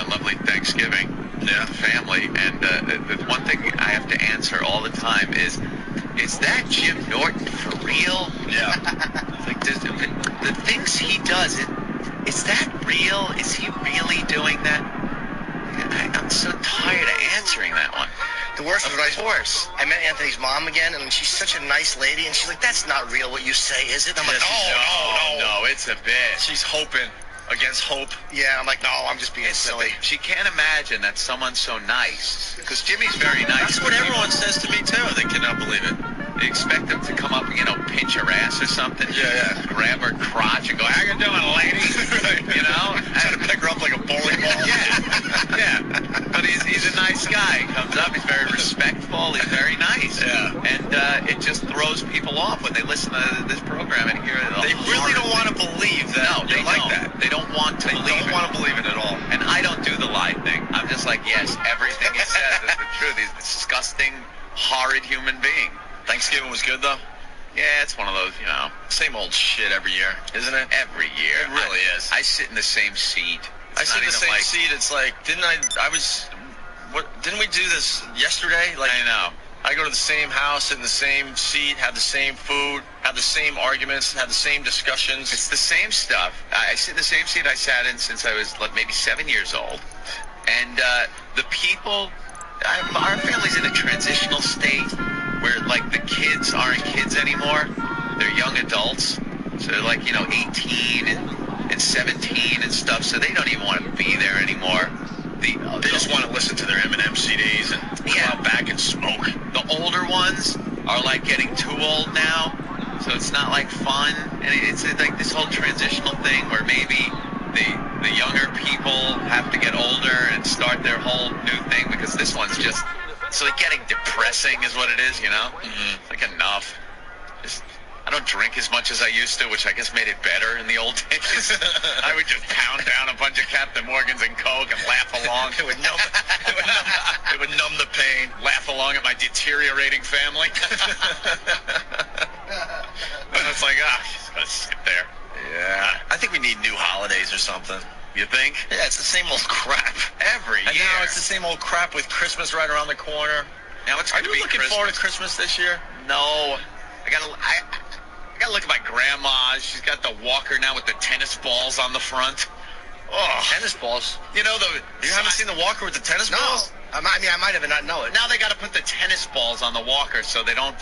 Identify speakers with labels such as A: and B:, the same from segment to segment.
A: lovely Thanksgiving family, and the one thing I have to answer all the time is that Jim Norton for real?
B: Yeah.
A: Like, the things he does, is that real? Is he really doing that? I'm so tired of answering that one.
C: The worst
A: Of
C: was
A: course.
C: I met Anthony's mom again, and she's such a nice lady, and she's like, "That's not real what you say, is it?" And I'm like,
A: No, it's a bit.
B: She's hoping against hope.
C: Yeah, I'm like, "No, I'm just being silly."
A: She can't imagine that someone's so nice, because Jimmy's very nice.
B: That's what everyone says to me, too. They cannot believe it.
A: They expect him to come up, pinch her ass or something.
B: Yeah.
A: Grab her crotch and go, "How you doing, lady?"
B: Right. Try to pick her up like a bowling ball.
A: Yeah. But he's a nice guy. He comes up, he's very respectful, he's very nice.
B: Yeah.
A: And it just throws people off when they listen to this program and hear it.
B: They really don't want to believe that.
A: No, they
B: like
A: don't.
B: that.
A: They don't want to
B: They
A: believe
B: don't
A: it.
B: want to believe it at all.
A: And I don't do the lie thing. I'm just like, yes, everything he says is the truth. He's a disgusting, horrid human being.
B: Thanksgiving was good, though.
A: Yeah, it's one of those,
B: Same old shit every year, isn't it?
A: every year.
B: It really is.
A: I sit in the same seat.
B: I
A: It's
B: sit
A: not
B: in the
A: even
B: same seat. It's like, didn't we do this yesterday? Like,
A: I know.
B: I go to the same house, sit in the same seat, have the same food, have the same arguments, have the same discussions.
A: It's the same stuff. I sit in the same seat I sat in since I was maybe 7 years old. And the people, our family's in a transitional state where, like, the kids aren't kids anymore. They're young adults. So they're like, 18 and 17 and stuff. So they don't even want to be there anymore.
B: They just want to listen to their Eminem CDs and come out back and smoke.
A: The older ones are like getting too old now, so it's not like fun. And it's like this whole transitional thing where maybe the younger people have to get older and start their whole new thing, because this one's just it's like getting depressing is what it is, It's like enough. I don't drink as much as I used to, which I guess made it better in the old days. I would just pound down a bunch of Captain Morgans and Coke and laugh along.
B: It would numb the pain.
A: Laugh along at my deteriorating family. And it's like, just gotta sit there.
B: Yeah. I think we need new holidays or something.
A: You think?
B: Yeah, it's the same old crap.
A: Every
B: And
A: year.
B: now it's the same old crap with Christmas right around the corner.
A: Now it's
B: Are
A: gonna
B: you
A: be
B: looking
A: Christmas.
B: forward to Christmas this year?
A: No. I gotta look at my grandma. She's got the walker now with the tennis balls on the front. Oh.
B: Tennis balls?
A: You
B: haven't seen the walker with the tennis balls?
C: I might have and not know it.
A: Now they got to put the tennis balls on the walker so they don't.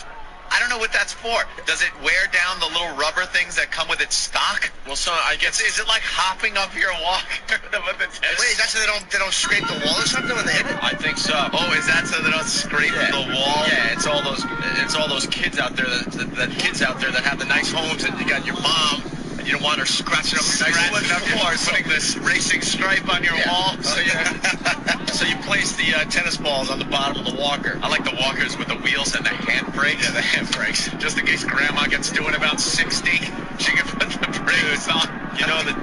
A: I don't know what that's for. Does it wear down the little rubber things that come with its stock?
B: Well, so I guess
A: Is it like hopping up your walker with the tennis?
C: Wait, is that so they don't scrape the wall or something when they hit it?
B: I think so.
A: Oh, is that so they don't scrape the wall?
B: Yeah, it's all those kids out there that have the nice homes, and you got your mom, and you don't want her scratching up your nice wood floor,
A: putting this racing stripe on your wall.
B: So you place the tennis balls on the bottom of the walker.
A: I like the walkers with the wheels and the handbrakes.
B: Yeah, the handbrakes.
A: Just in case Grandma gets doing about 60, she can put the brakes on.
B: You know the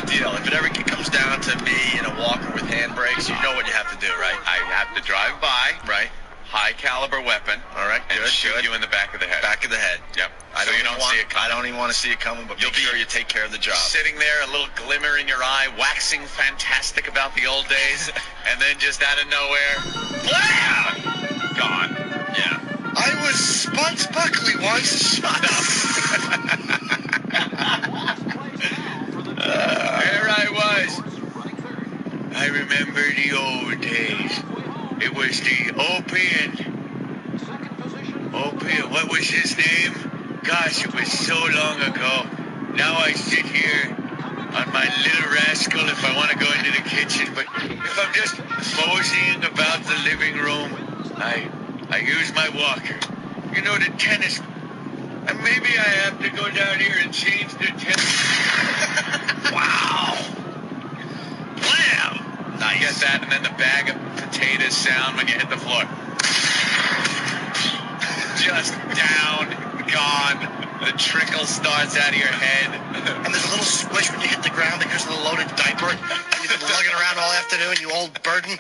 B: deal. If it ever comes down to me in a walker with handbrakes, you know what you have to do, right?
A: I have to drive by,
B: Right.
A: high caliber weapon,
B: All right.
A: and
B: Good.
A: shoot you in the back of the head.
B: Back of the head.
A: Yep.
B: I
A: So
B: don't
A: you don't
B: even
A: see it coming.
B: I don't even want to see it coming, but
A: You'll
B: make sure
A: be
B: you take care of the job.
A: Sitting there, a little glimmer in your eye, waxing fantastic about the old days, and then just out of nowhere, blam! Gone.
B: Yeah.
C: I was Spunks Buckley once.
A: Shut up. There I was. I remember the old days. It was the Opie, what was his name? Gosh, it was so long ago. Now I sit here on my little rascal if I want to go into the kitchen, but if I'm just moseying about the living room, I use my walker. The tennis. And maybe I have to go down here and change the tennis. Wow. Blam! Nice. You get that, and then the bag of potatoes sound when you hit the floor. Just down, gone. The trickle starts out of your head.
C: And there's a little squish when you hit the ground because of the loaded diaper. You've been lugging around all afternoon, you old burden.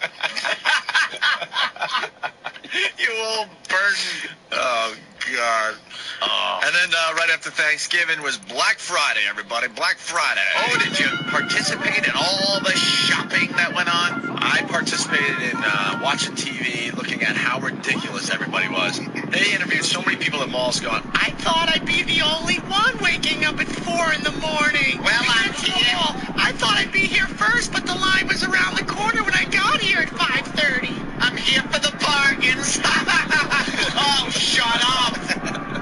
A: You old burden.
B: Oh, God.
A: Oh.
B: And then right after Thanksgiving was Black Friday, everybody. Black Friday.
A: Oh, did you participate in all the shopping that went on?
B: I participated in watching TV, looking at how ridiculous everybody was. They interviewed so many people at malls going, I thought I'd be the only one waking up at 4 in the morning.
A: Well, I'm here.
B: I thought I'd be here first, but the line was around the corner when I got here at 5:30.
A: I'm here for the bargains. Oh, shut up.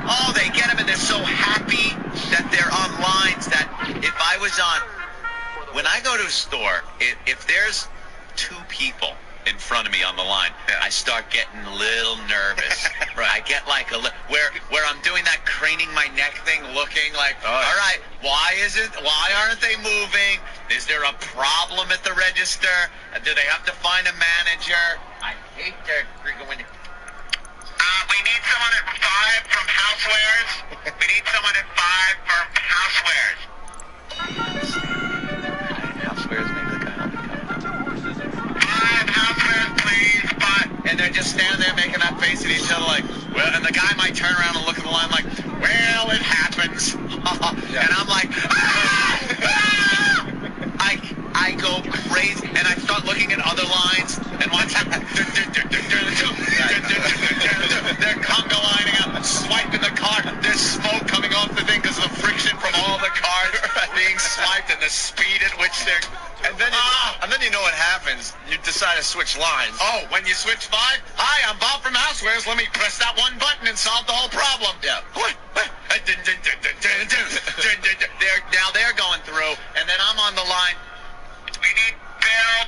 A: Oh, they get them and they're so happy that they're on lines that if I was on, when I go to a store, if there's 2 people in front of me on the line, I start getting a little nervous.
B: Right.
A: I get like where I'm doing that craning my neck thing, looking like, all right, why aren't they moving? Is there a problem at the register? Do they have to find a manager? I hate their freaking.
D: We need someone at 5 from Housewares. We need someone at 5 from Housewares.
A: Housewares, maybe the guy will be coming up.
D: 5 Housewares, please. 5.
A: And they're just standing there making that face at each other like, well, and the guy might turn around and look at the line like, well, it happens. And I'm like, I go crazy, and I start looking at other lines, and watch they're conga lining up, swiping the card. There's smoke coming off the thing because of the friction from all the cards being swiped and the speed at which they're.
B: And then you know what happens. You decide to switch lines.
A: Oh, when you switch 5, hi, I'm Bob from Housewares. Let me press that one button and solve the whole problem.
B: Yeah.
A: They're going through, and then I'm on the line.
D: We need Bill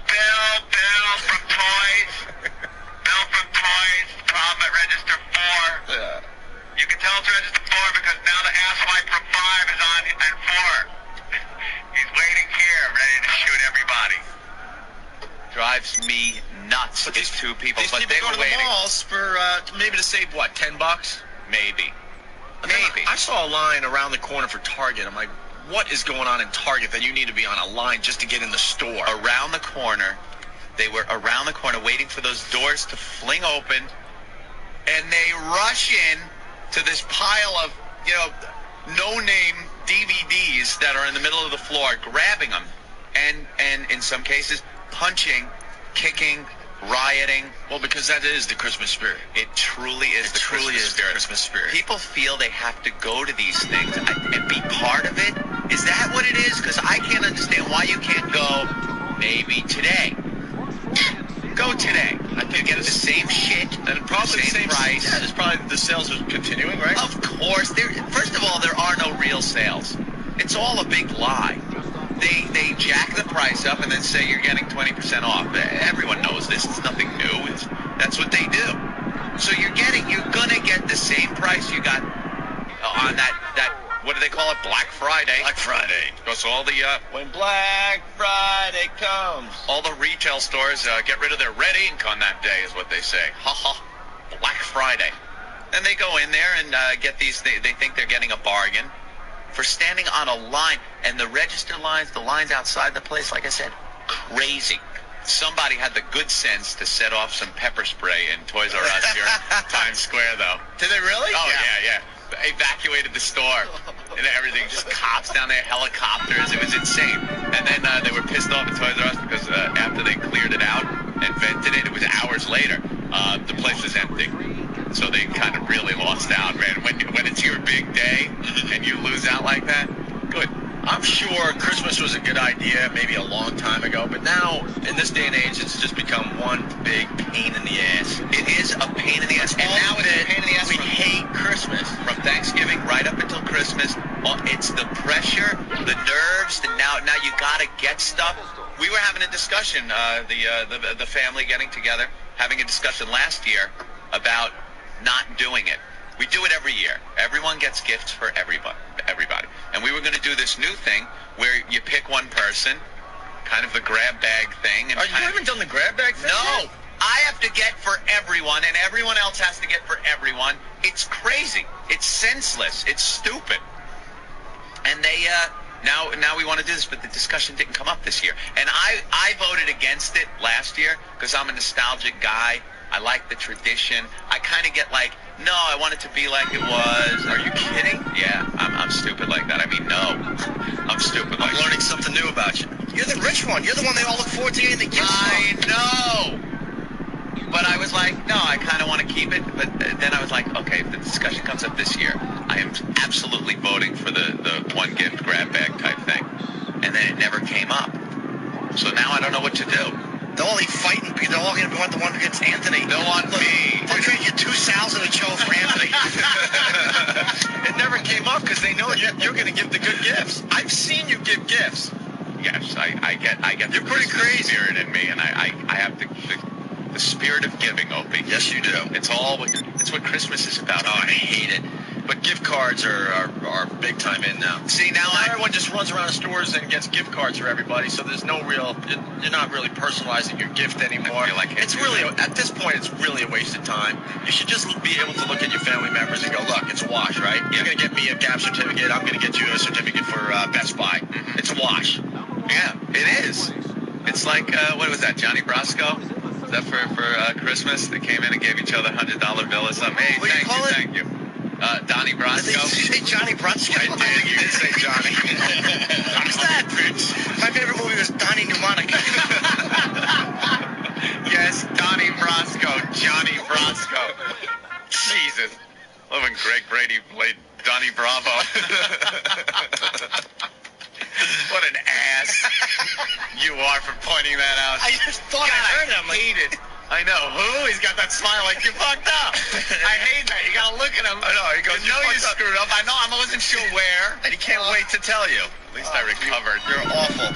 D: from Toys. Bill from Toys. Problem at register 4.
B: Yeah.
D: You can tell it's register 4 because now the asswipe from 5 is on at 4. He's waiting here, ready to shoot everybody.
A: Drives me nuts.
B: But
A: these 2 people,
B: These
A: but
B: people
A: they
B: go
A: were
B: to the
A: waiting.
B: malls for maybe to save what, $10?
A: Maybe.
B: I saw a line around the corner for Target. I'm like, what is going on in Target that you need to be on a line just to get in the store?
A: Around the corner, they were around the corner waiting for those doors to fling open, and they rush in to this pile of, no-name DVDs that are in the middle of the floor, grabbing them, and in some cases, punching, kicking, rioting.
B: Well, because that is the Christmas spirit.
A: It truly is the Christmas spirit. People feel they have to go to these things and be part of it. Is that what it is? Because I can't understand why you can't go maybe today. Go today. I think get the same shit
B: and probably the same
A: price.
B: Yeah, there's probably the sales are continuing, right?
A: Of course. First of all, there are no real sales. It's all a big lie. They jack the price up and then say you're getting 20% off. Everyone knows this. It's nothing new. That's what they do. So you're gonna get the same price you got on that. What do they call it? Black Friday.
B: Black Friday.
A: Because all the
B: when Black Friday comes,
A: all the retail stores get rid of their red ink on that day, is what they say. Ha ha. Black Friday. And they go in there and get these. They think they're getting a bargain for standing on a line, and the register lines, the lines outside the place, like I said, crazy. Somebody had the good sense to set off some pepper spray in Toys R Us here in Times Square, though.
B: Did they really?
A: Oh, yeah. Evacuated the store and everything. Just cops down there, helicopters. It was insane. And then they were pissed off at Toys R Us because after they cleared it out and vented it, it was hours later. The place was empty. So they kind of really lost out, man. When it's your big day and you lose out like that, good.
B: I'm sure Christmas was a good idea maybe a long time ago, but now, in this day and age, it's just become one big pain in the ass.
A: It is a pain in the ass. And now it's a pain in the ass.
B: We hate Christmas.
A: From Thanksgiving right up until Christmas, it's the pressure, the nerves, now you got to get stuff. We were having a discussion, the family getting together, having a discussion last year about not doing it. We do it every year. Everyone gets gifts for everybody. And we were going to do this new thing where you pick one person, kind of the grab bag thing. And
B: you haven't done the grab bag thing?
A: No.
B: Yet?
A: I have to get for everyone, and everyone else has to get for everyone. It's crazy. It's senseless. It's stupid. And they now we want to do this, but the discussion didn't come up this year. And I voted against it last year because I'm a nostalgic guy. I like the tradition. I kind of get like No, I want it to be like it was.
B: Are you kidding?
A: Yeah, I'm stupid like that. I mean, no. I'm stupid like
B: I'm learning something new about you.
C: You're the rich one. You're the one they all look forward to getting the gifts
A: I
C: from.
A: know. But I was like, no, I kind of want to keep it. But then I was like, okay, if the discussion comes up this year, I am absolutely voting for the one gift grab bag type thing. And then it never came up. So now I don't know what to do.
C: They're all fighting because they're all going to want the one against Anthony.
A: They'll want me.
C: They'll trade you 2,000 a show for Anthony.
B: It never came up because they know you're going to give the good gifts. I've seen you give gifts.
A: Yes, I get
B: You're
A: the
B: pretty
A: Christmas
B: crazy.
A: spirit in me, and I have the spirit of giving, Opie.
B: Yes, you do.
A: It's what Christmas is about.
B: Oh, I hate it. But gift cards are big time in now.
A: See, now
B: Everyone just runs around the stores and gets gift cards for everybody, so there's no real, you're not really personalizing your gift anymore.
A: I feel like
B: it's really, at this point, it's really a waste of time. You should just be able to look at your family members and go, look, it's a wash, right? You're going to get me a Gap certificate, I'm going to get you a certificate for Best Buy.
A: Mm-hmm.
B: It's a wash.
A: Yeah, it is. It's like, what was that, Johnny Brasco? Was that for Christmas? They came in and gave each other $100 bill or something. Hey,
C: What do you call it?
A: thank you. Donnie
C: Did
A: Brasco.
C: you say Johnny Brunsko?
A: I did. You did say Johnny.
C: Who's that? My favorite movie was Donnie Mnemonic.
A: Yes, Donnie Brasco. Johnny Brasco. Jesus. Love when Greg Brady played Donnie Bravo. What an ass you are for pointing that out.
C: I just thought I heard him.
A: I hate it. I know. Who? He's got that smile like you fucked up. I hate that. You gotta look at him.
B: I know. He goes,
A: You know you
B: fucked up."
A: screwed up. I know. I wasn't sure where.
B: And he can't wait to tell you.
A: At least I recovered.
B: You're awful.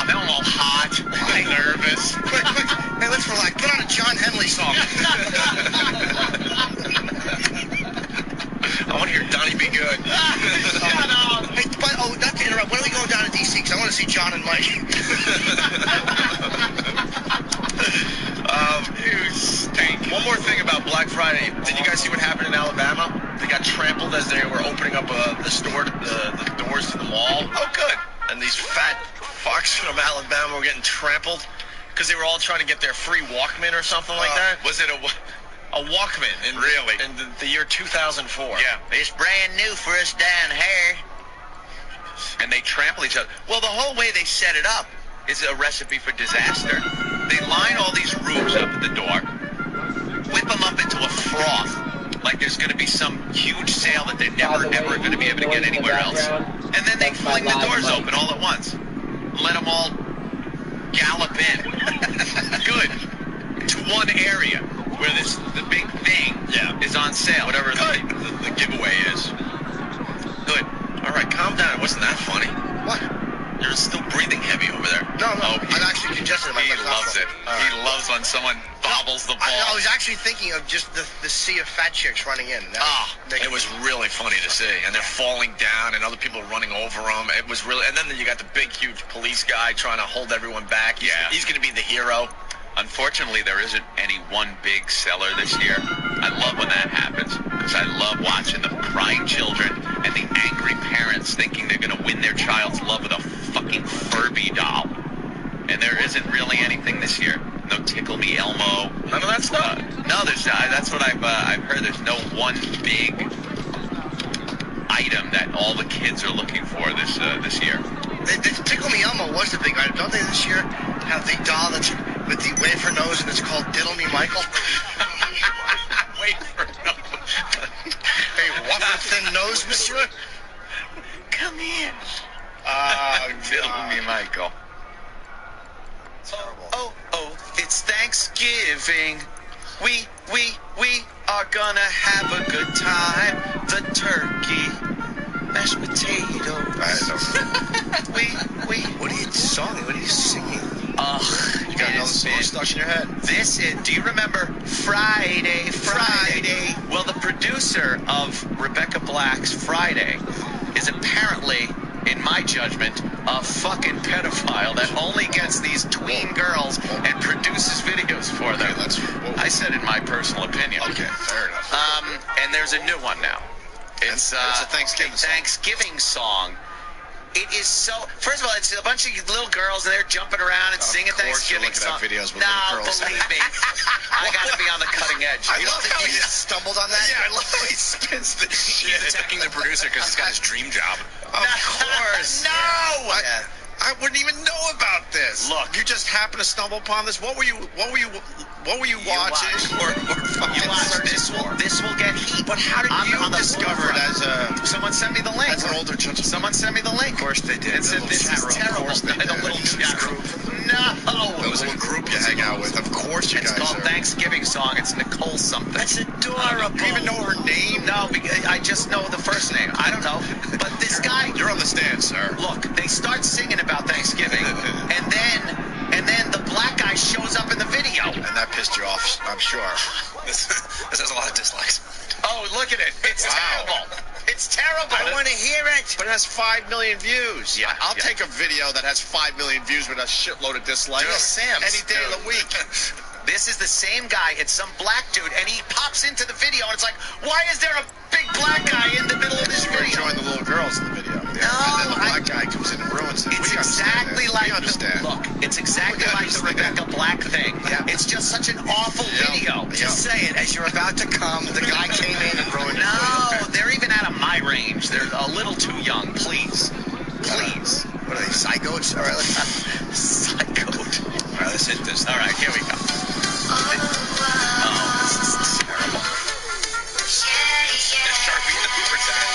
A: Now I'm all hot. I'm nervous.
C: Quick. Hey, let's relax. Put on a John Henley song.
B: I want to hear Donnie be good.
A: Shut up.
C: Hey, but, not to interrupt. When are we going down to D.C.? Because I want to see John and Mike.
A: You stink.
B: One more thing about Black Friday. Did you guys see what happened in Alabama? They got trampled as they were opening up the store, the doors to the mall.
A: Oh, good.
B: And these fat fucks from Alabama were getting trampled because they were all trying to get their free Walkman or something like that.
A: Was it a
B: Walkman in the year 2004.
A: Yeah.
C: It's brand new for us down here.
A: And they trample each other. Well, the whole way they set it up is a recipe for disaster. They line all these rubes up at the door, whip them up into a froth, like there's going to be some huge sale that they're never, ever going to be able to get anywhere else. And then they fling the doors open all at once. Let them all gallop in. Good. To one area where the big thing is on sale. Whatever the giveaway is. Good.
B: All right, calm down. It wasn't that funny.
C: What?
B: You're still breathing heavy over there.
C: No.
A: Oh,
C: I'm actually congested.
A: He loves it. He loves when someone bobbles the ball.
C: I was actually thinking of just the sea of fat chicks running in.
B: It was really funny to see. And they're falling down and other people running over them. It was really, and then you got the big, huge police guy trying to hold everyone back. He's going to be the hero.
A: Unfortunately, there isn't any one big seller this year. I love when that happens because I love watching the crying children and the angry parents thinking they're going to win their child's love with a fucking Furby doll. And there isn't really anything this year. No Tickle Me Elmo.
B: None of that stuff?
A: No, there's that's what I've heard. There's no one big item that all the kids are looking for this year.
C: The Tickle Me Elmo was the big item. Don't they this year have the doll that's with the wafer nose and it's called Diddle Me Michael?
A: Wafer nose.
C: Hey, wafer thin nose, monsieur?
A: Come here. Diddle Me Michael. Oh, it's Thanksgiving. We are gonna have a good time. The turkey, mashed potatoes.
C: What are you singing? What are you singing?
A: You
C: got another song stuck in your head.
A: Do you remember Friday? Well, the producer of Rebecca Black's Friday is apparently, in my judgment, a fucking pedophile that only gets these tween girls and produces videos for them. I said in my personal opinion.
B: Okay, fair enough.
A: And there's a new one now. It's
B: a Thanksgiving song.
A: Thanksgiving song It is so. First of all, it's a bunch of little girls and they're jumping around and singing Thanksgiving songs.
B: Videos with
A: no,
B: little girls.
A: believe me, I got to be on the cutting edge.
C: I love how he just stumbled on that.
B: Yeah, I love how he spins the shit.
E: He's attacking the producer because he's got his dream job.
B: Of course.
A: No.
B: I wouldn't even know about this.
A: Look.
B: You just happened to stumble upon this. What were you watching? Or
A: You watch. This will get heat.
B: But how did you discover it as a?
A: Someone sent me the link.
B: As an older child.
A: Someone sent me the link.
B: Of course they did.
A: And said this is terrible. The little chat group. No.
B: It was a little group you hang out with. Of course you
A: It's
B: guys
A: called
B: are.
A: Thanksgiving song. It's Nicole something.
C: That's adorable.
B: Do you even know her name?
A: No, I just know the first name. I don't know. But this guy.
B: You're on the stand, sir.
A: Look, they start singing about Thanksgiving, and then the black guy shows up in the video.
B: And that pissed you off, I'm sure.
E: This has a lot of dislikes.
A: Oh, look at it. It's terrible. It's terrible.
C: I want to hear it.
B: But it has 5 million views.
A: Yeah,
B: I'll
A: yeah.
B: take a video that has 5 million views with a shitload of dislikes.
C: Yeah, Sam's.
B: Any day of the week.
A: This is the same guy. It's some black dude, and he pops into the video, and it's like, why is there a big black guy in the middle of this
B: You were
A: video?
B: enjoying the little girls in the video. Yeah.
A: No,
B: And then the black guy comes in and ruins it.
A: It's
B: We understand
A: exactly
B: this.
A: like
B: We understand.
A: look. It's exactly
B: We
A: like the
B: understand.
A: Rebecca Black thing.
B: Yeah.
A: It's just such an awful
B: Yeah.
A: video.
C: Just say it. As you're about to come, the guy came in and ruined it.
A: No, they're even out of my range. They're a little too young. Please.
C: What are they, psychos? All right, let's...
A: Psycho.
E: All right, let's hit this.
A: All right, here we go. Oh, this is terrible.
E: Sharpie in the pooper tag.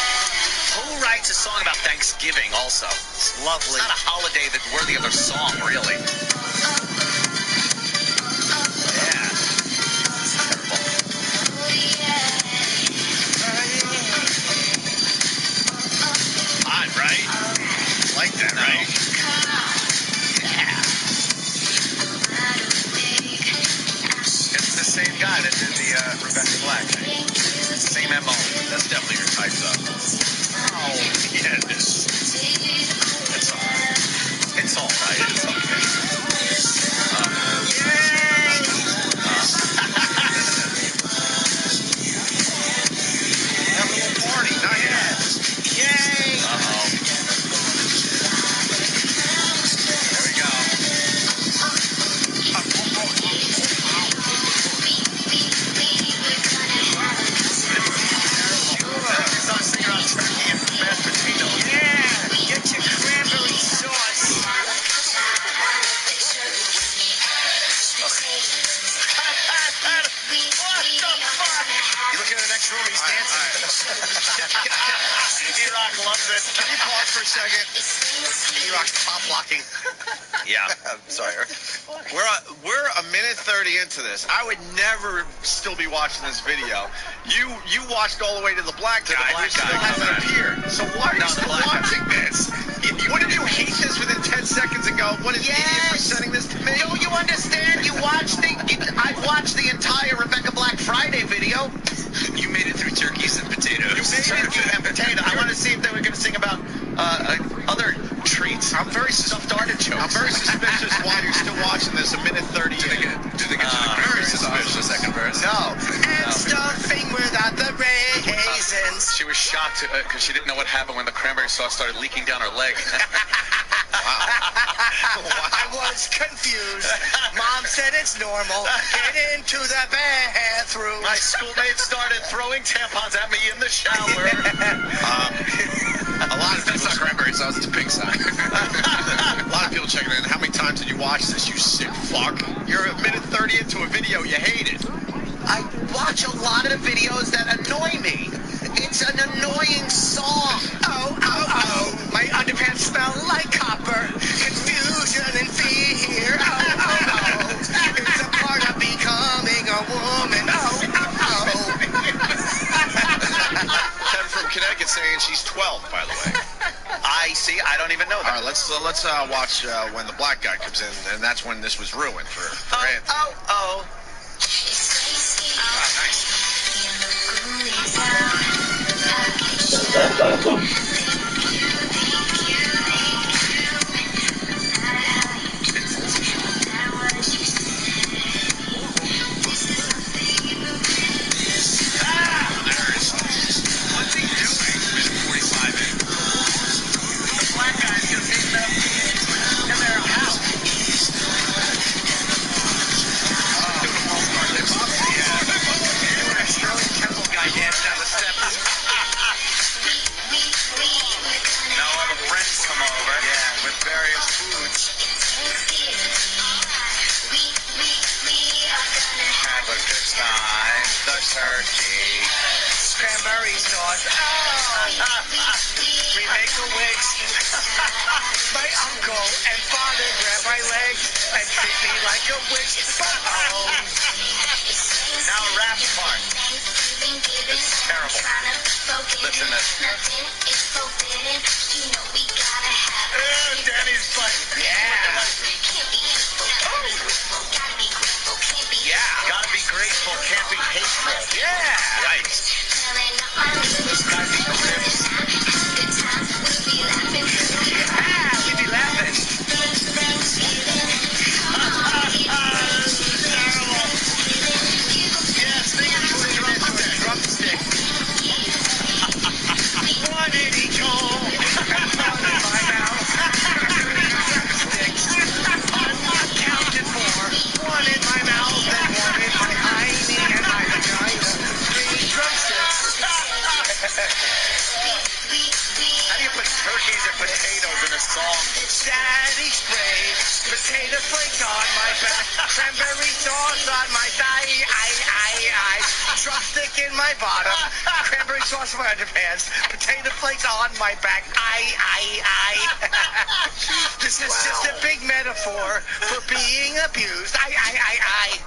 A: Who writes a song about Thanksgiving also?
C: It's lovely.
A: It's not a holiday that's worthy of a song, really. Yeah. Odd, right?
B: Like that, right?
A: Yeah. It's the same guy that did the Rebecca Black thing. Same MO.
B: That's definitely your type, though.
A: Oh, yeah, it is. It's all right. It's all right. It's okay.
B: Have a little party, not yet.
C: Yay!
A: Uh-oh. There we go. She started singing about turkey and mashed potatoes.
C: Yeah! Get your cranberry sauce.
A: You look in the next room, he's dancing. E-Rock loves it.
B: Can you pause for a second? E-Rock's pop locking.
A: Yeah.
B: I'm sorry. We're a minute 30 into this. I would never still be watching this video. You watched all the way to the black guy.
A: black
B: who
A: guy.
B: still hasn't appeared. So why are you
A: No, the
B: still
A: black guy.
B: watching this? Wouldn't you hate this within 10 seconds and go, what an idiot for sending this to me?
A: Don't you understand? I've watched the entire Rebecca Black Friday video.
E: You made it through turkeys and potatoes.
A: Turkey and potato. I want to see if they were going to sing about other treats.
B: I'm very
A: Stuffed artichokes.
B: I'm very suspicious why you're still watching this a minute 30
E: Do they
B: in.
E: get to the
B: very
E: chorus? The second verse?
A: No.
C: And stuffing without the raisins.
A: She was shocked because she didn't know what happened when the cranberry sauce started leaking down her leg.
C: I was confused. Mom said it's normal. Get into the bathroom.
A: My schoolmates started throwing tampons at me in the shower.
B: A lot of
E: That's not
B: people,
E: cranberry sauce, it's a pink side.
B: a lot of people checking in. How many times did you watch this, you sick fuck? You're a minute 30 into a video. You hate it.
A: I watch a lot of videos that annoy me. It's an annoying song.
C: Oh, oh, oh. My underpants smell like copper. Confusion and fear. Oh, oh, oh. It's a part of becoming a woman. Oh, oh, oh.
B: Kevin from Connecticut saying she's 12, by the way.
A: I see. I don't even know
B: All
A: that.
B: right, let's watch when the black guy comes in, and that's when this was ruined for Anthony.
A: Oh.
E: What's he doing? Minute 45 in.
A: The black guy
B: various foods. Have a good time. The turkey.
C: Cranberry sauce. Oh! We make a wig. My uncle and father grab my legs and treat me like a witch. Oh!
B: Now rap part. This is terrible. Listen to this. Danny's like, yeah. Yeah. Gotta be grateful, can't be hateful. Yeah. Right. Gotta be grateful. Yeah, we be laughing. Yeah, sing it to the drumstick. One in each hole, and one in my mouth. Drumsticks, uncounted for. One in my mouth, and one in my hiney and my vagina. 3 drumsticks. How do you put turkeys and potatoes in a song? Daddy sprayed potato flakes on my back, cranberry sauce on my thigh, I. Drumstick in my bottom, cranberry sauce on my underpants, potato flakes on my back, I. This is just a big metaphor for being abused, I.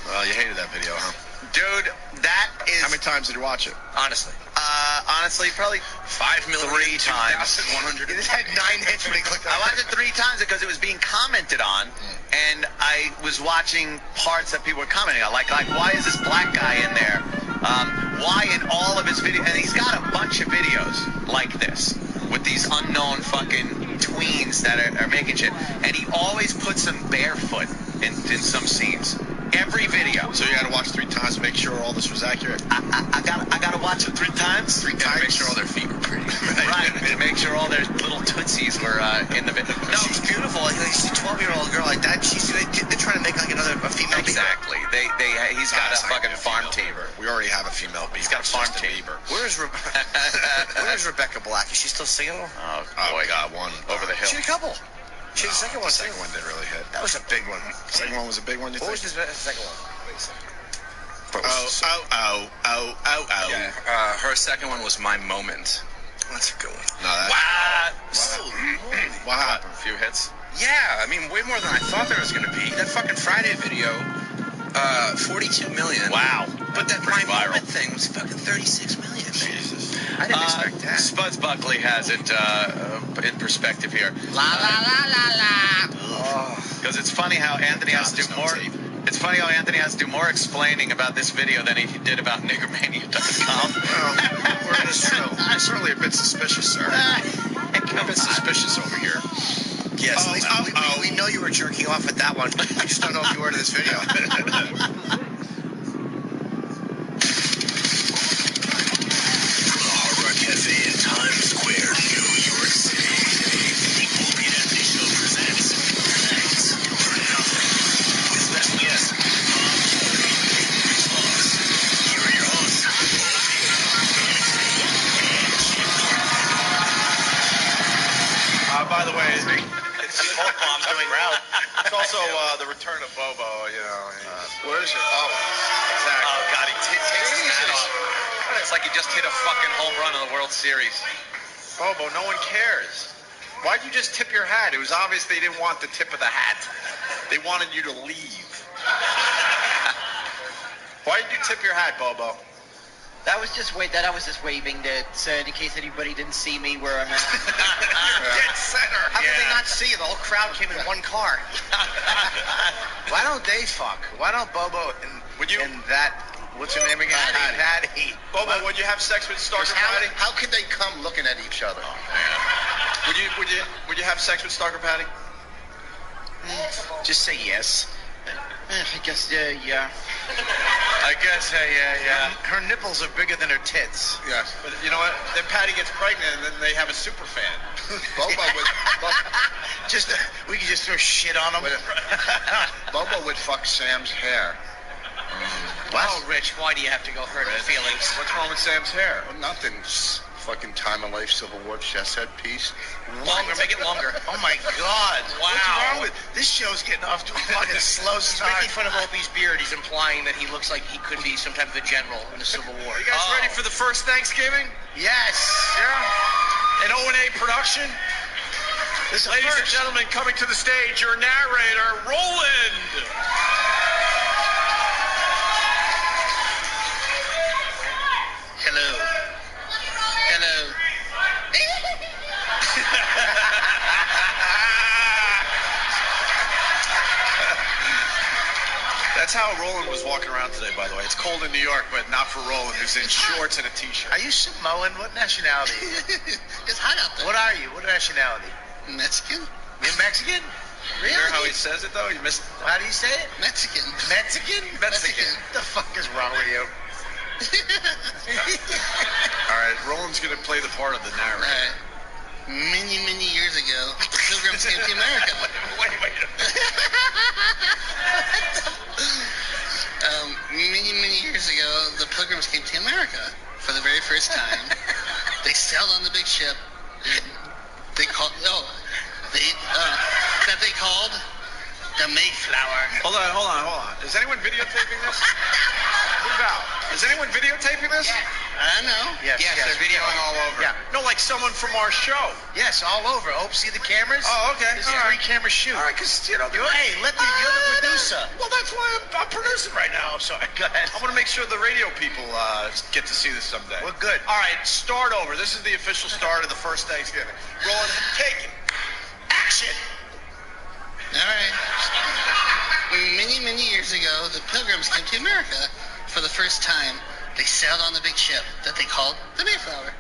E: Well, you hated that video, huh?
B: Dude, that is...
E: How many times did you watch it?
B: Honestly, probably
E: 5 million.
B: 3 times.
E: 100.
C: It had 9 hits when he clicked on
A: I watched it 3 times because it was being commented on, and I was watching parts that people were commenting on, like why is this black guy in there? Why in all of his videos? And he's got a bunch of videos like this with these unknown fucking tweens that are making shit, and he always puts them barefoot in some scenes. Every video.
E: So you had to watch 3 times to make sure all this was accurate?
A: I gotta watch it 3 times.
E: 3 times? Make sure all their feet were pretty.
A: Right, to make sure all their little tootsies were in the video.
C: No, she's beautiful. Like, she's a 12-year-old girl like that. They're trying to make like a female
A: Exactly. He's got a fucking farm team.
E: We already have a female Bieber.
A: He's got a farm team.
C: Where's Rebecca Black? Is she still single?
A: Oh
E: Oh,
A: boy,
E: God, one.
A: over the hill.
C: She had a couple. She had the second one.
E: The second one didn't really hit.
C: That was a big one.
E: Second one was a big one, you
C: What was
E: think?
C: the second one?
E: Yeah,
F: Her second one was My Moment.
C: That's a good one.
E: No, that... What happened?
A: A few hits.
F: Yeah, I mean, way more than I thought there was going to be. That fucking Friday video, 42 million.
A: Wow.
F: But that
A: Pretty
F: My
A: viral.
F: Moment thing was fucking 36 million.
E: Jesus.
F: I didn't expect that.
A: Spuds Buckley has it in perspective here.
C: La la la la la.
A: Because it's funny how Anthony has to
E: there's
A: do
E: no
A: more.
E: tape.
A: It's funny how Anthony has to do more explaining about this video than he did about Niggermania.com.
E: Well, it's true. I'm certainly a bit suspicious, sir.
A: Come
E: A bit suspicious over here.
C: Yes, at least we know you were jerking off at that one. I just don't know if you were to this video.
B: Hard Rock Cafe in Times Square, New York City. Opie and Anthony Show presents with special guest Here are your hosts,
E: By the way,
A: It's smoke bombs doing route.
E: it's also the return of Bobo, you know. Where is it? Oh, exactly.
A: Oh God, he takes his hat off. It's like he just hit a fucking home run in the World Series.
E: Bobo, no one cares. Why'd you just tip your hat? It was obvious they didn't want the tip of the hat. They wanted you to leave. Why did you tip your hat, Bobo?
G: I was just waving to in case anybody didn't see me where I'm at.
C: Dead center. How could they not see you? The whole crowd came in one car. Why don't they fuck? Why don't Bobo and that... What's her name again? Patty.
E: Bobo, would you have sex with Stalker
C: How,
E: Patty?
C: how could they come looking at each other?
E: Would you have sex with Stalker Patty?
C: Just say yes.
G: I guess, yeah.
A: I guess, yeah.
C: Her nipples are bigger than her tits.
E: Yes. But you know what? Then Patty gets pregnant, and then they have a super fan. Bobo would.
C: We could just throw shit on them.
E: Bobo would fuck Sam's hair.
C: Wow, Rich, why do you have to go hurt her feelings?
E: What's wrong with Sam's hair? Nothing.
C: fucking Time of Life Civil War chess headpiece.
F: Longer, make it longer.
C: Oh my God!
F: Wow.
C: What's wrong with this? Show's getting off to a fucking slow
F: He's
C: start.
F: making fun of Opie's beard. He's implying that he looks like he could be some type of a general in the Civil War.
E: You guys ready for the first Thanksgiving?
C: Yes.
E: Yeah. An O&A production. Ladies and gentlemen, coming to the stage, your narrator, Roland.
C: Hello. Hello.
E: That's how Roland was walking around today, by the way. It's cold in New York, but not for Roland, who's in shorts and a t-shirt.
C: Are you Samoan? What nationality?
H: It's hot out there.
C: What are you? What nationality?
H: Mexican?
C: You're Mexican?
E: You hear how he says it, though? You missed.
C: How do you say it?
H: Mexican.
C: Mexican?
E: Mexican.
C: What the fuck is wrong with you?
E: All right, Roland's going to play the part of the narrator.
H: Many, many years ago, the Pilgrims came to America.
E: Wait.
H: Many, many years ago, the Pilgrims came to America for the very first time. They sailed on the big ship. They called that they called the Mayflower.
E: Hold on. Is anyone videotaping this? Move out. Is anyone videotaping this?
H: I know.
C: Yes,
F: they're videoing all over.
C: Yeah.
E: No, like someone from our show.
C: Yes, all over. Hope, see the cameras?
E: Oh, okay.
C: This is
E: All
C: a
E: right.
C: 3-camera shoot.
E: All right, because, you know,
C: You're the producer.
E: Well, that's why I'm producing right now.
C: I'm sorry. Go ahead.
E: I want to make sure the radio people get to see this someday.
C: We're good.
E: All right, start over. This is the official start of the first Thanksgiving. Roland, take it. Action.
H: All right. Many, many years ago, the Pilgrims came to America for the first time. They sailed on the big ship that they called the Mayflower.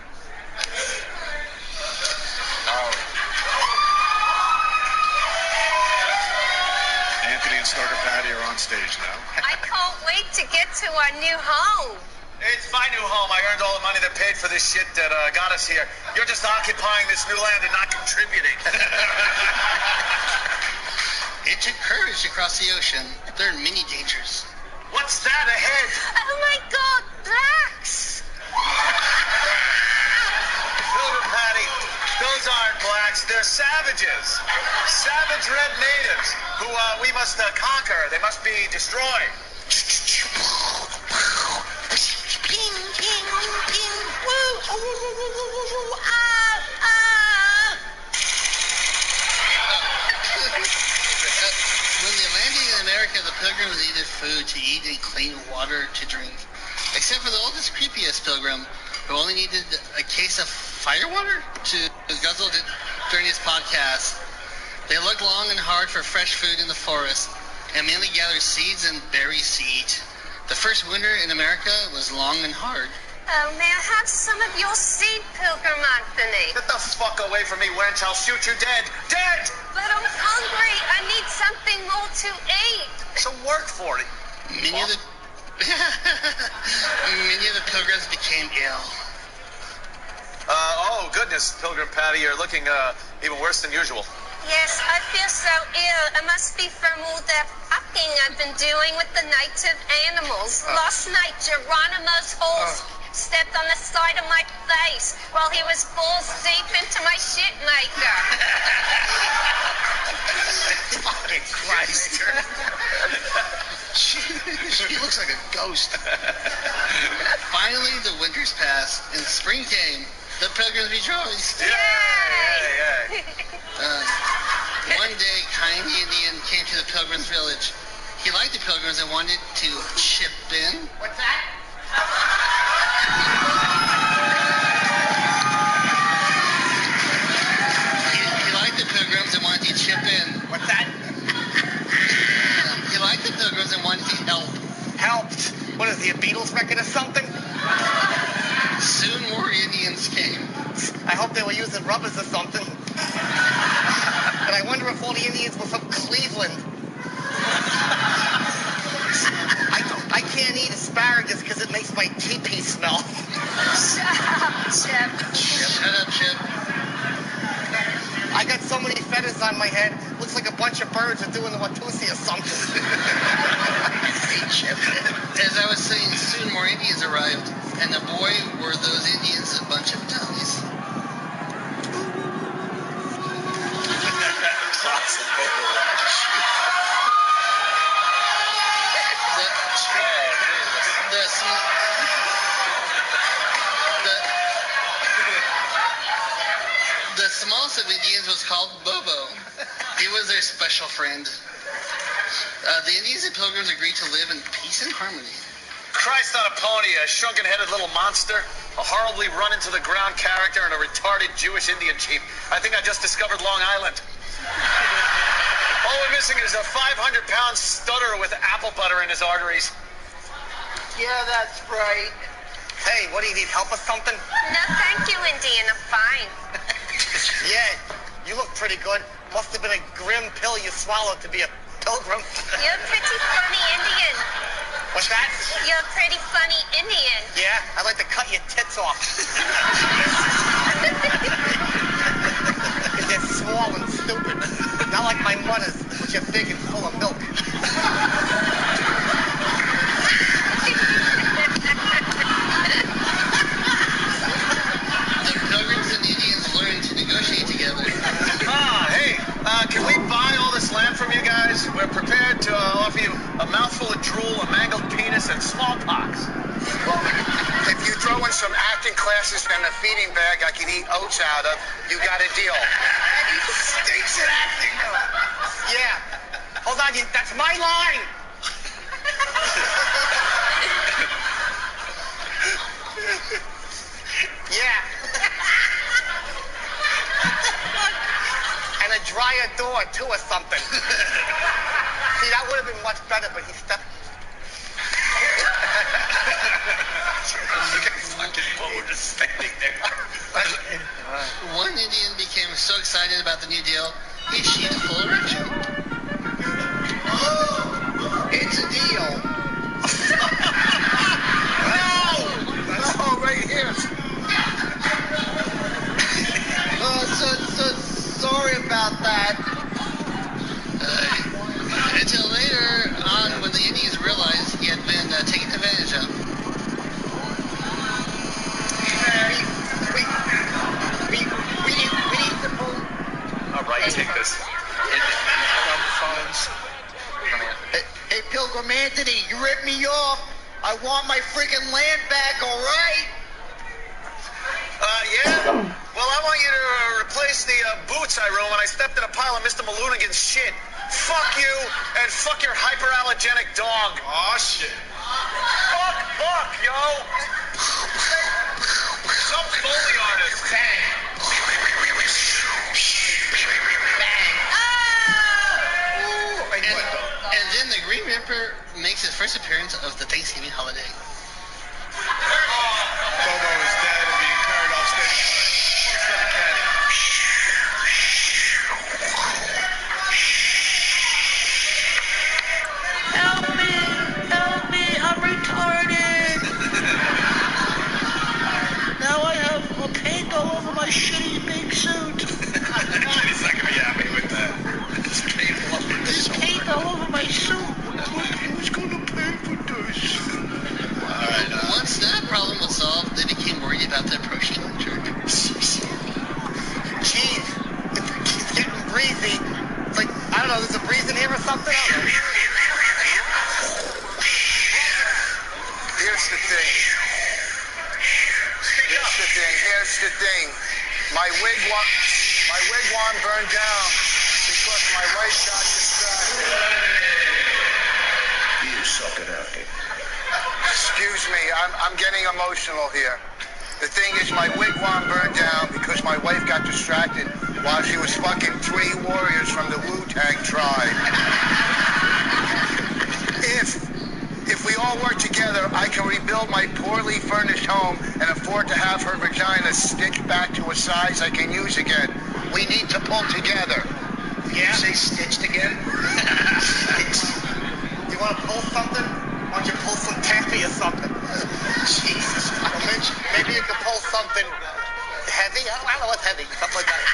E: Anthony and Starter Patty are on stage now.
I: I can't wait to get to our new home.
B: It's my new home. I earned all the money that paid for this shit that got us here. You're just occupying this new land and not contributing.
H: It took courage to cross the ocean. There are many dangers.
B: What's that ahead?
I: Oh my God, blacks!
B: Silver Patty, those aren't blacks. They're savages. Savage red natives who we must conquer. They must be destroyed.
I: Ping, ping, ping, woo, woo, woo, woo, woo, woo, woo, ah, ah.
H: When they landed in America, the Pilgrims needed food to eat and clean water to drink. Except for the oldest, creepiest Pilgrim, who only needed a case of firewater to guzzle it during his podcast. They looked long and hard for fresh food in the forest and mainly gathered seeds and berry seeds. The first winter in America was long and hard.
I: Oh, may I have some of your seed, Pilgrim Anthony?
B: Get the fuck away from me, wench. I'll shoot you dead. Dead!
I: But I'm hungry. I need something more to eat.
B: So work for it.
H: Many of the Pilgrims became ill.
B: Oh, goodness, Pilgrim Patty, you're looking even worse than usual.
I: Yes, I feel so ill. It must be from all that fucking I've been doing with the native animals. Last night, Geronimo's horse stepped on the side of my face while he was balls deep into my shit maker.
C: Fucking Christ. She looks like a ghost.
H: Finally, the winters passed and spring came. The Pilgrims rejoiced.
I: Yay!
H: One day, kind Indian came to the Pilgrims' village. He liked the Pilgrims and wanted to chip in.
C: What's that?
H: He liked the Pilgrims and wanted to chip in.
C: What's that?
H: He liked the Pilgrims and wanted to help.
C: Helped. What is he, a Beatles record or something?
H: Soon more Indians came.
C: I hope they were using rubbers or something. But I wonder if all the Indians were from Cleveland. I can't eat asparagus because it makes my teepee smell.
I: Shut up, Chip.
H: Shut up, Chip.
C: I got so many feathers on my head. Looks like a bunch of birds are doing the Watusi or something.
H: Hey, Chip. As I was saying, soon more Indians arrived. And the boy, were those Indians a bunch of dummies? smallest of Indians was called Bobo. He was their special friend. The Indians and Pilgrims agreed to live in peace and harmony.
E: Christ on a pony, a shrunken-headed little monster, a horribly run-into-the-ground character, and a retarded Jewish Indian chief. I think I just discovered Long Island. All we're missing is a 500-pound stutterer with apple butter in his arteries.
C: Yeah, that's right. Hey, what do you need? Help with something?
I: No, thank you, Indian. I'm fine.
C: Yeah, you look pretty good. Must have been a grim pill you swallowed to be a pilgrim.
I: You're a pretty funny Indian.
C: What's that?
I: You're a pretty funny Indian.
C: Yeah, I'd like to cut your tits off. Because they're small and stupid. Not like my mother's, which are big and full of milk.
H: The Pilgrims and Indians learned to negotiate together.
E: Hey, can we buy all this land from you guys? We're prepared to offer you a mouthful of drool, a mangled penis, and smallpox.
C: Well, if you throw in some acting classes and a feeding bag I can eat oats out of, you got a deal. And he stinks at acting. Yeah. Hold on, that's my line. Yeah. And a dryer door, too, or something. See, that would have been much better, but he stepped...
E: Standing there.
H: One Indian became so excited about the new deal, he achieved a full erection.
C: It's a deal. No, right here. Sorry about that.
H: Until later on, when the Indians realized he had been taken advantage of.
C: We need to move.
E: All right, take this. Phones.
C: Hey, Pilgrim Anthony, you ripped me off. I want my freaking land back, all right?
E: Yeah? Well, I want you to replace the boots I ruined when I stepped in a pile of Mr. Malunigan's shit. Fuck you, and fuck your hyperallergenic dog. Oh, shit. Fuck, yo. Some Foley artist. Bang.
H: And then the Green Reaper makes his first appearance of the Thanksgiving holiday.
E: Bobo is dead and being carried off stage.
J: Help me, I'm retarded. Now I have a paint all over my shitty big suit.
E: He's not gonna be happy with that.
J: There's paint all over my suit. Who's gonna pay for this?
H: Once that problem was solved, they became worried about the approaching church.
C: Jeez, it's getting breezy. It's like, I don't know, there's a breeze in here or something? I don't know.
B: Here's the thing. My wigwam burned down because my wife got distracted.
K: You suck it out.
B: Excuse me, I'm getting emotional here. The thing is, my wigwam burned down because my wife got distracted while she was fucking 3 warriors from the Wu-Tang tribe. If we all work together, I can rebuild my poorly furnished home and afford to have her vagina stitched back to a size I can use again. We need to pull together.
C: Yeah?
B: Say stitched again?
C: You want to pull something? Why don't you pull some taffy or something? Jesus. Well, maybe you can pull something heavy. I don't know what's heavy. Something like that.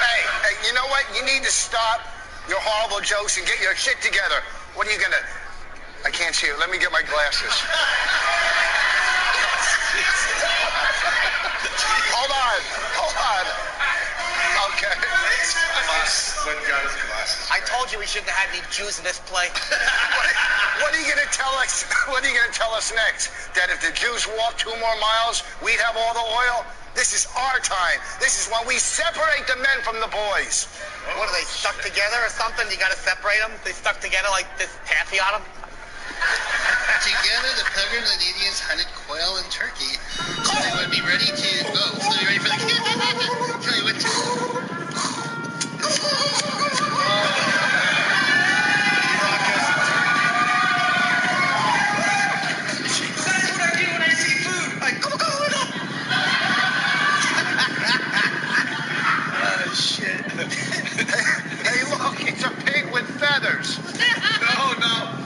B: Hey, you know what? You need to stop your horrible jokes and get your shit together. What are you gonna... I can't see it. Let me get my glasses. Hold on. Okay.
C: I told you we shouldn't have had any Jews in this play.
B: What are you gonna tell us? What are you gonna tell us next? That if the Jews walked 2 more miles, we'd have all the oil?
C: This is our time. This is when we separate the men from the boys.
B: What are they, stuck together or something? You gotta separate them? They stuck together like this taffy on them?
H: Together, the Pilgrims and Indians hunted quail and turkey, so they would be ready to go. So they ready for the so they went to.
B: That's what I do when I see food. I go it up.
C: Oh, shit. Hey, look, it's a pig with feathers.
E: No,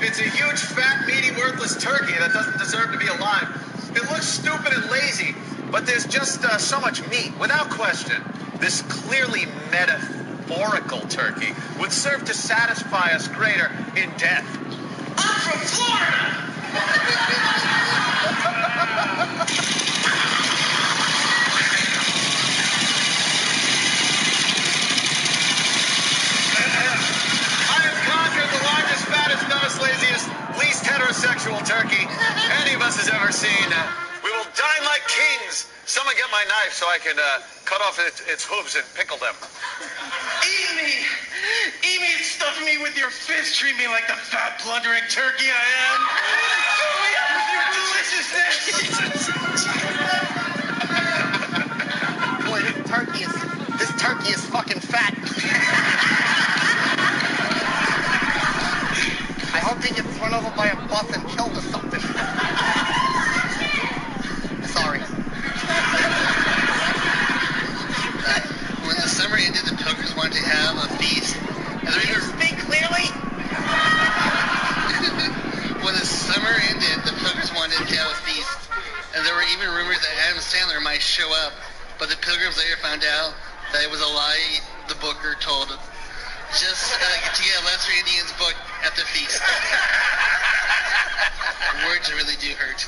E: it's a huge, fat, meaty, worthless turkey that doesn't deserve to be alive. It looks stupid and lazy, but there's just so much meat. Without question, this clearly metaphorical turkey would serve to satisfy us greater in death.
B: I'm from Florida.
E: I have conquered the largest, fattest, dumbest, laziest, least heterosexual turkey any of us has ever seen. We will dine like kings. Someone get my knife so I can cut off its hooves and pickle them.
B: Eat me and stuff me with your fist. Treat me like the fat, blundering turkey I am. Fill me up with your deliciousness.
C: Boy, this turkey is fucking fat. I hope he gets run over by a bus and killed or something. Sorry.
H: When the summer ended, the Pilgrims wanted to have a feast. And
C: Can you speak clearly?
H: When the summer ended, the Pilgrims wanted to have a feast. And there were even rumors that Adam Sandler might show up. But the Pilgrims later found out that it was a lie the booker told just to get a Lesser Indians book at the feast. Words really do hurt.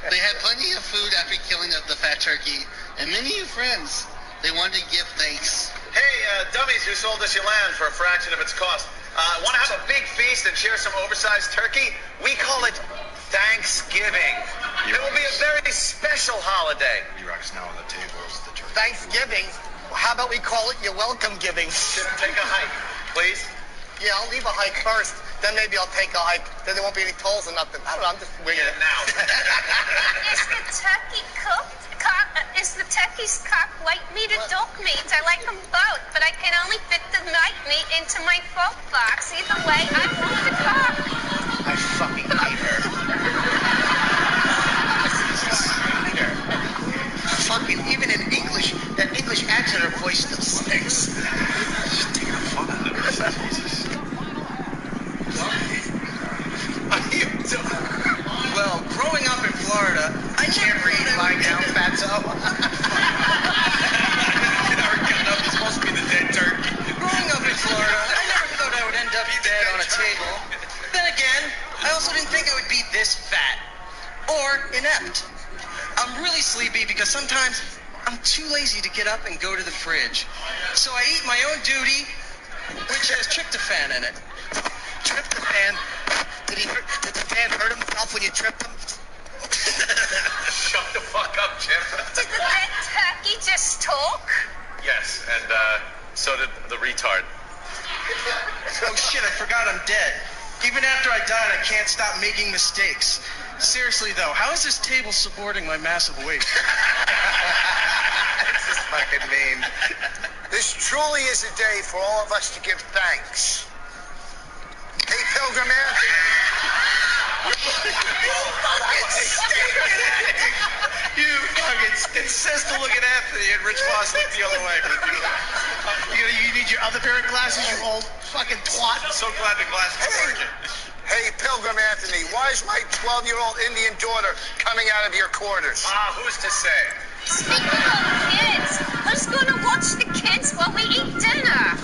H: They had plenty of food after killing the fat turkey, and many new friends. They wanted to give thanks.
E: Hey, dummies who sold us your land for a fraction of its cost. Want to have a big feast and share some oversized turkey? We call it Thanksgiving. It will be a very special holiday.
F: E-Rock's now on the table is the turkey.
C: Thanksgiving? How about we call it your welcome giving?
E: Take a hike, please.
C: Yeah, I'll leave a hike first. Then maybe I'll take a hike. Then there won't be any tolls or nothing. I don't know, I'm just winging it.
E: Now.
I: Is the turkey cooked? Is the turkey's cock white meat or dog meat? I like them both, but I can only fit the white meat into my folk box. Either way, I want the cock.
C: I fucking hate her. Fucking, even in English, that English accent, her voice still stinks.
F: Just taking a fun out of it. Jesus.
B: Well, growing up in Florida, I can't read. Lie down, fatso.
F: It's supposed to be the dead turkey.
B: Growing up in Florida, I never thought I would end up dead on a table. Then again, I also didn't think I would be this fat. Or inept. I'm really sleepy because sometimes I'm too lazy to get up and go to the fridge. So I eat my own duty, which has tryptophan in it.
C: Tryptophan? Did the fan hurt himself when you tripped him?
E: Shut the fuck up, Jim.
I: Did the dead turkey just talk?
E: Yes, and so did the retard.
B: Oh shit, I forgot I'm dead. Even after I died, I can't stop making mistakes. Seriously though, how is this table supporting my massive weight?
C: This is fucking mean. This truly is a day for all of us to give thanks. Hey, Pilgrim Anthony.
B: You fucking insist to look at Anthony, and Rich Voss looked the other way. You need your other pair of glasses, you old fucking twat.
F: So glad the glasses are working.
C: Hey, Pilgrim Anthony, why is my 12-year-old Indian daughter coming out of your quarters?
E: Who's to say?
I: Speaking of kids, who's gonna watch the kids while we eat dinner?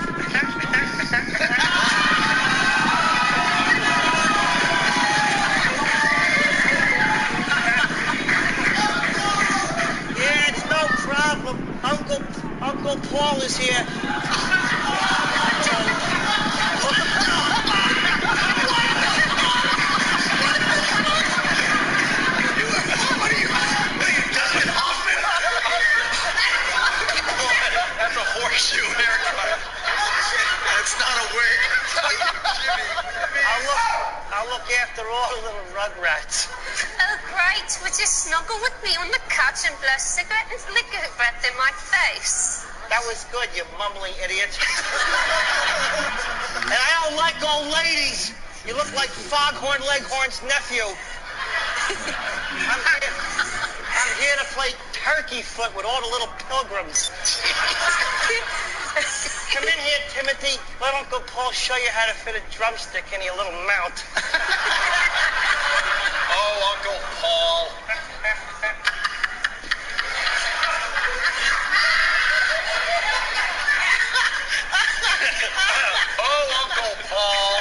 B: Yeah, it's no problem. Uncle Paul is here.
E: horseshoe haircut. That's not a wig.
B: I'll look after all the little rugrats.
I: Oh, great. Would you snuggle with me on the couch and blow cigarette and liquor breath in my face?
B: That was good, you mumbling idiot. And I don't like old ladies. You look like Foghorn Leghorn's nephew. I'm here to play turkey foot with all the little pilgrims. Come in here, Timothy. Let Uncle Paul show you how to fit a drumstick in your little mouth.
E: Oh, Uncle Paul. Oh, Uncle Paul.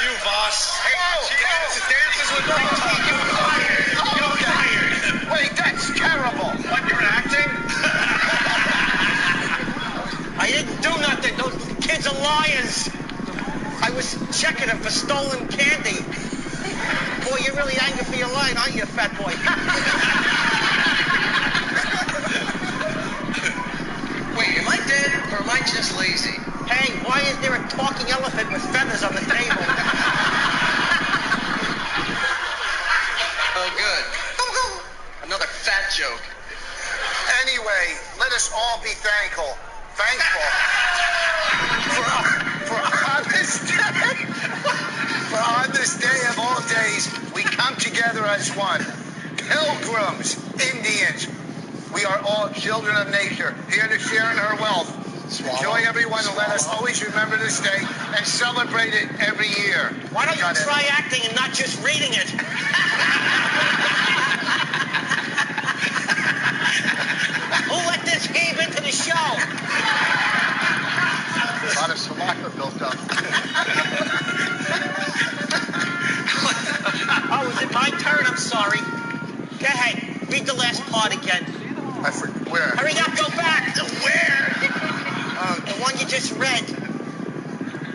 E: You, Voss. Hey, she dances with me. You're fired. Wait, that's terrible. What, you're acting?
B: I didn't do nothing. Those kids are liars. I was checking them for stolen candy. Boy, you're really angry for your line, aren't you, fat boy?
G: Wait, am I dead or am I just lazy?
B: Hey, why is there a talking elephant with feathers on the table?
G: Oh, good. Another fat joke.
C: Anyway, let us all be thankful for on this day of all days, we come together as one. Pilgrims, Indians, we are all children of nature, here to share in her wealth. Enjoy, everyone, and let us always remember this day and celebrate it every year.
B: Why don't you try acting and not just reading it? Who let this heave into the show?
C: A lot of saliva built up.
B: Oh, is it my turn? I'm sorry. Go ahead. Read the last part again.
C: I forget where.
B: Hurry up, go back.
C: Where?
B: The one you just read.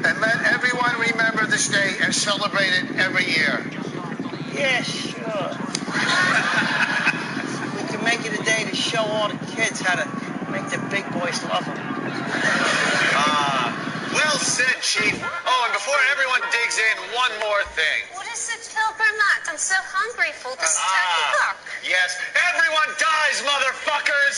C: And let everyone remember this day and celebrate it every year.
B: Yeah, sure. We can make it a day to show all the kids how to make the big boys love them.
E: Well said, Chief. Oh, and before everyone digs in, one more thing.
I: What is it, Pilgrim Act? I'm so hungry for this turkey buck.
E: Yes, everyone dies, motherfuckers!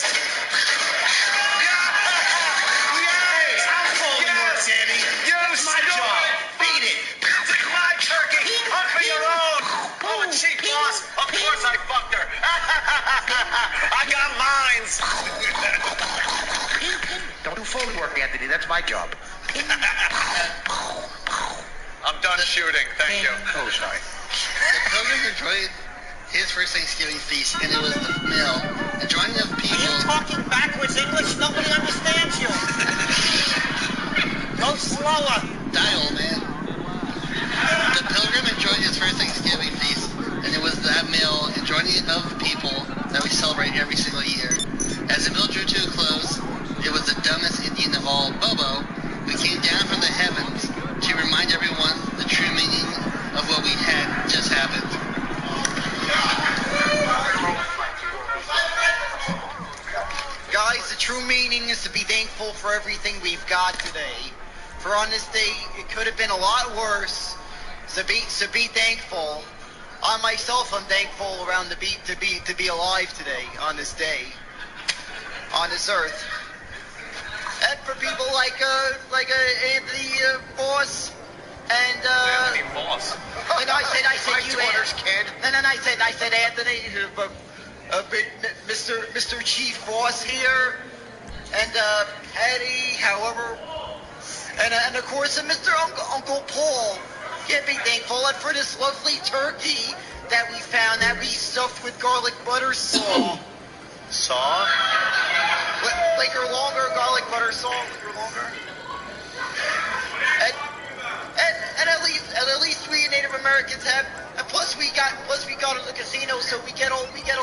C: Danny.
E: Use my job.
C: Beat it.
E: Take my turkey. Hunt for your own. Oh, and Chief Boss, of course I fucked her. I got mines.
C: Don't do Foley work, Anthony. That's my job.
E: I'm done shooting. Thank you.
C: Oh, sorry.
H: The pilgrim enjoyed his first Thanksgiving feast, and it was the meal. And joining of
B: Are
H: people.
B: you talking backwards English? Nobody understands you. Go slower.
H: Die, old man. The pilgrim enjoyed his first Thanksgiving feast, and it was that meal and joining of people that we celebrate every single year. As the meal drew to a close, it was the dumbest Indian of all, Bobo, who came down from the heavens to remind everyone the true meaning of what we had just happened.
G: Guys, the true meaning is to be thankful for everything we've got today. For on this day, it could have been a lot worse. So be thankful. I myself am thankful around to be alive today on this day, on this earth. And for people like Anthony Voss and
E: Anthony Voss.
G: and I said you,
C: kid.
G: and then I said Anthony, Mr. Chief Voss here, and Patty, however, and of course Mr. Uncle Paul. Can't be thankful for this lovely turkey that we found that we stuffed with garlic butter saw.
E: Saw?
G: Like her longer garlic butter saw, her longer. And at least we Native Americans have. And plus we got in the casino, so we get a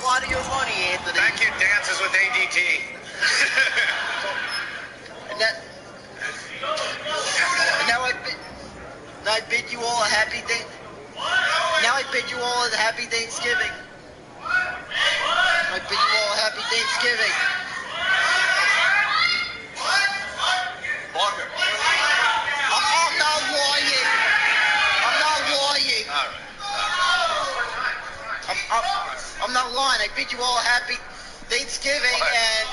G: lot of your money, Anthony.
E: Thank you, Dances with ADT.
G: And now I bid you all a happy day. Now I bid you all a happy Thanksgiving. I bid you all a happy Thanksgiving. bid you all happy Thanksgiving and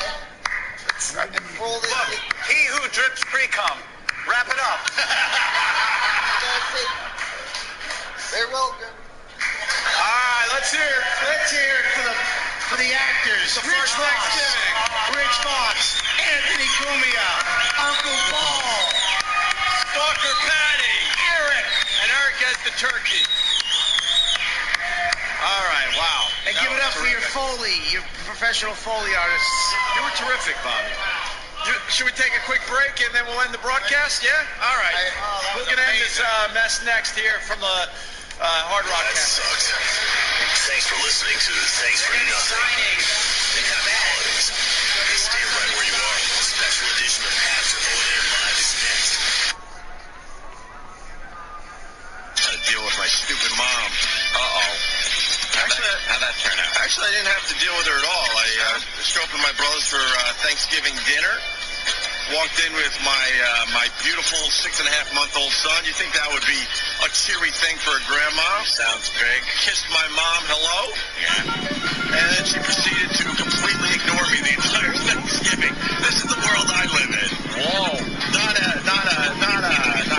G: for all this.
E: Look, he who drips pre-cum. Wrap it up.
G: That's it. Very well.
E: All right, let's hear it for the actors. The
J: Rich
E: first
J: Voss.
E: Thanksgiving.
J: Rich Voss, Anthony Cumia, Uncle Paul,
E: Stalker Patty.
J: Eric.
E: And Eric has the turkey. All right, wow.
J: And
E: That
J: give it
E: was
J: up for your
E: terrific.
J: Foley, your professional Foley artists.
E: You were terrific, Bobby. Should we take a quick break and then we'll end the broadcast? Yeah? All right. We're going to end this mess next here from the Hard Rock Cafe.
K: Thanks for listening to Thanks for Nothing. Stay right where you are. A special edition of After O&M Live is next. Had to deal with my stupid mom. Uh-oh. How'd that turn out? Actually, I didn't have to deal with her at all. I showed up with my brothers for Thanksgiving dinner. Walked in with my beautiful 6.5-month-old son. You think that would be a cheery thing for a grandma? Sounds big. Kissed my mom hello. Yeah. And then she proceeded to completely ignore me the entire Thanksgiving. This is the world I live in. Whoa. Not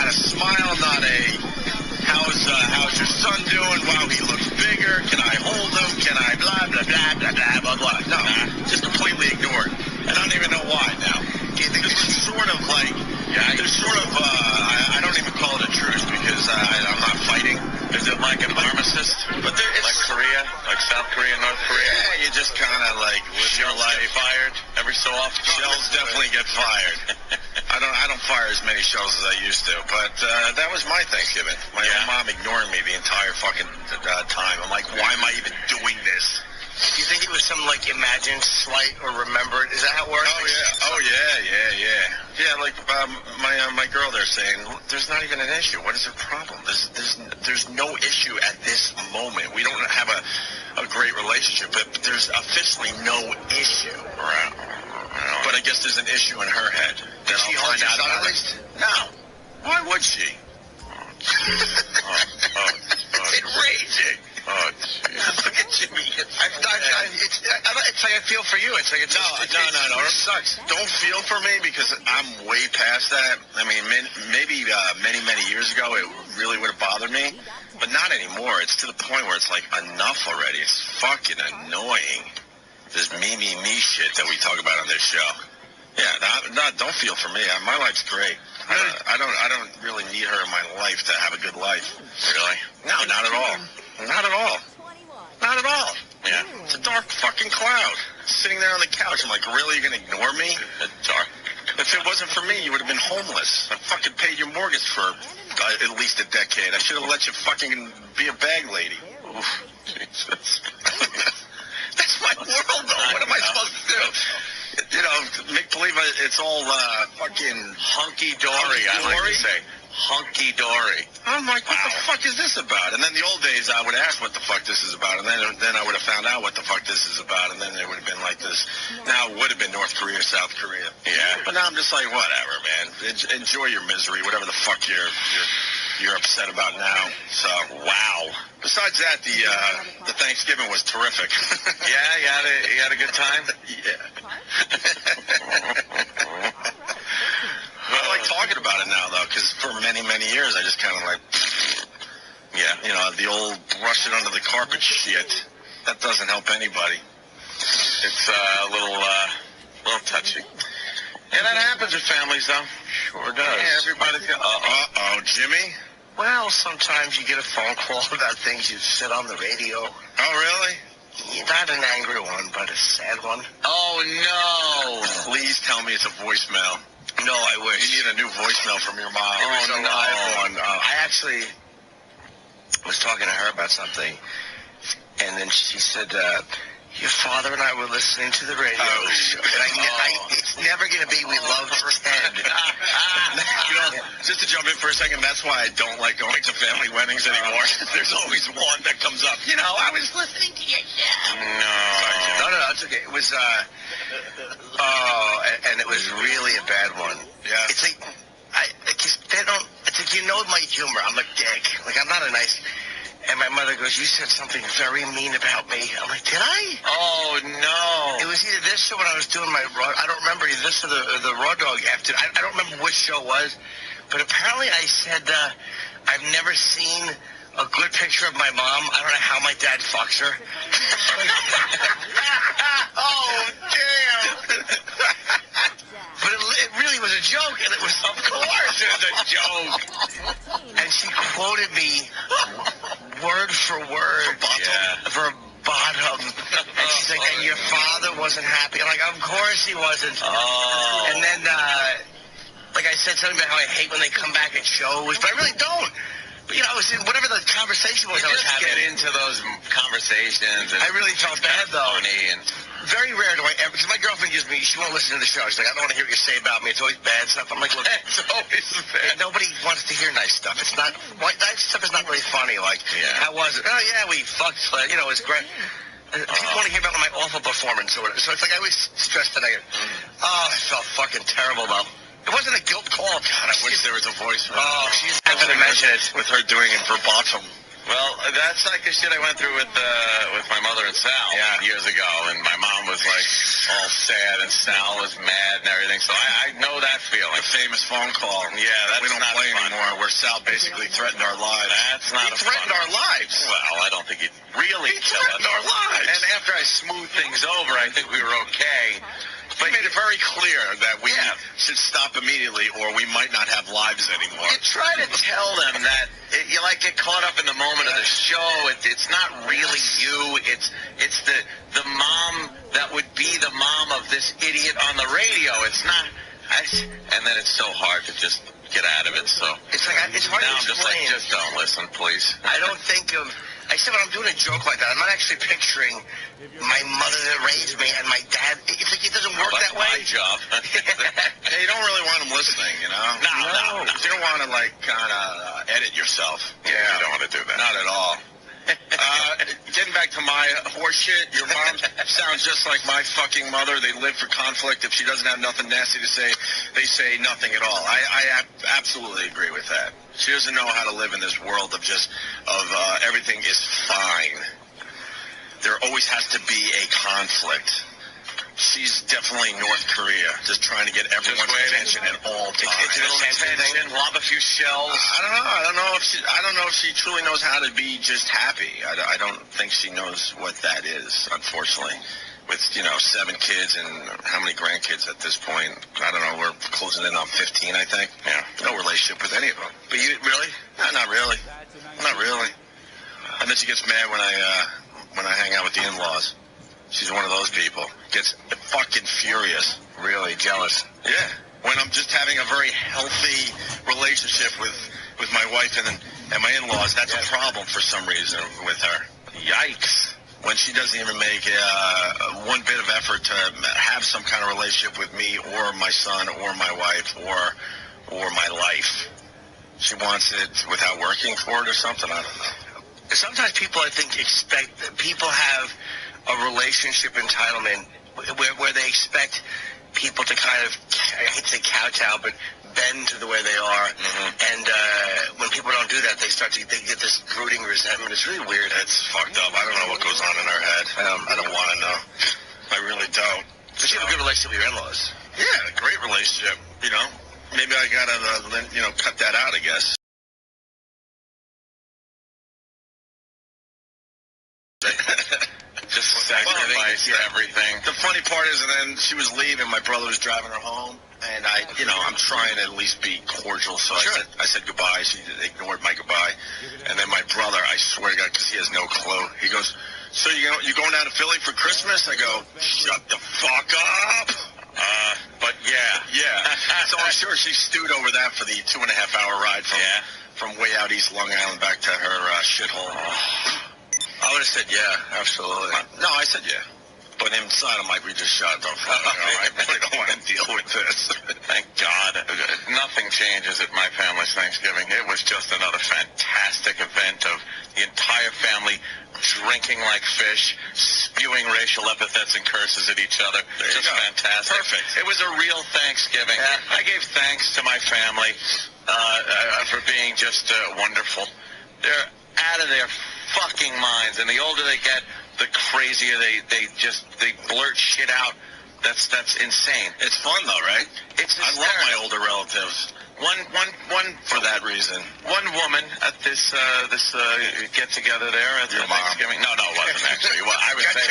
K: a smile, not a how's your son doing? Wow, he looks bigger. Can I hold him? Can I blah blah blah blah blah blah blah? No, just completely ignored. And I don't even know why now. There's sort of like, I don't even call it a truce because I'm not fighting. Is it like an armistice? But it's like Korea, like South Korea, North Korea? Yeah, you just kind of like live your life. Fired every so often. Shells definitely get fired. I don't fire as many shells as I used to, but that was my Thanksgiving. My own mom ignoring me the entire fucking time. I'm like, why am I even doing this? Do you think it was some, like, imagined, slight, or remembered? Is that how it works? Oh, yeah. Yeah, like, my girl there saying, there's not even an issue. What is her problem? There's no issue at this moment. We don't have a great relationship, but there's officially no issue. Right. But I guess there's an issue in her head. Did she hold your son at least? No. Why would she? It's enraging. Oh, geez. Look at Jimmy. It's like I feel for you. It's like no. It sucks. Don't feel for me because I'm way past that. I mean, maybe many years ago it really would have bothered me, but not anymore. It's to the point where it's like enough already. It's fucking annoying. This me shit that we talk about on this show. Yeah, don't feel for me. My life's great. I don't really need her in my life to have a good life. Really? No, not at all. Not at all. Not at all. Yeah. It's a dark fucking cloud. Sitting there on the couch. I'm like, really? You're going to ignore me? Dark. If it wasn't for me, you would have been homeless. I fucking paid your mortgage for at least a decade. I should have let you fucking be a bag lady. Oof. Jesus. That's my world, though. What am I supposed to do? You know, make believe it's all fucking hunky-dory, I like to say. Hunky-dory. I'm like, what the fuck is this about? And then the old days, I would ask what the fuck this is about, and then I would have found out what the fuck this is about, and then it would have been like this. Now it would have been North Korea, South Korea. Yeah. But now I'm just like, whatever, man. Enjoy your misery, whatever the fuck you're upset about now. So, wow. Besides that, the Thanksgiving was terrific. Yeah, you had a good time? Yeah. I like talking about it now, though, because for many years, I just kind of like, yeah, you know, the old brush it under the carpet shit. That doesn't help anybody. It's a little touchy. Yeah, that happens with families, though. Sure does. Yeah, everybody's got, Jimmy? Well, sometimes you get a phone call about things you said on the radio. Oh, really? Not an angry one, but a sad one. Oh, no. Please tell me it's a voicemail. No, I wish. You need a new voicemail from your mom. Oh, no. iPhone. I actually was talking to her about something, and then she said, your father and I were listening to the radio show. And it's never going to be We Love Ted. You know, just to jump in for a second, that's why I don't like going to family weddings anymore. There's always one that comes up. You know, I was listening to your show. No, it's okay. It was, and it was really a bad one. Yeah. It's like, it's like, you know my humor. I'm a dick. Like, I'm not a nice... And my mother goes, you said something very mean about me. I'm like, did I?
A: Oh, no.
K: It was either this or when I was doing my raw, I don't remember either this or the Raw Dog after. I don't remember which show it was, but apparently I said, I've never seen a good picture of my mom. I don't know how my dad fucks her. Oh, damn. But it really was a joke, and it was, of course it was a joke. And she quoted me word for word. Verbatim. And she's like, and your father wasn't happy. I'm like, of course he wasn't.
A: Oh.
K: And then, like I said something about how I hate when they come back at shows, but I really don't. But, you know, I was in whatever the conversation was I was having.
A: Get into those conversations. And
K: I really felt bad, though.
A: Funny and
K: very rare do I ever, because my girlfriend gives me, she won't listen to the show. She's like, I don't want to hear what you say about me. It's always bad stuff. I'm like, look,
A: it's always bad.
K: Nobody wants to hear nice stuff. It's not, that stuff is not really funny. Like, how was it? Oh, yeah, we fucked, you know, it's great. People want to hear about my awful performance or whatever. So it's like I always stress that I felt fucking terrible, though. It wasn't a guilt call. God, I wish there was a voice for
A: Oh,
K: she's not going to mention it with her doing it verbatim.
A: Well, that's like the shit I went through with my mother and Sal years ago, and my mom was like all sad, and Sal was mad and everything. So I know that feeling.
K: The famous phone call.
A: Yeah, that's
K: we don't
A: not
K: play
A: fun.
K: anymore. Where Sal basically threatened our lives.
A: That's not
K: he threatened our lives.
A: Well, I don't think he really
K: threatened our lives.
A: And after I smoothed things over, I think we were okay.
K: But he made it very clear that we should stop immediately, or we might not have lives anymore.
A: You try to tell them that you like get caught up in the moment of the show. It's not really you. It's the mom that would be the mom of this idiot on the radio. It's not. And then it's so hard to just get out of it. So
K: it's like it's hard
A: now
K: to explain.
A: I'm just like, just don't listen, please.
K: I don't think of. I said when I'm doing a joke like that, I'm not actually picturing my mother that raised me and my dad. It's like it doesn't work that way.
A: My job.
K: Yeah, you don't really want them listening, you know? No. You don't want to like kind of edit yourself.
A: Yeah, you don't want to do that.
K: Not at all. Getting back to my horse shit, your mom sounds just like my fucking mother. They live for conflict. If she doesn't have nothing nasty to say, they say nothing at all. I absolutely agree with that. She doesn't know how to live in this world of everything is fine. There always has to be a conflict. She's definitely North Korea, just trying to get everyone's attention at all times.
A: It's a little attention, lob a few shells.
K: I don't know if she truly knows how to be just happy. I don't think she knows what that is, unfortunately. With 7 kids and how many grandkids at this point? I don't know. We're closing in on 15, I think. Yeah. No relationship with any of them. But you really? No, not really. Not really. And then she gets mad when I hang out with the in-laws. She's one of those people. Gets fucking furious. Really jealous. Yeah. When I'm just having a very healthy relationship with my wife and my in-laws, that's a problem for some reason with her. Yikes. When she doesn't even make one bit of effort to have some kind of relationship with me or my son or my wife or my life. She wants it without working for it or something. I don't know. Sometimes people, I think, expect that people have a relationship entitlement where they expect people to kind of, I hate to say kowtow, but bend to the way they are. Mm-hmm. And when people don't do that, they get this brooding resentment. It's really weird. It's fucked up. I don't know what goes on in our head. I don't want to know. I really don't. But you have a good relationship with your in-laws. Yeah, a great relationship. Maybe I gotta, cut that out, I guess.
A: Just sacrifice everything.
K: The funny part is, and then she was leaving. My brother was driving her home, and I'm trying to at least be cordial. So I said goodbye. She ignored my goodbye, and then my brother, I swear to God, because he has no clue. He goes, "So you going down to Philly for Christmas?" I go, "Shut the fuck up."
A: But yeah.
K: So I'm sure she stewed over that for the 2.5-hour ride from way out East Long Island back to her shithole. I would have said yeah, absolutely. No, I said yeah. But inside I'm like, we just shot the fuck. I really don't want to deal with this.
A: Thank God. Nothing changes at my family's Thanksgiving. It was just another fantastic event of the entire family drinking like fish, spewing racial epithets and curses at each other. Just fantastic.
K: Perfect.
A: It was a real Thanksgiving. Yeah. I gave thanks to my family for being just wonderful. They're out of their
K: fucking minds. And the older they get, the crazier they blurt shit out. That's insane. It's fun though, right? I love my older relatives. One for that reason. One woman at this get together there at Thanksgiving. No, it wasn't actually. Well, I would say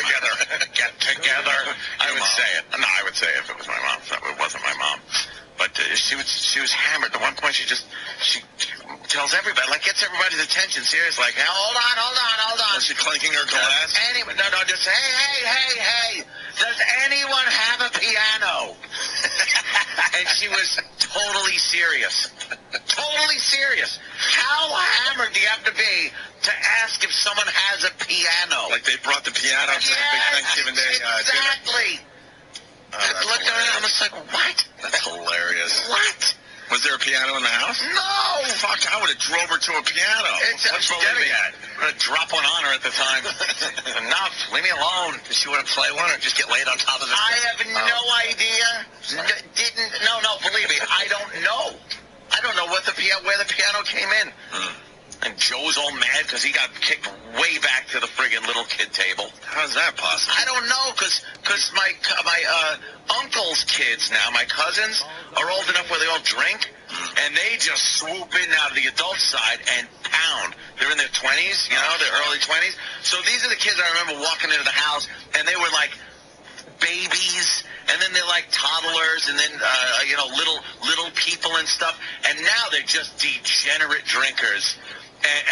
K: get together. I would say it. No, I would say it if it was my mom. So it wasn't my mom. But she was hammered. At one point, she tells everybody, like, gets everybody's attention. Seriously, like, hold on. Was she clanking her glass? Anyway, no, just hey. Does anyone have a piano? And she was totally serious. Totally serious. How hammered do you have to be to ask if someone has a piano? Like they brought the piano to the big Thanksgiving Day dinner. Exactly. I looked around, I was like, what? That's hilarious. What? Was there a piano in the house? No! Fuck, I would have drove her to a piano. What's she getting at? I'm going to drop one on her at the time. Enough. Leave me alone. Does she want to play one or just get laid on top of the... I have no idea. No, believe me, I don't know. I don't know where the piano came in. And Joe's all mad because he got kicked way back to the friggin' little kid table. How's that possible? I don't know, because my uncle's kids now, my cousins, are old enough where they all drink, and they just swoop in out of the adult side and pound. They're in their 20s, their early 20s. So these are the kids I remember walking into the house, and they were like babies, and then they're like toddlers, and then little people and stuff. And now they're just degenerate drinkers.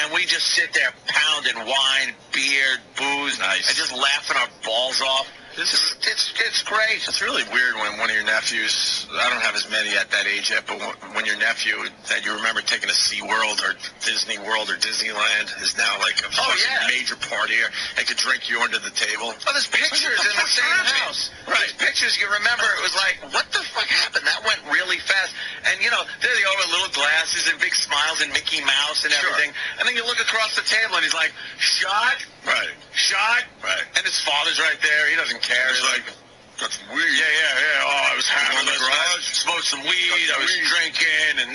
K: And we just sit there pounding wine, beer, booze, and just laughing our balls off. It's great. It's really weird when one of your nephews, I don't have as many at that age yet, but when your nephew that you remember taking to SeaWorld or Disney World or Disneyland is now like a major partier and could drink you under the table. Oh, there's pictures in the same house. Right. There's pictures you remember. It was like, what the fuck happened? That went really fast. And, there they are with little glasses and big smiles and Mickey Mouse and everything. And then you look across the table and he's like, shot. Right. Shot. Right. And his father's right there. He doesn't care. He's like, that's weed. Yeah. Oh, I was having in the garage. Smoked some weed. I was drinking and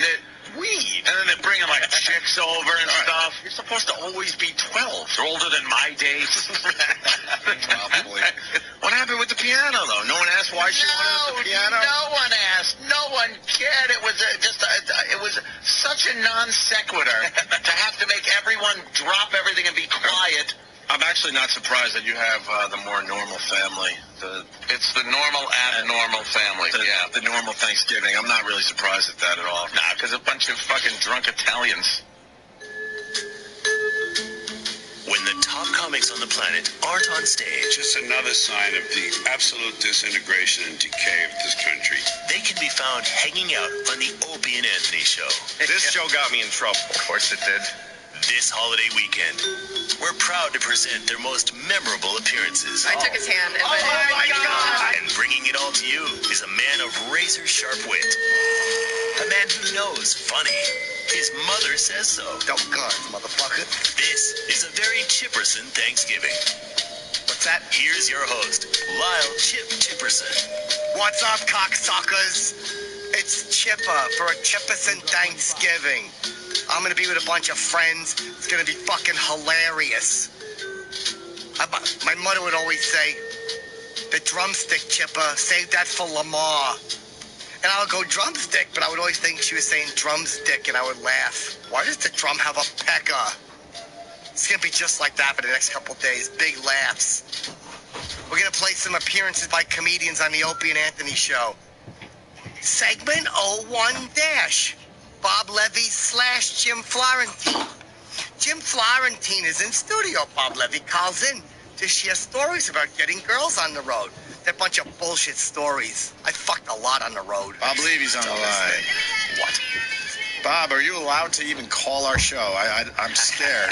K: weed. And then they're bringing like chicks over and stuff. You're supposed to always be 12. They're older than my days. Probably. What happened with the piano though? No one asked why she wanted the piano? No one asked. No one cared. It was it was such a non sequitur to have to make everyone drop everything and be quiet. I'm actually not surprised that you have the more normal family. It's the normal, abnormal family, the normal Thanksgiving. I'm not really surprised at that at all. Nah, because a bunch of fucking drunk Italians.
L: When the top comics on the planet aren't on stage...
M: Just another sign of the absolute disintegration and decay of this country.
L: They can be found hanging out on the Opie and Anthony Show.
K: This show got me in trouble. Of course it did.
L: This holiday weekend, we're proud to present their most memorable appearances.
N: I took his hand.
L: Oh my God! And bringing it all to you is a man of razor-sharp wit. A man who knows funny. His mother says so.
C: Oh, God, motherfucker.
L: This is a very Chipperson Thanksgiving.
C: What's that?
L: Here's your host, Lyle Chip Chipperson.
C: What's up, cocksuckers? It's Chipper for a Chipperson Thanksgiving. I'm going to be with a bunch of friends. It's going to be fucking hilarious. My mother would always say, the drumstick, Chipper, save that for Lamar. And I would go, drumstick, but I would always think she was saying drumstick, and I would laugh. Why does the drum have a pecker? It's going to be just like that for the next couple days. Big laughs. We're going to play some appearances by comedians on the Opie and Anthony Show. Segment 01-. Bob Levy / Jim Florentine. Jim Florentine is in studio. Bob Levy calls in to share stories about getting girls on the road. They're a bunch of bullshit stories. I fucked a lot on the road.
K: Bob Levy's on the line. What? Bob, are you allowed to even call our show? I'm scared.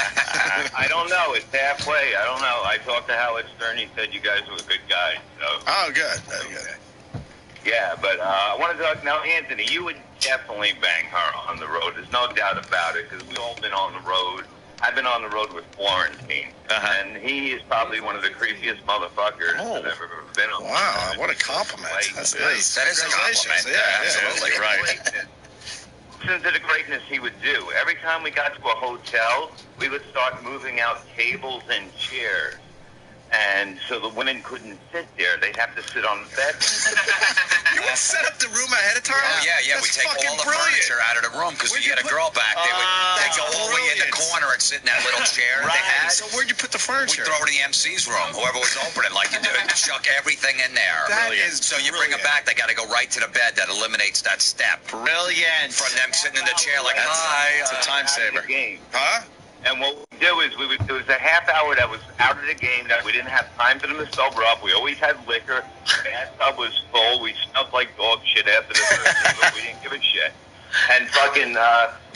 O: I don't know. It's halfway. I don't know. I talked to Howard Stern. He said you guys were good guys. So.
K: Oh, good. Good.
O: Yeah, but I wanted to talk now, Anthony. You would definitely bang her on the road. There's no doubt about it, because we've all been on the road. I've been on the road with Florentine, and he is probably one of the creepiest motherfuckers I've ever been on.
K: Wow, what a compliment. That's nice.
O: That is a compliment.
K: Yeah, absolutely right.
O: Listen to the greatness he would do. Every time we got to a hotel, we would start moving out tables and chairs. And so the women couldn't sit there. They'd have to sit on the bed.
F: You would set up the room ahead of time?
N: Oh, yeah. We
F: That's
N: take all the
F: brilliant.
N: furniture out of the room because we get a girl back. They'd go all the way in the corner and sit in that little chair
F: Right.
N: they had.
F: So where'd you put the furniture?
N: We throw it in the MC's room. Whoever was opening, like you do, chuck everything in there.
F: That is
N: So you bring them back, they got to go right to the bed. That eliminates that step.
C: Brilliant.
N: From them sitting in the chair like, hi.
F: It's a time saver.
O: Game.
F: Huh?
O: And what we do is it was a half hour that was out of the game that we didn't have time for them to sober up. We always had liquor. The bathtub was full. We smelled like dog shit after the first day, but we didn't give a shit. And fucking,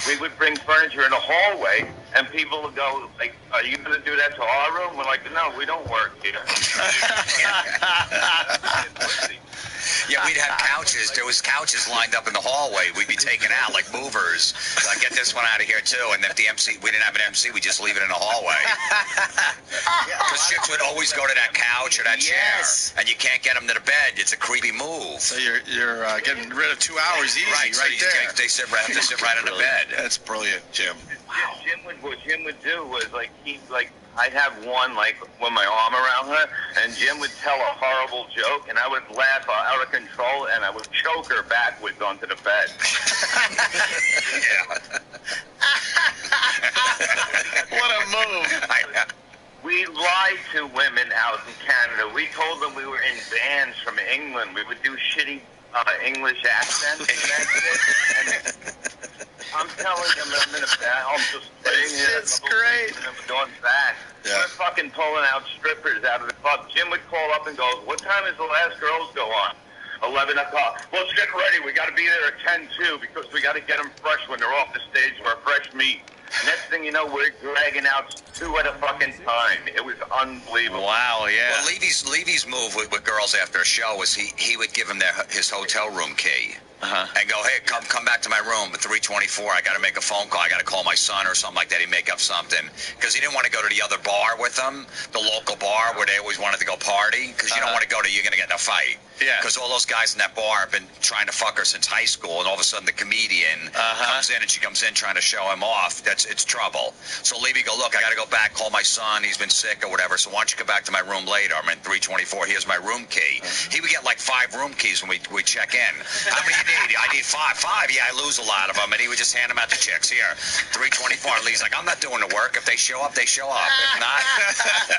O: we would bring furniture in the hallway, and people would go, like, are you going to do that to our room? We're like, no, we don't work here.
N: Yeah, we'd have couches. There was couches lined up in the hallway. We'd be taking out like movers. Get this one out of here too. And if the MC, we didn't have an MC, we just leave it in the hallway. Because chicks would always go to that couch or that chair, and you can't get them to the bed. It's a creepy move.
F: So you're getting rid of 2 hours easy
N: right
F: there.
N: They have to sit right on the bed.
F: That's brilliant, Jim.
O: What Jim would do was I'd have one like with my arm around her, and Jim would tell a horrible joke, and I would laugh out of control, and I would choke her backwards onto the bed.
C: What a move!
O: We lied to women out in Canada. We told them we were in bands from England. We would do shitty English accents, and that's it. And I'm telling them I'm in a band. I'm just sitting here.
C: It's great.
O: And I'm doing that.
F: Yeah.
O: We're fucking pulling out strippers out of the club. Jim would call up and go, what time is the last girls go on? 11 o'clock. Let's get ready. We got to be there at 10-2 because we got to get them fresh when they're off the stage for a fresh meet. Next thing you know, we're dragging out 2 at a fucking time. It was unbelievable.
C: Wow, yeah.
N: Well, Levy's move with girls after a show was he would give them his hotel room key. And go, hey, come back to my room at 3:24. I got to make a phone call. I got to call my son or something like that. He'd make up something because he didn't want to go to the other bar with them, the local bar where they always wanted to go party. Because you don't want to go to, you're gonna get in a fight.
C: Yeah.
N: Because all those guys in that bar have been trying to fuck her since high school, and all of a sudden the comedian comes in and she comes in trying to show him off. It's trouble. So Levy go, look, I got to go back, call my son. He's been sick or whatever. So why don't you come back to my room later? I'm in 324. Here's my room key. He would get like 5 room keys when we check in. How many do you need? I need 5. 5? Yeah, I lose a lot of them. And he would just hand them out to chicks. Here, 324. Levy's like, I'm not doing the work. If they show up, they show up. If not,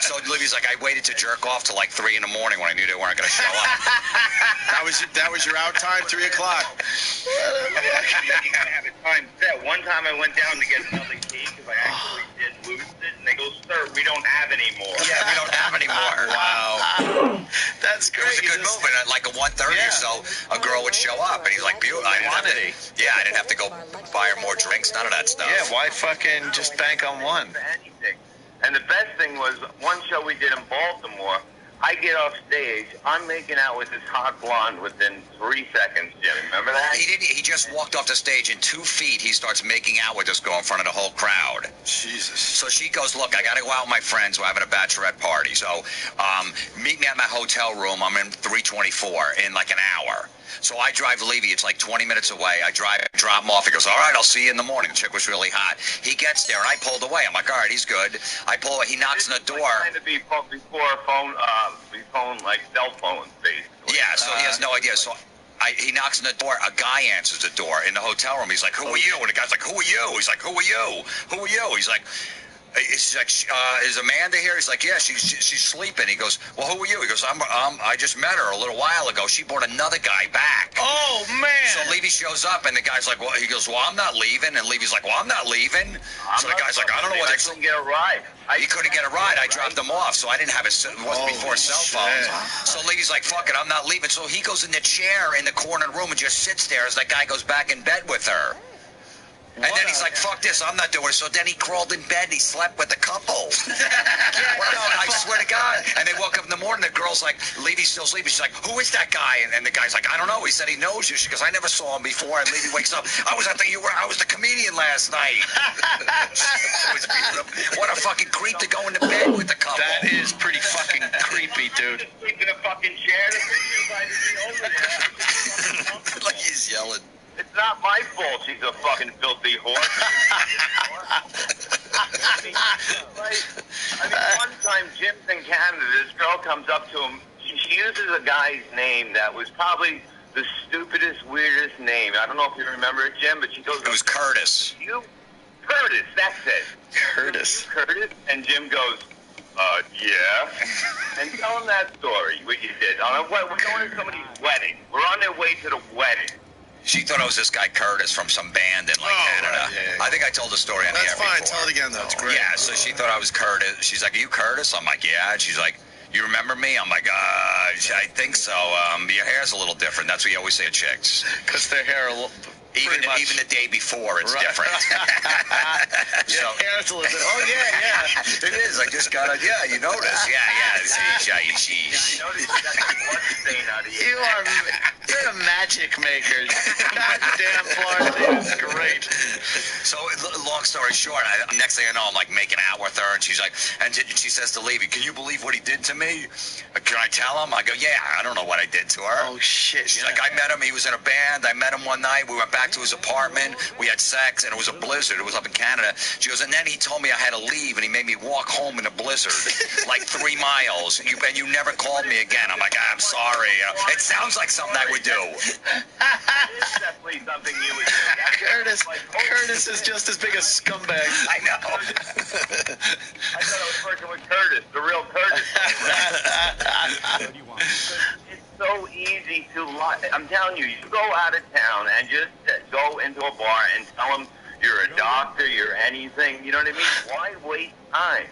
N: so Levy's like, I waited to jerk off till like 3 in the morning when I knew they weren't going to show up.
F: That was your out time, 3 o'clock.
O: You gotta have a time set. One time I went down to get another key because I actually did lose it, and they go, sir, we don't have any more.
N: Yeah, we don't have any more.
C: Wow. That's great.
N: It was a good move. And at like a 1:30 or so, a girl would show up, and he's like, beautiful. I didn't have to go buy her more drinks, none of that stuff.
C: Yeah, why fucking just bank on one?
O: Anything. And the best thing was, one show we did in Baltimore, I get off stage, I'm making out with this hot blonde within 3 seconds, Jim. Remember that?
N: He just walked off the stage, in 2 feet, he starts making out with this girl in front of the whole crowd.
F: Jesus.
N: So she goes, look, I got to go out with my friends. We're having a bachelorette party. So meet me at my hotel room. I'm in 324 in like an hour. So I drive Levy. It's like 20 minutes away. I drop him off. He goes, all right, I'll see you in the morning. The chick was really hot. He gets there, and I pulled away. I'm like, all right, he's good. I pull away. He knocks on the door.
O: Trying to be before phone, like cell phones, basically.
N: Yeah, so he has no idea. So he knocks on the door. A guy answers the door in the hotel room. He's like, who are you? And the guy's like, who are you? He's like, who are you? Who are you? He's like, is Amanda here? He's like, yeah, she's sleeping. He goes, well, who are you? He goes, I just met her a little while ago. She brought another guy back.
C: Oh, man.
N: So Levy shows up, and the guy's like, well, he goes, well, I'm not leaving. And Levy's like, well, I'm not leaving. So the guy's like, I don't know what.
O: I couldn't get a ride.
N: He couldn't get a ride. I dropped him off, so I didn't have it wasn't before cell phones. So Levy's like, fuck it, I'm not leaving. So he goes in the chair in the corner of the room and just sits there as that guy goes back in bed with her. And then he's like, fuck this, I'm not doing it. So then he crawled in bed and he slept with the couple. I swear to God. And they woke up in the morning, the girl's like, Levy's still sleeping. She's like, who is that guy? And the guy's like, I don't know. He said he knows you. She goes, I never saw him before. And Levy wakes up, I was the comedian last night. What a fucking creep to go into bed with the couple.
C: That is pretty fucking creepy, dude.
O: Sleep in a fucking chair. The picture invited me over there.
N: Like he's yelling.
O: It's not my fault she's a fucking filthy whore. I mean, one time Jim's in Canada, this girl comes up to him. She uses a guy's name that was probably the stupidest, weirdest name. I don't know if you remember it, Jim, but she goes...
N: It was Curtis.
O: Curtis, that's it.
J: Curtis.
O: Curtis, and Jim goes, yeah. And tell him that story, what you did. We're going to somebody's wedding. We're on their way to the wedding.
N: She thought I was this guy Curtis from some band in Canada.
K: Right, yeah.
N: I think I told the story on the air before.
K: That's fine. Tell it again, though. It's great.
N: Yeah, so she thought I was Curtis. She's like, are you Curtis? I'm like, yeah. And she's like, you remember me? I'm like, I think so. Your hair's a little different. That's what you always say to chicks.
J: Because their hair
N: even the day before, it's different.
J: So, hair's a little bit. Oh,
N: yeah. It is. I just got it. Yeah, you notice. Yeah.
O: I noticed you got the blood stain out of your
J: You're a magic maker. Goddamn, Florida is great.
N: So, long story short, next thing I know, I'm like making out with her, and she's like, and she says to Levy, can you believe what he did to me? Can I tell him? I go, yeah, I don't know what I did to her.
J: Oh, shit.
N: She's like, I met him. He was in a band. I met him one night. We went back to his apartment. We had sex, and it was a blizzard. It was up in Canada. She goes, and then he told me I had to leave, and he made me walk home in a blizzard, like 3 miles. And you never called me again. I'm like, I'm sorry. It sounds like something I would do.
O: It's definitely something you would do.
J: Curtis is just as big a scumbag.
N: I know.
O: I thought I was working with Curtis, the real Curtis. It's so easy to lie. I'm telling you, you go out of town and just go into a bar and tell them you're a doctor, you're anything. You know what I mean? Why waste time?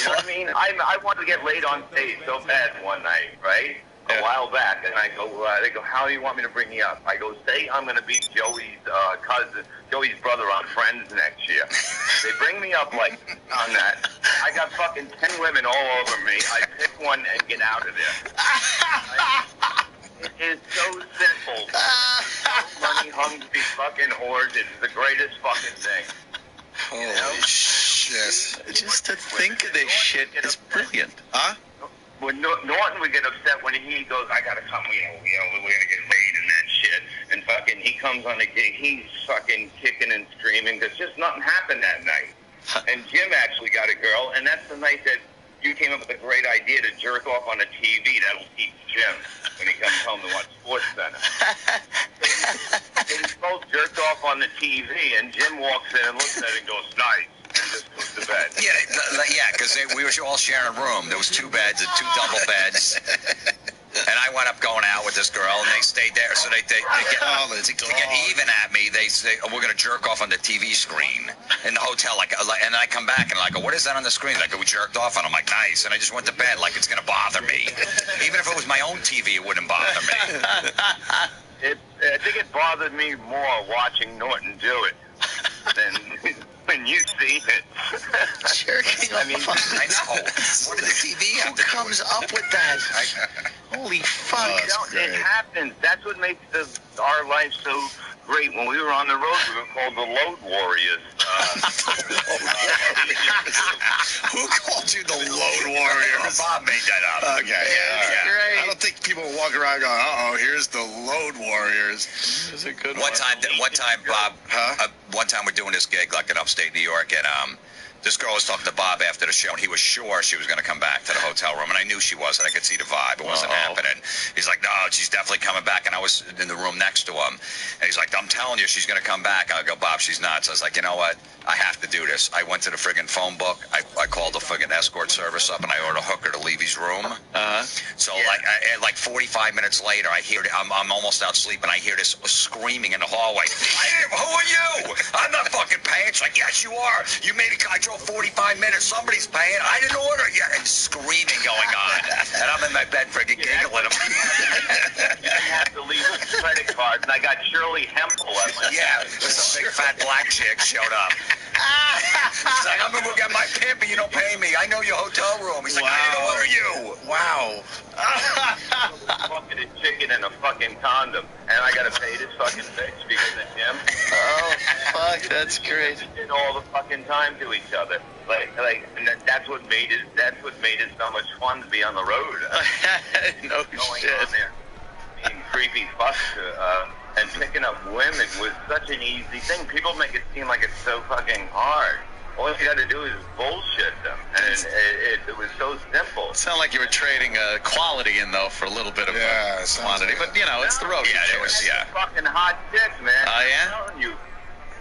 O: You know what I mean? I wanted to get laid on stage so bad one night, right? A while back, and I go, they go, how do you want me to bring you up? I go, say I'm going to be Joey's cousin, Joey's brother on Friends next year. They bring me up like on that. I got fucking 10 women all over me. I pick one and get out of there. It is so simple. Money hungry fucking whores. It's the greatest fucking thing.
K: Holy shit.
J: Just to think of this shit is brilliant.
K: Huh?
O: When Norton would get upset when he goes, I gotta come, we're gonna get laid and that shit, and fucking he comes on the gig, he's fucking kicking and screaming because just nothing happened that night. And Jim actually got a girl, and that's the night that you came up with a great idea to jerk off on the TV. That'll teach Jim when he comes home to watch Sports Center. They both jerked off on the TV, and Jim walks in and looks at it and goes, nice. And just goes to bed.
N: Yeah, because we were all sharing a room. There was 2 beds and 2 double beds. And I wound up going out with this girl, and they stayed there. So they get even at me. They say, we're going to jerk off on the TV screen in the hotel. And I come back, and I go, what is that on the screen? Like, we jerked off, and I'm like, nice. And I just went to bed like it's going to bother me. Even if it was my own TV, it wouldn't bother me.
O: I think it bothered me more watching Norton do it than when you see it.
J: Jerking
O: I mean,
N: I know. What did the TV have?
J: Who comes up with that? Holy fuck.
O: It happens. That's what makes our life so great. When we were on the road, we were called the Load Warriors.
K: Who called you the Load Warriors?
N: Bob made that up.
K: Okay, yeah. Right. I don't think people walk around going, uh-oh, here's the Load Warriors.
J: That's a good
N: one time, Bob, one time we're doing this gig like in upstate New York, and this girl was talking to Bob after the show, and he was sure she was going to come back to the hotel room, and I knew she was, and I could see the vibe. It wasn't happening. He's like, no, she's definitely coming back, and I was in the room next to him, and he's like, I'm telling you, she's going to come back. I go, Bob, she's not. So I was like, you know what? I have to do this. I went to the friggin' phone book. I called the friggin' escort service up, and I ordered a hooker to leave his room. So like 45 minutes later, I hear I'm almost out sleeping. I hear this screaming in the hallway. Who are you? I'm not fucking paying. It's like, yes, you are. You made it. I drove 45 minutes. Somebody's paying. I didn't order it yet. And screaming going on. And I'm in my bed friggin' giggling.
O: I have to leave with credit cards, and I got Shirley Hempel at my
N: some big fat black chick showed up. He's like, I'm going to get my pimp, but you don't pay me. I know your hotel room. He's like, I didn't order you.
K: Wow.
O: Fucking a chicken and a fucking condom, and I gotta pay this fucking bitch because of him.
J: Oh fuck, that's great.
O: We did all the fucking time to each other, and that's what made it. That's what made it so much fun to be on the road.
J: No
O: going
J: shit.
O: on there, being creepy fucks and picking up women was such an easy thing. People make it seem like it's so fucking hard. All you got to do is bullshit them, and it was so simple.
E: It sounded like you were trading quality in, though, for a little bit of quantity. But, you know, it's the road.
N: Yeah, it was, yeah.
O: Fucking hot chicks, man.
N: Oh, yeah?
O: I'm telling you.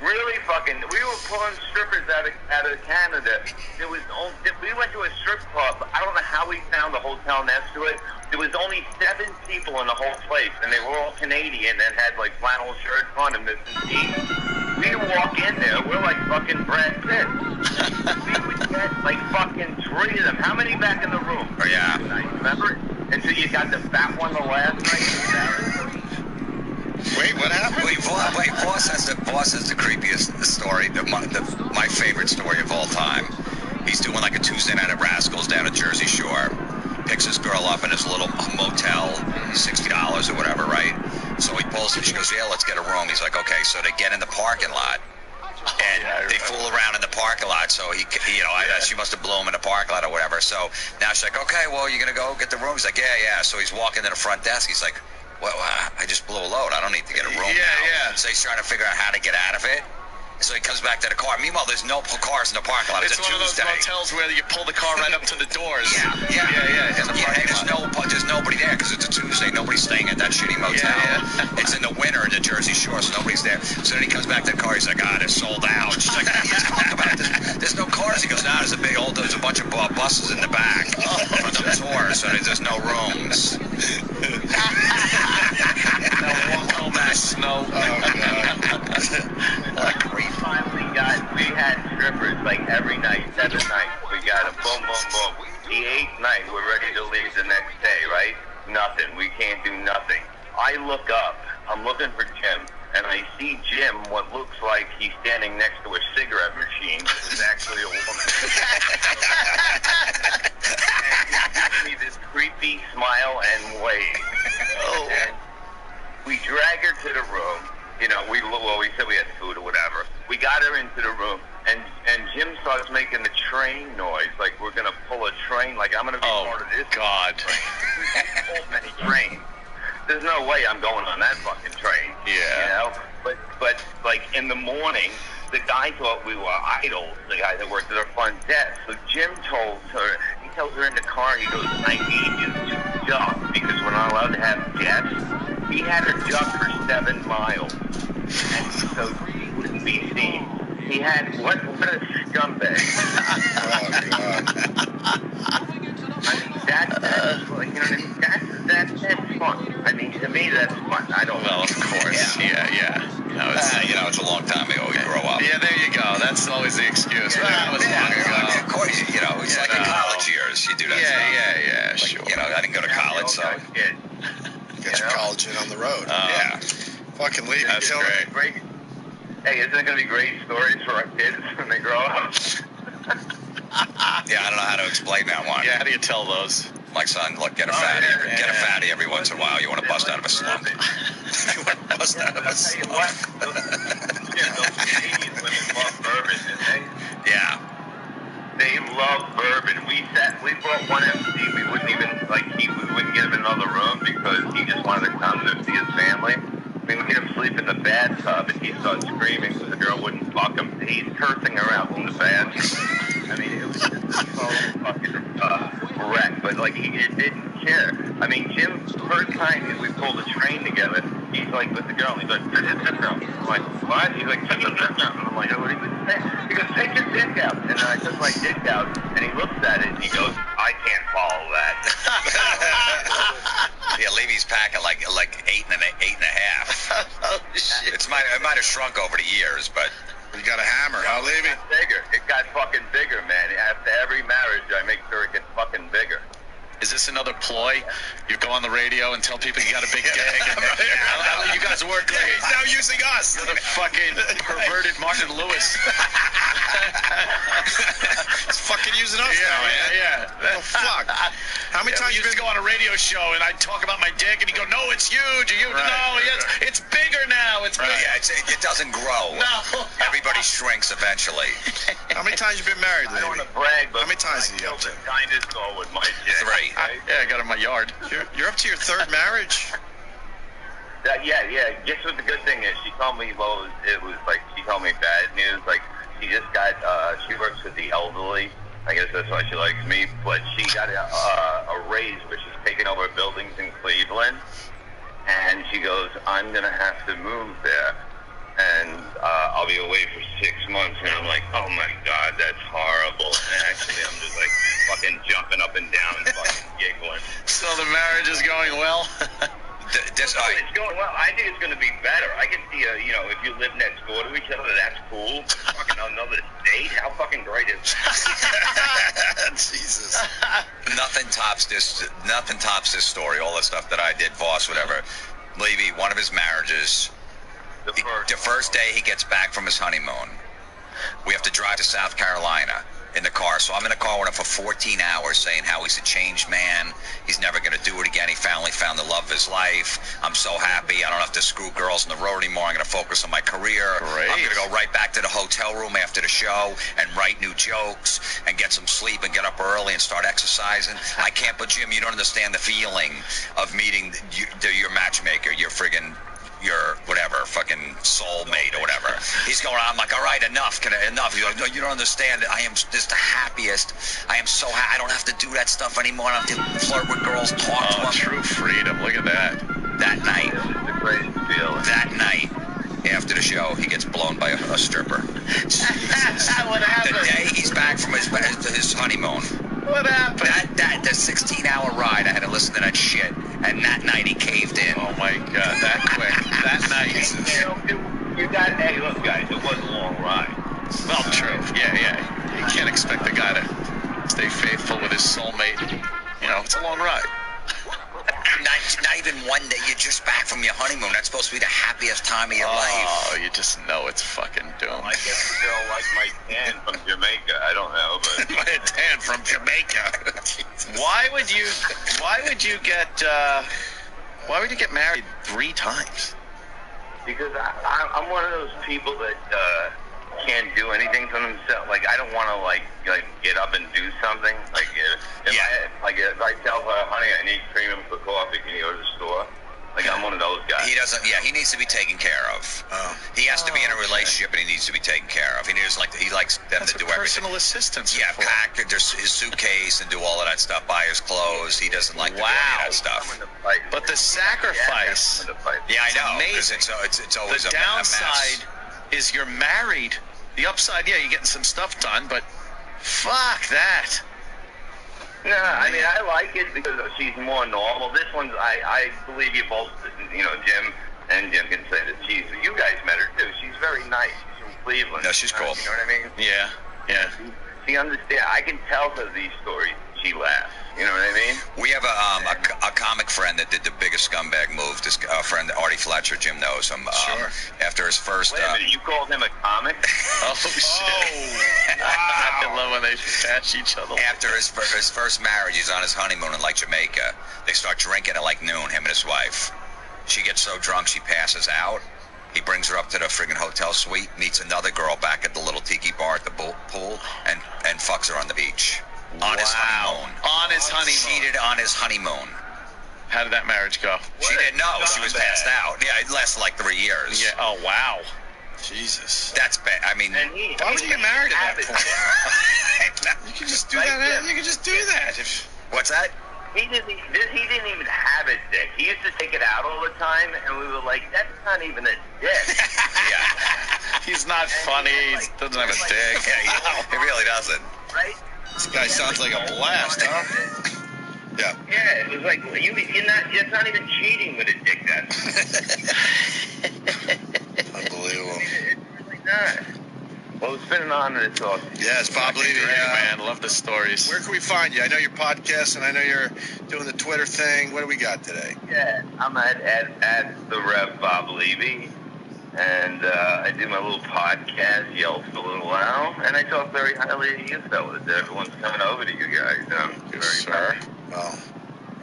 O: Really fucking, we were pulling strippers out of Canada. We went to a strip club. I don't know how we found the hotel next to it. There was only 7 people in the whole place, and they were all Canadian and had like flannel shirts on and Mrs. jeans. We walk in there, we're like fucking Brad Pitt. We would get like fucking 3 of them. How many back in the room?
N: Oh, yeah.
O: Remember? Until you got the fat one the last night.
K: Wait, what happened?
N: Wait, Boss has the creepiest story, my favorite story of all time. He's doing like a Tuesday night at Rascals down at Jersey Shore. Picks his girl up in his little motel, $60 or whatever, right? So he pulls her, she goes, yeah, let's get a room. He's like, okay, so they get in the parking lot. And they fool around in the parking lot, so she must have blew him in the parking lot or whatever. So now she's like, okay, well, you're going to go get the room? He's like, yeah. So he's walking to the front desk. He's like, well, I just blew a load. I don't need to get a room now. So he's trying to figure out how to get out of it. So he comes back to the car. Meanwhile, there's no cars in the parking lot.
E: It's one of those motels where you pull the car right up to the doors.
N: Yeah.
E: In the parking lot.
N: There's nobody there because it's a Tuesday. Nobody's staying at that shitty motel.
E: Yeah.
N: It's in the winter in the Jersey Shore, so nobody's there. So then he comes back to the car. He's like, they're sold out. She's like, what are you talking about? There's no cars. He goes, there's a bunch of buses in the back for the tour, so there's no rooms.
E: Snow.
O: We had strippers like every night, 7 nights. We got a boom, boom, boom. The 8th night, we're ready to leave the next day, right? Nothing. We can't do nothing. I look up. I'm looking for Jim, and I see Jim, what looks like he's standing next to a cigarette machine. This is actually a woman. And he gives me this creepy smile and wave. And we drag her to the room. You know, we said we had food or whatever. We got her into the room, and Jim starts making the train noise, like we're gonna pull a train, like I'm gonna be part of this.
E: God.
O: So many trains. There's no way I'm going on that fucking train.
E: Yeah.
O: You know, but like in the morning, the guy thought we were idols. The guy that worked at our front desk. So Jim tells her in the car. He goes, I need you to duck because we're not allowed to have guests. He had her duck for 7 miles, and so she wouldn't be seen. He had what a scumbag.
K: Oh God.
O: I mean, that's like, you know what I mean? That's fun. I mean, to me, that's fun. I don't.
E: Well, of course. Yeah.
N: No, it's a long time ago. We grow up.
E: Yeah, there you go. That's always the excuse. That was long ago.
N: Of course, it's like in college years. You do that stuff.
E: Yeah,
N: like,
E: sure.
N: I didn't go to college, so.
K: Get your college in on the road.
N: Yeah.
K: Fucking leave.
E: That's
O: great. Hey, isn't it going to be great stories for our kids when they grow up?
N: Yeah, I don't know how to explain that one.
E: Yeah, how do you tell those?
N: Like, son, look, get a fatty every once in a while. You want to bust out of a slump. You want to bust out of a slump.
O: Those Canadian women love bourbon, didn't they?
N: Yeah.
O: They love bourbon. We brought one MC. We wouldn't give him another room because he just wanted to come to see his family. I mean, we made him sleep in the bathtub, and he started screaming because the girl wouldn't fuck him. He's cursing her out in the bathroom. I mean, it was just a total fucking wreck. But like, he didn't care. I mean, Jim, first time we pulled a train together, he's like with the girl. He's like, sit down. I'm like, what? He's like, sit down. And I'm like, what are you saying? He goes, take your dick out. And then I took my dick out, and he looks at it, and he goes, I can't follow that.
N: Yeah, Levy's packing like 8 and a half.
K: Oh shit!
N: It might have shrunk over the years, but
K: you got a hammer, huh, Levy?
O: It got bigger. It got fucking bigger, man. After every marriage, I make sure it gets fucking bigger.
E: Is this another ploy? You go on the radio and tell people you got a big gig. You guys work great.
K: He's now using us.
E: You're the fucking perverted Martin Lewis.
K: He's fucking using us now, man.
E: Yeah.
K: Oh, fuck. How many times
E: you used to go on a radio show and I'd talk about my dick and he'd go, no, it's huge. It's bigger now. It's bigger.
N: Yeah, it doesn't grow.
E: No.
N: Everybody shrinks eventually.
K: How many times you been married, Levy?
O: I don't want to brag, but
K: how many times have you up to?
O: Dinosaur with my dick.
N: 3.
E: Yeah, I got it in my yard.
K: You're up to your 3rd marriage?
O: Yeah. Guess what the good thing is? She told me, well, it was like, she told me bad news. Like, she just got, she works with the elderly. I guess that's why she likes me. But she got a raise where she's taking over buildings in Cleveland. And she goes, I'm going to have to move there. And I'll be away for 6 months. And I'm like, oh my God, that's horrible. And actually, I'm just like fucking jumping up and down and fucking giggling.
E: So the marriage is going well?
O: It's going well. I think it's going to be better. I can see, if you live next door to each other, that's cool. Fucking another state? How fucking great is that?
N: Jesus. Nothing tops this story. All the stuff that I did, Voss, whatever. Levy, one of his marriages, the first day he gets back from his honeymoon, we have to drive to South Carolina in the car. So I'm in the car with him for 14 hours saying how he's a changed man. He's never going to do it again. He finally found the love of his life. I'm so happy. I don't have to screw girls on the road anymore. I'm going to focus on my career.
E: Great.
N: I'm going to go right back to the hotel room after the show and write new jokes and get some sleep and get up early and start exercising. I can't, but Jim, you don't understand the feeling of meeting your matchmaker, your friggin', your whatever, fucking soulmate or whatever. He's going, I'm like, all right, enough. Enough. He's like, no, you don't understand it. I am just the happiest. I am so happy. I don't have to do that stuff anymore. I don't have to flirt with girls, talk to them.
E: True freedom. Look at that.
N: That night.
O: It's the greatest feeling.
N: That night, after the show, he gets blown by a stripper.
E: What happened?
N: The day he's back from his honeymoon.
E: What happened?
N: The 16-hour ride, I had to listen to that shit. And that night he caved in.
E: Oh my God, that quick. That night.
O: Hey, look, guys, it was a long ride.
E: Well, true. Yeah. You can't expect the guy to stay faithful with his soulmate. It's a long ride.
N: Not even one day. You're just back from your honeymoon. That's supposed to be the happiest time of your life.
E: Oh, you just know it's fucking doomed.
O: I guess the girl liked my tan from Jamaica. I don't know, but
E: my tan from Jamaica. Why would you get married 3 times?
O: Because I'm one of those people that can't do anything for themselves. Like, I don't want to like get up and do something. Like if I tell her, honey, I need cream for coffee, can you go to the store? Like, I'm one of those guys.
N: He doesn't. Yeah, he needs to be taken care of. He has to be in a relationship, and he needs to be taken care of. He likes them to do everything.
E: Personal assistance.
N: Yeah, pack his suitcase and do all of that stuff. Buy his clothes. He doesn't like to do any of that stuff.
E: But the sacrifice.
N: Yeah, I know.
E: Amazing.
N: It's always
E: the downside is you're married. The upside, yeah, you're getting some stuff done, but fuck that.
O: No, I mean, I like it because she's more normal. This one's, I believe you both, Jim and Jim can say that you guys met her too. She's very nice. She's from Cleveland.
N: No, she's cool.
O: You know what I mean?
N: Yeah.
O: She understands. I can tell her these stories. She laughs. You know what I mean?
N: We have a comic friend that did the biggest scumbag move. This friend, Artie Fletcher, Jim knows him.
E: Sure.
N: After his first...
O: Wait a minute, you called him a comic?
E: Oh, shit. I love when they catch each other.
N: After his first marriage, he's on his honeymoon in Jamaica. They start drinking at noon, him and his wife. She gets so drunk she passes out. He brings her up to the friggin' hotel suite, meets another girl back at the little tiki bar at the pool, and fucks her on the beach. On his honeymoon.
E: On his honeymoon.
N: Cheated on his honeymoon.
E: How did that marriage go?
N: She didn't know. She was passed out. Yeah, it lasted 3 years.
E: Yeah. Oh, wow.
F: Jesus.
N: That's bad. I mean,
F: why would you get married at that point? You can just do that. You can just do that.
N: What's that?
O: He didn't even have a dick. He used to take it out all the time, and we were like, that's not even a dick.
N: Yeah.
E: He's not funny. He doesn't have a dick.
N: Yeah, he really doesn't.
O: Right?
F: This guy sounds like a blast, huh? Yeah.
O: Yeah, it was like, it's not even cheating with a dick,
F: Unbelievable.
O: It's really not. Well, it's been an honor to talk to you.
F: Yes, Bob Levy.
E: Man, love the stories.
F: Where can we find you? I know you're podcasting. I know you're doing the Twitter thing. What do we got today?
O: Yeah, I'm at the Rev Bob Levy. And I do my little podcast, Yelp for a little while, and I talk very highly of you fellas. Everyone's coming over to you guys, and I'm very proud.
F: Well,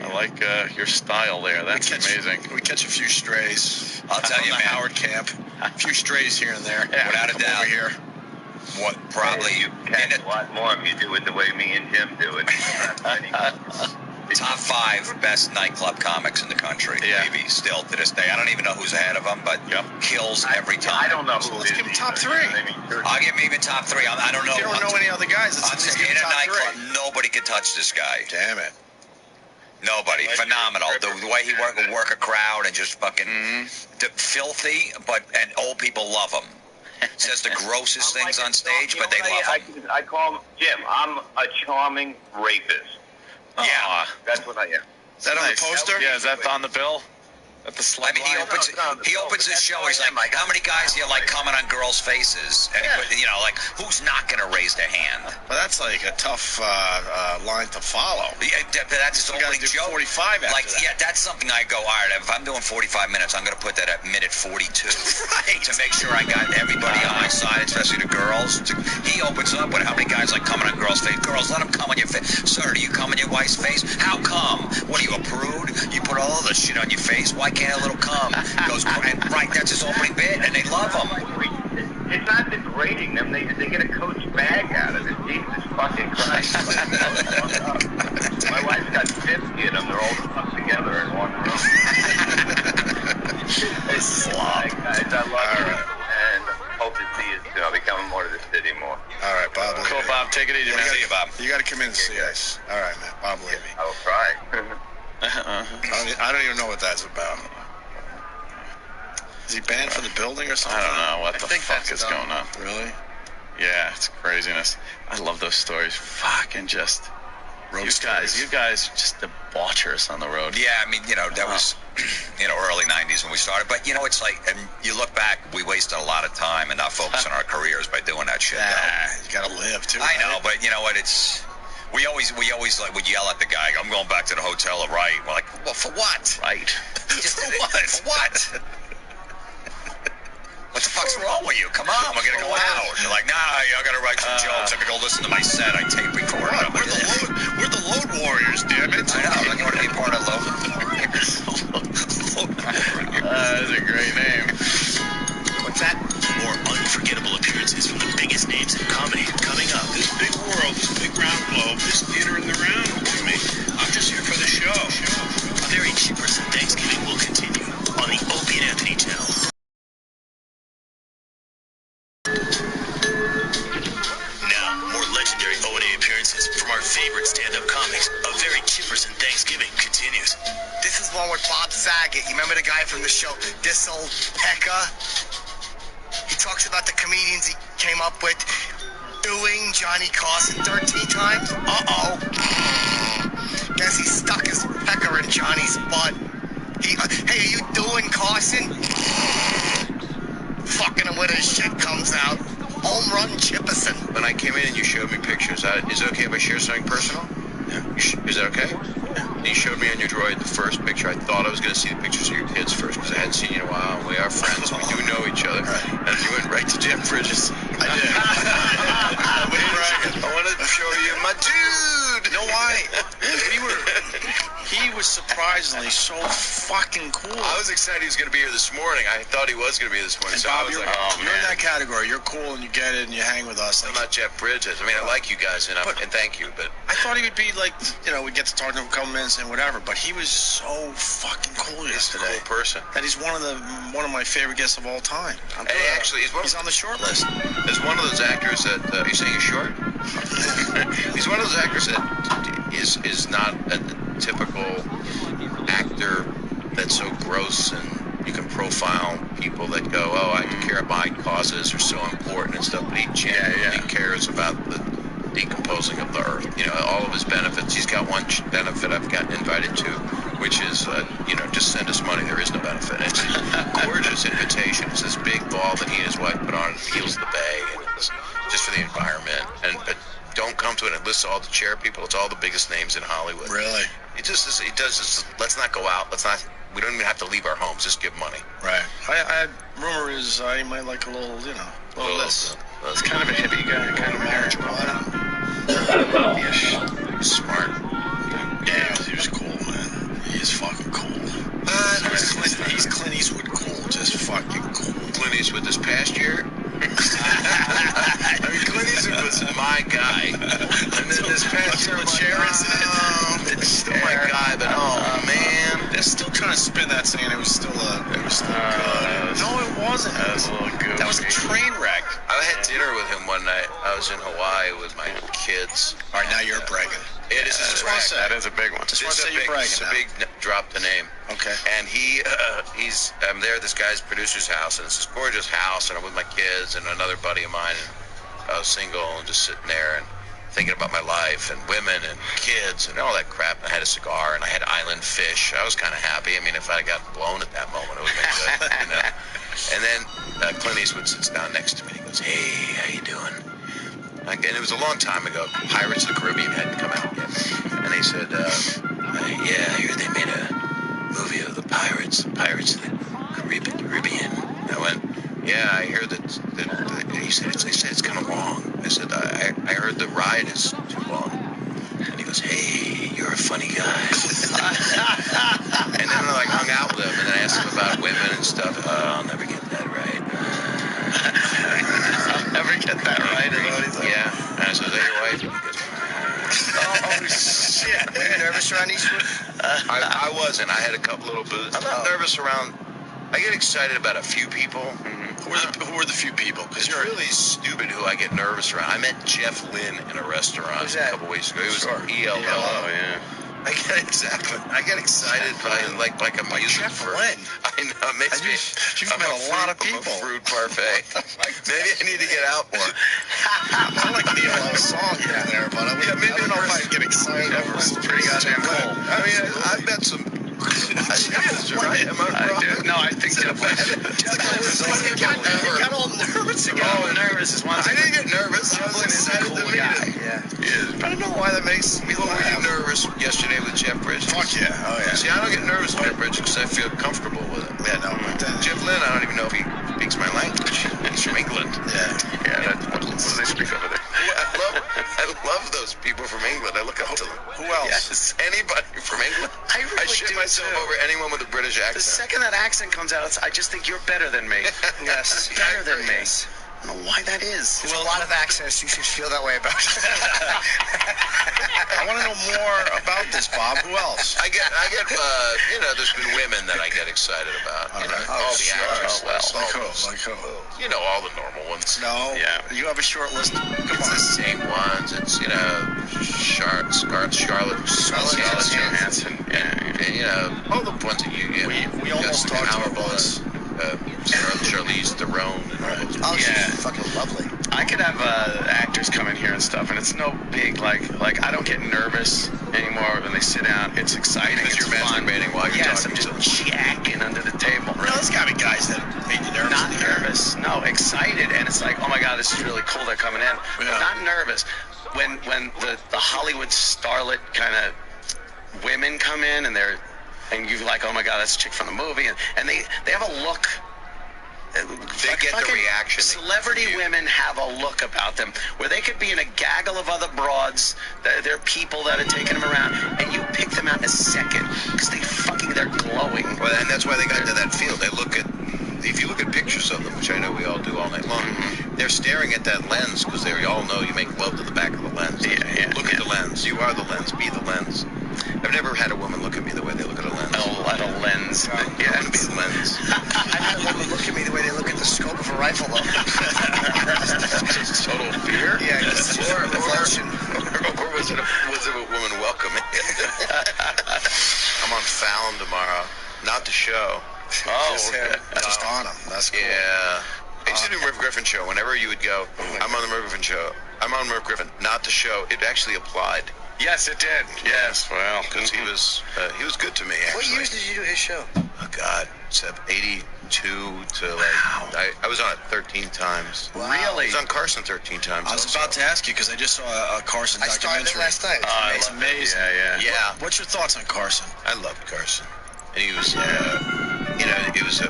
E: I like your style there. That's amazing.
F: We catch a few strays.
N: I'll tell you, man.
F: Howard Camp. A few strays here and there.
N: Yeah, without a
F: Come
N: doubt.
F: over here.
N: What? Probably.
O: You catch a lot more if you do it the way me and Jim do it.
N: Top 5 best nightclub comics in the country.
F: Yeah.
N: Maybe still to this day. I don't even know who's ahead of him, but kills every time.
O: I don't know who.
F: So let's give him top 3.
N: I'll give him even top 3. I don't know.
F: If you don't know any other guys,
N: I'm
F: let's
N: saying
F: give
N: in
F: him
N: a
F: top
N: nightclub,
F: 3.
N: nobody can touch this guy.
F: Damn it.
N: Nobody. Phenomenal. The way he will work a crowd and just fucking filthy, and old people love him. Says the grossest things on stage, but they love him.
O: I call him Jim. I'm a charming rapist.
N: Yeah.
O: That's what I am.
F: Is that on the poster?
P: Yeah, is that on the bill? At the slug
N: I mean, he opens his show. He's like, how many guys do you like coming on girls' faces? And he like, who's not going to raise their hand?
F: Well, that's like a tough line to follow.
N: Yeah, that's his opening joke.
F: 45 after
N: like,
F: that.
N: yeah, that's something I go, all right, if I'm doing 45 minutes, I'm going to put that at minute 42.
F: Right.
N: To make sure I got everybody on my side, especially the girls. He opens up with how many guys like coming on girls' face. Girls, let them come on your face. Sir, do you come on your wife's face? How come? What are you, a prude? You put all the shit on your face. Why can't a little cum? Goes, and right, that's his opening bit, and they love him.
O: It's not degrading them. They get a Coach bag out of it. Jesus fucking Christ. My wife's got 50 of them. They're all stuck together in one room. Guys, I love you, and hope to see you becoming more to the city more.
F: All right, Bob.
P: Cool, Bob. Take it easy, man.
N: See you, Bob.
F: You got to come in and see us. All right, man. Bob Levy.
O: I'll try.
F: I don't even know what that's about. Is he banned for the building or something?
P: I don't know what the fuck is going on.
F: Really?
P: Yeah, it's craziness. I love those stories. Fucking just... You guys just debauchers on the road.
N: Yeah, I mean, that was, early 90s when we started. But, it's like, and you look back, we wasted a lot of time and not focusing on our careers by doing that shit.
F: You got to live, too.
N: I know, but you know what, we always like would yell at the guy, I'm going back to the hotel at Right. We're like, well, for what?
P: Right.
N: Just for what? For what? What the fuck's wrong with you? Come on, we're gonna go out. They're like, nah, I gotta write some jokes. I'm gonna go listen to my set. I tape recorded.
F: We're the Load Warriors, damn it.
N: I know. You want to be part of Load?
P: That's a great name.
L: What's that? More unforgettable appearances from the biggest names in comedy coming up.
M: This big world, this big round globe, this theater in the round. I mean, I'm just here for the show.
L: A very cheapers than Thanksgiving will continue on the Opie and Anthony channel. Now, more legendary O&A appearances from our favorite stand-up comics. A very cheapers than Thanksgiving continues.
C: This is one with Bob Saget. You remember the guy from the show, This Old Pekka? He talks about the comedians he came up with doing Johnny Carson 13 times. Uh-oh. Guess he stuck his pecker in Johnny's butt. Hey, are you doing Carson? Fucking him with his shit comes out. Home run Chipperson.
F: When I came in and you showed me pictures, is it okay if I share something personal? Yeah. Is that okay? And you showed me on your droid the first picture. I thought I was going to see the pictures of your kids first because I hadn't seen you in a while. We are friends. We do know each other. Right. And you went right to Jeff Bridges. I did. I wanted to show you my dude. No, why? He was surprisingly so fucking cool. I was excited he was going to be here this morning. I thought he was going to be here this morning. And so Bob, you're in that category. You're cool and you get it and you hang with us. I'm not Jeff Bridges. I mean, I like you guys and thank you, but I thought he would be like, we'd get to talk to him a couple minutes and whatever. But he was so fucking cool yesterday. He's a cool person. And he's one of my favorite guests of all time. Hey, actually, he's on the short list. There's one of those actors that you're saying he's short. He's one of those actors that is not a typical actor that's so gross and you can profile people that go, I care about causes are so important and stuff, but he genuinely cares about the decomposing of the earth. All of his benefits. He's got one benefit I've gotten invited to, which is, just send us money. There is no benefit. It's a gorgeous invitation. It's this big ball that he and his wife put on. It heals the bay, and it's just for the environment. But don't come to it and list all the chair people. It's all the biggest names in Hollywood. Really? He does this. Let's not go out. We don't even have to leave our homes. Just give money. Right. Rumor is he might like a little, less. It's kind of a hippie guy, kind of marriageable. He's smart. Yeah, he was cool, man. He is fucking cool. He's Clint Eastwood cool. Just fucking cool. Clint Eastwood this past year? Clint Eastwood was my guy. And then this past year, the chair incident, it's still my my guy, but oh man,
K: they're still trying to spin that saying it was still good. No, it wasn't.
P: That was a little goofy.
K: That was a train wreck.
F: I had dinner with him one night. I was in Hawaii with my kids.
K: All right, now you're bragging.
F: It is a brag.
P: That is a big one.
K: Just want to say you're bragging.
F: It's a big drop the name.
K: Okay.
F: And I'm there at this guy's producer's house, and it's this gorgeous house, and I'm with my kids and another buddy of mine, and I was single and just sitting there and thinking about my life and women and kids and all that crap. I had a cigar and I had island fish. I was kind of happy. I mean, if I got blown at that moment, it would have been good, you know. And then Clint Eastwood sits down next to me. He goes, "Hey, how you doing?" And it was a long time ago. Pirates of the Caribbean hadn't come out yet. And he said, "Yeah, I hear they made a movie of the Pirates of the Caribbean." And I went, "Yeah, I hear that." He said, "They said it's kind of long." I said, I heard the ride is too long." And he goes, "Hey, you're a funny guy." And then I hung out with him, and then I asked him about women and stuff. I'll never get that right.
P: I'll never get that right.
F: Yeah. And I said, "Is that your wife?" He goes,
C: Oh, shit. Were you nervous around Eastwood?
F: I wasn't. I had a couple little booths. I'm not nervous around. I get excited about a few people.
K: Who are the few people?
F: Because you're really stupid who I get nervous around. I met Jeff Lynne in a restaurant a couple weeks ago. He was ELO.
P: Oh, yeah.
F: I get excited by like a music
K: Jeff Lynne.
F: I know. Maybe
K: You've met a lot of people.
F: I'm a fruit parfait. Maybe I need to get out more.
K: I like the ELO song down there, but I don't know if I'd get excited over it.
P: It's pretty goddamn cool.
F: I mean, I've met some. Right? Am I wrong?
P: I do. No, I think Jeff Lynne.
C: You got all nervous again.
P: Oh, nervous is one
F: I
P: thing.
F: didn't get nervous. I was excited to meet him.
C: Yeah.
F: I don't know why that makes me. Were you nervous yesterday with Jeff Bridges?
K: Fuck yeah. Oh yeah.
F: See, I don't get nervous with Jeff Bridges because I feel comfortable with him.
K: Yeah, no, but
F: Jeff Lynne, I don't even know if he speaks my language. He's from England.
K: Yeah.
P: What do they speak over there?
F: I love those people from England. I look up to them.
K: Who else?
F: Yes. Anybody from England.
P: I really
F: shit
P: do,
F: myself
P: too.
F: over anyone with a British accent.
P: The second that accent comes out, I just think you're better than me.
C: Yes.
P: Better than me. I don't know why that is.
C: There's a lot of accents you should feel that way about.
K: I want to know more about this, Bob. Who else?
F: I get, there's been women that I get excited about. All the actresses.
K: Like who?
F: You know, all the normal ones.
K: No.
P: Yeah.
K: You have a short list.
F: It's the same ones. It's, Scarlett
P: Johansson.
F: And, all the ones that you get.
K: We almost talked about this.
F: Charlize Theron and all those.
C: Oh,
P: Yeah.
C: she's fucking lovely.
P: I could have actors come in here and stuff, and it's no big, like I don't get nervous anymore when they sit down. It's exciting.
F: Because
P: It's
F: you're
P: fun.
F: masturbating while you're
P: yes,
F: talking
P: I'm just jacking under the table.
K: No, there's got to be guys that make you nervous.
P: Not nervous. No, excited. And it's like, oh my God, this is really cool. They're coming in. But not nervous. When the Hollywood starlet kind of women come in and you're like, oh my God, that's a chick from the movie. And they have a look.
F: They get the reaction.
P: Celebrity women have a look about them where they could be in a gaggle of other broads. They're people that are taking them around, and you pick them out in a second because they're glowing.
F: Well, and that's why they got to that field. If you look at pictures of them, which I know we all do all night long, they're staring at that lens because they all know you make love to the back of the lens. Look at the lens. You are the lens. Be the lens. I've never had a woman look at me the way they look at a lens.
P: At a lens.
F: I want to be the lens.
C: I've had a woman look at me the way they look at the scope of a rifle, though.
F: Total fear?
C: Yeah,
F: or was it a woman welcoming? I'm on Fallon tomorrow. Not the show.
P: Oh,
K: just on them. That's cool.
F: Yeah. I used to do Merv Griffin show. Whenever you would go, I'm on the Merv Griffin show. I'm on Merv Griffin. Not the show. It actually applied.
P: Yes, it did. Yes, well,
F: because he was good to me. Actually.
C: What years did you do his show?
F: Oh God, it's 82 to like I was on it 13 times.
P: Wow. Really?
F: I was on Carson 13 times.
K: I was about to ask you because I just saw a Carson documentary.
C: I started it last night.
K: It's amazing.
F: Yeah.
K: What's your thoughts on Carson?
F: I loved Carson. And he was, it was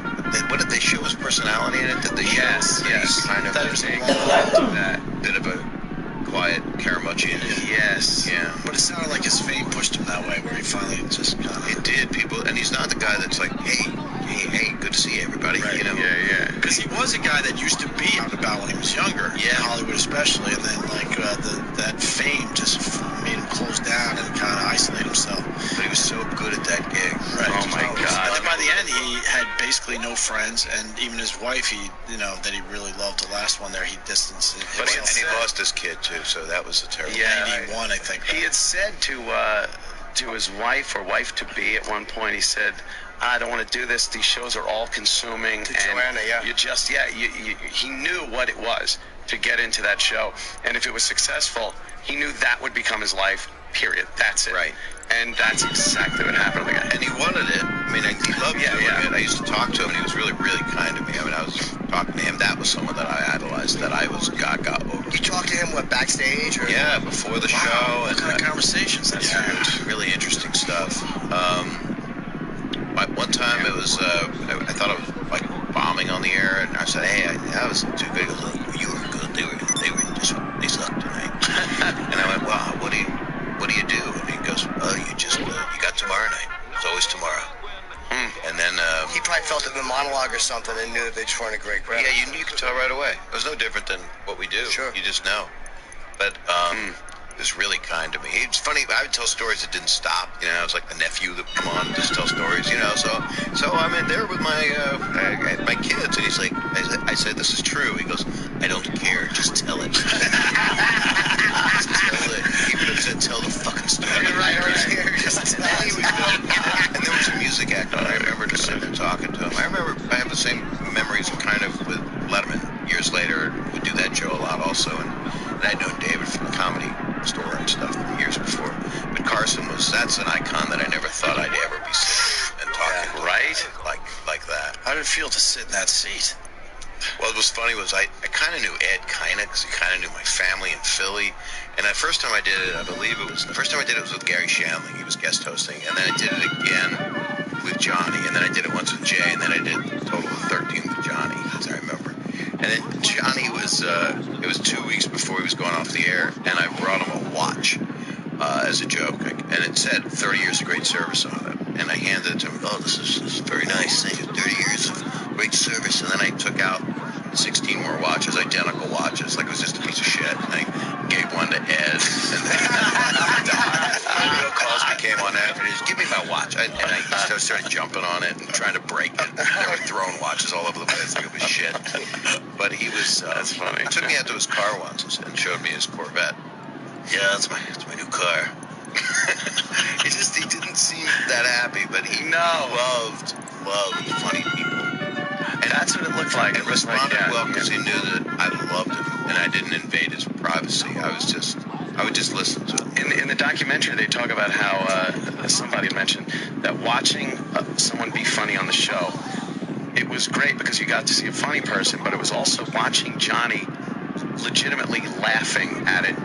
F: what did they show his personality in it? Did they show?
P: Yes.
F: Kind of
P: that
F: bit of a quiet Caramuccian.
P: Yes.
F: Yeah.
K: But it sounded like his fame pushed him that way, where he finally just kind of...
F: It did. People, and he's not the guy that's like, hey, good to see everybody.
K: Right.
F: You know?
P: Yeah.
K: Because he
F: was a guy that used to be out and about when he was younger, in Hollywood especially, and then like that fame just made him close down and kind of isolate himself.
N: But he was so good at that gig.
F: Right.
P: Oh my God.
F: And then by the end, he had basically no friends, and even his wife, that he really loved, the last one there, he distanced himself.
N: And he lost his kid too, so that was a terrible.
F: 91, I think.
P: He had said to his wife or wife-to-be at one point, he said, I don't want to do this. These shows are all-consuming.
C: To Joanna, yeah.
P: You just, he knew what it was to get into that show. And if it was successful, he knew that would become his life, period. That's it.
N: Right.
P: And that's exactly what happened with the guy.
N: And he wanted it. I mean, he loved doing it. I used to talk to him, and he was really, really kind to me. I mean, I was talking to him. That was someone that I idolized, that I was gaga over.
C: You talked to him, backstage? Or?
N: Yeah, before the show.
F: What kind of conversations? That's
N: really interesting stuff. One time it was, I thought I was like bombing on the air, and I said, hey, that was too good. He goes, oh, you were good. They sucked tonight. And I went, wow, what do you do? And he goes, oh, you got tomorrow night. It's always tomorrow. And then
C: he probably felt it in the monologue or something and knew that they just weren't a great crowd.
N: Yeah, you could tell right away. It was no different than what we do.
C: Sure.
N: You just know. But it was really kind to me. It's funny. I would tell stories that didn't stop. I was like the nephew that would come on and just tell stories. So I'm in there with my kids, and he's like, I said, this is true. He goes, I don't care. Just tell it. Just tell it. Even if it tell the fucking story.
C: Right. Just tell it.
N: And there was a music act on. I remember just sitting there talking to him. I have the same memories kind of with Letterman. Years later, would do that show a lot also, and I'd known David from the Comedy Store and stuff years before. But Carson that's an icon that I never thought I'd ever be sitting and talking like that.
F: How did it feel to sit in that seat?
N: Well, what was funny was I kind of knew Ed kinda, because he kind of knew my family in Philly. And the first time I did it, the first time I did it was with Gary Shandling. He was guest hosting. And then I did it again with Johnny. And then I did it once with Jay. And then I did a total of 13 with Johnny, as I remember. And then Johnny it was 2 weeks before he was going off the air. And I brought him a watch as a joke. And it said 30 years of great service on it. And I handed it to him. Oh, this is very nice. Thank you. 30 years of great service. And then I took out 16 more watches, identical watches, like it was just a piece of shit. And I gave one to Ed, and then Bill Cosby came on after. He said, give me my watch. And I started jumping on it and trying to break it. They were throwing watches all over the place like it was shit. But he was, that's funny. He took me out to his car once and showed me his Corvette. Yeah, that's my new car. He didn't seem that happy, but he loved funny people. And
P: that's what it looked like.
N: And responded well because he knew that I loved him and I didn't invade his privacy. I would just listen to him.
P: In the documentary, they talk about how somebody mentioned that watching someone be funny on the show, it was great because you got to see a funny person, but it was also watching Johnny legitimately laughing at it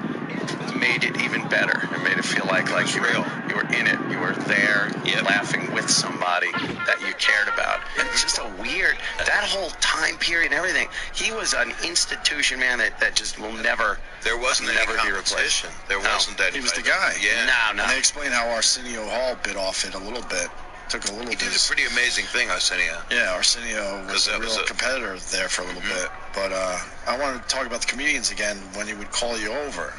P: made it even better. It made it feel like you were in it. You were there laughing with somebody that you cared about. And it's just a weird, that whole time period and everything. He was an institution, man, that just will never
N: There wasn't any competition. There wasn't that.
F: He was the guy.
N: Yeah.
P: No.
F: And they explained how Arsenio Hall bit off it a little bit. Took a little bit.
N: He did a pretty amazing thing, Arsenio.
F: Yeah, Arsenio was a real competitor there for a little bit. But I want to talk about the comedians again when he would call you over.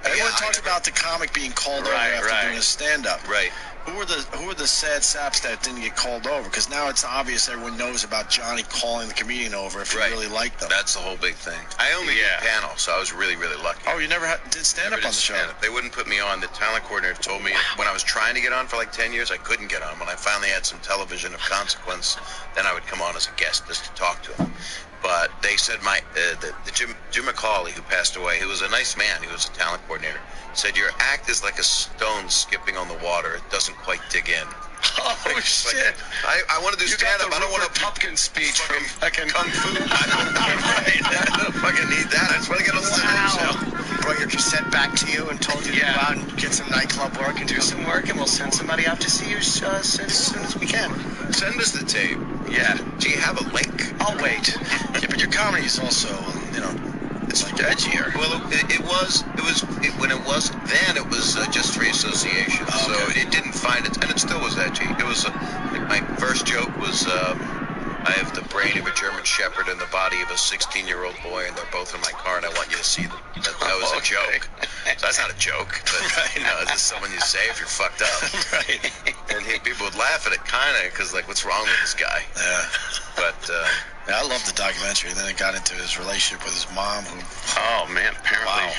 F: Everyone talks about the comic being called over after doing a stand-up.
N: Right.
F: Who were the sad saps that didn't get called over? Because now it's obvious everyone knows about Johnny calling the comedian over if he really liked them.
N: That's the whole big thing. I only did panel, so I was really, really lucky.
F: Oh, you never did stand-up on the show?
N: They wouldn't put me on. The talent coordinator told me when I was trying to get on for like 10 years, I couldn't get on. When I finally had some television of consequence, then I would come on as a guest just to talk to him. But they said the Jim McCauley, who passed away, he was a nice man. He was a talent coordinator. Said your act is like a stone skipping on the water. It doesn't quite dig in.
P: Oh shit!
N: I want to do stand up. I don't want a
P: pumpkin speech from fucking
N: kung fu. I don't fucking need that. I just want to get on the show.
C: Brought your cassette back to you and told you to go out and get some nightclub work and
P: do some work, and we'll send somebody out to see you as soon as we can.
N: Send us the tape.
P: Yeah.
N: Do you have a link?
P: I'll wait.
F: Yeah, but your comedy is also, it's like edgier.
N: Well, it was when it was then it was just free association, so it didn't find it, and it still was edgy. It was like my first joke was I
F: I have the brain of a German Shepherd and the body of a 16-year-old boy, and they're both in my car, and I want you to see them. That was a joke. So that's not a joke, but it's just someone you say if you're fucked up.
Q: Right.
F: And people would laugh at it, kind of, because like, what's wrong with this guy?
Q: Yeah.
F: But
Q: yeah, I loved the documentary. And then it got into his relationship with his mom, who.
P: Oh man, apparently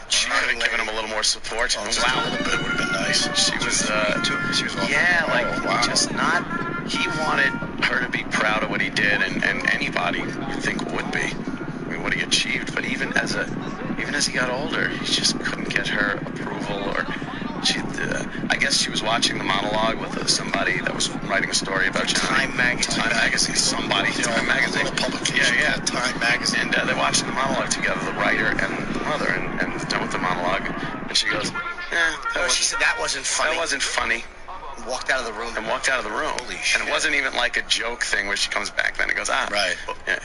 Q: She
P: could have given him a little more support.
Q: A little bit would have been nice.
P: She was
Q: wow.
P: just not. He wanted her to be proud of what he did, and anybody you think would be. I mean, what he achieved. But even as he got older, he just couldn't get her approval. Or I guess she was watching the monologue with somebody that was writing a story about
Q: Time Magazine.
P: Time Magazine. Somebody. Time Magazine.
Q: Publication.
P: Yeah.
Q: Time Magazine.
P: And they're watching the monologue together, the writer and the mother, and done with the monologue. And she goes,
C: she said that wasn't funny.
P: That wasn't funny.
C: Walked out of the room.
P: And walked out of the room.
F: Holy shit.
P: And it wasn't even like a joke thing where she comes back then and goes,
Q: Right.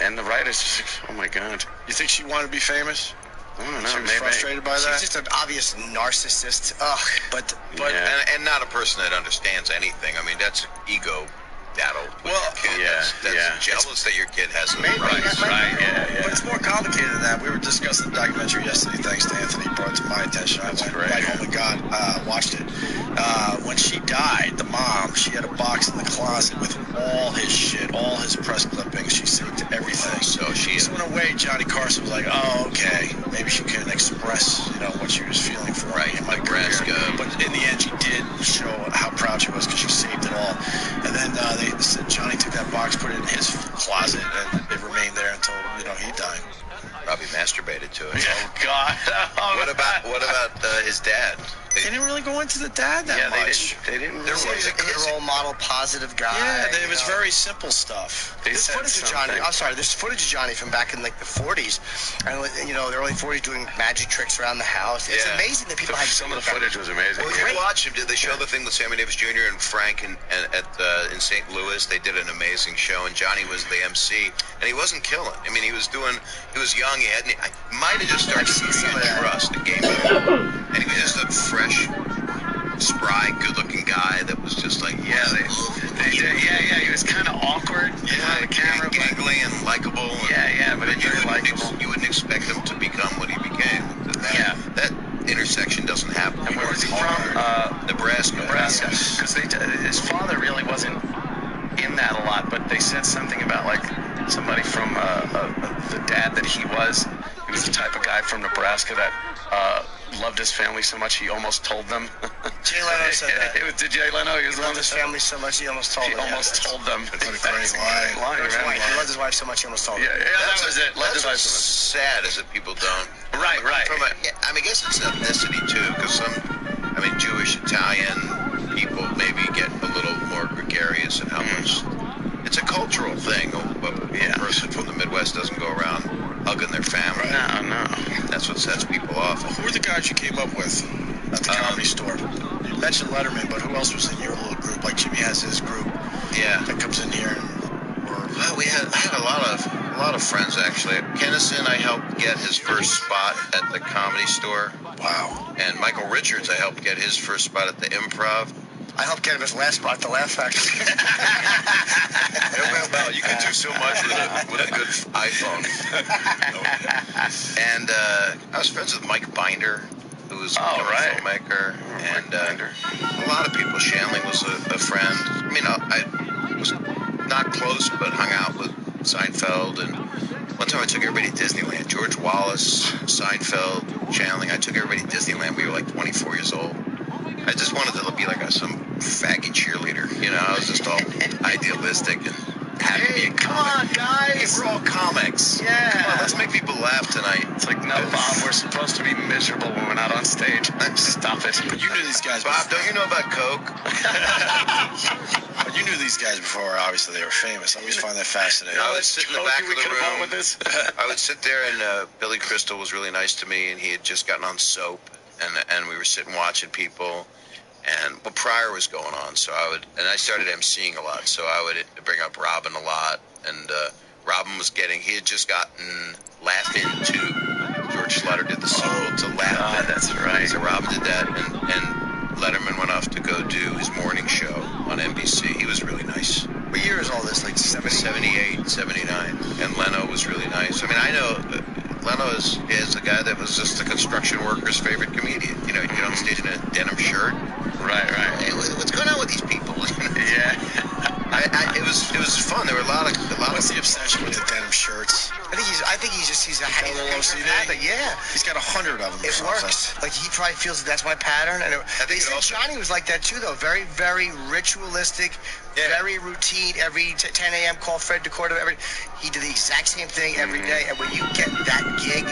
P: And the writer's just like, oh my God.
Q: You think she wanted to be famous?
P: I don't know.
Q: She was
P: Maybe.
Q: frustrated by that?
C: She's just an obvious narcissist. Ugh.
F: But
P: Yeah.
F: and not a person that understands anything. I mean, that's ego battle with your kid.
P: yeah,
F: That's
P: yeah.
F: jealous that your kid has a
C: Maybe.
F: prize.
P: Right, yeah.
Q: But it's more complicated than that. We were discussing the documentary yesterday, thanks to Anthony. Brought it to my attention. I went
P: great.
Q: right home and watched it. When she died, the mom, she had a box in the closet with all his shit, all his press clippings. She saved everything.
F: So she
Q: So in a way, Johnny Carson was like, oh, okay. Maybe she couldn't express, what she was feeling for me in my
F: Nebraska.
Q: career. But in the end, she did show how proud she was because she saved it all. And then they said Johnny took that box, put it in his closet, and it remained there until, he died.
F: Probably masturbated to it.
P: Oh God.
F: What about his dad?
Q: They didn't really go into the dad that much.
P: They didn't.
F: There
C: He was a good role model, positive guy.
Q: Yeah, it was very simple stuff.
C: There's footage of Johnny. I'm sorry. There's footage of Johnny from back in the 40s, and the early 40s doing magic tricks around the house. It's amazing that people have
P: Some of the footage was amazing.
F: Well, you watch him. Did they show the thing with Sammy Davis Jr. and Frank in St. Louis? They did an amazing show, and Johnny was the MC, and he wasn't killing. I mean, he was young. I might have just started to trust the game, and he was just a fresh, spry, good-looking guy that was just like,
P: he was kind of awkward on the camera,
F: gangly and likable.
P: But
F: you wouldn't expect him to become what he became. That intersection doesn't happen.
P: And where was he from?
F: Nebraska.
P: Because his father really wasn't in that a lot, but they said something about like somebody from the dad that he was. He was the type of guy from Nebraska that loved his family so much he almost told them.
C: Jay Leno said that.
P: Did Jay Leno? He
C: loved his family so much he almost told them.
P: He almost told them.
Q: What a great line.
C: He loved his wife so much he almost told them.
F: That
P: was it.
F: That's what's sad is that people don't.
P: Right.
F: I guess it's ethnicity too, because Jewish, Italian people maybe get a little more gregarious in how much. It's a cultural thing. A person from the Midwest doesn't go around hugging their family.
P: No.
F: That's what sets people off.
Q: Who were the guys you came up with at the Comedy Store? You mentioned Letterman, but who else was in your little group? Like Jimmy has his group.
F: Yeah.
Q: That comes in here.
F: Well, I had a lot of friends actually. Kennison, I helped get his first spot at the Comedy Store.
Q: Wow.
F: And Michael Richards, I helped get his first spot at the Improv.
C: I helped get him his last spot at the Laugh Factory.
F: Well, you can do so much with a good iPhone. And I was friends with Mike Binder, who was a filmmaker, and a lot of people. Shanley was a friend. I mean, I was not close, but hung out with Seinfeld. And one time I took everybody to Disneyland. George Wallace, Seinfeld, Shanley. I took everybody to Disneyland. We were like 24 years old. I just wanted to be like some faggy cheerleader. I was just all idealistic and happy to be a comic.
C: Come on, guys.
F: We're all comics.
C: Yeah.
F: Come on, let's make people laugh tonight.
P: It's like, no, Bob, we're supposed to be miserable when we're not on stage. Stop it.
Q: But you knew these guys
F: Bob, don't you know about Coke?
Q: But you knew these guys before, obviously, they were famous. I always find that fascinating.
F: I would sit in the back of the room.
P: With this?
F: I would sit there, and Billy Crystal was really nice to me, and he had just gotten on Soap, and we were sitting watching people. And Pryor was going on, so I started emceeing a lot, so I would bring up Robin a lot, and Robin he had just gotten Laugh Into. George Schlatter did the sequel to Laugh In.
P: That's right.
F: So Robin did that, and Letterman went off to go do his morning show on NBC. He was really nice.
Q: What year is all this? Like
F: 78, 79. And Leno was really nice. I mean, I know Leno is a guy that was just a construction worker's favorite comedian. You know, he'd get on stage in a denim shirt.
P: Right.
F: Hey, what's going on with these people?
P: Yeah.
F: It was fun. There were a lot of
Q: the obsession with the denim shirts. I think he's a
G: OCD. Yeah.
Q: He's got 100 of them.
G: It works. Like he probably feels that's my pattern. And they said Johnny was like that too, though. Very, very ritualistic, very routine. Every 10 a.m. call Fred DeCordo. He did the exact same thing every day. And when you get that gig,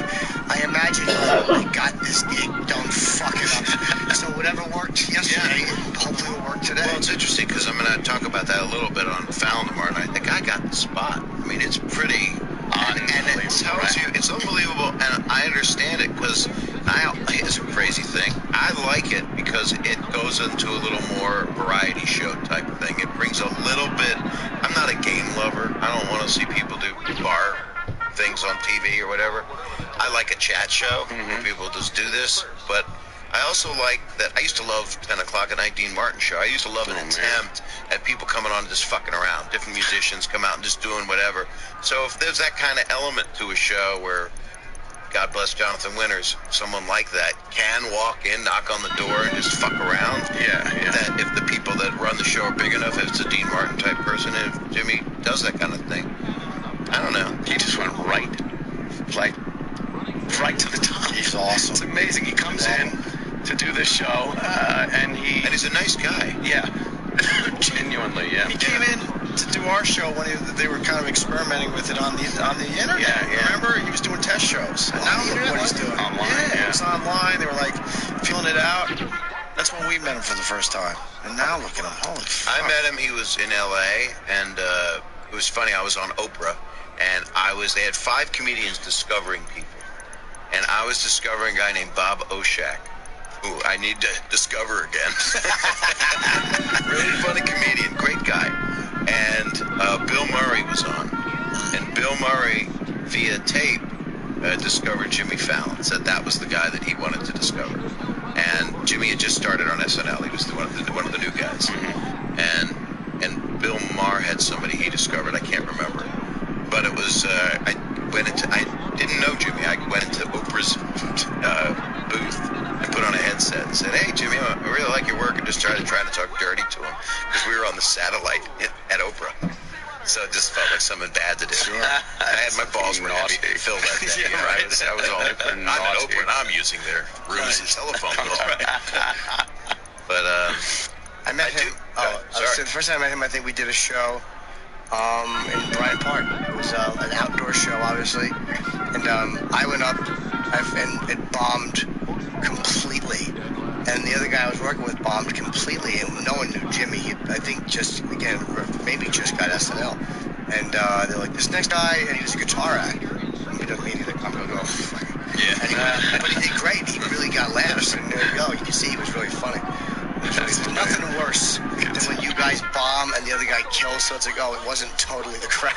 G: I imagine, I got this gig. Don't fuck it up. So whatever worked yesterday, hopefully will work today.
F: Well, it's interesting because I'm going to talk about that a little bit on Fallon tomorrow night. The guy got the spot. I mean, it's pretty. And it tells you, it's unbelievable, and I understand it because it's a crazy thing. I like it because it goes into a little more variety show type of thing. It brings a little bit. I'm not a game lover. I don't want to see people do bar things on TV or whatever. I like a chat show where people just do this, but I also like that. I used to love 10 o'clock at night, Dean Martin show. I used to love an attempt at people coming on and just fucking around. Different musicians come out and just doing whatever. So if there's that kind of element to a show where, God bless Jonathan Winters, someone like that can walk in, knock on the door, and just fuck around.
P: Yeah.
F: That if the people that run the show are big enough, if it's a Dean Martin type person, and if Jimmy does that kind of thing, I don't know.
P: He just went right to the top.
Q: He's awesome.
P: It's amazing. He comes in to do this show, and
F: he's a nice guy.
P: Yeah, genuinely. Yeah.
Q: He came in to do our show when they were kind of experimenting with it on the internet.
P: Yeah.
Q: Remember, he was doing test shows. And now look what he's doing
P: online.
Q: Yeah, it was online. They were like feeling it out. That's when we met him for the first time. And now look at him. Holy fuck.
F: I met him. He was in L.A. and it was funny. I was on Oprah, and they had 5 comedians discovering people, and I was discovering a guy named Bob Oshak, who I need to discover again. Really funny comedian, great guy. And Bill Murray was on. And Bill Murray, via tape, discovered Jimmy Fallon, said that was the guy that he wanted to discover. And Jimmy had just started on SNL. He was one of the new guys. And Bill Maher had somebody he discovered, I can't remember. But it was, I didn't know Jimmy. I went into Oprah's booth and put on a headset and said, "Hey, Jimmy, I really like your work," and just trying to talk dirty to him because we were on the satellite at Oprah. So it just felt like something bad to do. Sure. I had my balls were heavy. Phil that day.
P: Yeah, right.
F: I was all I'm at Oprah and I'm using their rooms as telephone bill. But
G: I met him. The first time I met him, I think we did a show in Bryant Park. It was an outdoor show, obviously, and I went up and it bombed completely. And the other guy I was working with bombed completely, and no one knew Jimmy. I think maybe just got SNL. And they're like, this next guy, and he was a guitar actor. He doesn't mean anything. I'm going to go, yeah. But he did great. He really got laughs, and there you go. You can see he was really funny. There's nothing worse than when you guys bomb and the other guy kills, so it's like, it wasn't totally the crowd.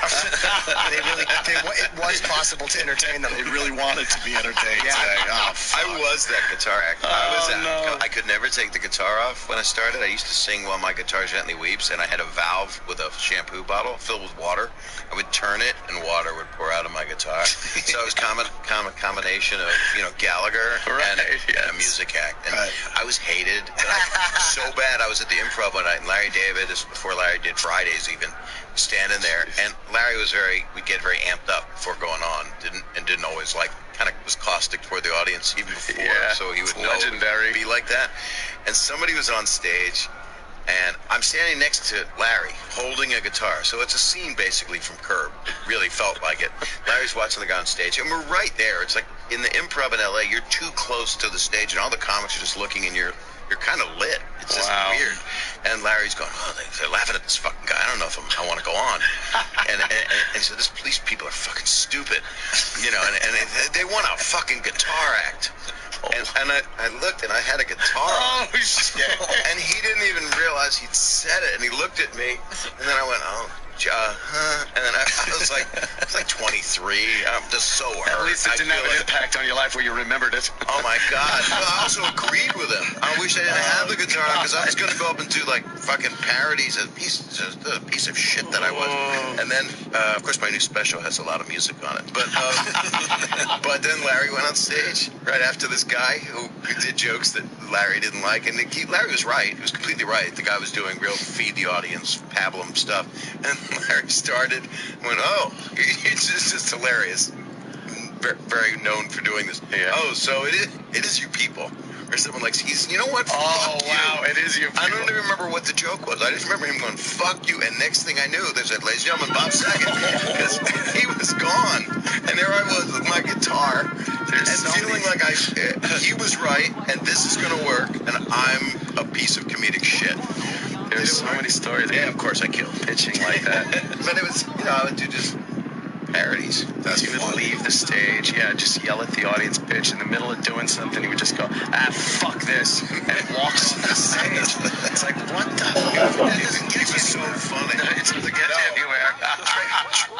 G: It was possible to entertain them.
Q: They really wanted to be entertained.
G: Yeah.
F: I was that guitar actor. I could never take the guitar off when I started. I used to sing While My Guitar Gently Weeps, and I had a valve with a shampoo bottle filled with water. I would turn it, and water would pour out of my guitar. So it was a combination of Gallagher and a music act. And I was hated. So bad. I was at the Improv one night, and Larry David, this was before Larry did Fridays even, standing there, and Larry we'd get very amped up before going on, didn't always kind of was caustic toward the audience even before, so he would
P: legendary
F: be like that. And somebody was on stage, and I'm standing next to Larry holding a guitar, so it's a scene basically from Curb. It really felt like it. Larry's watching the guy on stage, and we're right there. It's like in the Improv in LA, you're too close to the stage, and all the comics are just looking, and you're kind of lit. It's just weird. And Larry's going, they're laughing at this fucking guy. I don't know if I want to go on. and so these people are fucking stupid, and they want a fucking guitar act. And I looked, and I had a guitar on. Oh, shit. And he didn't even realize he'd said it, and he looked at me, and then I went, and then I was like, it's like at 23. I'm just so hurt.
P: At least it didn't have an impact on your life where you remembered it.
F: Oh my God. Well, I also agreed with him. I wish I didn't have the guitar because I was going to go up and do like fucking parodies. A piece of shit that I was. And then, of course, my new special has a lot of music on it. But then Larry went on stage right after this guy who did jokes that Larry didn't like. And Larry was right. He was completely right. The guy was doing real feed the audience, pablum stuff. And Larry started, went, oh, it's just hilarious. Very known for doing this. Yeah. Oh, so it is you people. Or someone like, you know what?
P: Oh, wow,
F: you.
P: it is you people.
F: I don't even remember what the joke was. I just remember him going, fuck you. And next thing I knew, they said, ladies and gentlemen, Bob Saget. Because he was gone. And there I was with my guitar. Feeling like he was right, and this is going to work, and I'm a piece of comedic shit.
P: There's so many stories.
F: Yeah, of course I killed
P: pitching like that.
F: But it was, I would do just parodies.
P: He would leave the stage, just yell at the audience, bitch. In the middle of doing something, he would just go, fuck this, and walks off the stage. It's like, what the fuck?
F: It was so funny.
P: It's to get everywhere.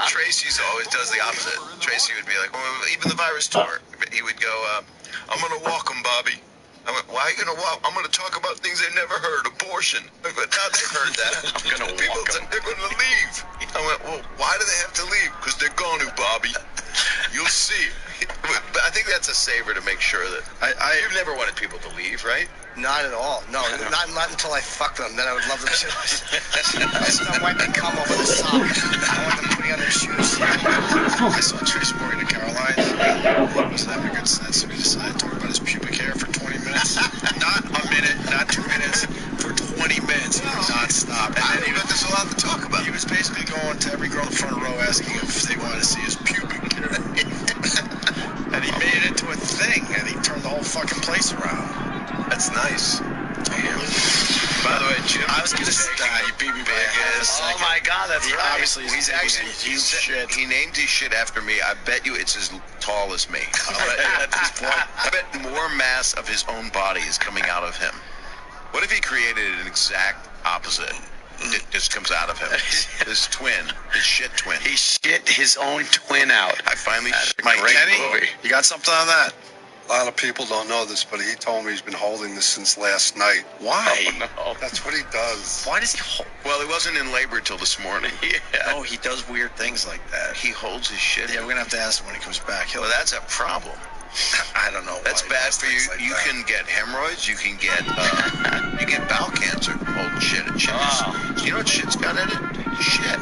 F: Tracy's always does the opposite. Tracy would be like, even the virus tour, he would go, I'm going to walk him, Bobby. I went, why are you going to walk? I'm going to talk about things they never heard, abortion. But now they've heard that.
P: I'm going to walk them.
F: They're going to leave. I went, well, why do they have to leave? Because they're going to, Bobby. You'll see. But I think that's a saver to make sure that... You've never wanted people to leave, right?
C: Not at all. No, not until I fuck them. Then I would love them to. I wipe and cum over the sock. I want them putting on their shoes.
Q: I saw Trace Morgan at Caroline's. He wasn't having a good sense, so he decided to talk about his pubic hair for 20 minutes. Not a minute, not 2 minutes, for 20 minutes, non-stop. And then
F: there's a lot to talk about.
Q: He was basically going to every girl in the front row asking if they wanted to see his pubic hair. And he made it into a thing, and he turned the whole fucking place around.
F: That's nice. Damn. By the way, Jim,
Q: I was gonna say you beat me by a head.
P: Oh my God, that's right.
Q: Obviously, he's actually huge shit.
F: He named his shit after me. I bet you it's as tall as me. At this point, I bet more mass of his own body is coming out of him. What if he created an exact opposite? It just comes out of him. His twin, his shit twin.
P: He shit his own twin out.
F: I finally shit
Q: my
F: great
Q: Kenny,
F: movie.
Q: You got something on that?
R: A lot of people don't know this, but he told me he's been holding this since last night.
Q: Why?
P: Oh, no.
R: That's what he does.
Q: Why does he hold?
F: Well, he wasn't in labor till this morning.
Q: Yeah. Oh, he does weird things like that.
F: He holds his shit.
Q: Yeah, we're gonna have to ask him when he comes back.
F: Well, that's a problem.
Q: I don't know.
F: That's bad for you. Like you can get hemorrhoids. You can get bowel cancer. Holding shit. You know what shit's got in it? Shit.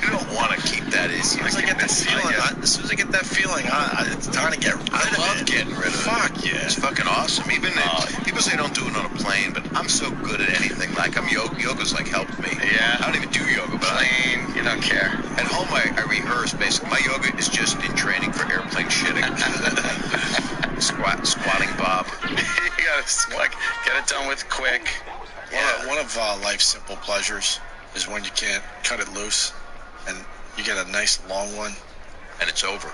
F: You don't want to keep that in.
Q: As soon as I get that feeling, it's time to get rid of it.
F: I love getting rid of it.
Q: Fuck yeah.
F: It's fucking awesome. Even people say don't do it on a plane, but I'm so good at anything. Like yoga's like helped me.
P: Yeah.
F: I don't even do yoga, but
P: you don't care.
F: At home I rehearse basically. My yoga is just in training for airplane shitting. Squatting Bob.
P: You gotta get it done with quick.
Q: One of life's simple pleasures is when you can't cut it loose and you get a nice long one.
F: And it's over.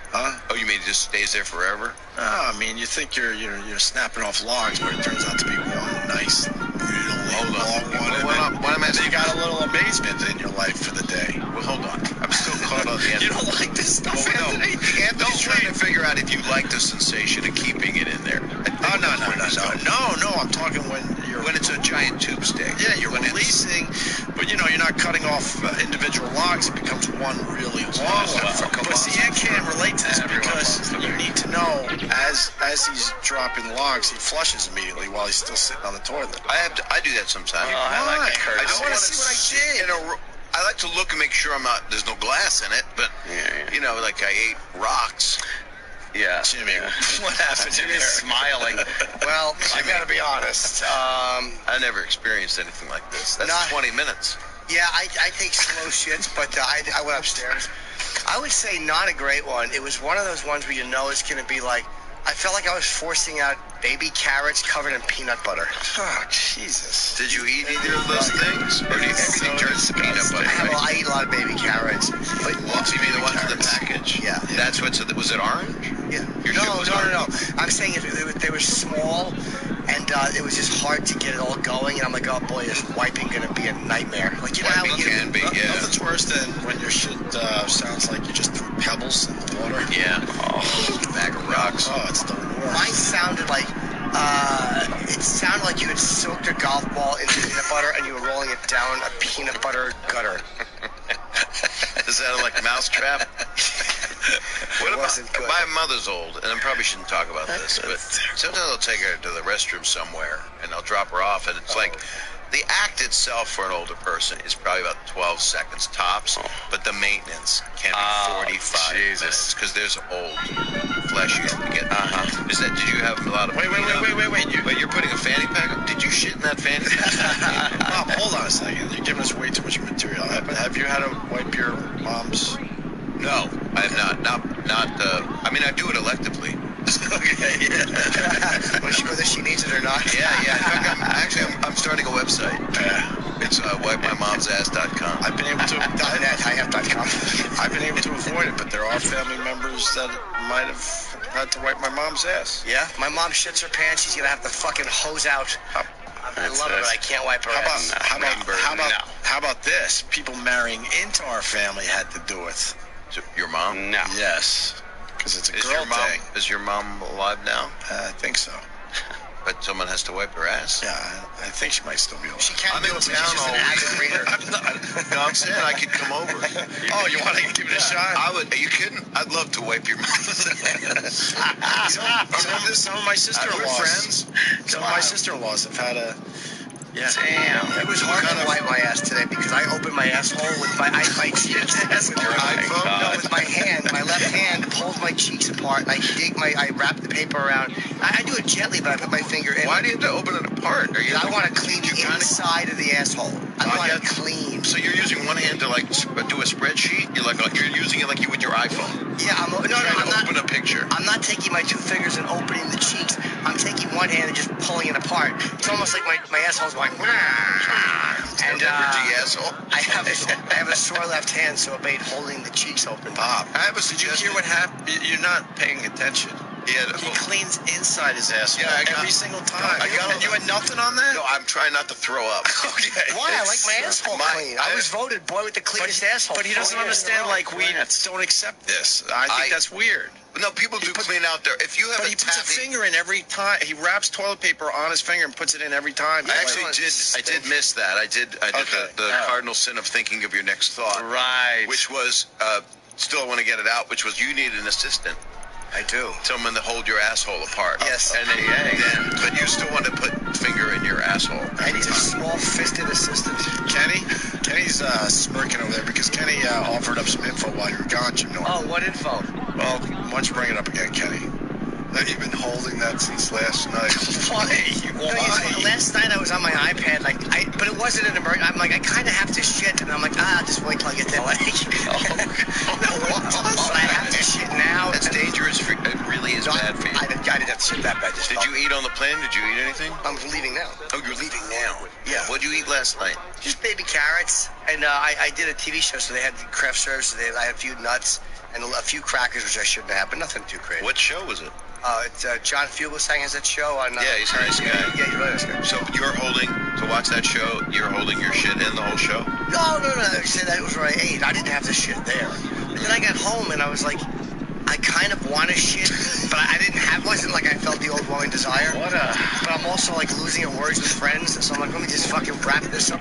Q: Huh?
F: Oh, you mean it just stays there forever?
Q: No, I mean you think you're snapping off logs, but it turns out to be one nice, really long one.
F: What I'm asking,
Q: you got a little amazement in your life for the day.
F: Well, hold on. I'm still caught up.
Q: You don't like this stuff, Anthony?
F: Anthony's trying to figure out if you like the sensation of keeping it in there.
Q: Oh, no. I'm talking when
F: it's a giant tube steak.
Q: Yeah, you're releasing, but you're not cutting off individual logs. It becomes one really long one. But see, Ed can't relate to this because you need to know as he's dropping logs, he flushes immediately while he's still sitting on the toilet.
F: I do that sometimes.
P: Oh, I like that courtesy.
F: I don't want to see what I did. I like to look and make sure there's no glass in it, but like I ate rocks.
P: Yeah.
Q: Jimmy, what happened?
P: Jimmy's smiling.
C: Well, I gotta be honest.
F: I never experienced anything like this. That's 20 minutes.
C: Yeah, I take slow shits, but I went upstairs. I would say not a great one. It was one of those ones where you know it's gonna be like, I felt like I was forcing out baby carrots covered in peanut butter.
Q: Oh, Jesus.
F: Did you eat either of those things? Or do you everything turns to peanut butter?
C: I eat a lot of baby carrots. But
F: you mean the ones in the package?
C: Yeah.
F: That's was it orange?
C: Yeah.
F: Your shit was orange?
C: No. I'm saying if they were small And it was just hard to get it all going, and I'm like, oh boy, is wiping gonna be a nightmare. Like, you know how
F: Wiping can be, yeah.
Q: Nothing's worse than when your shit sounds like you just threw pebbles in the water.
F: Yeah. Oh, bag of rocks.
Q: Oh, it's the worst.
C: Mine sounded like, it sounded like you had soaked a golf ball into peanut butter and you were rolling it down a peanut butter gutter.
F: Is that like Mousetrap? What about,
C: good.
F: my mother's old, and I probably shouldn't talk about this, but sometimes I'll take her to the restroom somewhere, and I'll drop her off, and it's like, the act itself for an older person is probably about 12 seconds tops, but the maintenance can be 45 minutes, because there's old flesh you have to get. Is that, did you have a lot of...
Q: Wait.
F: Wait, you're putting a fanny pack on? Did you shit in that fanny pack?
Q: Mom, hold on a second. You're giving us way too much material. Have you had to wipe your mom's...
F: No, I have not. I mean, I do it electively. Okay, yeah.
C: Whether she needs it or not.
F: Yeah. In fact, I'm starting a website. It's wipemymomsass.com.
Q: I've been able to...
C: .com.
Q: I've been able to avoid it, but there are family members that might have had to wipe my mom's ass.
C: Yeah? My mom shits her pants. She's gonna have to fucking hose out. I love her, but I can't wipe her ass.
Q: How about this? People marrying into our family had to do it.
F: Your mom?
P: No.
Q: Yes. Because it's a girl thing.
F: Is your mom alive now?
Q: I think so.
F: But someone has to wipe her ass?
Q: Yeah, I think she might still be alive.
C: She can't
F: I'm in town all week. No, I'm saying I could come over.
Q: Oh, you want to give it a shot?
F: Are you kidding? I'd love to wipe your mom's ass.
Q: Some of my sister-in-laws.
F: Friends?
Q: Some of my sister-in-laws have had a...
C: Yeah. Damn. It was hard to wipe my ass today because I opened my asshole with my cheeks. With my hand, my left hand pulls my cheeks apart. And I wrap the paper around. I do it gently, but I put my finger in.
F: Why do you have to open it apart?
C: I want to clean the inside of the asshole. I want it clean.
F: So you're using one hand to like do a spreadsheet? You're using it like you would your iPhone.
C: Yeah, I'm not
F: open a picture.
C: I'm not taking my two fingers and opening the cheeks. I'm taking one hand and just pulling it apart. It's almost like my asshole's going. And I have a sore left hand, so it made holding the cheeks open.
F: Bob,
Q: did you hear what happened? You're not paying attention. He cleans inside his asshole every single time. And you had nothing on that?
F: No, I'm trying not to throw up.
Q: Okay.
C: Why? I like my asshole clean. I was voted boy with the cleanest asshole.
Q: But he doesn't understand, like, we don't accept this. I think that's weird.
F: No, people do clean out there. If you have
Q: he puts a finger in every time. He wraps toilet paper on his finger and puts it in every time.
F: I did miss that. I did the cardinal sin of thinking of your next thought.
P: Right.
F: Which was, still want to get it out, which was you need an assistant.
C: I do.
F: Someone to hold your asshole apart.
C: Yes.
F: But you still want to put finger in your asshole.
C: I need a small-fisted assistant.
Q: Kenny's smirking over there because Kenny offered up some info while you were gone, Jim Norton.
C: Oh, what info?
Q: Well, why don't you bring it up again, Kenny?
R: That you've been holding that since last night.
C: Why? Last night I was on my iPad, but it wasn't an emergency. I'm like, I kind of have to shit, and I'm like, just wait till I get that. But I have to shit now.
F: That's dangerous. It really is bad for you.
C: I didn't have to shit that bad.
F: Did you eat on the plane? Did you eat anything?
C: I'm leaving now.
F: Oh, you're leaving now?
C: Yeah.
F: What'd you eat last night?
C: Just baby carrots, and I did a TV show, so they had craft service. So I had a few nuts and a few crackers, which I shouldn't have, but nothing too crazy.
F: What show was it?
C: It's John Fugelsang has that show on.
F: Yeah, he's a nice guy.
C: Yeah, he's a really nice guy.
F: So you're to watch that show, you're holding your shit in the whole show?
C: No. I said that was where I ate. I didn't have to shit there. And then I got home and I was like, I kind of want to shit, but I didn't have. Wasn't like I felt the overwhelming desire. But I'm also like losing at words with friends, so I'm like, let me just fucking wrap this up.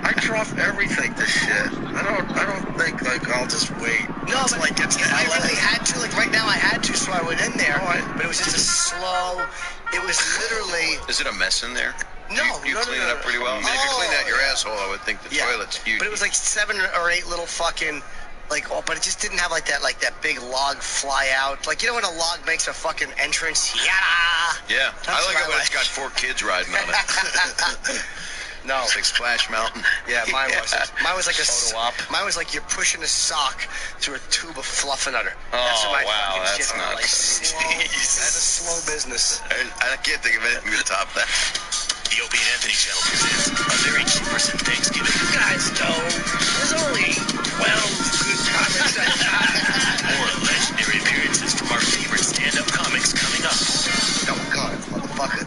Q: I drop everything to shit. I don't think like I'll just wait.
C: No, but
Q: I get to
C: I really had to. Like right now, I had to, so I went in there. But it was just a slow. It was literally.
F: Is it a mess in there?
C: No,
F: you clean it up pretty well. I mean, if you clean out your asshole, I would think the toilet's huge.
C: But it was like 7 or 8 little fucking. But it just didn't have like that big log fly out. Like, you know when a log makes a fucking entrance?
F: Yeah. I like it when it's got 4 kids riding on it.
C: No.
F: It's like Splash Mountain.
C: Yeah, mine wasn't. Mine was like mine was like you're pushing a sock through a tube of Fluffernutter.
P: Wow, that's nuts.
C: That's a slow business.
F: I can't think of anything to top that.
L: The Opie and Anthony channel presents a very cheaperson Thanksgiving.
C: You guys know there's only 12 good comics.
L: More legendary appearances from our favorite stand-up comics coming up.
C: Oh, God, motherfucker.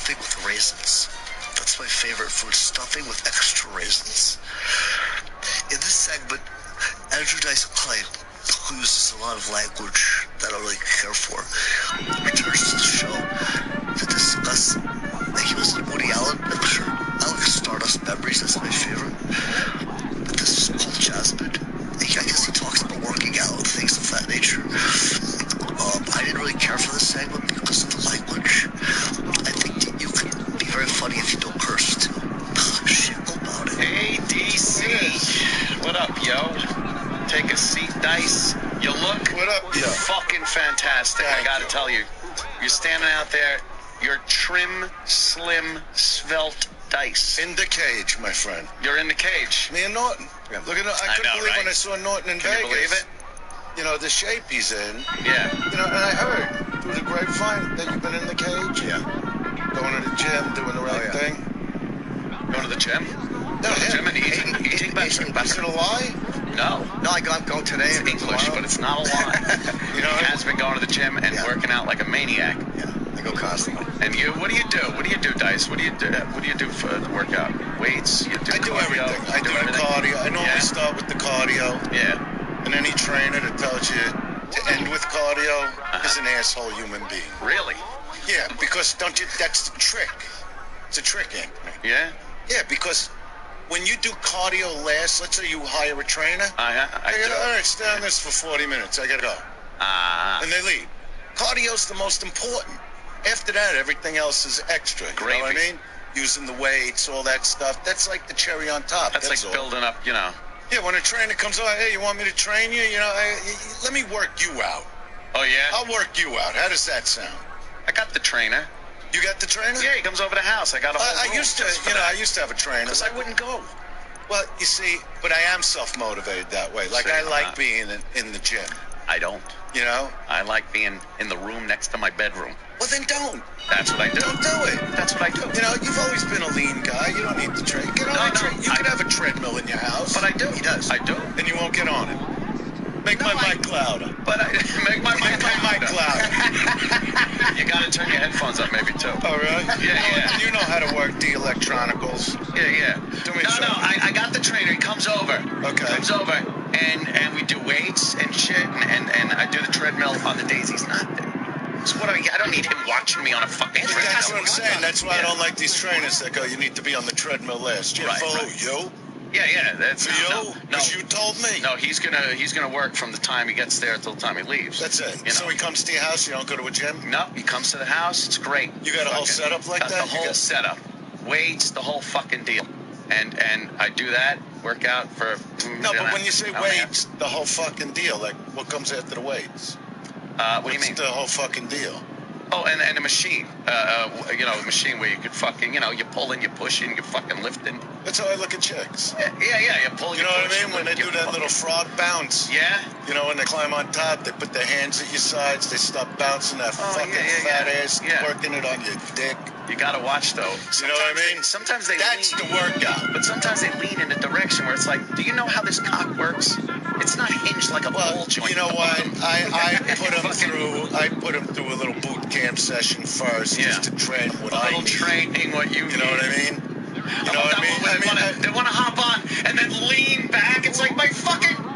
S: stuffing with raisins. That's my favorite food, stuffing with extra raisins. In this segment, Andrew Dice Clay, who uses a lot of language that I don't really care for, returns to the show to discuss. He was in a Woody Allen picture. I like Stardust Memories, that's my favorite. But this is called Jasmine. I guess he talks about working out and things of that nature. I didn't really care for this segment because of the language. I think you can be very funny if you don't curse too. Shit about it.
P: Hey, DC. What up, yo? Take a seat, Dice. You look fucking fantastic. I gotta tell you. You're standing out there. You're trim, slim, svelte Dice.
Q: In the cage, my friend.
P: You're in the cage.
Q: Me and Norton. Look at I couldn't believe when I saw Norton in Vegas.
P: Can you believe it?
Q: You know, the shape he's in.
P: Yeah.
Q: You know, and I heard through the grapevine that you've been in the cage.
P: Yeah.
Q: Going to the gym, doing the right thing.
P: Going to the gym?
Q: No,
P: the gym and eating better.
Q: Is it a lie?
P: No.
S: No, I go today.
P: It's English, but it's not a lie.
Q: You know,
P: he has been going to the gym and working out like a maniac.
S: Yeah, I go constantly.
P: And you, what do you do? What do you do, Dice? What do you do for the workout? Weights? You do
Q: I do
P: cardio?
Q: everything. I do the cardio. I normally start with the cardio.
P: Yeah.
Q: And any trainer that tells you to end with cardio is an asshole human being.
P: Really?
Q: Yeah, because that's the trick. It's a trick, Anthony.
P: Yeah?
Q: Yeah, because when you do cardio last, let's say you hire a trainer.
P: I do.
Q: All right, stay on this for 40 minutes. I gotta go. And they leave. Cardio's the most important. After that, everything else is extra. You know what I mean? Using the weights, all that stuff. That's like the cherry on top.
P: That's like building up, you know.
Q: Yeah, when a trainer comes on, hey, you want me to train you? You know, let me work you out.
P: Oh, yeah?
Q: I'll work you out. How does that sound?
P: I got the trainer.
Q: You got the trainer?
P: Yeah, he comes over the house. I got a whole
Q: I used to, I used to have a trainer.
P: Because I wouldn't go.
Q: Well, you see, but I am self-motivated that way. Like, I like being in the gym.
P: I don't.
Q: You know?
P: I like being in the room next to my bedroom.
Q: Well, then don't.
P: That's what I do.
Q: Don't do it.
P: That's what I do.
Q: You know, you've always been a lean guy. You don't need to train. Get on a train. You could have a treadmill in your house.
P: But I do.
Q: He does.
P: I do.
Q: And you won't get on it. Make my mic louder.
P: But make my mic
Q: louder.
P: You gotta turn your headphones up maybe too.
Q: Oh, really?
P: Yeah.
Q: You know how to work the electronicals.
P: Yeah.
Q: Do me a favor.
P: I got the trainer. He comes over.
Q: Okay.
P: Comes over, and we do weights and shit, and I do the treadmill on the days he's not there. So what I don't need him watching me on a fucking treadmill.
Q: That's what I'm saying. That's why I don't like these trainers that go, you need to be on the treadmill last. Yeah, you?
P: Yeah. That's
Q: for you. Because you told me.
P: No, he's gonna work from the time he gets there till the time he leaves.
Q: That's it.
P: You know?
Q: So he comes to your house. You don't go to a gym.
P: No, he comes to the house. It's great.
Q: You got a whole setup like that.
P: The whole setup, weights, the whole fucking deal. And I do that workout for.
Q: No, but when you say weights, the whole fucking deal. Like, what comes after the weights?
P: What do you mean?
Q: What's the whole fucking deal?
P: Oh, and a machine. A machine where you could fucking, you're pulling, you're pushing, you're fucking lifting.
Q: That's how I look at chicks.
P: Yeah, you're pulling.
Q: You know what I mean? When they do that little frog bounce.
P: Yeah.
Q: You know, when they climb on top, they put their hands at your sides, they stop bouncing that fucking fat ass, working it on your dick.
P: You gotta watch though.
Q: You know what I mean?
P: Sometimes they
Q: That's the workout.
P: But sometimes they lean in a direction where it's like, do you know how this cock works? It's not hinged like a ball joint.
Q: You know what? I put him through a little boot camp session first, just to train what I need.
P: Training what you
Q: know what I mean? You know what I mean?
P: They want to hop on and then lean back. It's like my fucking.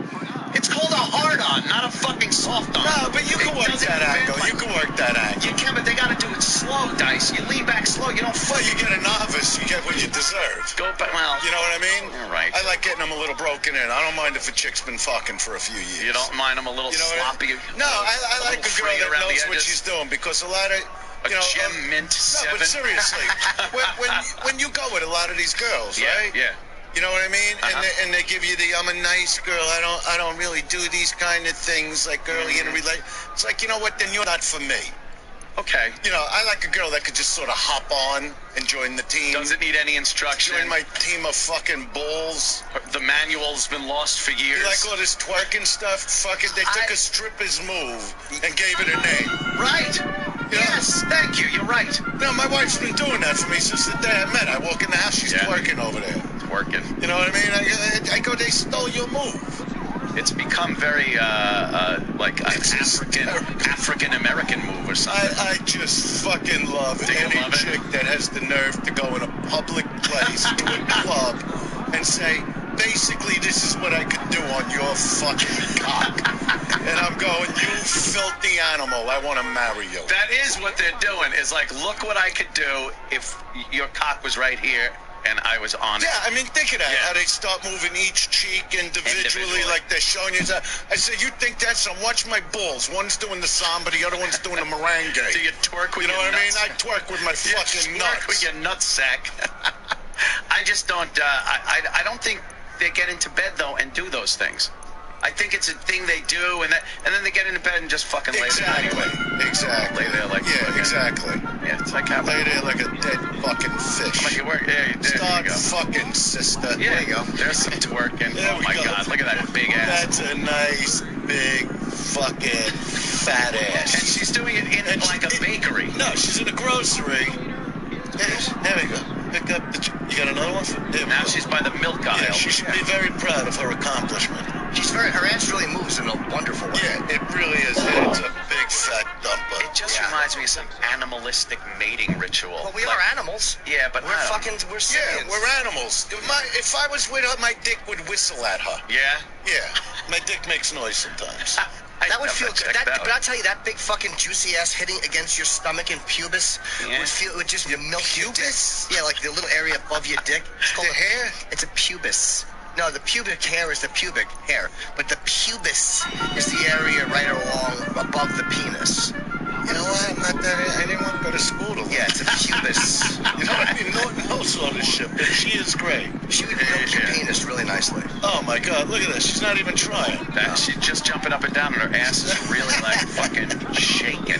P: It's called a hard on, not a fucking soft on.
Q: No, but you can work that angle. You can work that angle.
P: You can, but they gotta do it slow, Dice. You lean back slow. You don't.
Q: Well, you get a novice, you get what you deserve.
P: Go back. Well,
Q: you know what I mean?
P: All right.
Q: I like getting them a little broken in. I don't mind if a chick's been fucking for a few years.
P: You don't mind them a little sloppy.
Q: No, I like a girl that knows what she's doing because a lot of.
P: Gem Mint 7.
Q: No, but seriously, when you go with a lot of these girls, right?
P: Yeah.
Q: You know what I mean? And they give you the I'm a nice girl. I don't really do these kind of things like early in a relationship. It's like, you know what? Then you're not for me.
P: Okay.
Q: You know, I like a girl that could just sort of hop on and join the team.
P: Doesn't need any instruction.
Q: Join my team of fucking bulls.
P: The manual's been lost for years.
Q: You like all this twerking stuff? Fucking, they took a stripper's move and gave it a name.
P: Right. Yes, thank you. You're right.
Q: No, my wife's been doing that for me since the day I met her. I walk in the house, she's twerking over there.
P: Twerking.
Q: You know what I mean? I go, they stole your move.
P: It's become very like an African American move or something.
T: I just fucking love any chick that has the nerve to go in a public place to a club and say, basically, this is what I could do on your fucking cock. And I'm going, you filthy animal, I want to marry you.
P: That is what they're doing, is like, look what I could do if your cock was right here and I was on it.
T: Yeah, I mean, think of that, how they start moving each cheek individually, like they're showing you that. I said, you think that's some? Watch my balls. One's doing the samba, the other one's doing the merengue.
P: Do you twerk with
T: you know
P: your
T: what I mean?
P: nuts?
T: I twerk with my fucking
P: you
T: nuts.
P: twerk with your nutsack. I just don't, I don't think they get into bed, though, and do those things. I think it's a thing they do, and then they get into bed and just fucking lay there anyway.
T: Exactly.
P: Lay there like
T: exactly.
P: Yeah, it's like how
T: lay there like a dead fucking fish.
P: Like you work. Yeah,
T: Start
P: you go.
T: fucking sister.
P: Yeah, there you go. There's some twerking. Oh my God, look at that big ass.
T: That's a nice big fucking fat ass.
P: And she's doing it in like a bakery.
T: No, she's in a grocery. There we go. Pick up the. You got another one?
P: Now she's by the milk aisle.
T: Yeah, she should be very proud of her accomplishment.
C: Her ass really moves in a wonderful way.
T: Yeah, it really is. It's a big fat dumper.
P: It just reminds me of some animalistic mating ritual.
C: Well, we are animals.
P: Yeah, but
C: we're simians.
T: Yeah, we're animals. If I was with her, my dick would whistle at her.
P: Yeah?
T: Yeah. My dick makes noise sometimes.
C: That would feel good. But I'll tell you, that big fucking juicy ass hitting against your stomach and pubis would just milk your dick. Yeah, like the little area above your dick. It's called
T: the hair?
C: It's a pubis. No, the pubic hair is the pubic hair, but the pubis is the area right along above the penis.
T: You know what? I'm not that. I didn't want to go to school to learn.
C: Yeah, it's a pubis.
T: You know what I mean? Norton knows all this shit, but she is great.
C: She would milk your penis really nicely.
T: Oh my God! Look at this. She's not even trying.
P: She's just jumping up and down, and her ass is really like fucking shaking.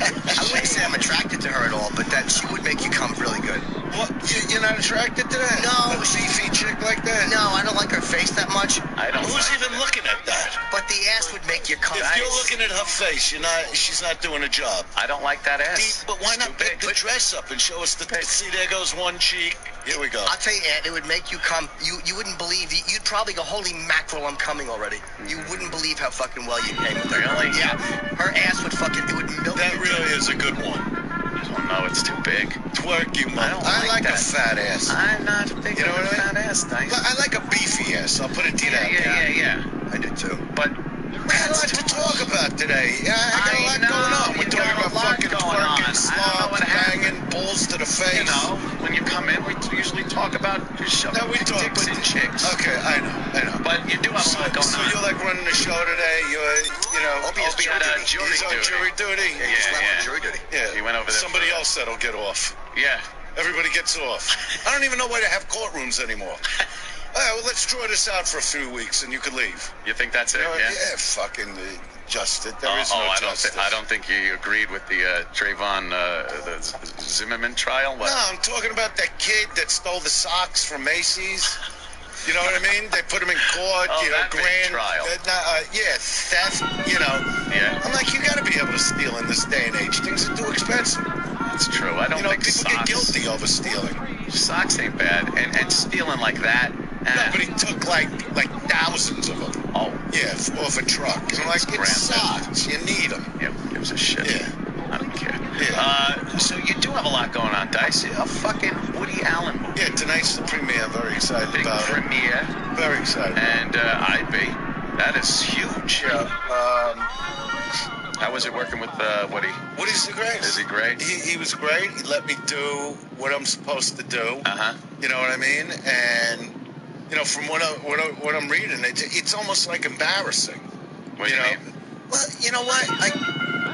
C: I wouldn't say I'm attracted to her at all, but that she would make you come really good.
T: What? You're not attracted to that?
C: No.
T: A beefy chick like that?
C: No, I don't like her face that much.
P: I don't.
T: Who's even looking at that?
C: But the ass would make you come.
T: If you're looking at her face, she's not doing a job.
P: I don't like that ass.
T: But why not pick the dress up and show us the? See, there goes one cheek. Here we go.
C: I'll tell you, Ant, it would make you come. You wouldn't believe. You'd probably go, holy mackerel, I'm coming already. You wouldn't believe how fucking well you came with her.
P: Really?
C: Yeah. Her ass would fucking. It would milk.
T: That really is a good one.
P: Oh no, it's too big.
T: Twerk, you mother.
P: I
T: like a fat ass.
P: I'm not a big fat ass, Dice.
T: I like a beefy ass. I'll put it to you that.
P: Yeah.
T: I do too.
P: But
T: we got a lot to talk about today. I got a lot going on. We're talking about fucking twerking, slobs, banging, balls to the face.
P: You know, when you come in, we usually talk about just shoving dicks in chicks.
T: Okay, I know.
P: But you do have a lot going on.
T: So you're like running the show today. You know,
P: Opie had jury
T: he's on
P: duty.
T: jury duty.
P: Yeah.
C: Jury duty.
T: Yeah.
P: He went over there.
T: Somebody else that'll get off.
P: Yeah.
T: Everybody gets off. I don't even know why they have courtrooms anymore. All right, well, let's draw this out for a few weeks and you can leave.
P: You think that's it?
T: Yeah, fucking justice. There is no justice.
P: I don't think you agreed with the Trayvon the Zimmerman trial. What?
T: No, I'm talking about that kid that stole the socks from Macy's. You know what I mean? They put him in court.
P: Oh,
T: you know,
P: that big trial.
T: Theft. You know.
P: Yeah.
T: I'm like, you got to be able to steal in this day and age. Things are too expensive.
P: It's true. I don't think
T: people get guilty over stealing.
P: Socks ain't bad, and stealing like that.
T: No, but he took like thousands of them.
P: Oh.
T: Yeah, off a truck. And I'm like, it's socks. You need them.
P: Yeah, who gives a shit?
T: Yeah.
P: I don't care.
T: Yeah.
P: So you do have a lot going on, Dice. A fucking Woody Allen movie.
T: Yeah, tonight's the premiere. I'm very excited
P: Big
T: about
P: premiere.
T: it. Very excited.
P: And I'd be. That is huge.
T: Yeah.
P: How was it working with Woody?
T: Woody's the greatest.
P: Is he great?
T: He was great. He let me do what I'm supposed to do.
P: Uh-huh.
T: You know what I mean? And you know, from what I'm reading, it's almost like embarrassing.
P: What do you mean?
T: Well, you know what?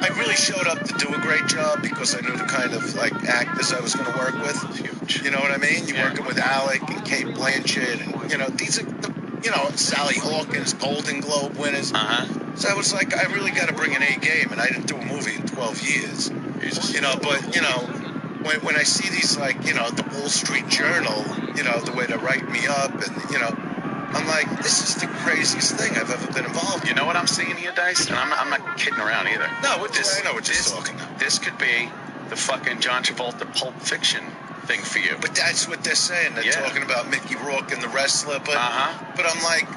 T: I really showed up to do a great job because I knew the kind of like actors I was going to work with.
P: Huge.
T: You know what I mean? You're working with Alec and Kate Blanchett, and you know these are Sally Hawkins, Golden Globe winners.
P: Uh-huh.
T: So I was like, I really got to bring an A game, and I didn't do a movie in 12 years.
P: Jesus.
T: You know, but you know, when I see these like the Wall Street Journal, the way they write me up, and I'm like, this is the craziest thing I've ever been involved in.
P: You know what I'm seeing here, Dice? And I'm not kidding around either.
T: No, I know what you're talking about.
P: This could be the fucking John Travolta Pulp Fiction thing for you.
T: But that's what they're saying. They're talking about Mickey Rourke and the wrestler. But but I'm like,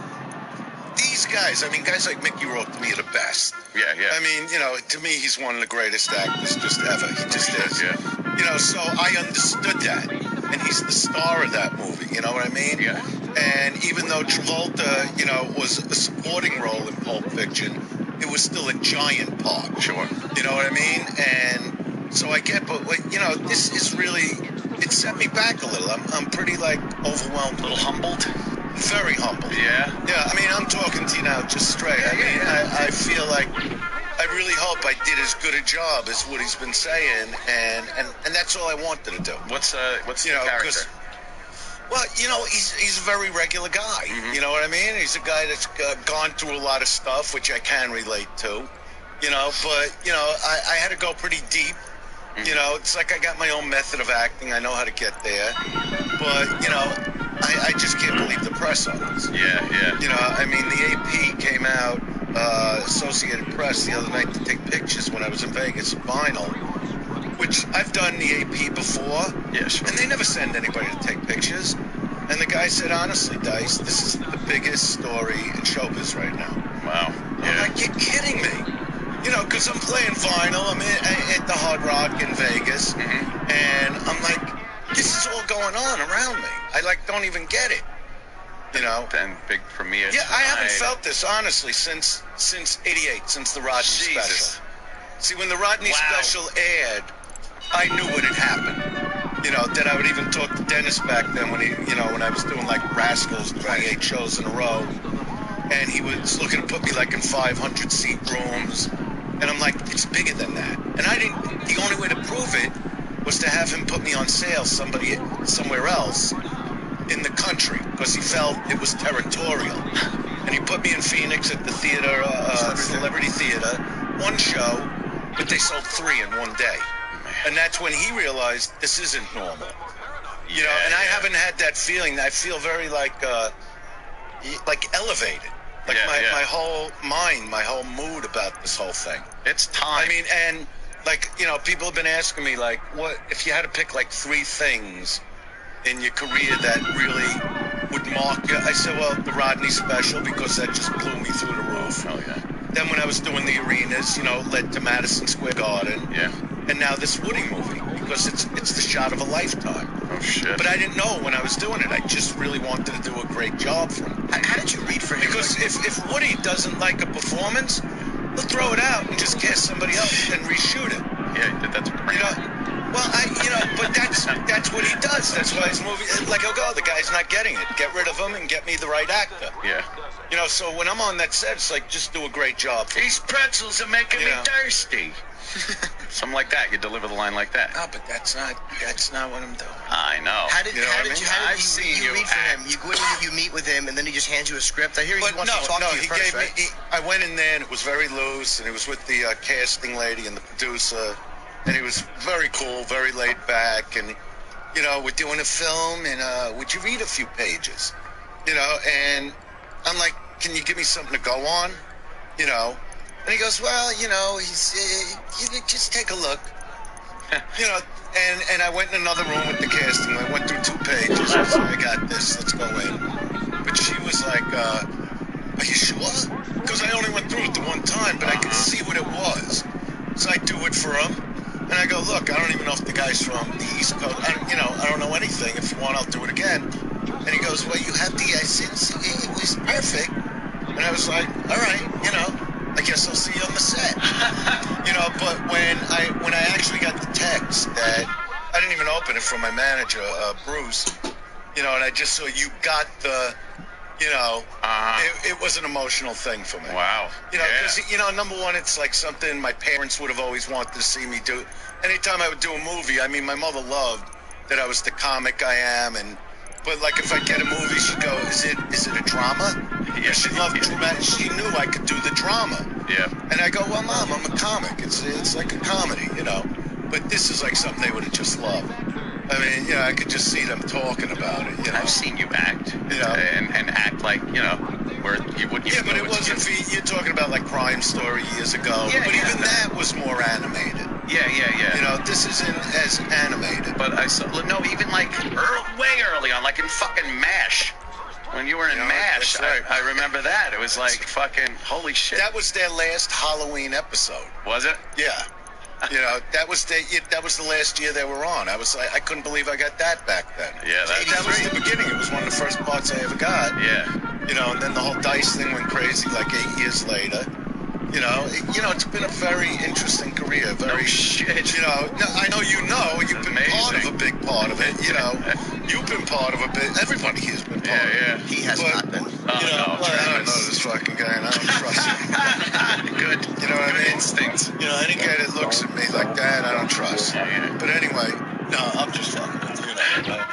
T: these guys, I mean, guys like Mickey Rourke to me are the best.
P: Yeah.
T: I mean, you know, to me, he's one of the greatest actors just ever. He just is.
P: Yeah.
T: You know, so I understood that. And he's the star of that movie, you know what I mean?
P: Yeah.
T: And even though Travolta, you know, was a supporting role in Pulp Fiction, it was still a giant part.
P: Sure.
T: You know what I mean? And so I get, but, you know, this is really, it set me back a little. I'm pretty, like, overwhelmed.
P: A little humbled?
T: Very humbled.
P: Yeah?
T: Yeah, I mean, I'm talking to you now just straight. I feel like I really hope I did as good a job as what he's been saying, and that's all I wanted to do.
P: What's the character?
T: Well, you know, he's a very regular guy.
P: Mm-hmm.
T: You know what I mean? He's a guy that's gone through a lot of stuff, which I can relate to. You know, but, you know, I had to go pretty deep. Mm-hmm. You know, it's like I got my own method of acting. I know how to get there. But, you know, I just can't believe the press on this.
P: Yeah.
T: You know, I mean, the AP came out, Associated Press, the other night to take pictures when I was in Vegas, vinyl, which I've done the AP before.
P: Yeah, sure.
T: And they never send anybody to take pictures. And the guy said, honestly, Dice, this is the biggest story in showbiz right now.
P: Wow. Yeah.
T: I'm like, you're kidding me. You know, because I'm playing vinyl. I'm at the Hard Rock in Vegas.
P: Mm-hmm.
T: And I'm like, this is all going on around me. I, like, don't even get it. You know?
P: And big premiere.
T: Yeah, I haven't felt this, honestly, since '88, since the Rodney special. See, when the Rodney special aired, I knew what had happened. You know, that I would even talk to Dennis back then when when I was doing, like, Rascals, 28 shows in a row. And he was looking to put me, like, in 500-seat rooms. And I'm like, it's bigger than that. And the only way to prove it was to have him put me on sale somewhere else in the country, because he felt it was territorial. And he put me in Phoenix at the theater, Celebrity Theater, one show, but they sold 3 in one day. And that's when he realized this isn't normal. You know, and I haven't had that feeling. I feel very like elevated. Like my whole mind, my whole mood about this whole thing.
P: It's time.
T: I mean, and like, you know, people have been asking me, like, what if you had to pick like 3 things in your career that really would mark you? I said, well, the Rodney special, because that just blew me through the roof.
P: Oh, yeah.
T: Then when I was doing the arenas, you know, led to Madison Square Garden.
P: Yeah.
T: And now this Woody movie, because it's the shot of a lifetime.
P: Oh, shit.
T: But I didn't know when I was doing it. I just really wanted to do a great job for him.
S: How did you read for him?
T: Because if Woody doesn't like a performance, he'll throw it out and just cast somebody else and reshoot it.
P: Yeah, that's pretty.
T: You know, well, but that's what he does. That's why his movie, like, he'll go, the guy's not getting it. Get rid of him and get me the right actor.
P: Yeah.
T: You know, so when I'm on that set, it's like, just do a great job.
P: These pretzels are making me thirsty. Something like that. You deliver the line like that.
T: No, but that's not what I'm doing.
P: I know.
S: How did you read from
P: act.
S: him? You go in, you meet with him, and then he just hands you a script. I hear he wants to talk to you first, right?
T: I went in there, and it was very loose, and it was with the casting lady and the producer, and he was very cool, very laid back, and, you know, we're doing a film, and would you read a few pages? You know, and I'm like, can you give me something to go on? You know? And he goes, well, you know, you just take a look. You know, and I went in another room with the casting. I went through 2 pages. I said, I got this. Let's go in. But she was like, are you sure? Because I only went through it the one time, but I could see what it was. So I do it for him. And I go, look, I don't even know if the guy's from the East Coast. I don't know anything. If you want, I'll do it again. And he goes, well, you have the essence. It was perfect. And I was like, all right, you know. I guess I'll see you on the set. You know, but when I actually got the text that I didn't even open it from my manager, Bruce, you know, and I just saw you got the, you know, it was an emotional thing for me.
P: Wow.
T: You know, because, you know, number one, it's like something my parents would have always wanted to see me do. Anytime I would do a movie, I mean, my mother loved that I was the comic I am, but like if I get a movie, she'd go, is it a drama? Yeah, she loved dramatic. She knew I could do the drama.
P: Yeah.
T: And I go, well, Mom, I'm a comic. It's like a comedy, you know. But this is like something they would have just loved. I mean, you know, I could just see them talking about it. You know?
P: I've seen you act,
T: you know,
P: and act like, you know, where you would.
T: Yeah, but it wasn't. You're talking about like Crime Story years ago.
P: Yeah,
T: but even that was more animated.
P: Yeah.
T: You know, this isn't as animated.
P: But I saw even like way early on, like in fucking MASH. When you were in MASH, I remember that. It was like fucking holy shit.
T: That was their last Halloween episode.
P: Was it?
T: Yeah. You know, that was the last year they were on. I couldn't believe I got that back then.
P: Yeah,
T: that was the beginning. It was one of the first parts I ever got.
P: Yeah.
T: You know, and then the whole Dice thing went crazy like 8 years later. You know, it's been a very interesting career. Very
P: shit.
T: You know, I know you've been part of a big part of it. You know, you've been part of a bit. Everybody has been part of it.
P: Yeah.
S: He has not been.
T: You know, I don't know this fucking guy, and I don't trust him.
P: Good.
T: You know what I mean?
P: Instinct.
T: You know, any guy that looks at me like that, I don't trust.
P: Yeah.
T: But anyway, no, I'm just fucking with you. You know.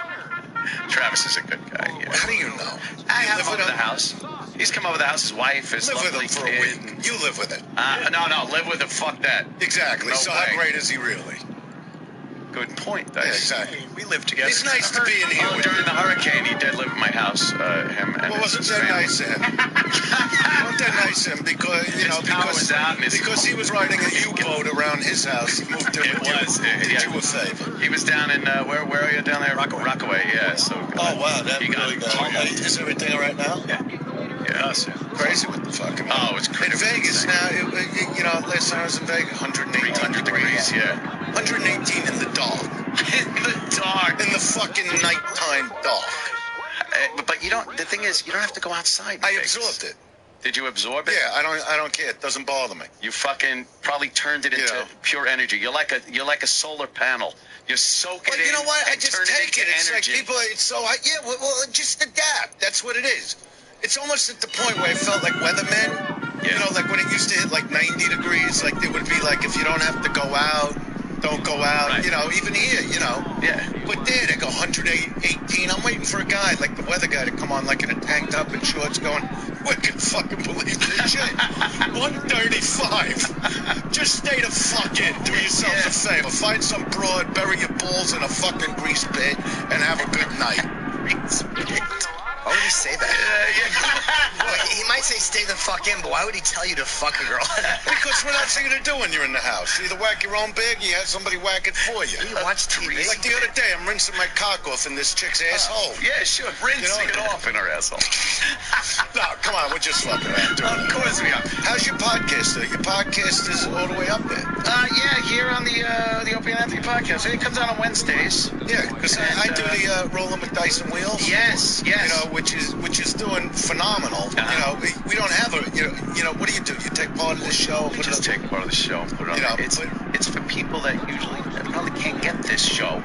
P: Travis is a good guy. Yeah.
T: How do you know?
P: I have him over the house. He's come over the house. His wife, his
T: live with
P: lovely
T: him for
P: kid.
T: a week. You live with it.
P: No, live with him. Fuck that.
T: Exactly.
P: No
T: so
P: way.
T: how great is he really?
P: Good point, Dice.
T: Yeah, exactly.
P: We live together.
T: It's nice to be in here with
P: during the hurricane, he did live at my house. Him and
T: well, wasn't
P: his
T: that
P: family.
T: nice of him? Wasn't that nice of him? Because because he was riding a U-boat around his house. He moved in. Did you a favor?
P: He was down in where are you down there? Rockaway. Yeah. So.
T: Oh wow, that really
P: got
T: is everything all right now?
P: Yeah. Yeah.
T: Crazy with the fucking.
P: Oh, it's crazy.
T: In Vegas now, you know, last time I was in Vegas, 118
P: degrees. Yeah.
T: 118 in the dark.
P: In the dark.
T: In the fucking nighttime dark.
P: But you don't. The thing is, you don't have to go outside.
T: I absorbed it.
P: Did you absorb it?
T: Yeah, I don't care. It doesn't bother me.
P: You fucking probably turned it into pure energy. You're like a solar panel. You soak it in.
T: But you know what? I just take it. It's
P: energy.
T: like people. It's so yeah. Well, just adapt. That's what it is. It's almost at the point where I felt like weathermen.
P: Yeah.
T: You know, like when it used to hit like 90 degrees, like there would be like, if you don't have to go out, don't go out.
P: Right.
T: You know, even here, you know.
P: Yeah.
T: But there they go 118. I'm waiting for a guy, like the weather guy, to come on like in a tank top and shorts going, we can fucking believe this shit. 135. Just stay the fuck in. Do yourself a favor. Find some broad, bury your balls in a fucking grease pit, and have a good night.
S: Why would he say that? Like, he might say stay the fuck in, but why would he tell you to fuck a girl?
T: Because what else are you going to do when you're in the house? You either whack your own bag or you have somebody whack it for you.
S: You watch TV.
T: Like the other day, I'm rinsing my cock off in this chick's asshole.
P: Yeah, sure. Rinsing it off in her asshole.
T: No, come on. We're just fucking around doing it.
P: Of course we are.
T: How's your podcast, though? Your podcast is all the way up there.
P: Yeah, here on the Opie and Anthony podcast. It comes out on Wednesdays.
T: Yeah, because I do the Rolling with Dice and Wheels.
P: Yes.
T: You know, which is doing phenomenal. You know, we don't have a you know what do? You take part of the show?
P: We just take part of the show and put it on. It's for people that usually probably can't get this show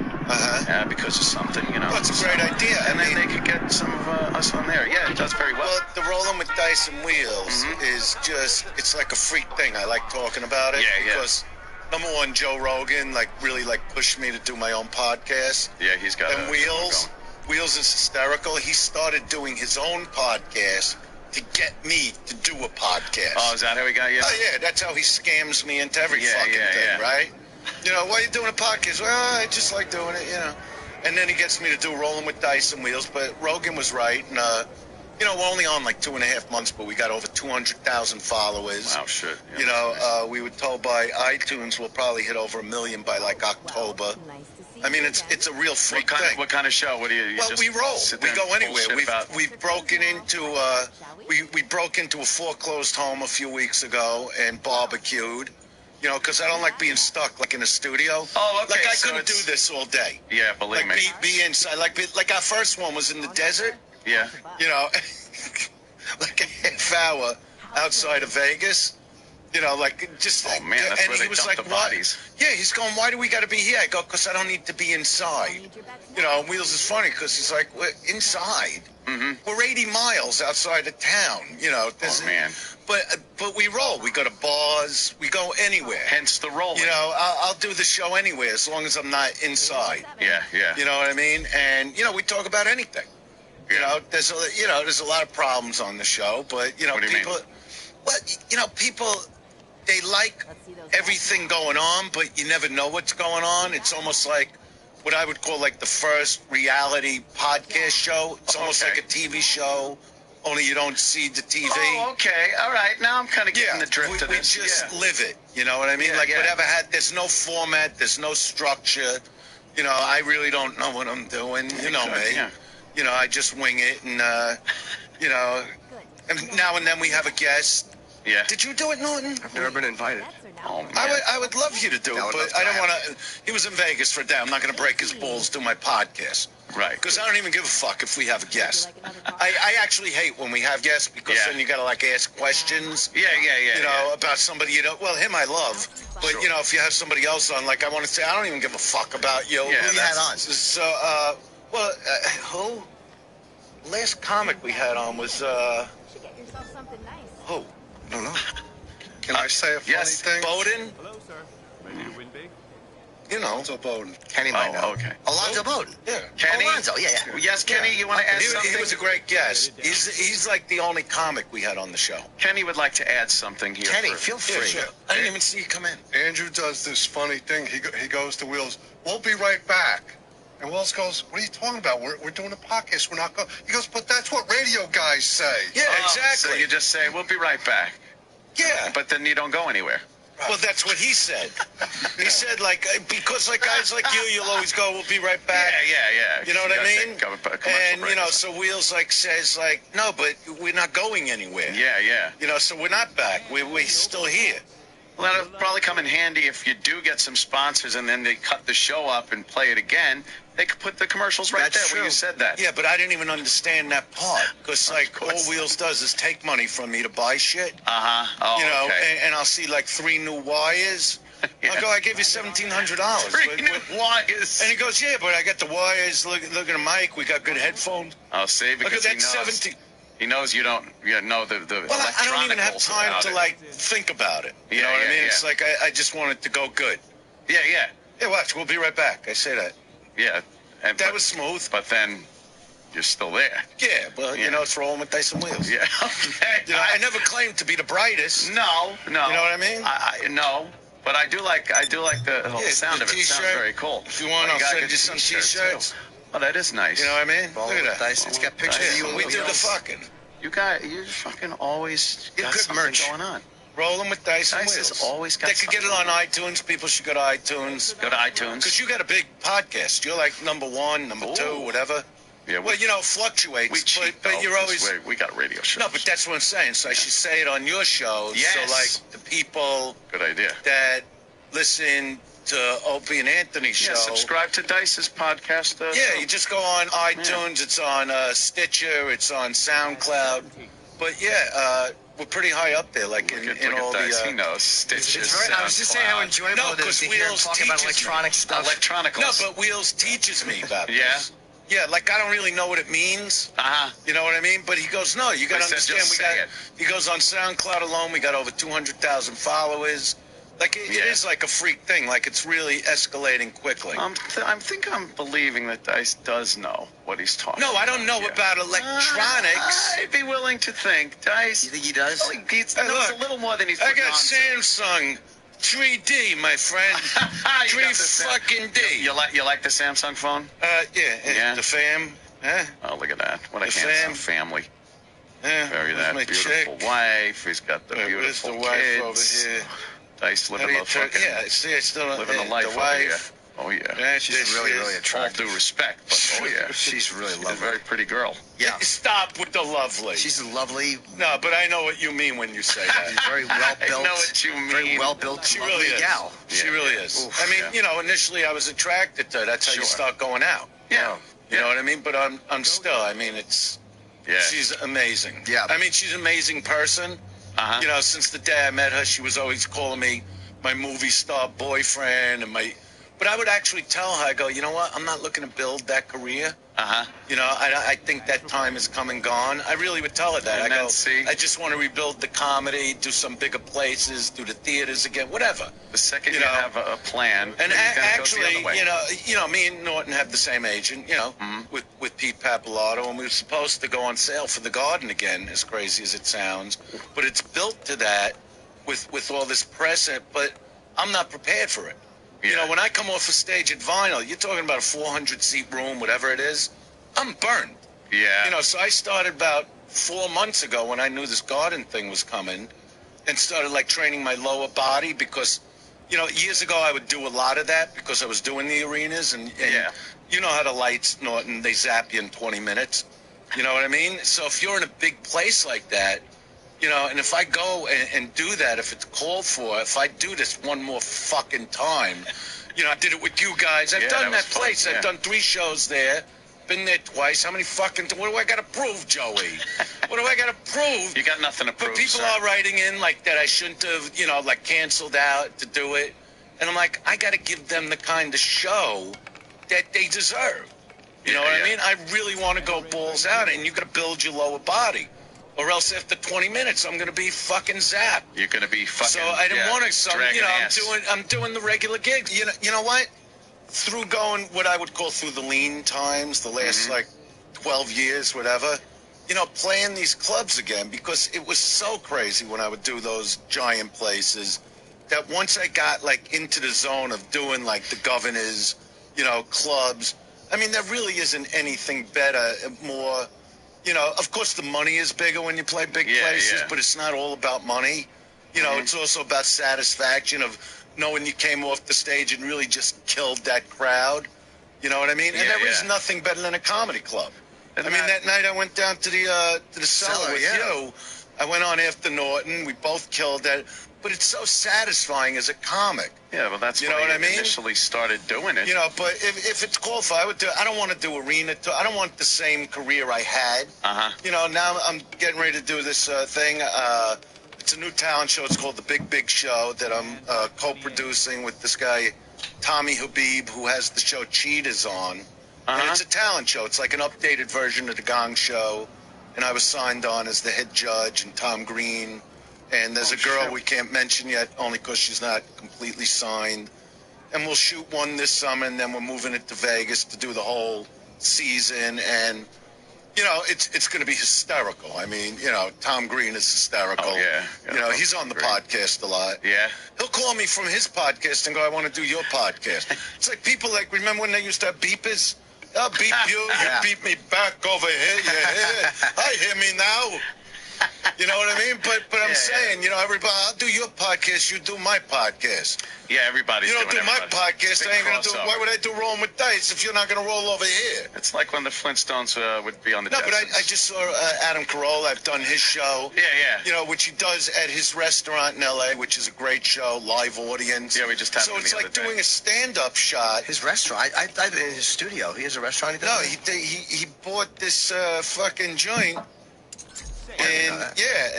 P: because of something, you know.
T: Well, it's a great idea.
P: And then they could get some of us on there. Yeah, it does very well.
T: Well, the Rolling with Dice and Wheels is just, it's like a freak thing. I like talking about it.
P: Yeah,
T: because number one, Joe Rogan really pushed me to do my own podcast.
P: Yeah, he's got
T: and Wheels is hysterical. He started doing his own podcast to get me to do a podcast.
P: Oh, is that how he got you?
T: Oh, yeah, that's how he scams me into every fucking thing, right? You know, why are you doing a podcast? Well, I just like doing it, you know. And then he gets me to do Rolling with Dice and Wheels, but Rogan was right, and, you know, we're only on like 2.5 months, but we got over 200,000 followers.
P: Wow, shit. Yeah,
T: you know, we were told by iTunes we'll probably hit over 1 million by like October. I mean, it's a real freak thing.
P: What kind of show? What do you
T: well,
P: just
T: we roll. We go anywhere.
P: We've
T: broken into we broke into a foreclosed home a few weeks ago and barbecued. You know, because I don't like being stuck like in a studio.
P: Oh, okay.
T: Like I couldn't do this all day.
P: Yeah, believe me.
T: Be inside. Like our first one was in the desert.
P: Yeah.
T: You know, like a half hour outside of Vegas. You know, like just.
P: Oh man, that's where they dump the bodies.
T: Yeah, he's going, why do we got to be here? I go, because I don't need to be inside. You know, Wheels is funny because he's like, we're inside. We're 80 miles outside of town. You know,
P: oh man.
T: But we roll. We go to bars. We go anywhere.
P: Hence the rolling.
T: You know, I'll do the show anywhere as long as I'm not inside.
P: Yeah.
T: You know what I mean? And you know, we talk about anything. You know, there's a lot of problems on the show, but you know, people. Well, you know, people. They like everything going on, but you never know what's going on. It's almost like what I would call like the first reality podcast show. It's almost like a TV show, only you don't see the TV.
P: Oh, okay. All right. Now I'm kind of getting the drift of this.
T: We just live it. You know what I mean? There's no format. There's no structure. You know, I really don't know what I'm doing. You know me.
P: Yeah.
T: you know, I just wing it, and you know, and now and then we have a guest.
P: Yeah.
T: Did you do it, Norton?
U: I've never been invited.
P: Oh, man.
T: I would love you to do it, but I don't want to. He was in Vegas for a day. I'm not going to break his balls doing my podcast.
P: Right.
T: Because I don't even give a fuck if we have a guest. I actually hate when we have guests because then you got to like ask questions.
P: Yeah.
T: You know, about somebody you know. Well, him I love, but you know, if you have somebody else on, like I want to say, I don't even give a fuck about you.
P: Yeah,
T: Who you had on? So, well, who? Last comic we had on was who?
R: I don't know. Can I say a funny thing?
T: Bowden? You know.
R: Alonzo Bowden.
U: Kenny might know.
P: Okay.
U: Alonzo Bowden.
T: Yeah.
P: Kenny?
U: Alonzo, yeah.
P: Yes, Kenny, you want to add something?
T: He was a great guest. He's like the only comic we had on the show.
P: Kenny would like to add something here.
U: Kenny, feel free.
T: Yeah, sure. I didn't even see you come in.
R: Andrew does this funny thing. He goes to Wills, we'll be right back. And Wills goes, what are you talking about? We're doing a podcast. We're not going. He goes, but that's what radio guys say.
T: Yeah, exactly.
P: So you just say, we'll be right back.
T: Yeah.
P: But then you don't go anywhere.
T: Well, that's what he said. He said, like, because like guys like you'll always go, we'll be right back.
P: Yeah.
T: You know what I mean? And,
P: break.
T: you know, so Wheels, like, says, like, no, but we're not going anywhere.
P: Yeah.
T: You know, so we're not back. We're still here.
P: Well, that'll probably come in handy if you do get some sponsors and then they cut the show up and play it again. They could put the commercials right
T: That's
P: there where you said that.
T: Yeah, but I didn't even understand that part. Because, like, all Wheels does is take money from me to buy shit.
P: Uh-huh. Oh,
T: you know,
P: okay.
T: and I'll see, like, 3 new wires. I'll go, I gave you $1,700.
P: 3 new wires.
T: And he goes, yeah, but I got the wires. Look at the mic. We got good headphones.
P: I'll see, because
T: look at
P: he
T: that
P: knows.
T: 17.
P: He knows you don't know the
T: Well, I don't even have time to, like, think about it. You know what I mean? It's like I just want it to go good.
P: Yeah.
T: Yeah, watch. We'll be right back. I say that.
P: Yeah.
T: That was smooth.
P: But then you're still there.
T: Yeah, well, you know, it's rolling with dice and wheels.
P: Yeah, okay.
T: You know, I never claimed to be the brightest.
P: No.
T: You know what I mean?
P: No. But I do like the whole sound of it. It sounds very cool.
T: If you want, I'll send you some T-shirts.
P: Oh, that is nice.
T: You know what I mean? Look at that.
U: Dice. It's got pictures of you and
T: we do the
U: Wheels.
T: fucking.
P: You're fucking always got
T: good
P: something
T: merch
P: going on.
T: Rolling with dice and
P: Dice
T: wheels.
P: has always got
T: They could get it on iTunes. People should go to iTunes.
P: Go to iTunes.
T: Because you got a big podcast. You're like number 1, number 2, whatever.
P: Yeah.
T: Well, you know, it fluctuates.
P: We cheat,
T: but you're always.
P: we got radio shows.
T: No, but that's what I'm saying. So I should say it on your show.
P: Yes.
T: So like the people.
P: Good idea.
T: That listen to Opie and Anthony's show.
P: Yeah, subscribe to Dice's podcast.
T: Yeah, you just go on iTunes. It's on Stitcher. It's on SoundCloud. But yeah, we're pretty high up there, like in all
P: Dice.
T: the.
P: He knows Stitcher.
U: I was just saying how enjoyable it is to hear him talk about electronic stuff.
P: Electronicals.
T: No, but Wheels teaches me about
P: Yeah.
T: this. Yeah, like I don't really know what it means. You know what I mean? But he goes, no, you got to understand. He goes on SoundCloud alone. We got over 200,000 followers. Like it is like a freak thing. Like it's really escalating quickly.
P: I think I'm believing that Dice does know what he's talking.
T: No, I don't know about electronics.
P: I'd be willing to think Dice.
U: You think he does?
P: He knows a little more than he's.
T: I
P: putting
T: got
P: on.
T: Samsung 3D, my friend. 3 fucking D.
P: You like the Samsung phone?
T: Yeah. The fam. Huh?
P: Oh, look at that! What a
T: The
P: handsome
T: fam.
P: family.
T: Yeah.
P: Very
T: Where's
P: that
T: my
P: beautiful
T: chick?
P: wife. He's got the
T: Where's
P: beautiful
T: the wife
P: kids.
T: over here?
P: Dice living the fucking.
T: Yeah, see, I still
P: living the life
T: the
P: over here.
T: wife.
P: Oh yeah.
T: Yeah,
U: She's really attractive.
P: All due respect, but oh yeah,
U: She's really
P: she's a
U: lovely.
P: very pretty girl.
U: Yeah.
T: Stop with the lovely.
U: She's lovely.
T: No, but I know what you mean when you say that.
U: Very well
P: I
U: built.
P: know what you mean.
U: Very well built.
T: She
U: lovely
T: really is.
U: gal.
T: She really is.
U: Oof,
T: I mean, you know, initially I was attracted to her. That's how you start going out.
P: Yeah.
T: You know what I mean? But I'm still. I mean, it's.
P: Yeah.
T: She's amazing.
U: Yeah.
T: I mean, she's an amazing person.
P: Uh-huh.
T: You know, since the day I met her, she was always calling me my movie star boyfriend and my. But I would actually tell her, I go, you know what? I'm not looking to build that career.
P: Uh-huh.
T: You know, I think that time is come and gone. I really would tell her that.
P: And
T: I go,
P: see?
T: I just want to rebuild the comedy, do some bigger places, do the theaters again, whatever.
P: The second you have a plan,
T: And
P: then you gotta go the
T: actually,
P: other way.
T: you know, me and Norton have the same agent, you know, with Pete Pappalardo, and we were supposed to go on sale for the Garden again, as crazy as it sounds. But it's built to that with all this press, but I'm not prepared for it. You know, when I come off a stage at Vinyl, you're talking about a 400-seat room, whatever it is, I'm burned.
P: Yeah.
T: You know, so I started about 4 months ago when I knew this Garden thing was coming and started, like, training my lower body because, you know, years ago I would do a lot of that because I was doing the arenas and you know how the lights, Norton, they zap you in 20 minutes. You know what I mean? So if you're in a big place like that, you know, and if I go and do that, if it's called for, if I do this one more fucking time, you know, I did it with you guys. I've done that place. I've done 3 shows there. Been there twice. How many fucking... What do I got to prove, Joey? What do I got to prove?
P: You got nothing to prove,
T: But people are writing in like that I shouldn't have, you know, like canceled out to do it. And I'm like, I got to give them the kind of show that they deserve. You know what I mean? I really want to go balls out, and you got to build your lower body. Or else after 20 minutes, I'm going to be fucking zapped.
P: You're going to be fucking...
T: So I didn't want to... So, you know,
P: ass.
T: I'm doing the regular gigs. You know what? Through going what I would call through the lean times, the last like 12 years, whatever, you know, playing these clubs again, because it was so crazy when I would do those giant places that once I got like into the zone of doing like the Governors, you know, clubs, I mean, there really isn't anything better, more, you know, of course the money is bigger when you play big places, but it's not all about money. You know, it's also about satisfaction of knowing you came off the stage and really just killed that crowd. You know what I mean? And there is nothing better than a comedy club. I mean, that night I went down to the cellar with you. I went on after Norton. We both killed that. But it's so satisfying as a comic.
P: Yeah, well, that's why I initially started doing it.
T: You know, but if it's qualified, I don't want to do arena. I don't want the same career I had. You know, now I'm getting ready to do this thing. It's a new talent show. It's called The Big Big Show that I'm co-producing with this guy, Tommy Habib, who has the show Cheetahs on. And it's a talent show. It's like an updated version of The Gong Show. And I was signed on as the head judge, and Tom Green. And there's a girl we can't mention yet, only because she's not completely signed. And we'll shoot one this summer, and then we're moving it to Vegas to do the whole season. And... you know, it's going to be hysterical. I mean, you know, Tom Green is hysterical.
P: Oh, yeah.
T: You know, he's on the podcast a lot.
P: Yeah.
T: He'll call me from his podcast and go, I want to do your podcast. It's like people like, remember when they used to have beepers? I'll beep you, you beep me back over here, you hear? I hear me now. You know what I mean? But I'm saying, you know, everybody, I'll do your podcast, you do my podcast.
P: Yeah, everybody's
T: doing
P: doing
T: You don't do my podcast, I ain't going to do it. Why would I do Rolling with Dice if you're not going to roll over here?
P: It's like when the Flintstones would be on the
T: No, but I just saw Adam Carolla. I've done his show.
P: Yeah.
T: You know, which he does at his restaurant in L.A., which is a great show, live audience.
P: Yeah, we just had
T: So it's like doing a stand-up shot.
C: His restaurant? I've been in his studio. He has a restaurant?
T: No, he bought this fucking joint. And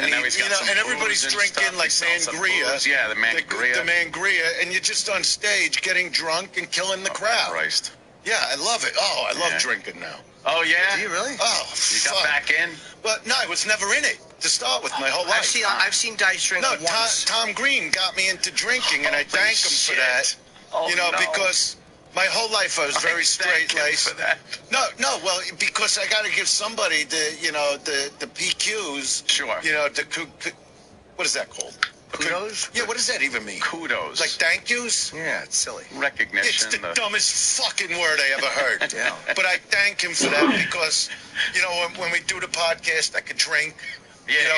T: and
P: now he's got some
T: and everybody's
P: booze and
T: drinking
P: stuff.
T: like
P: He sells some
T: sangria.
P: booze. Yeah, the Mangria.
T: The Mangria, and you're just on stage getting drunk and killing the crowd.
P: Christ.
T: Yeah, I love it. Oh, I love drinking now.
P: Oh, yeah?
C: Do you really?
T: Oh,
P: You got back in?
T: Well, no, I was never in it to start with my whole life.
C: I've seen Dice drink once.
T: Tom Green got me into drinking, and I thank him for that.
P: Oh,
T: you know,
P: no.
T: because my whole life I was very straight-laced. No, well, because I got to give somebody the PQs.
P: Sure.
T: You know, what is that called?
C: Kudos?
T: Yeah, what does that even mean?
P: Kudos.
T: Like thank yous?
C: Yeah, it's silly.
P: Recognition.
T: It's the dumbest fucking word I ever heard.
C: Yeah.
T: But I thank him for that because, you know, when we do the podcast, I could drink.
P: Yeah,
T: you know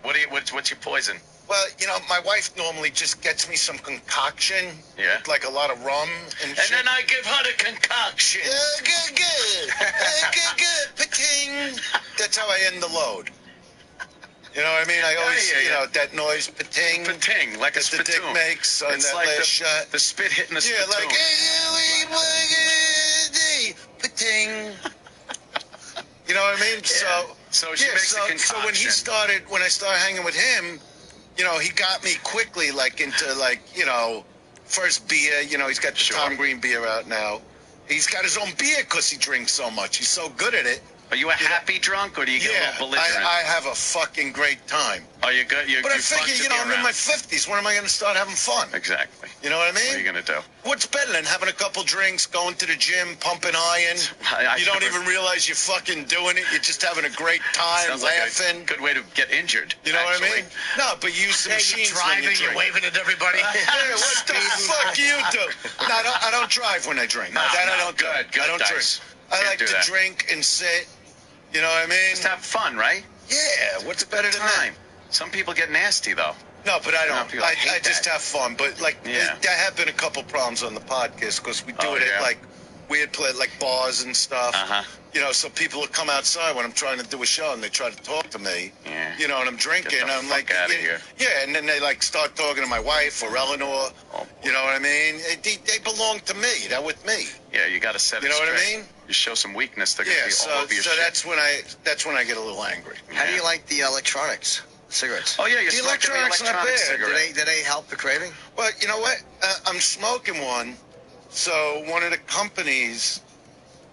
T: what I mean?
P: What's your poison?
T: Well, you know, my wife normally just gets me some concoction.
P: Yeah.
T: With like a lot of rum and shit.
P: then I give her the concoction.
T: Good. Pating. That's how I end the load. You know what I mean? I always, you know, that noise, pating.
P: Pating, like a
T: that the dick
P: spittoon.
T: makes on
P: It's
T: that
P: like
T: last shot.
P: the spit hitting the spittoon.
T: Yeah, like, pating. You know what I mean?
P: Yeah. So she makes a concoction.
T: So when I started hanging with him, you know, he got me quickly, like, into, like, you know, first beer. You know, he's got the Tom Green beer out now. He's got his own beer because he drinks so much. He's so good at it.
P: Are you a happy drunk, or do you get a little belligerent?
T: I have a fucking great time.
P: Are you good?
T: But I figure, you know, I'm in my 50s. When am I going to start having fun?
P: Exactly.
T: You know what I mean?
P: What are you going to do?
T: What's better than having a couple drinks, going to the gym, pumping iron? You don't even realize you're fucking doing it. You're just having a great time,
P: Sounds
T: laughing.
P: like a good way to get injured.
T: You know what I
P: actually.
T: mean? No, but use the machines when you
C: driving,
T: drink.
C: you're waving at everybody.
T: Yeah, what the fuck do you do? No, I don't drive when I drink. I don't do.
P: Good
T: I don't drink.
P: Dice.
T: I
P: Can't
T: like
P: do
T: to
P: that.
T: drink and sit. You know what I mean?
P: Just have fun, right?
T: Yeah. What's better than that?
P: Time. Some people get nasty, though.
T: No, but I don't.
P: people
T: I
P: hate
T: just
P: that.
T: have fun. But, like,
P: Yeah.
T: there have been a couple problems on the podcast because we do
P: Oh,
T: it
P: yeah.
T: at, like, weird place, like bars and stuff. You know, so people will come outside when I'm trying to do a show and they try to talk to me.
P: Yeah.
T: You know, and I'm drinking.
P: Get the
T: I'm like,
P: fuck outta here.
T: Yeah, and then they like start talking to my wife or Eleanor. You know what I mean? They belong to me. They're with me.
P: Yeah, you got to set it
T: You know what I
P: straight.
T: mean?
P: You show some weakness, they're going to be all over your
T: so
P: shit.
T: that's when I get a little angry.
U: How do you like the electronics? Cigarettes.
P: Oh, yeah, you're
T: The
P: smoking the
T: electronics not
P: electronic
T: bad.
P: cigarette.
U: Do they help the craving?
T: Well, you know what? I'm smoking one. So one of the companies,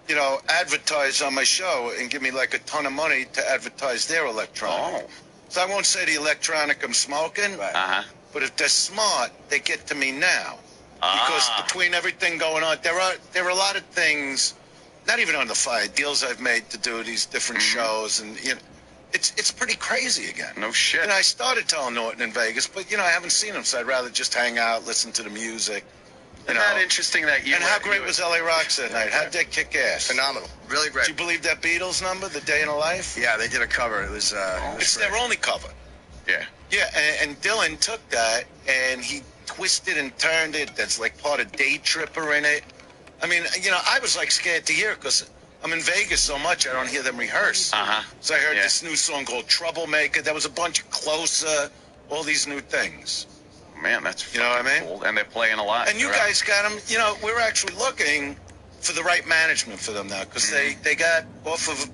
T: you know, advertise on my show and give me like a ton of money to advertise their electronic. So I won't say the electronic I'm smoking, but if they're smart, they get to me now. Because between everything going on, there are a lot of things, not even on the fire, deals I've made to do these different shows, and you know, it's pretty crazy again.
P: No shit.
T: And I started telling Norton in Vegas, but you know, I haven't seen him, so I'd rather just hang out, listen to the music.
P: Isn't that interesting that you
T: And how great was LA Rocks that night? How'd they kick ass?
U: Phenomenal. Really great.
T: Did you believe that Beatles number, The Day in a Life?
U: Yeah, they did a cover. It was.
T: It's their only cover.
P: Yeah.
T: Yeah, and Dylan took that and he twisted and turned it. That's like part of Day Tripper in it. I mean, you know, I was like scared to hear it because I'm in Vegas so much I don't hear them rehearse. So I heard this new song called Troublemaker. There was a bunch of Closer, all these new things.
P: Man, that's
T: you know what I mean?
P: Cool. And they're playing a lot.
T: And you guys got them, you know, we're actually looking for the right management for them now because they got off of,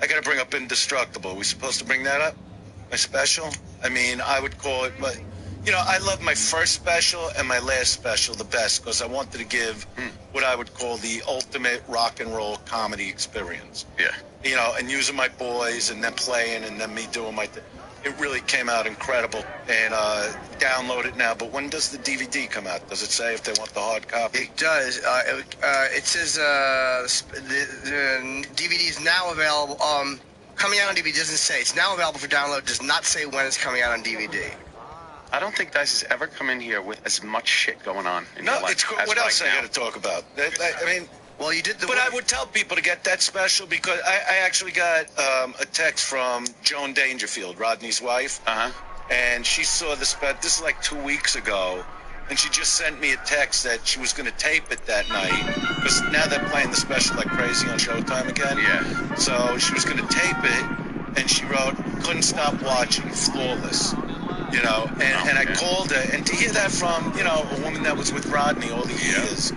T: I got to bring up Indestructible. Are we supposed to bring that up? My special? I mean, I would call it, but, you know, I love my first special and my last special the best because I wanted to give what I would call the ultimate rock and roll comedy experience.
P: Yeah.
T: You know, and using my boys and them playing and then me doing my thing. It really came out incredible, and download it now. But when does the DVD come out? Does it say if they want the hard copy?
U: It does. It says the DVD is now available. Coming out on DVD doesn't say. It's now available for download. Does not say when it's coming out on DVD.
P: I don't think Dice has ever come in here with as much shit going on in your life.
T: It's cool.
P: as
T: What
P: right
T: else I
P: now.
T: got to talk about? I mean,
U: well, you did the.
T: But I would tell people to get that special because I actually got a text from Joan Dangerfield, Rodney's wife, and she saw the special. This is like 2 weeks ago, and she just sent me a text that she was going to tape it that night because now they're playing the special like crazy on Showtime again.
P: Yeah.
T: So she was going to tape it, and she wrote, "Couldn't stop watching, flawless." You know, and I called her, and to hear that from, you know, a woman that was with Rodney all the years,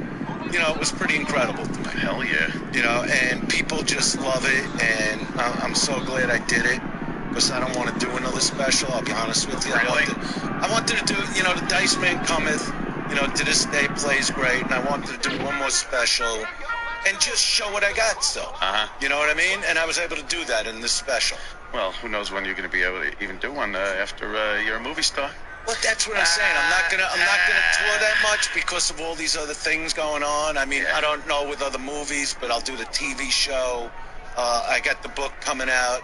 T: you know, it was pretty incredible to me.
P: Hell yeah.
T: You know, and people just love it, and I'm so glad I did it, because I don't want to do another special, I'll be honest with you.
P: Really?
T: I wanted to do, you know, the Dice Man Cometh, you know, to this day plays great, and I wanted to do one more special, and just show what I got still. You know what I mean? And I was able to do that in this special.
P: Well, who knows when you're going to be able to even do one after you're a movie star.
T: Well, that's what I'm saying. I'm not gonna tour that much because of all these other things going on. I mean, I don't know with other movies, but I'll do the TV show. I got the book coming out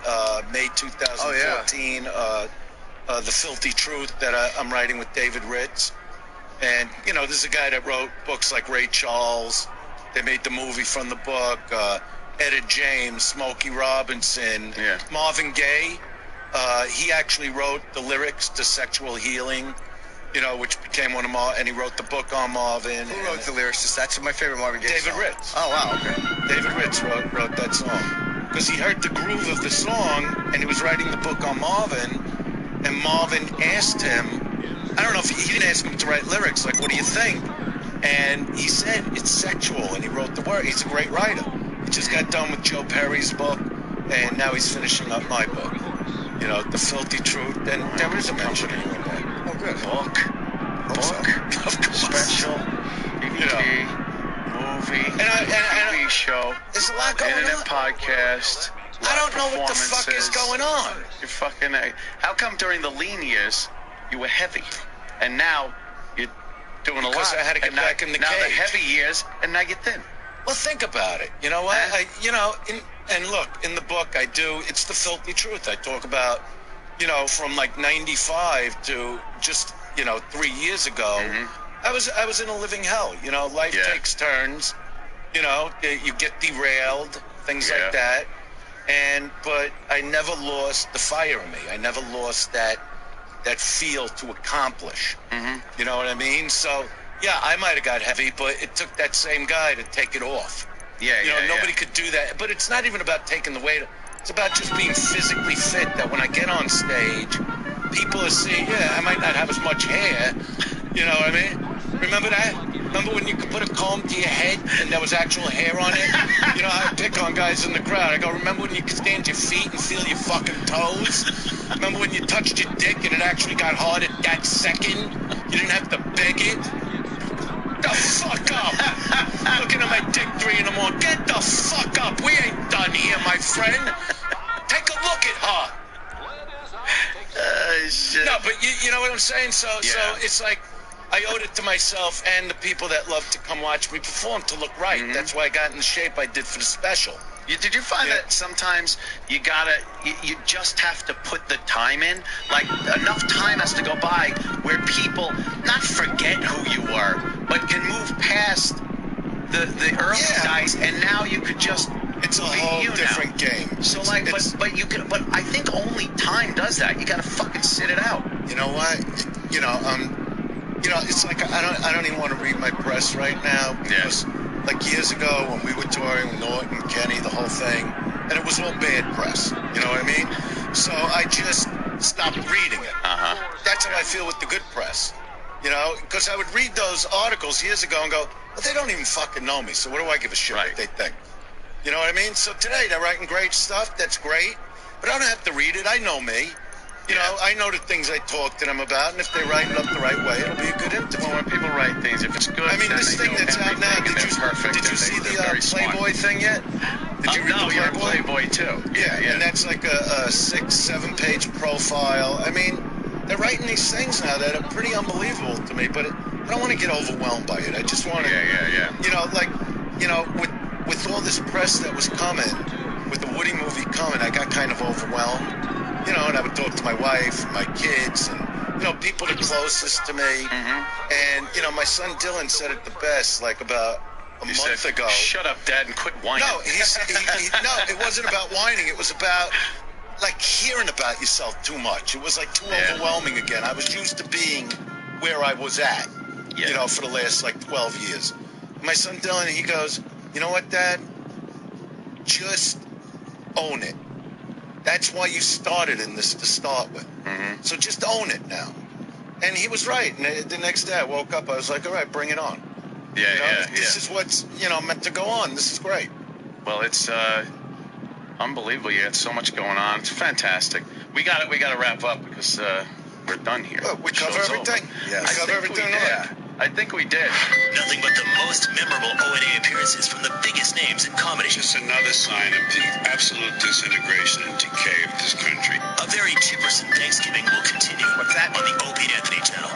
T: May 2014. The Filthy Truth that I'm writing with David Ritz. And you know, this is a guy that wrote books like Ray Charles. They made the movie from the book. Etta James, Smokey Robinson, Marvin Gaye. He actually wrote the lyrics to Sexual Healing, you know, which became one of and he wrote the book on Marvin.
U: Who wrote the lyrics? That's my favorite Marvin Gaye
T: David
U: song.
T: Ritz.
U: Oh, wow, okay.
T: David Ritz wrote that song. Because he heard the groove of the song, and he was writing the book on Marvin, and Marvin asked him, I don't know if he didn't ask him to write lyrics, like, what do you think? And he said, it's sexual, and he wrote the word. He's a great writer. He just got done with Joe Perry's book, and now he's finishing up my book. You know, The Filthy Truth, and there is a mention in that.
U: Oh, good.
P: Book, special, DVD, movie, TV show,
T: there's a lot going
P: internet
T: on.
P: podcast.
T: I don't know what the fuck is going on.
P: You're fucking. How come during the lean years you were heavy, and now you're doing a lot?
T: Because I had to get back in the
P: now
T: cage.
P: the heavy years, and now you're thin.
T: Well, think about it. You know what? And look, in the book I do, it's the filthy truth. I talk about, you know, from like 95 to just, you know, 3 years ago, I was in a living hell. You know, life takes turns. You know, you get derailed, things like that. But I never lost the fire in me. I never lost that feel to accomplish. You know what I mean? So, yeah, I might have got heavy, but it took that same guy to take it off. Nobody could do that. But it's not even about taking the weight. It's about just being physically fit, that when I get on stage, people are seeing, I might not have as much hair. You know what I mean? Remember that? Remember when you could put a comb to your head and there was actual hair on it? You know, I pick on guys in the crowd. I go, remember when you could stand your feet and feel your fucking toes? Remember when you touched your dick and it actually got hard at that second? You didn't have to beg it? The fuck up! Looking at my dick 3 in the morning. Get the fuck up! We ain't done here, my friend. Take a look at her.
H: Shit.
T: No, but you know what I'm saying? So it's like I owed it to myself and the people that love to come watch me perform to look right. That's why I got in the shape I did for the special.
P: Did you find that sometimes you just have to put the time in? Like, enough time has to go by where people not forget who you were, but can move past the early guys, and now you could just
T: it's a whole different game.
P: So like, but I think only time does that. You gotta fucking sit it out.
T: You know what? It's like I don't even want to read my press right now because like years ago when we were touring with Norton, Kenny, the whole thing, and it was all bad press. You know what I mean? So I just stopped reading it. That's how I feel with the good press. You know, because I would read those articles years ago and go, well, they don't even fucking know me, so what do I give a shit what they think? You know what I mean? So today they're writing great stuff. That's great. But I don't have to read it. I know me. You know, I know the things I talk to them about, and if they write it up the right way, it'll be a good interview.
P: Well, when people write things, if it's good,
T: I mean, this thing that's out now, did you see the Playboy thing yet? Did you read the
P: Playboy too.
T: Yeah, and that's like a 6-7 page profile. I mean, they're writing these things now that are pretty unbelievable to me, but I don't want to get overwhelmed by it. I just want to, you know, like, you know, with all this press that was coming, with the Woody movie coming, I got kind of overwhelmed. You know, and I would talk to my wife, my kids, and, you know, people the closest to me. And, you know, my son Dylan said it the best, like about a month ago.
P: Shut up, Dad, and quit whining.
T: No, no, it wasn't about whining. It was about, like, hearing about yourself too much. It was, like, too overwhelming again. I was used to being where I was at, you know, for the last, like, 12 years. My son Dylan, he goes, you know what, Dad? Just own it. That's why you started in this to start with. So just own it now. And he was right. And the next day I woke up, I was like, all right, bring it on. This is what's, you know, meant to go on. This is great.
P: Well, it's unbelievable. You had so much going on. It's fantastic. We got to wrap up because we're done here.
T: Well, we cover everything.
P: Yes.
T: We cover everything.
P: I think we did.
L: Nothing but the most memorable O&A appearances from the biggest names in comedy.
M: Just another sign of the absolute disintegration and decay of this country.
L: A very Chipperson Thanksgiving will continue. What's that? On the Opie and Anthony channel.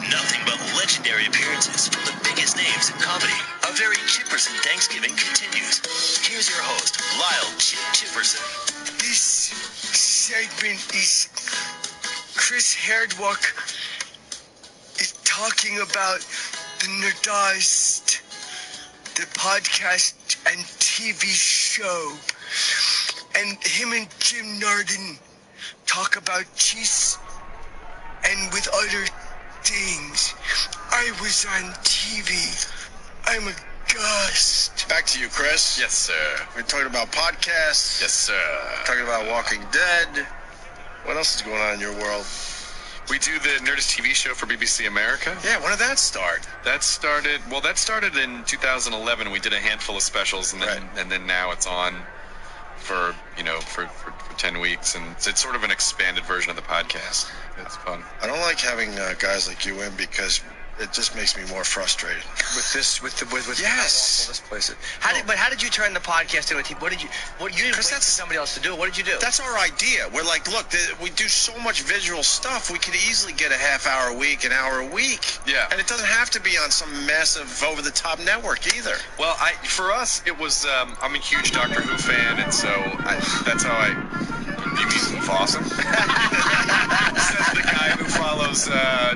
L: Nothing but legendary appearances from the biggest names in comedy. A very Chipperson Thanksgiving continues. Here's your host, Lyle Chipperson.
J: This segment is Chris Herdwick is talking about the Nerdist, the podcast and TV show. And him and Jim Narden talk about cheese and with other things. I was on TV. I'm a guest.
Q: Back to you, Chris.
P: Yes, sir.
Q: We're talking about podcasts.
P: Yes, sir.
Q: Talking about Walking Dead. What else is going on in your world?
D: We do the Nerdist TV show for BBC America.
Q: Yeah, when did that start?
D: That started in 2011. We did a handful of specials, and then now it's on for 10 weeks, and it's sort of an expanded version of the podcast. It's fun.
Q: I don't like having guys like you in because it just makes me more frustrated. Yes.
U: This place. How did you turn the podcast into a team? You didn't wait for somebody else to do it. What did you do?
Q: That's our idea. We're like, look, we do so much visual stuff. We could easily get a half hour a week, an hour a week.
D: Yeah.
Q: And it doesn't have to be on some massive over-the-top network either.
D: Well, for us, it was, I'm a huge Doctor Who fan, and so that's how you mean awesome? Says the guy who follows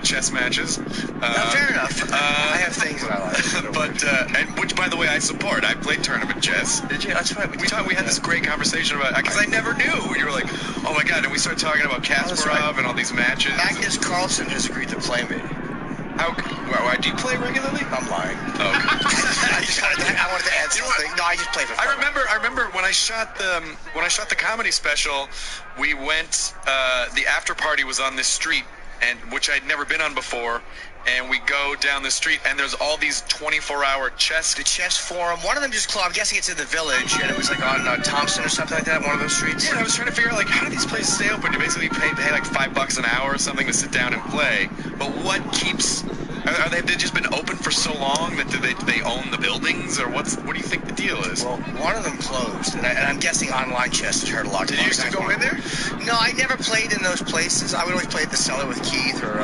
D: chess matches.
U: Fair enough. I have things that I like.
D: But and which, by the way, I support. I played tournament chess.
U: Did you? That's right.
D: We had this great conversation about, because I never knew. You were like, oh my god, and we started talking about Kasparov and all these matches.
U: Magnus Carlsen has agreed to play me.
D: How?
Q: Do you play regularly?
U: I'm lying.
Q: Oh, okay.
U: I wanted to add something. No, I just play for fun.
D: I remember when I shot the comedy special, we went. The after party was on this street, and which I'd never been on before. And we go down the street, and there's all these 24-hour chess.
U: The chess forum. One of them just closed. I'm guessing it's in the Village, and it was like on Thompson or something like that. One of those streets.
D: Yeah, and I was trying to figure out like how do these places stay open? You basically pay like $5 an hour or something to sit down and play. But what keeps? Are they just been open for so long that do they own the buildings, or what do you think the deal is?
U: Well, one of them closed, and I'm guessing online chess has hurt a lot.
Q: Did you used to go in there?
U: No, I never played in those places. I would always play at the Cellar with Keith or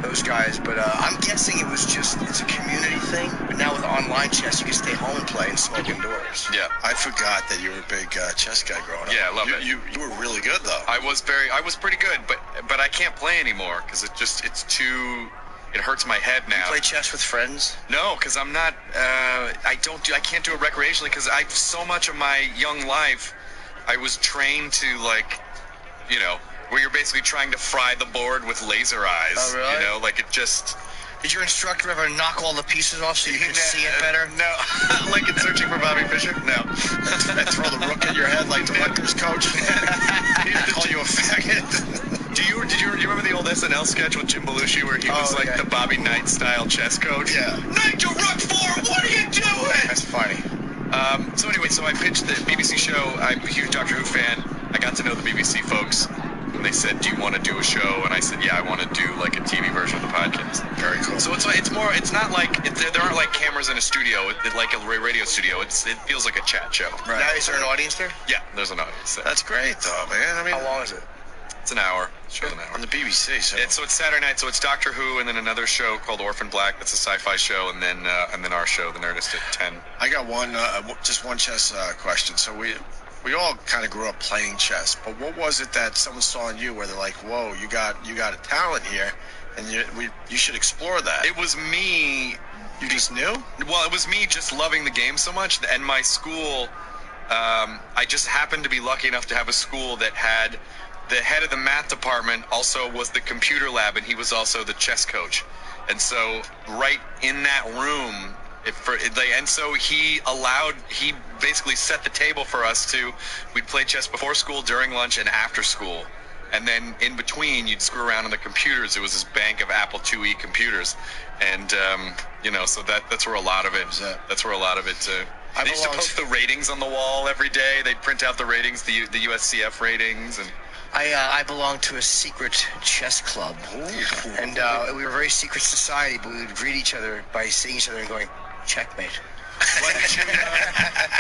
U: those guys. But I'm guessing it's a community thing. But now with online chess, you can stay home and play and smoke indoors.
Q: Yeah, I forgot that you were a big chess guy growing up.
D: Yeah, I love it.
Q: You were really good though.
D: I was pretty good, but I can't play anymore because it's too. It hurts my head now.
U: You play chess with friends?
D: No, because I'm not. I can't do it recreationally because so much of my young life, I was trained to where you're basically trying to fry the board with laser eyes.
U: Oh, really?
D: You know, like it just.
U: Did your instructor ever knock all the pieces off so you could see it better?
D: No. Like in Searching for Bobby Fischer? No.
Q: And throw the rook at your head like the Rutgers coach? He used to call you a faggot.
D: Do you remember the old SNL sketch with Jim Belushi where he was the Bobby Knight style chess coach?
Q: Yeah.
D: Knight to rook 4, what are you doing?
U: That's funny.
D: So anyway, I pitched the BBC show. I'm a huge Doctor Who fan. I got to know the BBC folks. And they said, do you want to do a show? And I said, yeah, I want to do like a TV version of the podcast.
Q: Very cool.
D: So it's not like, there aren't like cameras in a studio, like a radio studio. It feels like a chat show.
U: Right. Now, is there an audience there?
D: Yeah, there's an audience there.
Q: That's great though, man. I mean,
U: how long is it?
D: It's an hour. Show's an hour.
Q: On the BBC, so.
D: So it's Saturday night, so it's Doctor Who and then another show called Orphan Black. That's a sci-fi show, and then our show, The Nerdist, at 10.
Q: I got just one chess question. So we all kind of grew up playing chess, but what was it that someone saw in you where they're like, whoa, you got a talent here, and you should explore that?
D: It was me.
Q: You just knew?
D: Well, it was me just loving the game so much, and my school, I just happened to be lucky enough to have a school that had the head of the math department also was the computer lab, and he was also the chess coach. And so right in that room, so he basically set the table for us we'd play chess before school, during lunch, and after school. And then in between, you'd screw around on the computers. It was this bank of Apple IIe computers. And, so that's where a lot of it, they used to post the ratings on the wall every day. They'd print out the ratings, the USCF ratings, and...
U: I belonged to a secret chess club.
Q: Ooh.
U: And we were a very secret society, but we would greet each other by seeing each other and going, checkmate.
D: Why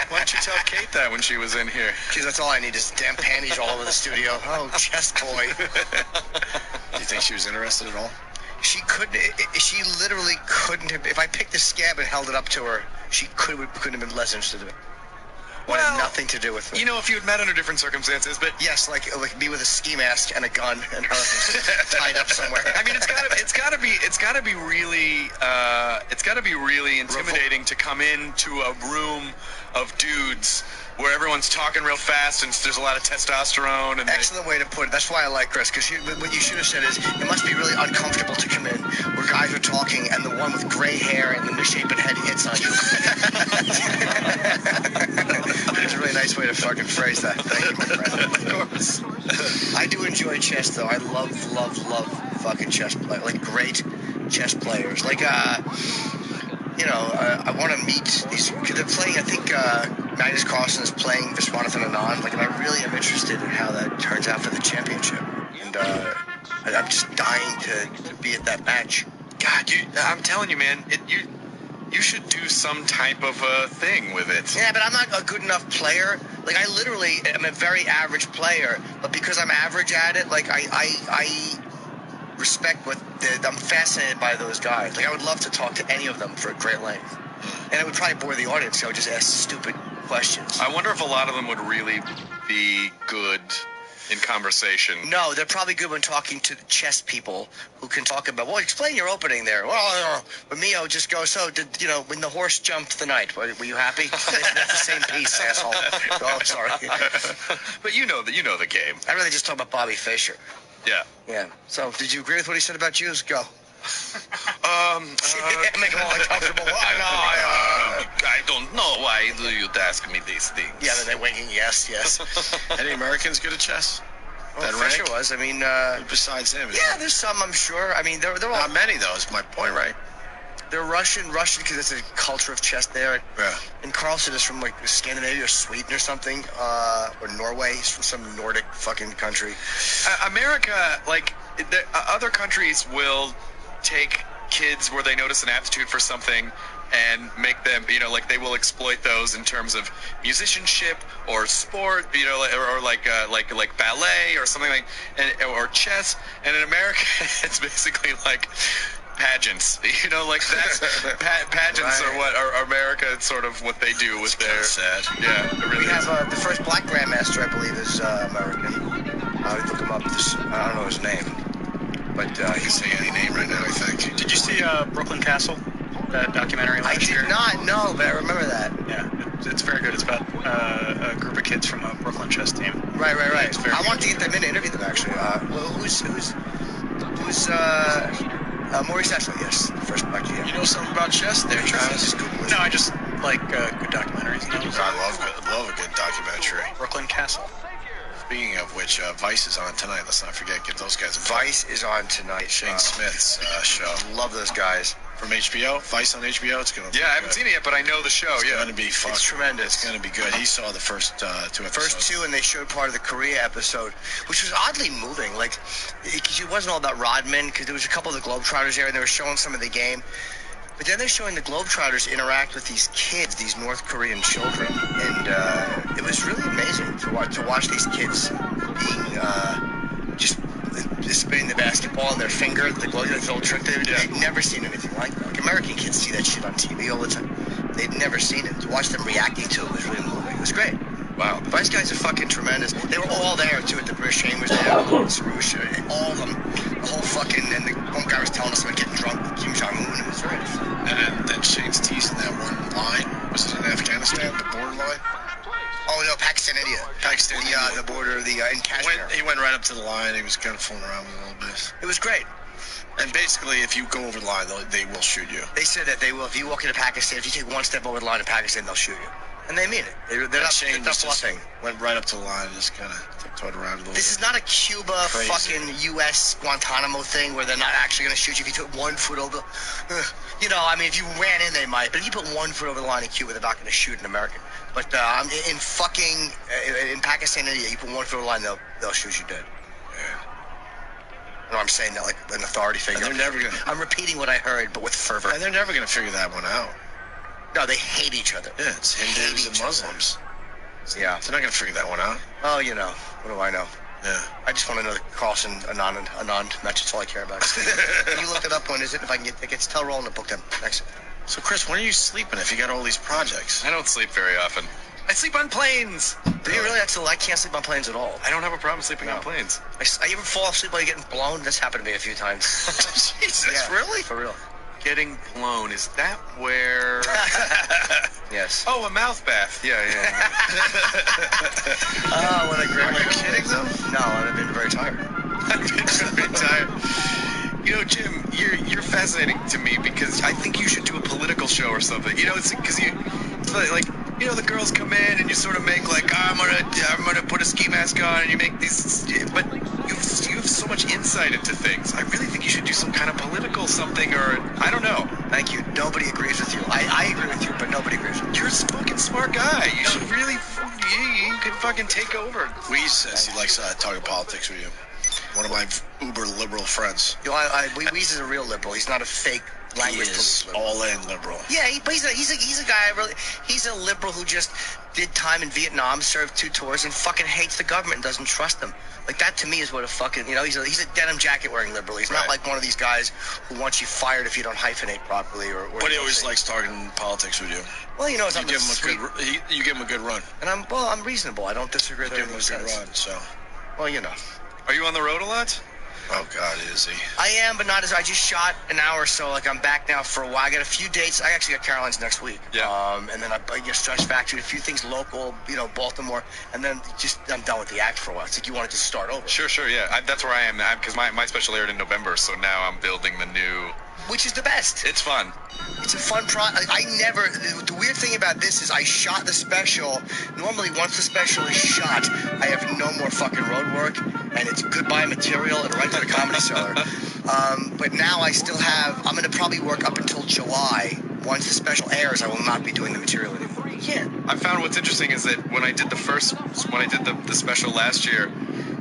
D: don't you tell Kate that when she was in here?
U: Geez, that's all I need is damn panties all over the studio. Oh, chess boy.
Q: Do you think she was interested at all?
U: She literally couldn't have. If I picked a scab and held it up to her, she couldn't have been less interested in it. Had nothing to do with me.
D: You know, if you had met under different circumstances, but
U: yes, like me with a ski mask and a gun and her tied up somewhere.
D: I mean, it's gotta be really intimidating to come into a room of dudes where everyone's talking real fast and there's a lot of testosterone. And
U: excellent way to put it. That's why I like Chris, because what you should have said is it must be really uncomfortable to come in where guys are talking and the one with gray hair and the misshapen head hits on you. That's a really nice way to fucking phrase that. Thank you, my friend. Of course. I do enjoy chess, though. I love fucking chess players. Like, great chess players. Like, I want to meet these. They're playing, I think, Magnus Carlsen is playing Viswanathan Anand. Like, and I really am interested in how that turns out for the championship. And I'm just dying to be at that match.
D: God, I'm telling you, man, you should do some type of a thing with it.
U: Yeah, but I'm not a good enough player. Like, I literally am a very average player, but because I'm average at it, like, I respect I'm fascinated by those guys. Like, I would love to talk to any of them for a great length. And it would probably bore the audience, so I would just ask stupid questions.
D: I wonder if a lot of them would really be good in conversation.
U: No, they're probably good when talking to the chess people who can talk about, well, explain your opening there. Well, but Mio just goes, so, when the horse jumped the knight, were you happy? That's the same piece, asshole. Oh, sorry.
D: But you know the game.
U: I'd rather just talk about Bobby Fischer.
D: Yeah.
U: Yeah. So, did you agree with what he said about Jews? Go. Make them all uncomfortable.
D: I don't know. Why do you ask me these things?
U: Yeah, then they're winking. Yes.
Q: Any Americans good at chess?
U: That Fisher was. I mean,
Q: besides him.
U: Yeah, there's some, I'm sure. I mean, they're all
Q: not many though. Is my point, right?
U: They're Russian because there's a culture of chess there.
Q: Yeah.
U: And Carlson is from like Scandinavia or Sweden or something, or Norway. He's from some Nordic fucking country.
D: America, like other countries, will take kids where they notice an aptitude for something and make them, like they will exploit those in terms of musicianship or sport, or like ballet or something like, or chess. And in America, it's basically like pageants, like that's pageants are what are America. It's sort of what they do with their.
Q: Sad.
D: Yeah, it really
U: we
D: is.
U: have the first black grandmaster, I believe, is American. Look him up. I don't know his name, but
Q: he can say any name right now. I think.
I: Did you see Brooklyn Castle? That documentary last year?
U: I did not know, but I remember that.
I: Yeah, it's very good. It's about a group of kids from a Brooklyn chess team.
U: Right. I wanted to get them in and interview them, actually. Who's Maurice Ashley, yes, the first black GM.
Q: You know something about chess there, Travis?
I: No, I just like good documentaries.
Q: I love a good documentary.
I: Brooklyn Castle.
Q: Speaking of which, Vice is on tonight. Let's not forget, give those guys a
U: Vice is on tonight.
Q: Shane Smith's show.
U: Love those guys.
Q: From HBO, Vice on HBO. It's gonna.
D: Yeah, I haven't seen it yet, but I know the show.
Q: It's gonna be fun.
U: It's tremendous.
Q: It's gonna be good. He saw the first 2 episodes.
U: First 2, and they showed part of the Korea episode, which was oddly moving. Like, because it wasn't all about Rodman, because there was a couple of the Globetrotters there, and they were showing some of the game. But then they're showing the Globetrotters interact with these kids, these North Korean children, and it was really amazing to watch these kids being just spinning the basketball in their finger, the little trick they would do. They'd never seen anything like that. Like, American kids see that shit on TV all the time. They'd never seen it. To watch them reacting to it was really moving. It was great.
D: Wow.
U: The Vice guys are fucking tremendous. They were all there, too, at the British Chambers. They had Scrooge, all of them. The whole fucking, and the one guy was telling us about getting drunk with Kim Jong-un. It was very interesting.
Q: And then Shane's teasing that one line. Was it in Afghanistan, the border line?
U: Oh, no, Pakistan, India.
Q: Pakistan,
U: the border, in Kashmir.
Q: He went right up to the line. He was kind of fooling around with it a little bit.
U: It was great.
Q: And basically, if you go over the line, they will shoot you.
U: They said that they will. If you walk into Pakistan, if you take one step over the line in Pakistan, they'll shoot you. And they mean it. They're not bluffing.
Q: Went right up to the line and just kind of tiptoed around a little bit.
U: This is not a Cuba fucking U.S. Guantanamo thing where they're not actually going to shoot you if you took 1 foot over. I mean, if you ran in, they might. But if you put 1 foot over the line in Cuba, they're not going to shoot an American. But in Pakistan, India, you put 1 foot over the line, they'll shoot you dead. I know I'm saying that like an authority figure.
Q: And they're never gonna.
U: I'm repeating what I heard, but with fervor.
Q: And they're never gonna figure that one out.
U: No, they hate each other.
Q: Yeah, it's Hindus and Muslims.
U: Yeah.
Q: They're not gonna figure that one out.
U: Oh, what do I know?
Q: Yeah.
U: I just want to know the Carlson Anand match. That's all I care about. You look it up. When is it? If I can get tickets, tell Roland to book them. Thanks.
Q: So, Chris, when are you sleeping if you got all these projects?
D: I don't sleep very often. I sleep on planes.
U: Do you really? I can't sleep on planes at all.
D: I don't have a problem sleeping on planes.
U: I even fall asleep while you're getting blown. That's happened to me a few times.
Q: Jesus, really?
U: For real.
D: Getting blown, is that where...
U: Yes.
D: Oh, a mouth bath. Yeah.
U: Oh, what a great...
Q: Are you kidding, though?
U: No, I've been very tired.
D: I've been very tired. Jim, you're fascinating to me because I think you should do a political show or something. It's because the girls come in and you sort of make like, I'm gonna put a ski mask on, and you make these, but you have so much insight into things. I really think you should do some kind of political something, or I don't know.
U: Thank you. Nobody agrees with you. I agree with you, but nobody agrees with you.
D: You're a fucking smart guy. You should really, you can fucking take over.
Q: Weez says he likes talking politics with you. One of my uber liberal friends.
U: Weez is a real liberal. He's not a fake language.
Q: He is all in liberal.
U: Yeah, but he's a guy. He's a liberal who just did time in Vietnam, served 2 tours, and fucking hates the government and doesn't trust them. Like, that to me is what a fucking, he's a denim jacket wearing liberal. He's not like one of these guys who wants you fired if you don't hyphenate properly or
Q: but he always likes talking politics with you.
U: Well,
Q: you give him a good run.
U: And I'm reasonable. I don't disagree with
Q: him. Give him a good run. So.
U: Well,
D: Are you on the road a lot?
Q: Oh, God, is he?
U: I am, but not as... I just shot an hour, so, like, I'm back now for a while. I got a few dates. I actually got Caroline's next week.
D: Yeah.
U: And then I get Stretch Factory, a few things local, Baltimore, and then I'm done with the act for a while. It's like you want to just start over.
D: Sure, yeah. That's where I am now, because my special aired in November, so now I'm building the new...
U: Which is the best.
D: It's fun.
U: It's a fun the weird thing about this is I shot the special. Normally, once the special is shot, I have no more fucking road work, and it's goodbye material and right to the Comedy Cellar. But now I still have, I'm going to probably work up until July. Once the special airs, I will not be doing the material anymore. You can't.
D: I found what's interesting is that when I did the special last year,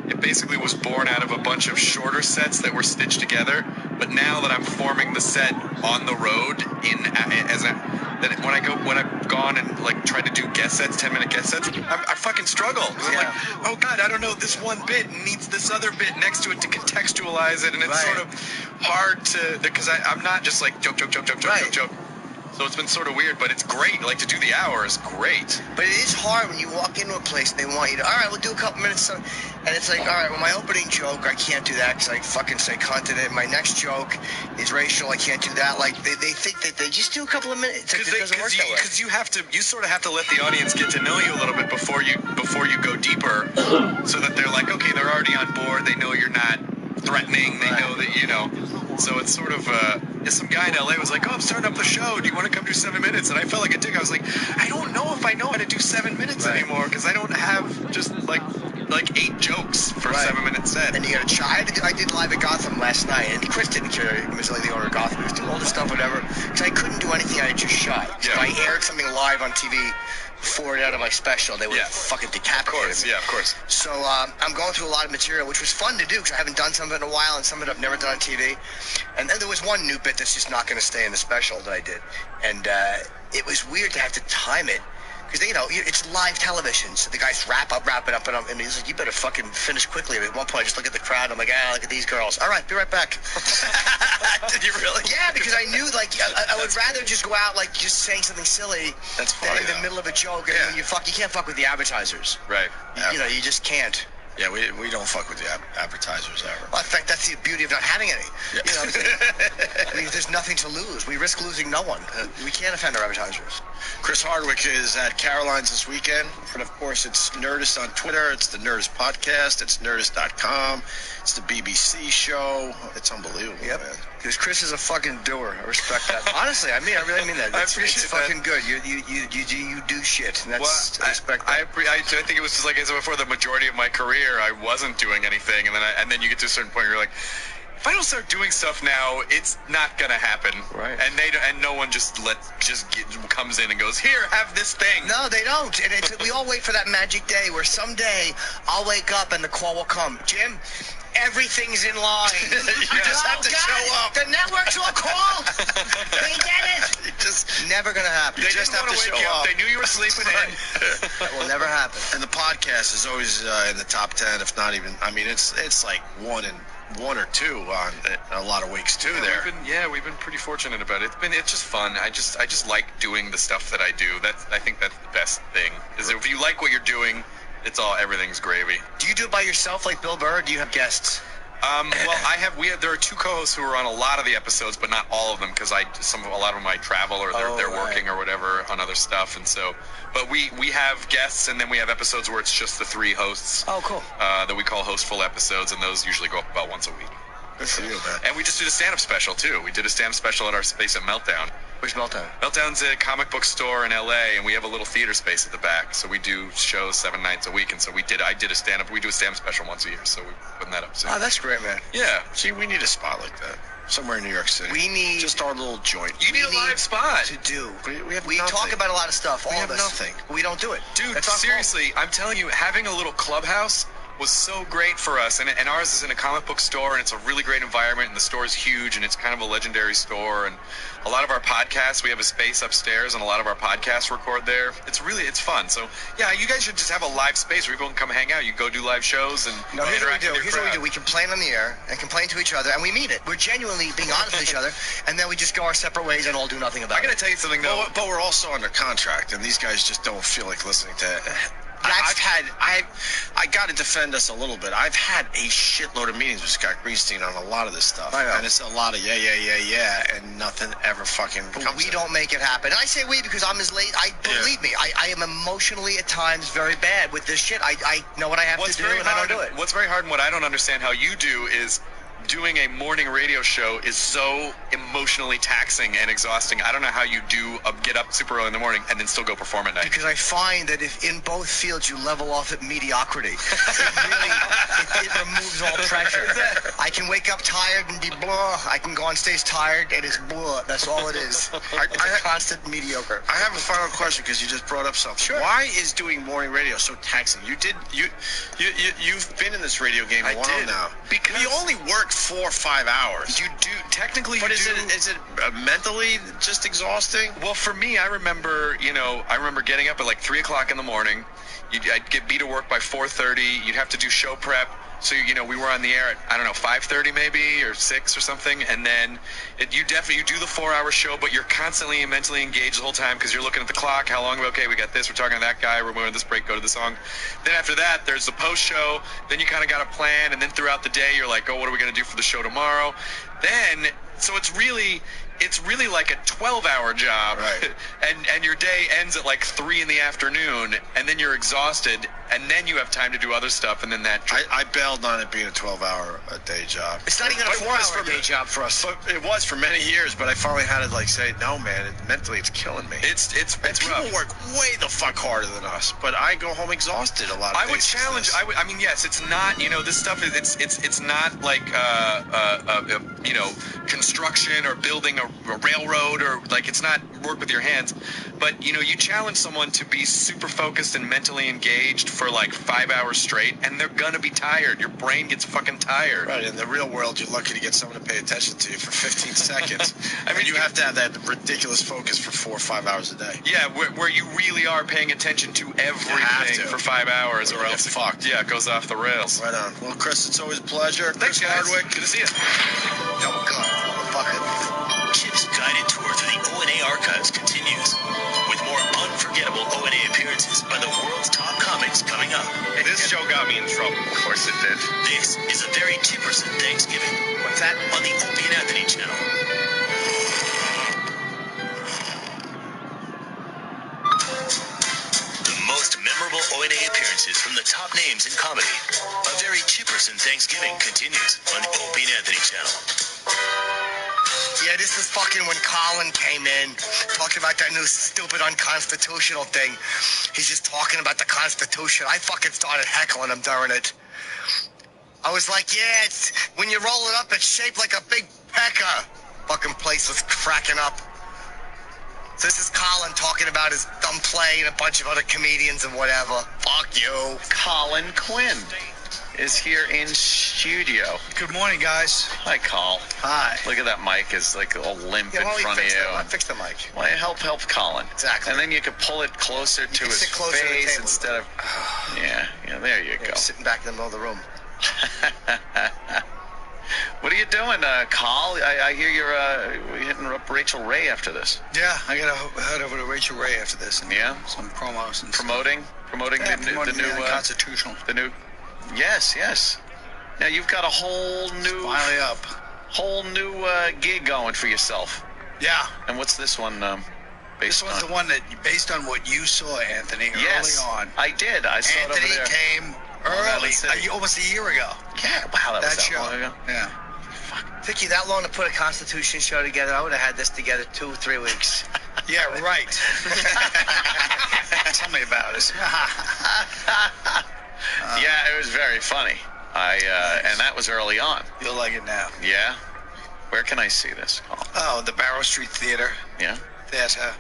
D: it basically was born out of a bunch of shorter sets that were stitched together. But now that I'm forming the set on the road when I've gone and like tried to do guest sets, 10-minute guest sets, I fucking struggle. I'm like, oh God, I don't know, this one bit needs this other bit next to it to contextualize it, and it's sort of hard to, because I'm not just like joke. So it's been sort of weird, but it's great. Like, to do the hour is great.
U: But it is hard when you walk into a place and they want you to, all right, we'll do a couple minutes. And it's like, all right, well, my opening joke, I can't do that because I fucking say cunt in it. My next joke is racial. I can't do that. Like, they think that they just do a couple of minutes. It doesn't work that way.
D: Because you sort of have to let the audience get to know you a little bit before you go deeper, so that they're like, okay, they're already on board. They know you're not threatening. They know that, So it's sort of, some guy in LA was like, oh, I'm starting up the show. Do you want to come do 7 minutes? And I felt like a dick. I was like, I don't know if I know how to do 7 minutes anymore, because I don't have just like 8 jokes for a 7-minute set.
U: And you got to try. I did live at Gotham last night, and Chris didn't care. He was like the owner of Gotham. He was doing all this stuff, whatever. Because I couldn't do anything I had just shot. So if I aired something live on TV before it out of my special, they would fucking decapitate me.
D: Of course.
U: So I'm going through a lot of material, which was fun to do because I haven't done some of it in a while, and some of it I've never done on TV. And then there was one new bit that's just not going to stay in the special that I did. And it was weird to have to time it. Because, it's live television, so the guys wrap it up, and he's like, you better fucking finish quickly. And at one point, I just look at the crowd, and I'm like, look at these girls. All right, be right back.
D: Did you really?
U: Yeah, because I knew, I would rather just go out, just saying something silly than in the middle of a joke. And when you can't fuck with the advertisers.
D: Right.
U: You just can't.
Q: Yeah, we don't fuck with the advertisers ever.
U: Well, in fact, that's the beauty of not having any.
Q: Yeah.
U: You know what I'm saying? There's nothing to lose. We risk losing no one. We can't offend our advertisers.
Q: Chris Hardwick is at Caroline's this weekend. And, of course, it's Nerdist on Twitter. It's the Nerdist Podcast. It's Nerdist.com. It's the BBC show. It's unbelievable, man.
U: Because Chris is a fucking doer. I respect that. Honestly, I really mean that.
D: I appreciate
U: it's fucking good. You do shit. And that's, I respect that.
D: I think it was just like I said before, the majority of my career, I wasn't doing anything, and then you get to a certain point where you're like, if I don't start doing stuff now, it's not gonna happen.
U: Right.
D: And no one comes in and goes, here, have this thing.
U: No, they don't. And we all wait for that magic day where someday I'll wake up and the call will come. Jim, everything's in line.
Q: You just have to show up.
U: The networks will call. They get it. Never gonna happen.
D: They
Q: just
D: didn't
Q: have to
D: wake
Q: show
D: you up.
Q: up.
D: They knew you were sleeping in.
U: That will never happen.
Q: And the podcast is always in the top 10, if not even. I mean, it's like one or two on a lot of weeks too.
D: We've been pretty fortunate about it. It's just fun. I just like doing the stuff that I do. I think that's the best thing. Is if you like what you're doing, everything's gravy.
U: Do you do it by yourself like Bill Burr, or do you have guests?
D: There are 2 co-hosts who are on a lot of the episodes, but not all of them, because a lot of them I travel or they're working or whatever on other stuff, and so. But we have guests, and then we have episodes where it's just the 3 hosts.
U: Oh, cool.
D: That we call hostful episodes, and those usually go up about once a week.
Q: Good for you, man.
D: And we just did a stand-up special too. We did a stand-up special at our space at Meltdown.
U: Where's Meltdown?
D: Meltdown's a comic book store in LA, and we have a little theater space at the back. So we do shows 7 nights a week, and so I did a stand-up. We do a stand-up special once a year, so we're putting that up soon.
U: Oh, that's great, man.
D: Yeah.
Q: See, we need a spot like that somewhere in New York City.
U: We need
Q: just our little joint.
D: You need a live spot
U: to do.
Q: We
U: talk about a lot of stuff.
Q: We
U: all
Q: have
U: of us.
Q: nothing.
U: We don't do it.
D: Dude, seriously, I'm telling you, having a little clubhouse was so great for us, and ours is in a comic book store, and it's a really great environment, and the store is huge, and it's kind of a legendary store, and a lot of our podcasts, we have a space upstairs, and a lot of our podcasts record there. It's fun. So yeah, you guys should just have a live space where people can come hang out. You go do live shows and interact with your
U: Here's what we do. We complain on the air and complain to each other, and we mean it. We're genuinely being honest with each other, and then we just go our separate ways and all do nothing about it.
D: I gotta tell you something though.
Q: But we're also under contract, and these guys just don't feel like listening to I got to defend us a little bit. I've had a shitload of meetings with Scott Greenstein on a lot of this stuff.
U: I know.
Q: And it's a lot of yeah, and nothing ever fucking comes
U: We don't make it happen. And I say we because I'm as late. Believe me, I am emotionally at times very bad with this shit. I know what I have to do, and I don't do it.
D: What's very hard and what I don't understand how you do is doing a morning radio show is so emotionally taxing and exhausting. I don't know how you do get up super early in the morning and then still go perform at night.
U: Because I find that if in both fields you level off at mediocrity, it removes all pressure. I can wake up tired and be blah. I can go on stage tired and it's blah. That's all it is. It's a constant mediocre.
Q: I have a final question because you just brought up something. Sure. Why is doing morning radio so taxing? You've been in this radio game a while now.
D: Because
Q: you only work 4 or 5 hours.
D: You do technically.
Q: But is it mentally just exhausting?
D: Well, for me, I remember getting up at like 3 o'clock in the morning. I'd be to work by 4:30. You'd have to do show prep. So, we were on the air at, 5:30 maybe, or 6 or something, and then you do the 4-hour show, but you're constantly mentally engaged the whole time because you're looking at the clock, how long, okay, we got this, we're talking to that guy, we're moving this break, go to the song. Then after that, there's the post-show, then you kind of got a plan, and then throughout the day, you're like, oh, what are we going to do for the show tomorrow? Then, so it's really like a 12-hour job,
Q: right.
D: and your day ends at like 3 in the afternoon, and then you're exhausted, and then you have time to do other stuff, and then that.
Q: I bailed on it being a 12-hour a day job.
U: It's not even a 4-hour day job for us.
Q: But it was for many years, but I finally had to say, no, man, mentally it's killing me.
D: It's
Q: people
D: rough.
Q: work way the fuck harder than us, but I go home exhausted a lot of days.
D: I would challenge. I mean, yes, it's not. This stuff is. It's not like construction or building a railroad or like it's not work with your hands, but you challenge someone to be super focused and mentally engaged for like 5 hours straight, and they're gonna be tired. Your brain gets fucking tired.
Q: Right. In the real world, you're lucky to get someone to pay attention to you for 15 seconds. I mean, you have to have that ridiculous focus for 4 or 5 hours a day.
D: Yeah, where you really are paying attention to everything for 5 hours, or else it goes off the rails.
Q: Right on. Well, Chris, it's always a pleasure.
D: Thanks,
Q: Chris
D: guys.
Q: Hardwick.
D: Good to see you.
U: Oh, God, motherfucker.
L: Chip's guided tour through the O&A archives continues, with more unforgettable O&A appearances by the world's top comics coming up.
D: This show got me in trouble. Of course it did.
L: This is A Very Chipperson Thanksgiving.
U: What's that?
L: On the Opie and Anthony channel. The most memorable O&A appearances from the top names in comedy. A Very Chipperson Thanksgiving continues on the Opie and Anthony channel.
U: Yeah, this is fucking when Colin came in, talking about that new stupid unconstitutional thing. He's just talking about the Constitution. I fucking started heckling him during it. I was like, yeah, it's when you roll it up, it's shaped like a big pecker. Fucking place was cracking up. So this is Colin talking about his dumb play and a bunch of other comedians and whatever. Fuck you.
P: Colin Quinn is here in studio.
I: Good morning, guys.
P: Hi, Col.
U: Hi.
P: Look at that mic is like all limp in front of you.
U: Fix the mic.
P: Well, help Colin.
U: Exactly.
P: And then you can pull it closer to his face instead of. Yeah, there you go.
U: Sitting back in the middle of the room.
P: What are you doing, Col? I hear you're hitting up Rachel Ray after this.
I: Yeah, I gotta head over to Rachel Ray after this. And some promos and
P: promoting the new
I: Constitutional.
P: The new. Yes. Now you've got a whole new.
I: Finally up.
P: Whole new gig going for yourself.
I: Yeah.
P: And what's this one based on?
I: This one's the one that based on what you saw, Anthony,
P: yes,
I: early on.
P: I did. I saw
I: Anthony
P: it over there.
I: Came early, almost a year ago.
P: Yeah, wow, that was that
I: show.
P: long ago.
I: Yeah.
U: Took you that long to put a Constitution show together? I would have had this together 2 or 3 weeks.
I: Yeah, right. Tell me about it.
P: Yeah, it was very funny. And that was early on.
I: You'll like it now.
P: Yeah? Where can I see this?
I: Oh, the Barrow Street Theater.
P: Yeah?
I: Theater.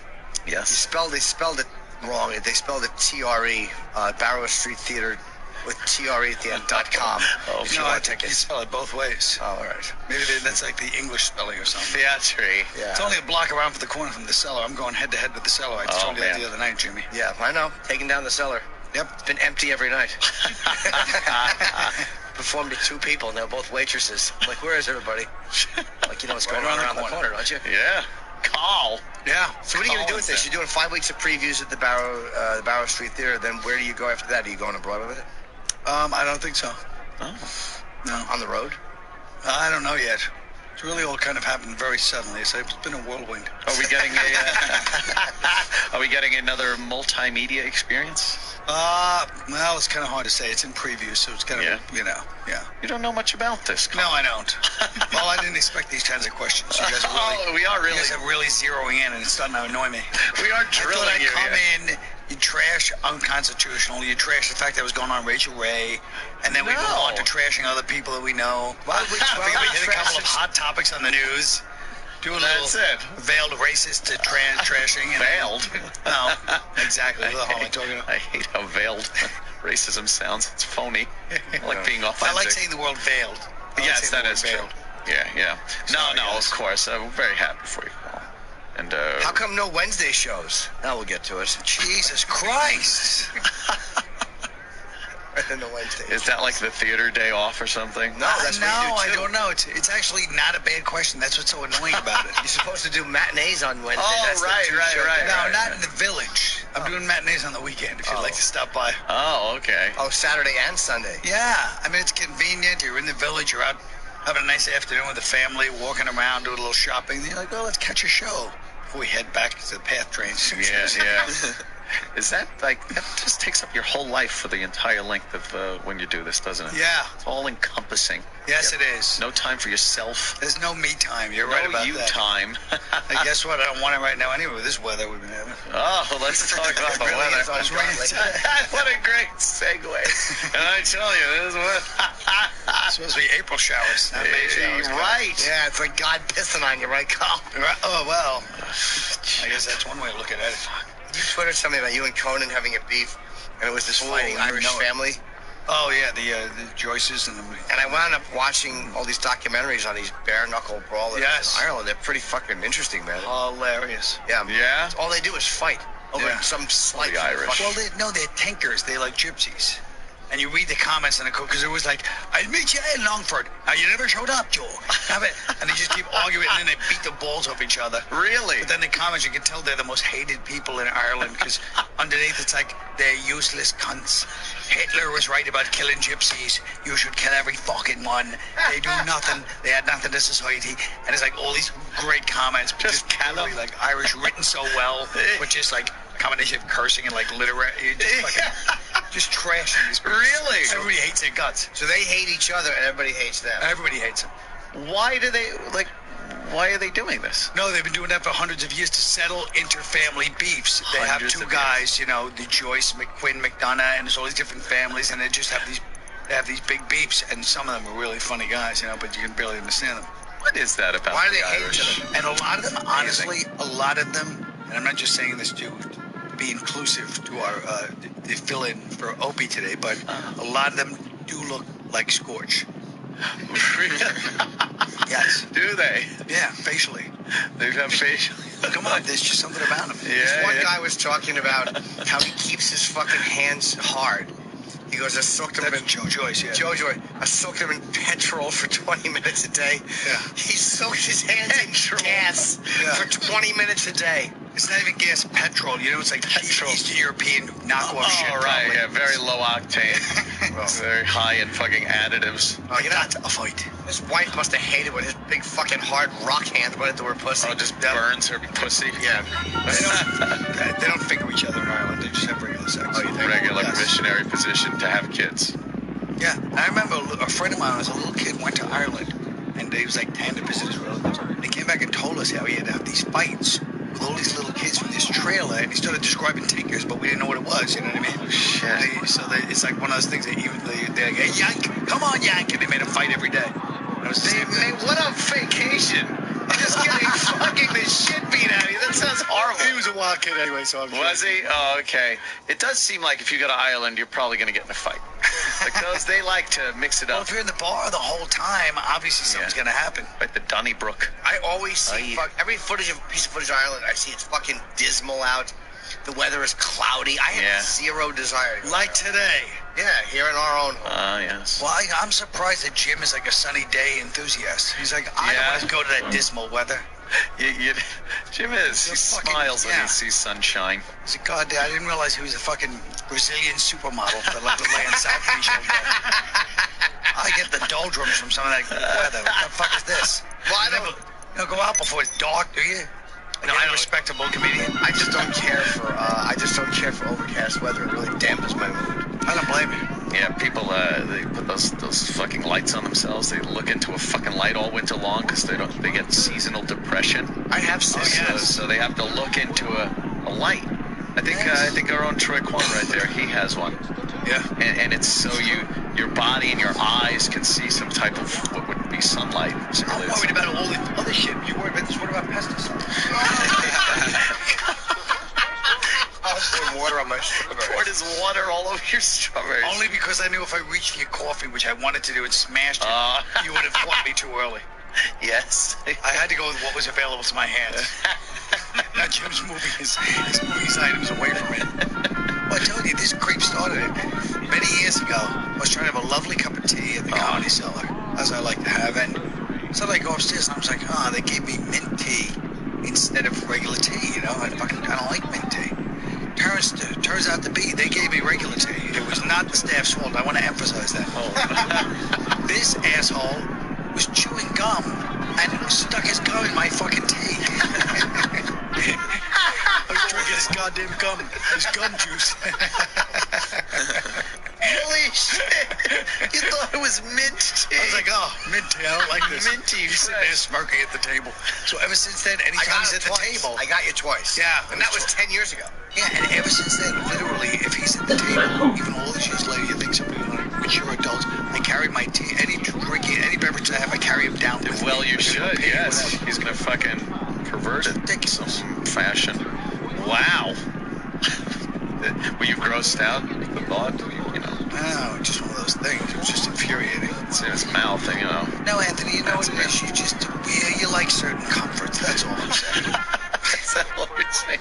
P: Yes.
U: They spelled it wrong. They spelled it T-R-E, Barrow Street Theater with T-R-E at the end, .com.
I: Oh,
U: if you want to take
I: you
U: it.
I: spell it both ways.
U: Oh, all right.
I: Maybe that's like the English spelling or something.
P: Theatre.
U: Yeah.
I: It's only a block around from the corner from the cellar. I'm going head to head with the cellar. I just told you that the other night, Jimmy.
U: Yeah, I know. Taking down the cellar.
I: Yep.
U: It's been empty every night. Performed to 2 people, and they're both waitresses. I'm like, where is everybody? Like, you know what's going on around the corner, don't you?
P: Yeah.
A: Carl.
U: Yeah. So what are you gonna do with
A: Carl
U: this? You're doing 5 weeks of previews at the Barrow Street Theater. Then where do you go after that? Are you going abroad with it?
B: I don't think so.
U: Oh.
B: No.
U: On the road?
B: I don't know yet. It's really all kind of happened very suddenly. So it's been a whirlwind.
A: Are we getting Are we getting another multimedia experience?
B: Well, it's kind of hard to say. It's in preview, so it's kind of, yeah.
A: You don't know much about this.
B: No, I don't. Well, I didn't expect these kinds of questions. You guys are really,
A: we are really.
B: You guys are really zeroing in, and it's starting to annoy me.
A: We are drilling
B: I thought I'd
A: you.
B: come in, you trash unconstitutional, you trash the fact that was going on Rachel Ray, and then we move on to trashing other people that we know. I figured we hit a couple of hot topics on the news. Do a little veiled racist trashing. And
A: Veiled?
B: No, exactly. What the hell am I talking about?
A: I hate how veiled racism sounds. It's phony. I like being authentic.
B: I like saying the word veiled.
A: Yes, that is true. Yeah. No, of course. I'm very happy for you, Paul. And
U: how come no Wednesday shows? Now we'll get to it.
B: Jesus Christ.
U: No Wednesday.
A: Is that like the theater day off or something?
U: No, that's
B: no,
U: what you do too.
B: I don't know. It's actually not a bad question. That's what's so annoying about it.
U: You're supposed to do matinees on Wednesday.
A: Oh,
U: That's
A: right.
B: No, not in the village. I'm doing matinees on the weekend if you'd like to stop by.
A: Oh, okay.
U: Oh, Saturday and Sunday.
B: Yeah. I mean, it's convenient. You're in the village. You're out having a nice afternoon with the family, walking around, doing a little shopping. You're like, well, let's catch a show before we head back to the PATH trains.
A: Yeah. Is that like, that just takes up your whole life for the entire length of when you do this, doesn't it?
B: Yeah.
A: It's all encompassing.
B: Yes, it is.
A: No time for yourself.
B: There's no me time. You're right about
A: you
B: that.
A: time.
B: And guess what? I don't want it right now anyway with this weather we've been having.
A: Oh, let's talk about the weather. What a great segue. And I tell you, this is what...
B: It's supposed to be April showers, not May showers.
U: Right. Yeah, it's like God pissing on you, right, Carl?
B: Right. Oh, well. I guess that's one way of looking at it.
U: You Twitter something about you and Conan having a beef, and it was this fighting Irish family.
B: Oh yeah, the Joyces and the.
U: And I wound up watching all these documentaries on these bare knuckle brawlers in Ireland. They're pretty fucking interesting, man.
B: Hilarious.
U: Yeah. All they do is fight over some slight.
A: The Irish.
B: Well, they're tinkers. They like gypsies. And you read the comments in the because it was like, I'll meet you in Longford. Now you never showed up, Joe. And they just keep arguing, and then they beat the balls off each other.
A: Really?
B: But then the comments, you can tell they're the most hated people in Ireland because underneath it's like they're useless cunts. Hitler was right about killing gypsies. You should kill every fucking one. They do nothing. They add nothing to society. And it's like all these great comments, just really like Irish written so well, but just like a combination of cursing and like literary, just trashing these people.
A: Really?
B: Everybody hates their guts.
U: So they hate each other, and everybody hates them.
B: Everybody hates them.
A: Why are they doing this?
B: No, they've been doing that for hundreds of years to settle inter-family beefs. They have two guys, the Joyce, McQuinn, McDonough, and there's all these different families, and they just have these big beefs, and some of them are really funny guys, but you can barely understand them.
A: What is that about?
U: Why do
A: the
U: they hate
A: Irish?
U: each other?
B: And a lot of them, honestly, and I'm not just saying this to be inclusive to our to fill in for Opie today, but a lot of them do look like Scorch. Yes.
A: Do they?
B: Yeah, facially.
A: They have facially.
B: Come on, there's just something about them.
U: This one guy was talking about how he keeps his fucking hands hard. He goes, I soaked him in
B: Joe Joyce, yeah.
U: Joe Joyce. I soaked him in petrol for 20 minutes a day.
B: Yeah.
U: He soaked his hands in gas for 20 minutes a day.
B: It's not even gas, petrol. It's like Eastern European knockoff shit.
A: Oh, right,
B: probably.
A: yeah, very low octane. Very high in fucking additives.
B: That's a fight.
U: His wife must have hated when his big fucking hard rock hands went into her pussy.
A: Oh, just burns her pussy?
U: Yeah.
B: They don't finger each other in Ireland. They just have regular sex.
U: Oh, you think?
A: Regular missionary position to have kids.
B: Yeah. I remember a friend of mine when I was a little kid went to Ireland, and he was like 10 to visit his relatives. And he came back and told us how he had to have these fights with all these little kids from this trailer, and he started describing tinkers, but we didn't know what it was, you know what I mean?
A: Oh, shit.
B: It's like one of those things that they're like, hey, Yank, come on, Yank, and they made him fight every day.
A: They went on vacation. Just getting fucking the shit beat out of you. That sounds horrible.
Q: He was a wild kid anyway, so I'm
A: Was he? Oh, okay. It does seem like if you go to Ireland, you're probably going to get in a fight. Because they like to mix it up.
B: Well, if you're in the bar the whole time, obviously something's going to happen.
A: Like the Donnybrook.
U: I always see every piece of footage of Ireland, I see it's fucking dismal out. The weather is cloudy. I have zero desire to go
B: like today.
U: Yeah, here in our own home.
A: Yes.
B: Well, I'm surprised that Jim is like a sunny day enthusiast. He's like, I don't want to go to that dismal weather.
P: Jim is. He smiles when he sees sunshine.
B: He's a goddamn. I didn't realize he was a fucking Brazilian supermodel that like to lay in South Beach all day. I get the doldrums from some of that weather. What the fuck is this? Well, I never go out before it's dark, do you? No, I'm a respectable comedian.
U: I just don't care for overcast weather. It really dampens my mood.
B: I don't blame you.
P: Yeah, people they put those fucking lights on themselves. They look into a fucking light all winter long because they get seasonal depression.
U: I have
P: so they have to look into a light. I think our own Troy Kwan right there, he has one.
B: Yeah.
P: And it's so your body and your eyes can see some type of what would be sunlight.
B: I'm worried about all the other shit. You worried about this? What about pesticides?
U: I was pouring water on my strawberries.
P: Poured his water all over your strawberries.
B: Only because I knew if I reached for your coffee, which I wanted to do, and smashed it, you would have caught me too early.
P: Yes.
B: I had to go with what was available to my hands. Now Jim's moving his items away from me. Well, I told you, this creep started it. Many years ago, I was trying to have a lovely cup of tea at the Comedy Cellar, as I like to have, and so I go upstairs and I was like, they gave me mint tea instead of regular tea, you know? I don't like mint tea. Turns out to be, they gave me regular tea. It was not the staff's fault. I want to emphasize that. This asshole was chewing gum and stuck his gum in my fucking tea. I was drinking his goddamn gum, his gum juice.
U: Holy shit! You thought it was mint tea.
B: I was like, mint tea, I don't like this.
U: Mint tea.
B: He's sitting there smirking at the table. So ever since then, anytime he's at the table.
U: I got you twice.
B: Yeah.
U: And that was 10 years ago.
B: Yeah, and ever since then, literally, if he's at the table, even all these years later, you think somebody mature adults, I carry my tea, any beverage I have, I carry him down with
P: Well,
B: me.
P: you should, yes. He's gonna fucking pervert it in some fashion. Wow. Were you grossed out with the thought?
B: No, just one of those things. It was just infuriating.
P: It's in his mouth, you know.
B: No, Anthony, you know what it is? You like certain comforts. That's all I'm saying.
P: That's all we're saying.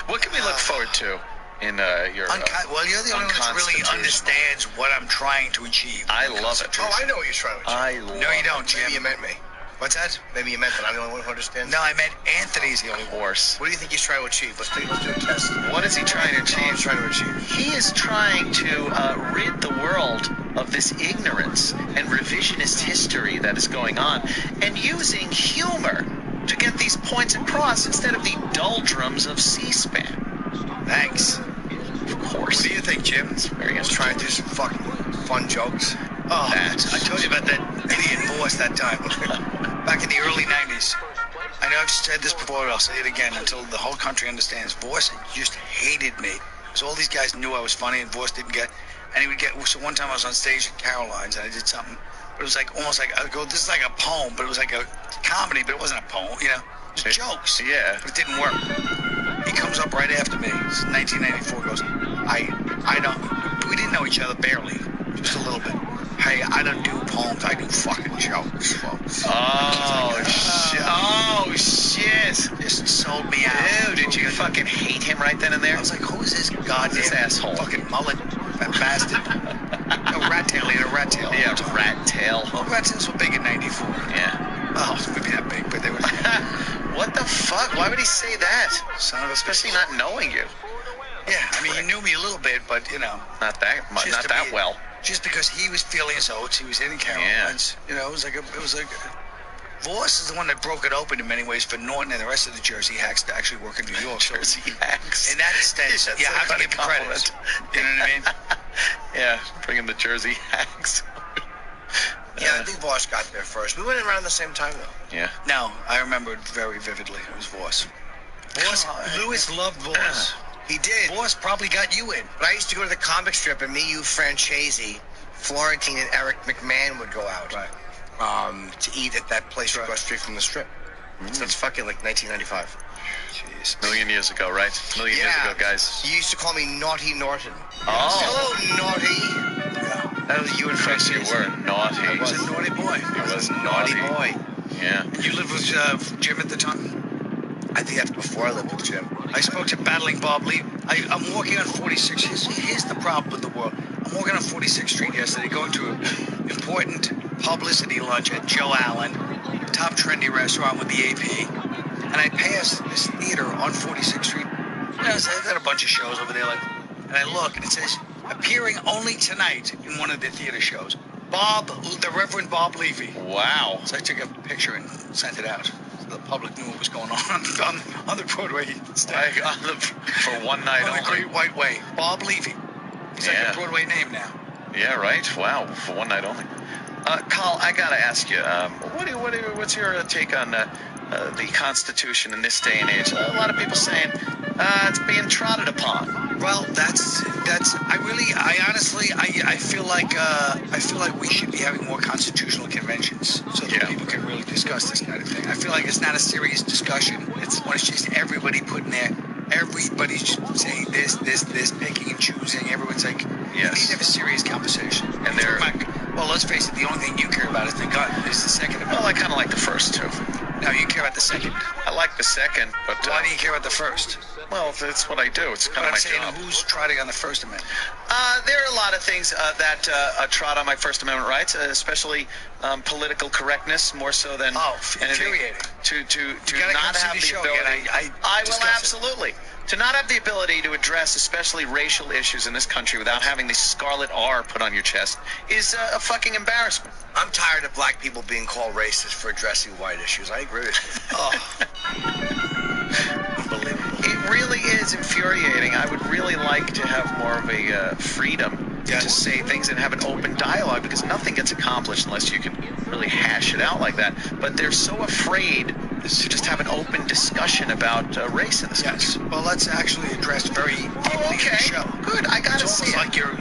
P: What can we look forward to in your
B: well, you're the only one that really understands what I'm trying to achieve.
P: I love it.
U: Oh, I know what you're trying to achieve.
B: No, you don't, Jim.
U: Maybe you meant me.
B: What's that?
U: Maybe you meant that I'm the only one who understands.
B: No, I meant Anthony's the only
P: horse.
U: What do you think he's trying to achieve? Let's do a test.
P: What is he trying to achieve?
U: He's trying to achieve.
P: He is trying to rid the world of this ignorance and revisionist history that is going on, and using humor to get these points across instead of the doldrums of C-SPAN.
B: Thanks.
P: Of course.
B: What do you think, Jim?
U: Very interesting. Trying to do some fucking fun jokes.
B: Oh, I told you about that idiot Voss that time. Back in the early 90s. I know I've said this before, but I'll say it again until the whole country understands. Voss just hated me. So all these guys knew I was funny and Voss didn't get. And he would get. So one time I was on stage at Caroline's and I did something. But it was like almost like, I go, this is like a poem, but it was like a comedy, but it wasn't a poem, you know? Just jokes.
P: Yeah.
B: But it didn't work. He comes up right after me. This is 1994. Goes, we didn't know each other barely, just a little bit. Hey, I don't do poems. I do fucking jokes, folks.
P: Oh shit!
B: Just sold me out.
P: Dude, did you fucking hate him right then and there?
B: I was like, who is this goddamn
P: asshole?
B: Fucking mullet, that bastard. No, rat tail. He had a rat tail.
P: Yeah, rat tail.
B: Well, rat tails were big in '94.
P: Yeah.
B: Oh, maybe that big, but they were.
P: What the fuck? Why would he say that?
B: Son of a
P: Especially not knowing you.
B: Yeah, I mean, he knew me a little bit, but you know.
P: Not that well.
B: Just because he was feeling his oats, he was in Caroline's. Yeah. You know, it was like Voss is the one that broke it open in many ways for Norton and the rest of the Jersey hacks to actually work in New York.
P: Jersey hacks.
B: In that sense, yeah, I have to give him credit. You know what I mean?
P: Yeah, bringing the Jersey hacks.
U: Yeah, I think Voss got there first. We went around the same time, though.
P: Yeah.
B: No, I remember it very vividly. It was Voss. Lewis loved Voss.
U: He did.
B: Voss probably got you in.
U: But I used to go to the comic strip, and me, you, Franchese, Florentine, and Eric McMahon would go out.
B: Right.
U: To eat at that place across the street from the strip. So it's fucking like 1995.
B: Jeez.
P: Million years ago, right? Million years ago, guys.
U: You used to call me Naughty Norton.
P: Oh.
U: Hello, Naughty.
B: Yeah.
U: That was you and
P: Yes, you
U: Franchese.
P: were naughty.
B: I was a naughty boy.
P: He was
U: Naughty boy.
P: Yeah.
B: You lived with Jim at the time?
U: I think that's before I lived with Jim.
B: I spoke to Battling Bob Lee. I'm walking on 46. Here's the problem with the world. I'm walking on 46th Street yesterday, going to an important publicity lunch at Joe Allen. top trendy restaurant with the AP, and I pass this theater on 46th Street. So they've got a bunch of shows over there, and I look, and it says, appearing only tonight in one of the theater shows, the Reverend Bob Levy.
P: Wow.
B: So I took a picture and sent it out. The public knew what was going on the Broadway stage.
P: For one night
B: on
P: only.
B: the Great White Way. Bob Levy. He's like a Broadway name now.
P: Yeah, right. Wow. For one night only. Carl, I gotta ask you, what's your take on the Constitution in this day and age? A lot of people saying it's being trodden upon.
B: Well, I honestly feel like we should be having more constitutional conventions so that people can really discuss this kind of thing. I feel like it's not a serious discussion. It's just everybody putting everybody's just saying this, picking and choosing. Everyone's like, we need to have a serious conversation. And they're well, let's face it, the only thing you care about is the gun. Is the Second Amendment.
P: Well, I kind of like the first two.
B: No, you care about the second.
P: I like the second, but
B: why do you care about the first?
P: Well, that's what I do. It's kind of my job.
B: Who's trotting on the First Amendment?
P: There are a lot of things that trot on my First Amendment rights, especially political correctness, more so than
B: infuriating.
P: To not have the ability. I will absolutely. To not have the ability to address especially racial issues in this country without having the scarlet R put on your chest is a fucking embarrassment.
U: I'm tired of black people being called racist for addressing white issues. I agree with you. Unbelievable.
P: It really is infuriating. I would really like to have more of a freedom to say things and have an open dialogue, because nothing gets accomplished unless you can really hash it out like that. But they're so afraid to just have an open discussion about race in this country.
B: Well, let's actually address very deeply in the show.
P: Good. I gotta see it.
B: Like you're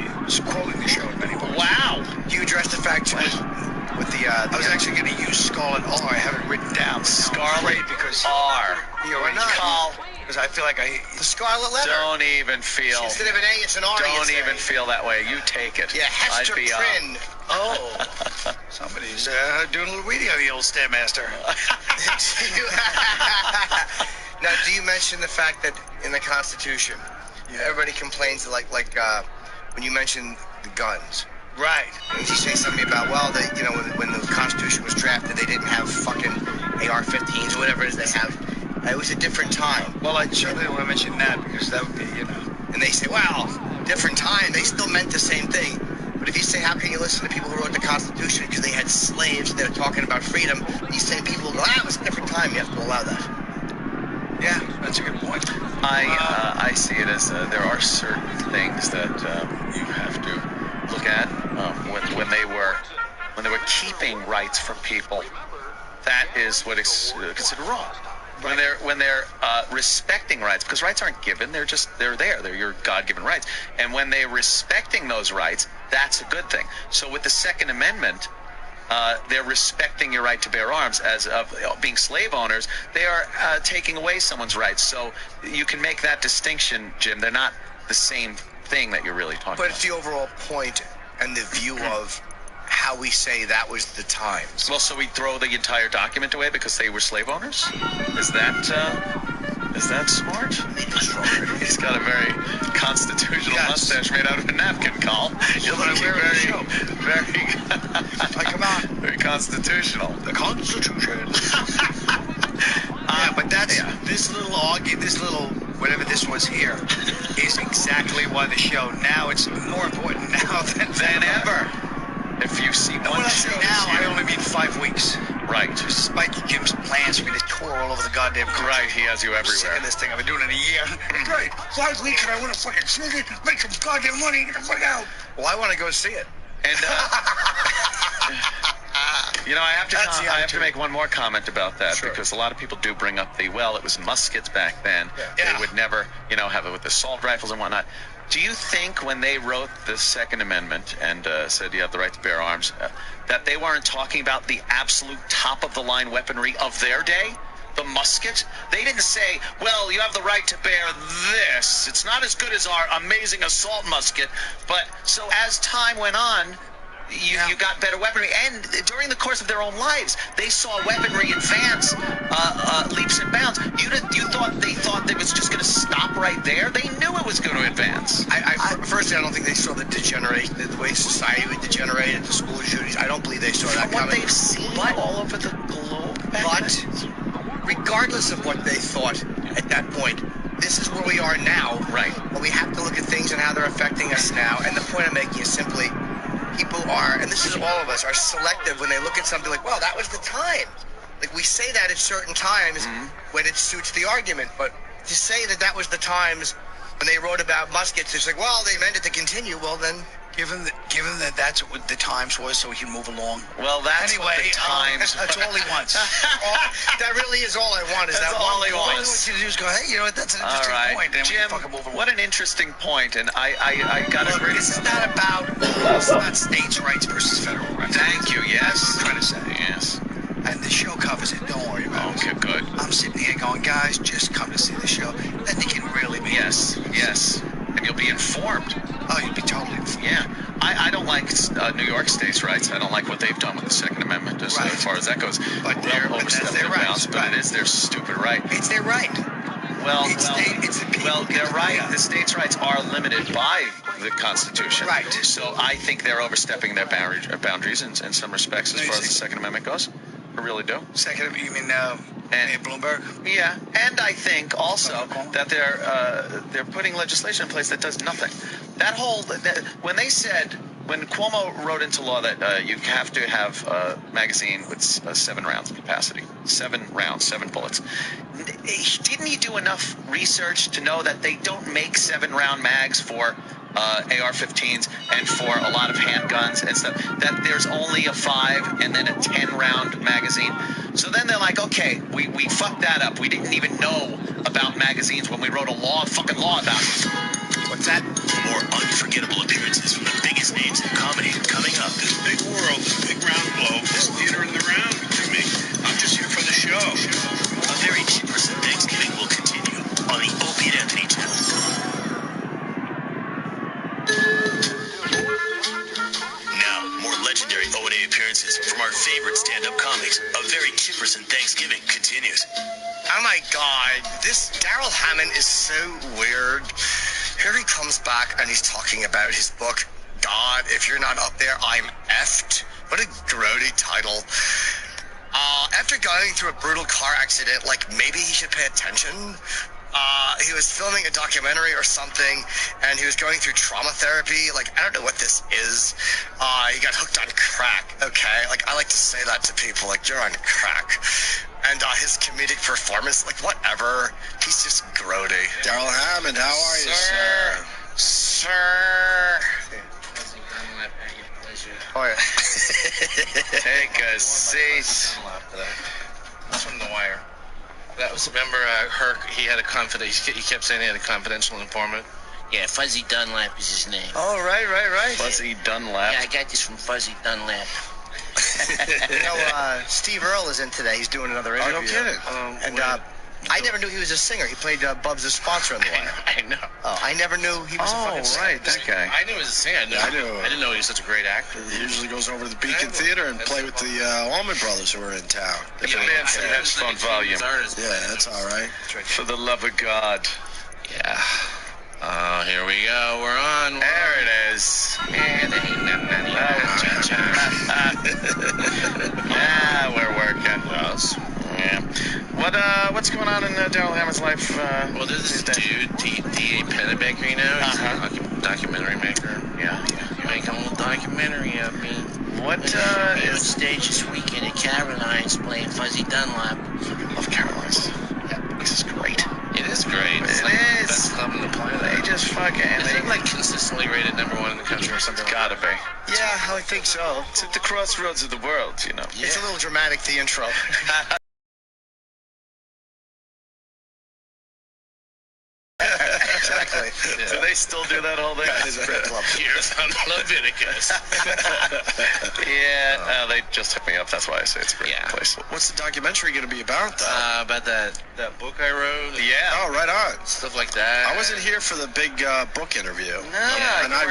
B: quoting the show in many ways.
P: Wow.
U: Do you address the fact with the
B: I was actually going to use Scarlet R. I have it written down.
P: Scarlet
B: because
P: R.
B: You're not.
P: Call.
B: Because I feel like
U: the Scarlet Letter.
P: Don't even feel.
U: Instead of an A, it's an R.
P: Don't even feel that way. You take it.
U: Yeah, Hester Prynne.
B: Oh. Somebody's doing a little reading on the old Stairmaster.
U: Now, do you mention the fact that in the Constitution, everybody complains like when you mention the guns?
B: Right.
U: And you say something about, well, when the Constitution was drafted, they didn't have fucking AR-15s or whatever it is they have. It was a different time.
B: Well, I certainly don't want to mention that because that would be,
U: And they say, well, different time. They still meant the same thing. But if you say, how can you listen to people who wrote the Constitution because they had slaves, they're talking about freedom, these same people go, it was a different time. You have to allow that.
B: Yeah, that's a good point.
P: I see it as there are certain things that you have to look at when they were keeping rights from people. That is what is considered wrong. When they're respecting rights, because rights aren't given, they're there. They're your God-given rights. And when they're respecting those rights, that's a good thing. So with the Second Amendment, they're respecting your right to bear arms. As of being slave owners, they are taking away someone's rights. So you can make that distinction, Jim. They're not the same thing that you're really talking about.
U: But it's the overall point and the view of how we say that was the times.
P: Well, so we throw the entire document away because they were slave owners? Is that smart? He's got a very constitutional mustache made out of a napkin, Carl. You're looking very constitutional.
B: The Constitution. But this little whatever this was here is exactly why the show now it's more important now than ever.
P: If you see one show
B: now, I only mean 5 weeks.
P: Right.
B: Despite Jim's plans for me to tour all over the goddamn country.
P: Right, he has you everywhere.
B: I'm sick of this thing. I've been doing it a year. Great. 5 weeks and I want to fucking sing it, make some goddamn money, get the fuck out.
U: Well, I want to go see it.
P: And I have to make one more comment about that because a lot of people do bring up it was muskets back then. Yeah. They would never, have it with assault rifles and whatnot. Do you think when they wrote the Second Amendment and said you have the right to bear arms, that they weren't talking about the absolute top-of-the-line weaponry of their day? The musket? They didn't say, well, you have the right to bear this. It's not as good as our amazing assault musket. But so as time went on, you got better weaponry. And during the course of their own lives, they saw weaponry advance leaps and bounds. You thought they was just going to stop right there? They knew it was going to advance.
U: Firstly, I don't think they saw the degeneration, the way society would degenerate, the school shootings. I don't believe they saw that coming.
P: What they've seen all over the globe,
U: But regardless of what they thought at that point, this is where we are now.
N: Right.
U: But we have to look at things and how they're affecting us now. And the point I'm making is simply, people are, and this is all of us, are selective when they look at something like, well, that was the time. Like, we say that at certain times when it suits the argument. But to say that that was the times when they wrote about muskets, it's like, well, they meant it to continue. Well, then...
B: Given that that's what the Times was, so he can move along.
N: Well, that's
B: anyway,
N: what the Times...
B: that's all he wants.
U: That really is all I want. Is
N: that's
U: that
N: all
U: one
N: he
U: point.
N: wants.
B: All I want you to do is go, hey, you know what, that's an interesting point. And
N: Jim,
B: we can fucking move along.
N: what an interesting point, and I got to agree.
B: It's not about states' rights versus federal rights.
N: Thank you, yes.
B: That's what I'm trying to say.
N: Yes.
B: And the show covers it. Don't worry about it.
N: Okay, good.
B: I'm sitting here going, guys, just come to see the show. Then they can really be.
N: Yes. And you'll be informed.
B: Oh, you'll be totally informed.
N: Yeah. I don't like New York state's rights. I don't like what they've done with the Second Amendment as far as that goes.
B: But they're
N: overstepping their bounds, but it is their stupid right.
B: It's their right.
N: They're right. The states' rights are limited by the Constitution.
B: Right.
N: So I think they're overstepping their boundaries in some respects as far as the Second Amendment goes. I really do.
B: Second, you mean Bloomberg?
N: Yeah, and I think also that they're putting legislation in place that does nothing. When Cuomo wrote into law that you have to have a magazine with 7 rounds of capacity, 7 rounds, 7 bullets, didn't he do enough research to know that they don't make 7-round mags for AR-15s and for a lot of handguns and stuff, that there's only a 5 and then a 10-round magazine? So then they're like, okay, we fucked that up. We didn't even know about magazines when we wrote a fucking law about it. What's that?
L: More unforgettable appearances from the biggest names in comedy coming up.
M: This big world, this big round globe, this theater in the round to me. I'm just here for the show.
L: A very cheap person Thanksgiving will continue on the Opie and Anthony channel. Now, more legendary O&A appearances from our favorite stand-up comics. A very cheap person Thanksgiving continues.
U: Oh my God, this Daryl Hammond is so weird. Here he comes back and he's talking about his book, God, if you're not up there, I'm effed. What a grody title. After going through a brutal car accident, like, maybe he should pay attention. He was filming a documentary or something, and he was going through trauma therapy. Like, I don't know what this is. He got hooked on crack, okay? Like, I like to say that to people, like, you're on crack. And his comedic performance, like, whatever. He's just grody.
Q: Daryl Hammond, how are you, sir?
U: Sir. Oh, yeah.
N: Take a seat.
E: That's from The Wire. That was, remember, Herc, he had a he kept saying he had a confidential informant.
J: Yeah, Fuzzy Dunlap is his name.
U: Oh, right.
N: Fuzzy Dunlap.
J: Yeah, I got this from Fuzzy Dunlap.
U: You know, Steve Earle is in today. He's doing another interview.
Q: Oh, no kidding.
U: And I never knew he was a singer. He played Bubs' sponsor on The Wire.
E: I know.
U: Oh, I never knew he was a fucking singer.
N: Right, that guy.
E: I knew he was a singer. I didn't know he was such a great actor.
Q: He usually goes over to the Beacon Theater and play with the Allman Brothers who are in town.
N: If a man said headphone volume.
Q: Yeah, that's all right.
N: For the love of God.
E: Yeah. Oh, here we go. We're on.
N: There it is. Yeah, we're working. Yeah. What's going on in Daryl Hammond's life?
E: Well, there's this dude, D.A. Pennebaker, you know? He's a documentary maker.
N: Yeah.
E: Make a little documentary of me.
J: What is on stage this weekend at Caroline's playing Fuzzy Dunlap?
N: I love Caroline's. Yeah, this is great.
E: It is great. It's
N: it
E: like
N: is.
E: The best club on the planet.
N: They just fucking...
E: Is it like consistently rated #1 in the country or something?
N: It's gotta be.
U: Yeah, I think so.
N: It's at the crossroads of the world, you know.
U: It's a little dramatic, the intro. Exactly.
N: Yeah. Do they still do that whole thing?
E: Here's on Leviticus.
N: Yeah, they just hooked me up. That's why I say it's a great place.
Q: What's the documentary going to be about, though?
E: About that book I wrote.
N: Yeah.
Q: Oh, right on.
E: Stuff like that.
Q: I wasn't here for the big book interview.
N: No,
Q: and I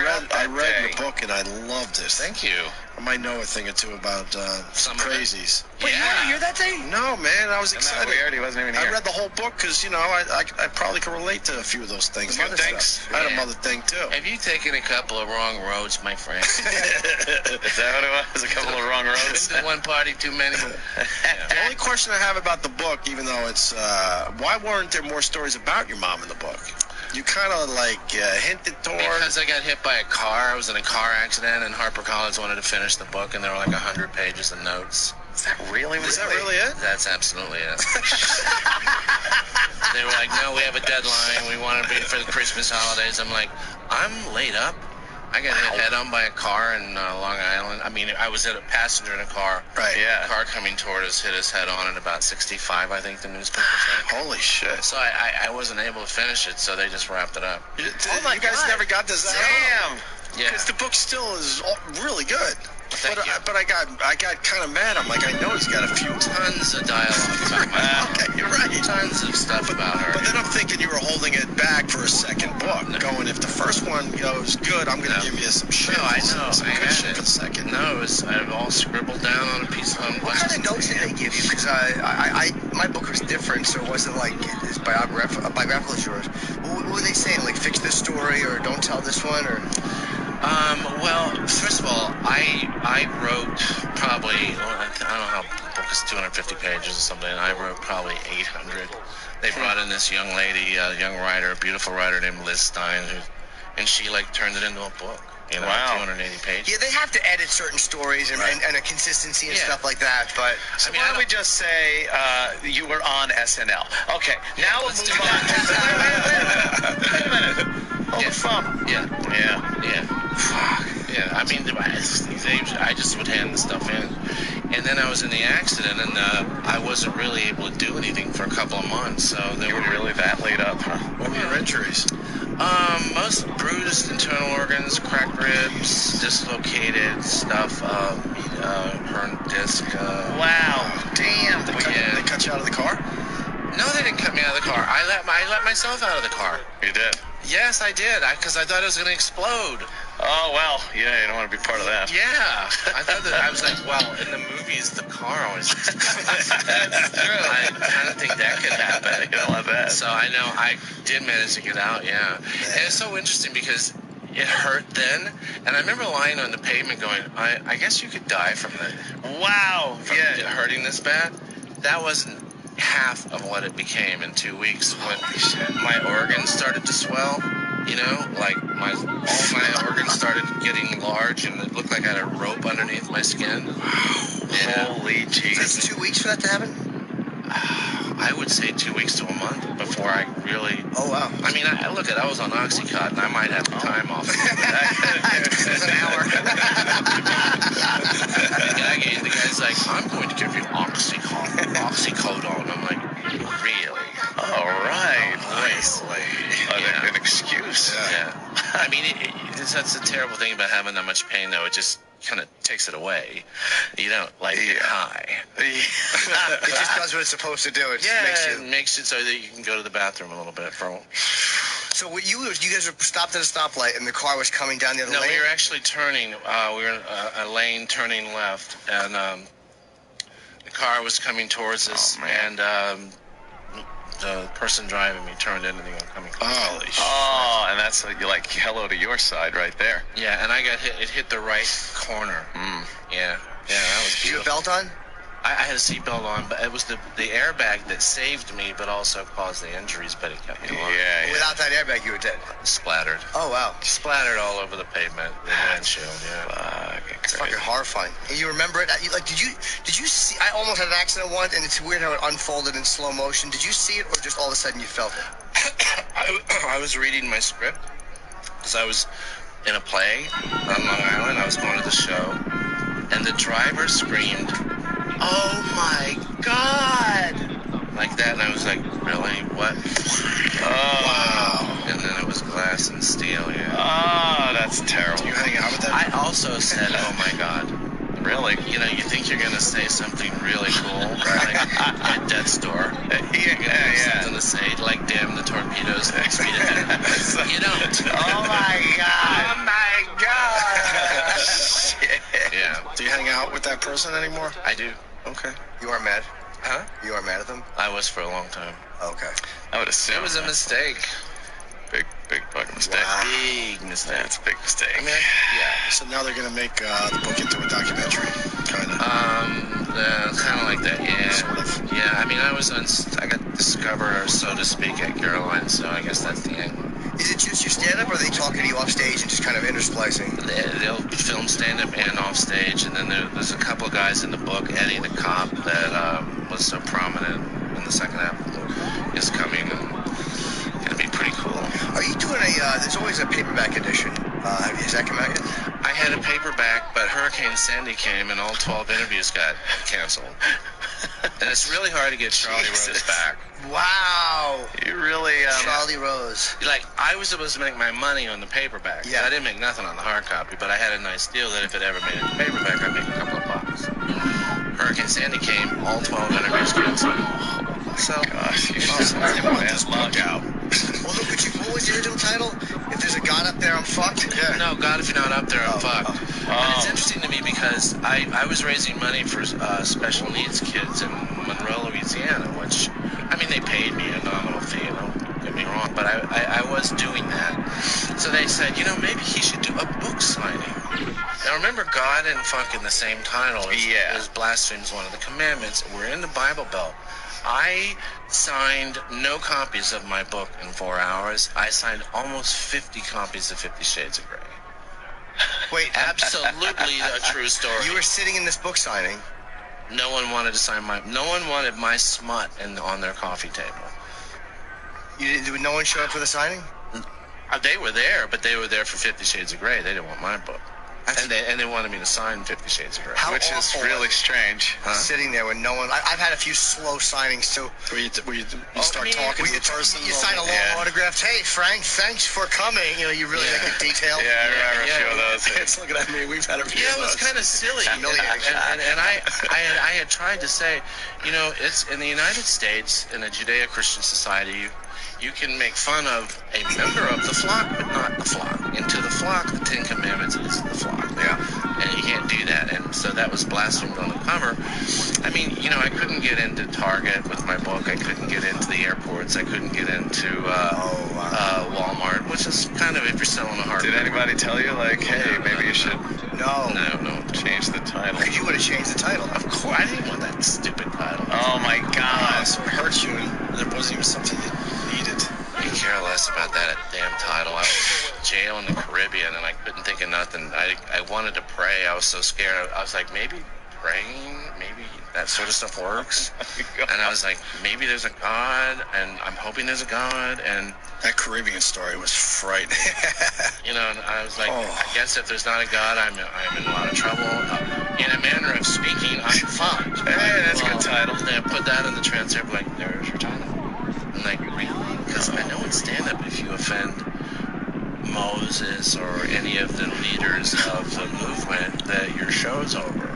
Q: read the book and I loved it.
E: Thank you.
Q: I might know a thing or two about some crazies.
U: Wait, you weren't here that day?
Q: No, man, I was
D: Isn't
Q: excited.
D: that weird? He wasn't even
Q: I
D: here.
Q: read the whole book because, you know, I probably can relate to a few of those things.
E: Mother
Q: Thanks. I had a mother thing, too.
E: Have you taken a couple of wrong roads, my friend?
D: Is that what it was? A couple of wrong roads?
E: Been to one party too many.
Q: The only question I have about the book, even though it's, why weren't there more stories about your mom in the book? You kind of hinted toward.
E: Because I got hit by a car. I was in a car accident, and HarperCollins wanted to finish the book, and there were like 100 pages of notes.
D: Is that really?
Q: Is that really it?
E: That's absolutely it. They were like, no, we have a deadline. We want to be for the Christmas holidays. I'm like, I'm laid up. I got hit head on by a car in Long Island. I mean, I was a passenger in a car.
Q: Right.
E: Yeah. A car coming toward us hit us head on at about 65, I think the newspaper said.
Q: Holy shit.
E: So I wasn't able to finish it, so they just wrapped it up.
Q: You guys never got this out?
E: Damn. Yeah.
Q: Because the book still is really good.
E: Thank you.
Q: But I got kind of mad. I'm like, I know he's got a few.
E: Tons of dialogue about my mom.
Q: Okay, you're right.
E: Tons of stuff about her.
Q: But then I'm thinking you were holding it back for a second book, going, if the first one goes good, I'm going to give you some shit.
E: No, I know.
Q: Some good shit for the second.
E: No, I've all scribbled down on a piece of.
U: What kind of notes did they give you? Because my book was different, so it wasn't like as biographical as yours. What were they saying? Like, fix this story, or don't tell this one, or?
E: Well, first of all, I wrote probably, I don't know how, the book is 250 pages or something, and I wrote probably 800. They brought in this young lady, a young writer, a beautiful writer named Liz Stein, and she, turned it into a book. You know, 280 pages.
U: Yeah, they have to edit certain stories and a consistency and stuff like that, but...
P: So why don't we just say you were on SNL? Okay, now we'll move on. Wait a minute. Hold the phone.
E: Yeah. Fuck. Yeah, I mean, I just would hand the stuff in. And then I was in the accident, and I wasn't really able to do anything for a couple of months. So
D: You were really that laid up, huh?
Q: What were your injuries?
E: Most bruised internal organs, cracked ribs, dislocated stuff, herniated disc.
P: Wow, damn.
Q: They cut you out of the car?
E: No, they didn't cut me out of the car. I let myself out of the car.
D: You did?
E: Yes, I did, because I thought it was going to explode.
D: Oh, well, yeah, you don't want to be part of that.
E: Yeah. I thought that, I was like, well, in the movies, the car always explodes. That's true. I kind of think that could happen.
D: You don't want that.
E: So I know I did manage to get out, yeah. And it's so interesting because it hurt then, and I remember lying on the pavement going, I guess you could die from that.
P: Wow.
E: From it hurting this bad. That wasn't half of what it became in 2 weeks when my organs started to swell. You know, like all my organs started getting large, and it looked like I had a rope underneath my skin. Yeah.
P: Holy Jesus.
U: That's 2 weeks for that to happen?
E: I would say 2 weeks to a month before I really.
U: Oh wow.
E: I mean, I was on Oxycontin. I might have time off.
U: It was an hour.
E: The guy's like, I'm going to give you oxycodone. I'm like, really?
D: All right.
E: Nice.
D: An excuse.
E: Yeah. I mean, that's the terrible thing about having that much pain, though. It just kind of takes it away. You don't get high.
U: It just does what it's supposed to do. It
E: makes it so that you can go to the bathroom a little bit.
U: So you guys were stopped at a stoplight, and the car was coming down the other lane?
E: No, we were actually turning. We were in a lane turning left, and the car was coming towards us, and the person driving me turned into the oncoming car.
D: Holy shit. Oh, and that's like hello to your side right there.
E: Yeah, and I got hit. It hit the right corner. Yeah, that was beautiful.
U: Did you have a belt on?
E: I had a seatbelt on, but it was the airbag that saved me, but also caused the injuries, but it kept me alive.
U: Yeah. Without that airbag, you were dead.
E: Splattered.
U: Oh, wow.
E: Splattered all over the pavement, the windshield, yeah.
U: It's fucking horrifying. And you remember it? Did you see? I almost had an accident once, and it's weird how it unfolded in slow motion. Did you see it, or just all of a sudden you felt it?
E: I was reading my script, because I was in a play on Long Island. I was going to the show, and the driver screamed, "Oh my God!" like that, and I was like, "Really? What?" Oh, wow! And then it was glass and steel. Yeah.
D: Oh, that's terrible.
Q: Do you hang out with that?
E: I also said, "Oh my God."
D: Really?
E: You know, you think you're gonna say something really cool, right? At death's door. Something to say, like "Damn the torpedoes, 6 feet ahead." You don't.
U: Oh my God!
E: Oh my God!
U: Shit.
E: Yeah.
Q: out with that person anymore?
P: I do.
Q: Okay.
U: You aren't mad?
P: Huh?
U: You aren't mad at them?
P: I was for a long time.
U: Okay.
D: I would assume.
P: It was a mistake.
D: Big fucking mistake.
U: Wow.
P: Big mistake.
D: That's a big mistake.
Q: I mean, yeah. So now they're gonna make the book into a documentary, kind of.
P: Kind of like that, yeah.
Q: Sort of.
P: Yeah, I mean, I got discovered, so to speak, at Caroline, so I guess that's the end.
U: Is it just your stand-up, or are they talking to you off stage and just kind of intersplicing?
P: They'll film stand-up and off stage, and then there's a couple of guys in the book. Eddie the cop that was so prominent in the second half of the book is coming, and it'll be pretty cool.
U: Are you doing there's always a paperback edition. Has that come out yet?
P: I had a paperback, but Hurricane Sandy came and all 12 interviews got canceled. And it's really hard to get Charlie Rose back.
U: Wow.
P: You really...
U: Charlie Rose.
P: Like, I was supposed to make my money on the paperback.
U: Yeah.
P: I didn't make nothing on the hard copy, but I had a nice deal that if it ever made it to paperback, I'd make a couple of bucks. Hurricane Sandy came, all 12 interviews canceled. So,
D: gosh, you should
U: want this book out. Well, look, what was the original title? If there's a God up there, I'm fucked?
P: Yeah. No, God, if you're not up there, I'm fucked. And it's interesting to me because I was raising money for special needs kids in Monroe, Louisiana, which, I mean, they paid me a nominal fee, don't get me wrong, but I was doing that. So they said, you know, maybe he should do a book signing. Now, remember, God and fuck in the same title is blasphemes one of the commandments. We're in the Bible Belt. I signed no copies of my book in 4 hours. I signed almost 50 copies of 50 Shades of Grey.
U: Wait.
P: Absolutely a true story.
U: You were sitting in this book signing.
P: No one wanted to sign no one wanted my smut on their coffee table.
U: No one showed up for the signing?
P: They were there, but they were there for 50 Shades of Grey. They didn't want my book. And they wanted me to sign 50 Shades of Grey.
U: Which is really strange. Sitting there with no one. I've had a few slow signings too.
Q: Where you start talking to the person.
U: You sign a long autograph. Hey, Frank, thanks for coming. You know, you really like the detail.
D: Yeah, I remember a few of those.
Q: It's looking at me. We've had a few
P: of
Q: those.
P: It was kind of silly. And I had tried to say, you know, it's in the United States, in a Judeo-Christian society, you can make fun of a member of the flock, but not the flock. And to the flock, the Ten Commandments is the flock.
U: Yeah.
P: And you can't do that. And so that was blasphemed on the cover. I mean, you know, I couldn't get into Target with my book. I couldn't get into the airports. I couldn't get into Walmart, which is kind of if you're selling a hard.
D: Did anybody tell you, like, hey, maybe you should...
U: No,
D: change the title.
U: Because you would have changed the title.
P: Of course. I didn't want that stupid title.
D: Oh, my God.
Q: So it hurt you, and there wasn't even something you needed.
P: I care less about that damn title. I was in jail in the Caribbean, and I couldn't think of nothing. I wanted to pray. I was so scared. I was like, maybe praying, maybe that sort of stuff works. And I was like, maybe there's a God, and I'm hoping there's a God. And
Q: that Caribbean story was frightening.
P: You know, and I was like, I guess if there's not a God, I'm in a lot of trouble. In a manner of speaking, I'm fucked.
D: Hey, that's a good title.
P: They put that in the transcript, like, there's your title. I'm like, really? Because I know in stand-up, if you offend Moses or any of the leaders of the movement, that your show's over.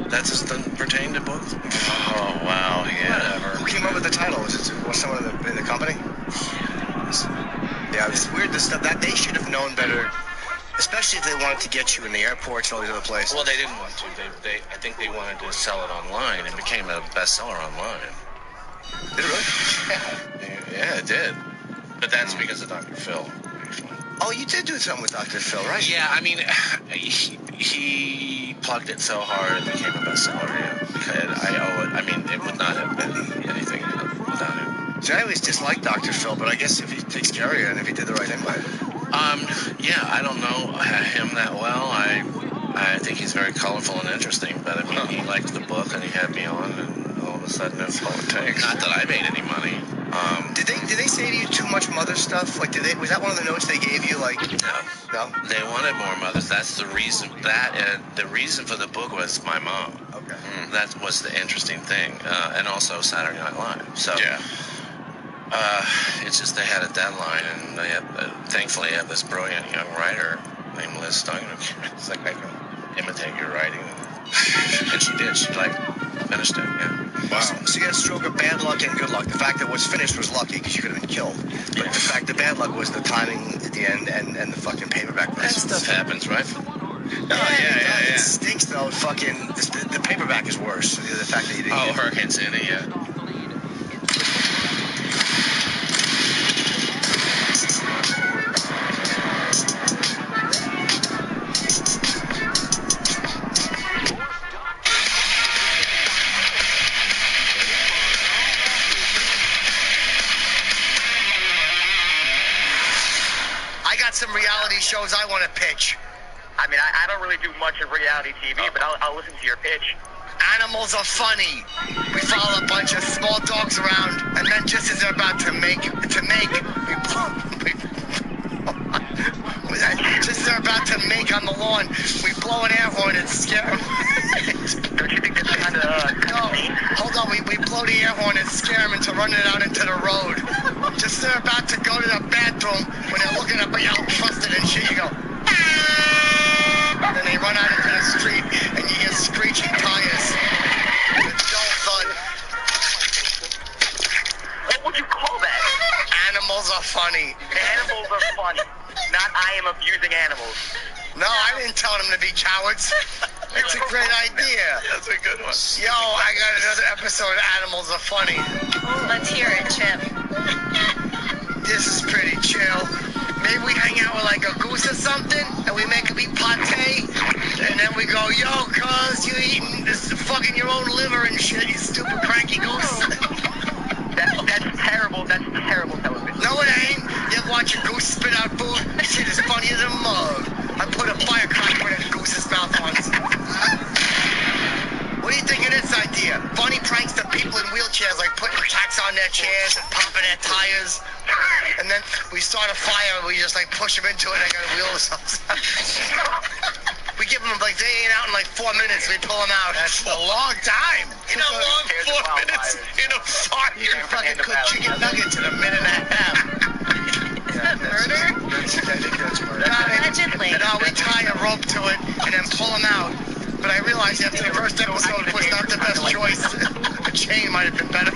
P: That just doesn't pertain to books.
D: Oh, wow, yeah.
U: Whatever. Who came up with the title? Was someone in the company? Yeah, it's weird, the stuff that they should have known better, especially if they wanted to get you in the airports and all these other places.
P: Well, they didn't want to. I think they wanted to sell it online. It became a bestseller online.
U: Did it really?
P: Yeah, it did. But that's because of Dr. Phil.
U: Oh, you did do something with Dr. Phil, right?
P: Yeah, I mean, he plugged it so hard it became a bestseller. Yeah. I owe it. I mean, it would not have been anything without him.
U: See, I always disliked Dr. Phil, but I guess if he takes care of you and if he did the right thing by it.
P: Yeah, I don't know him that well. I think he's very colorful and interesting, but I mean, he liked the book and he had me on, and all of a sudden it's all it takes. Not that I made any money.
U: Did they say to you too much mother stuff? Like, was that one of the notes they gave you? Like, no.
P: They wanted more mothers. That's the reason. The reason for the book was my mom.
U: Okay.
P: That was the interesting thing, and also Saturday Night Live. So
D: yeah.
P: It's just they had a deadline, and they had, thankfully I have this brilliant young writer named Liz Stone. It's like, I can imitate your writing. And she did. She finished it. Yeah.
U: Wow. So you got a stroke of bad luck and good luck. The fact that it was finished was lucky because you could have been killed. But the bad luck was the timing at the end and the fucking paperback.
P: That stuff happens, right?
U: It stinks though. Fucking the paperback is worse. The fact that you didn't.
E: Hurricane Sandy, yeah.
U: I got some reality shows I want to pitch.
O: I mean, I don't really do much of reality TV, but I'll listen to your pitch.
U: Animals are funny. We follow a bunch of small dogs around, and then just as they're about to make, just as they're about to make on the lawn, we blow an air horn and scare them.
O: Don't you think that's kind of mean?
U: Hold on, we blow the air horn and scare them into running out into the road. Just as they're about to go to the bathroom, when they're looking up, you know, trusted and shit, you go. And then they run out into the street, and you get screeching tires. With dull thud.
O: What would you call that?
U: Animals are funny.
O: Animals are funny. Not I am abusing animals.
U: No, I didn't tell them to be cowards. It's a great idea.
E: That's a good one.
U: Yo, I got another episode of Animals Are Funny.
V: Let's hear it, Chip.
U: This is pretty chill. Maybe we hang out with like a goose or something, and we make him eat pate, and then we go, yo, cuz, you eating this fucking your own liver and shit, you stupid cranky goose.
O: That's terrible. That's terrible television.
U: No, it ain't. You ever watch a goose spit out food? That shit is funny as a mug. I put a firecracker in a goose's mouth once. What do you think of this idea? Funny pranks to people in wheelchairs, like putting tacks on their chairs and popping their tires. And then we start a fire and we just like push them into it and they got wheels. We give them like, they ain't out in like 4 minutes, we pull them out. That's a long time. You know, long 4 minutes in a fire. You fucking cook chicken nuggets in a minute and a half.
V: Is that murder?
U: I think that's murder.
V: Allegedly.
U: No, we tie a rope to it and then pull them out. But I realized after the first episode was not the best choice. A chain might have been better.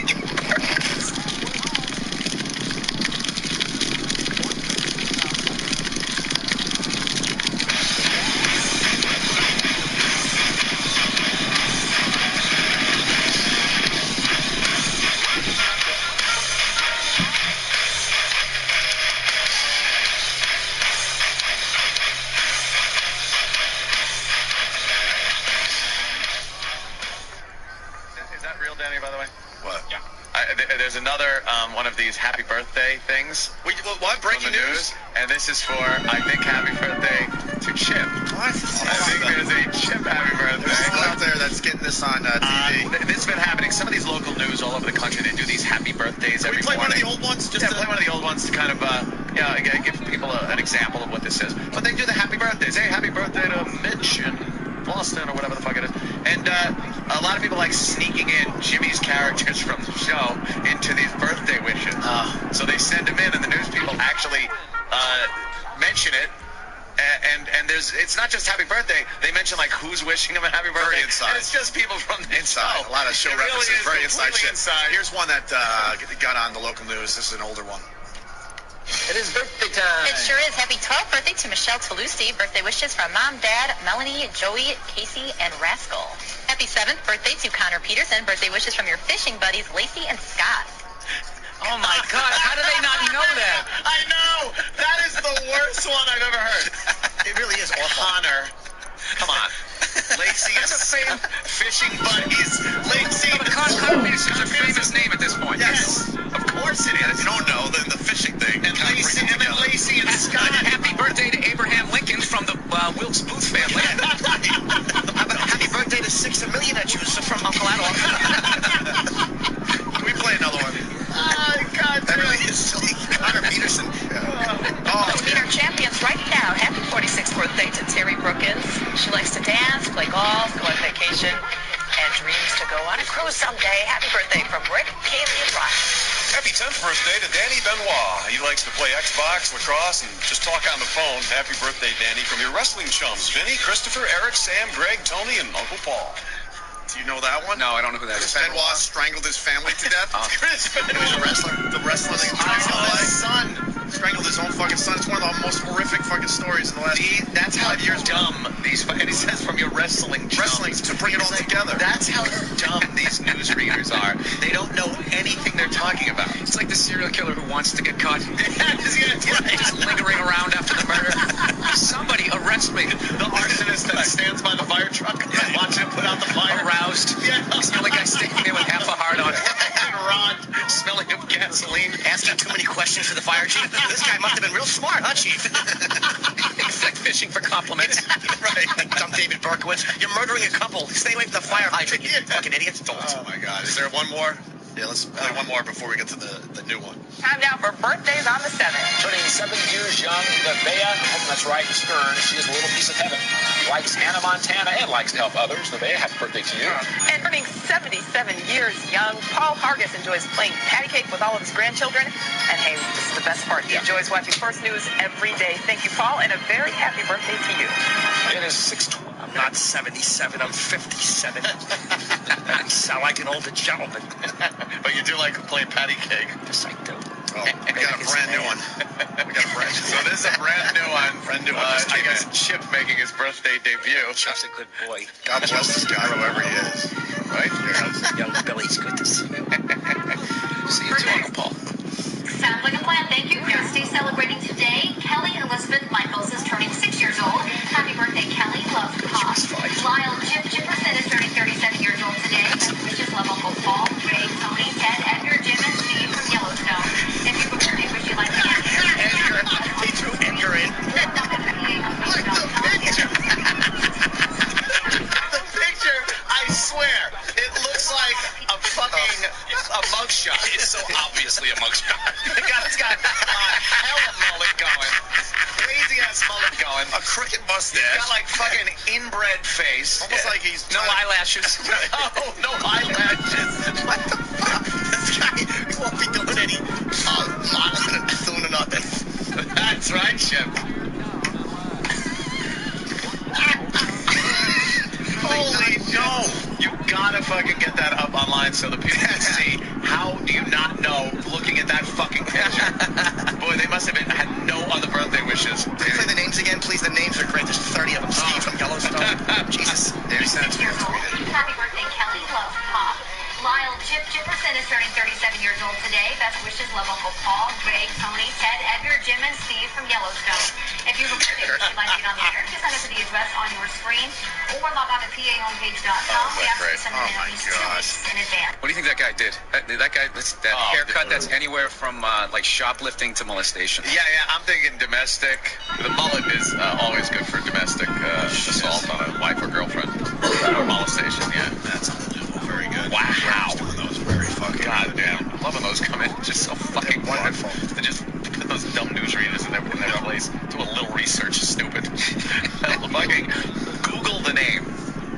A: There's another one of these happy birthday things.
F: What? Breaking news?
A: And this is for, I think, happy birthday to Chip.
F: What?
A: I think there's a Chip happy birthday.
F: There's someone out there that's getting this on TV.
A: This has been happening. Some of these local news all over the country, they do these happy birthdays every
F: play
A: morning.
F: one of the old ones?
A: Play one of the old ones to kind of, give people an example of what this is. But they do the happy birthdays. Hey, happy birthday to Mitch in Boston or whatever the fuck it is. And a lot of people like sneaking in Jimmy's characters from the show into these birthday wishes. So they send them in, and the news people actually mention it. And it's not just happy birthday. They mention like who's wishing him a happy birthday.
F: Very inside.
A: And it's just people from the
F: inside.
A: show.
F: A lot of show
A: It really
F: references.
A: is
F: Very inside
A: completely
F: shit.
A: inside.
F: Here's one that got on the local news. This is an older one.
V: It is birthday time. It sure is. Happy 12th birthday to Michelle Toulouse. Birthday wishes from Mom, Dad, Melanie, Joey, Casey, and Rascal. Happy 7th birthday to Connor Peterson. Birthday wishes from your fishing buddies, Lacey and Scott.
A: Oh my God! How do they not know that? I know. That is the worst one I've ever heard.
F: It really is awful.
A: Connor. Come on. Lacey and Scott. Fishing buddies. Lacey.
N: Connor Peterson's a famous name at this point.
F: Yes.
A: Of course it is.
F: If you don't know, then the fishing thing.
A: And Lacey and Scott.
N: Happy birthday to Abraham Lincoln from the Wilkes Booth family.
U: How about happy birthday to 6 million that you from Uncle Adolf.
F: Can we play another one?
U: Oh, God.
F: That really is silly. Connor Peterson.
V: Let's meet our champions right now. Happy 46th birthday to Terry Brookins. She likes to dance, play golf, go on vacation, and dreams to go on a cruise someday. Happy birthday from Rick, Kaylee, and Ross.
W: Happy 10th birthday to Danny Benoit. He likes to play Xbox, lacrosse, and just talk on the phone. Happy birthday, Danny, from your wrestling chums, Vinny, Christopher, Eric, Sam, Greg, Tony, and Uncle Paul.
F: Do you know that one?
N: No, I don't know who that is.
F: Chris Benoit strangled his family to death.
A: Chris Benoit.
F: He was a wrestler. The wrestler thing. His son strangled his own fucking son. It's one of the
Q: most horrific fucking stories in the last
P: That's how
Q: 5 years.
P: dumb these, and he says from your wrestling
Q: to bring it all together.
P: That's how dumb these newsreaders are. They don't know anything they're talking about.
N: It's like the serial killer who wants to get caught.
P: Just
N: lingering around after the murder. Somebody arrest me.
P: The arsonist that stands by the fire truck, watching him put out the fire.
N: Aroused.
P: Yeah.
N: He's the only guy standing there with half a heart on.
P: And Ron smelling of gasoline.
U: Asking too many questions to the fire chief. This guy must have been real smart, huh, chief?
N: It's like fishing for compliments.
U: Right. I'm David Berkowitz. You're murdering a couple. Stay away from the fire hydrant, you fucking idiots.
Q: Oh my God! Is there one more? Yeah, let's play one more before we get to the new one.
V: Time now for birthdays on the 7th.
G: Turning 7 years young, Nevaeh, that's right, Stern. She is a little piece of heaven. Likes Hannah Montana and likes to help others. Nevaeh, happy birthday to you.
V: And turning 77 years young, Paul Hargis enjoys playing patty cake with all of his grandchildren. And hey, this is the best part. He enjoys watching First News every day. Thank you, Paul, and a very happy birthday to you.
G: It is 6:12.
U: I'm not 77, I'm 57. I sound like an older gentleman.
P: But you do like playing patty cake.
U: Yes, I do.
Q: Oh, we got a brand new one.
P: So this is a brand new one. I guess Chip making his birthday debut.
U: Chip's a good boy.
Q: God bless this guy, whoever he is.
P: Right here.
U: Young Billy's good to see you.
N: See you too, Uncle Paul.
V: Sounds like a plan. Thank you. Christy celebrating today. Kelly Elizabeth Michaels is turning 6 years old. Happy birthday, Kelly. Love, Pop. Lyle Chip Chipperson is turning 37 years old today. Best wishes, love, Uncle Paul, Greg, Tony, Ted, Edgar, Jim, and Steve from Yellowstone. If you have a birthday wish you'd like to get here,
U: Edgar. He threw Edgar in.
P: The picture, I swear, it looks like a fucking mugshot.
N: It's so obviously a mugshot.
P: The guy's got a hell of a mullet going. Crazy ass mullet going.
Q: A crooked mustache.
P: He's got like fucking inbred face.
Q: Almost like he's
N: No eyelashes.
P: No eyelashes.
U: What the fuck? This guy, he won't be doing any modeling and doing nothing.
P: That's right, Chip. Holy no! You gotta fucking get that up online so the people can see. How do you not know looking at that fucking picture? Boy, they must have had no other birthday wishes.
U: Can you play the names again, please? The names are great. There's 30 of them. Steve from Yellowstone. Jesus.
V: There, send it to me. Happy birthday, Kelly. Love, Pop. Lyle Chip Chipperson is turning 37 years old today. Best wishes, love, Uncle Paul, Greg, Tony, Ted, Edgar, Jim, and Steve from Yellowstone. If you have a birthday wish you'd like to get on the air, just send it to the address on your screen or log on to pahomepage.com. We ask you to send it in at least 2 weeks in advance.
N: What do you think that guy did? That guy, that haircut, that's anywhere from like shoplifting to molestation.
P: Yeah, I'm thinking domestic. The mullet is always good for domestic assault on a wife or girlfriend. Or molestation, yeah.
Q: That's unbelievable. Very good.
P: Wow.
Q: That was very fucking
P: goddamn. I love when those come in. Just so fucking
Q: wonderful.
P: They just put those dumb newsreaders in their place. Do a little research. Stupid. Fucking Google the name.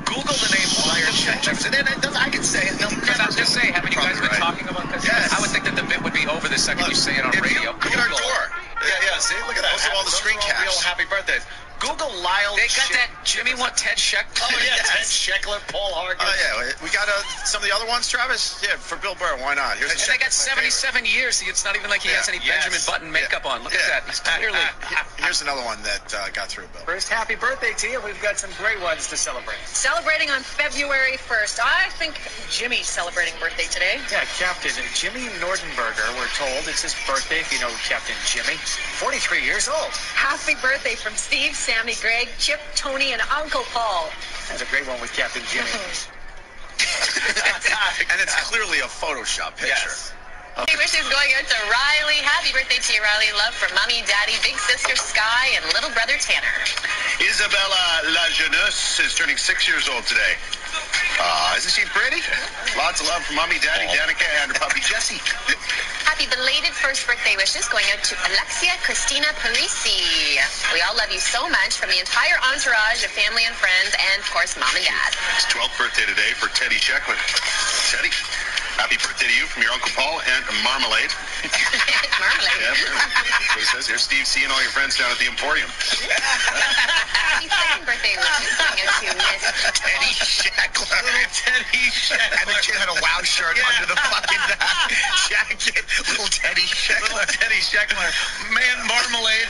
P: Google the name Lyle Chip Chipperson. I can say it.
N: I'm just saying, haven't you guys been talking about this?
P: Yes.
N: I would think that the bit would be over the second you say it on radio.
Q: Look at our door.
P: Yeah, see? Look at that.
Q: Those are all the screen caps.
P: Real happy birthdays. Google Lyle
N: They got
P: Chip.
N: that Jimmy want Ted Scheckler.
P: Oh, yeah, Ted Scheckler, Paul Harkin.
Q: Oh, yeah. We got some of the other ones, Travis? Yeah, for Bill Burr. Why not? Here's
N: And they got 77 years. It's not even like he has any Benjamin Button makeup on. Look at that. He's clearly...
Q: Here's another one that got through, Bill.
G: First, happy birthday to you. We've got some great ones to celebrate.
V: Celebrating on February 1st. I think Jimmy's celebrating birthday today.
G: Yeah, Captain Jimmy Nordenberger, we're told. It's his birthday, if you know Captain Jimmy. 43 years old.
V: Happy birthday from Steve, Sammy, Greg, Chip, Tony, and Uncle Paul.
G: That's a great one with Captain Jimmy.
Q: And it's clearly a Photoshop picture.
P: Yes.
V: Happy wishes going out to Riley. Happy birthday to you, Riley. Love from Mommy, Daddy, Big Sister Sky, and little brother Tanner.
M: Isabella La Jeunesse is turning 6 years old today. Isn't she pretty? Lots of love from Mommy, Daddy, Danica, and her puppy Jessie.
V: Happy belated first birthday wishes going out to Alexia Christina Parisi. We all love you so much from the entire entourage of family and friends, and of course, Mom and Dad.
M: It's 12th birthday today for Teddy Sheckler. Teddy, happy birthday to you from your Uncle Paul and Marmalade.
V: Marmalade.
M: Yeah, that's what it says here. Steve, seeing all your friends down at the Emporium.
V: Happy second birthday wishes going out to Miss
Q: Teddy Sheckler.
P: Teddy Sheckler.
Q: And the kid had a WOW shirt under the fucking jacket. Little Teddy Sheckler.
P: Little Teddy Sheckler. Man, Marmalade.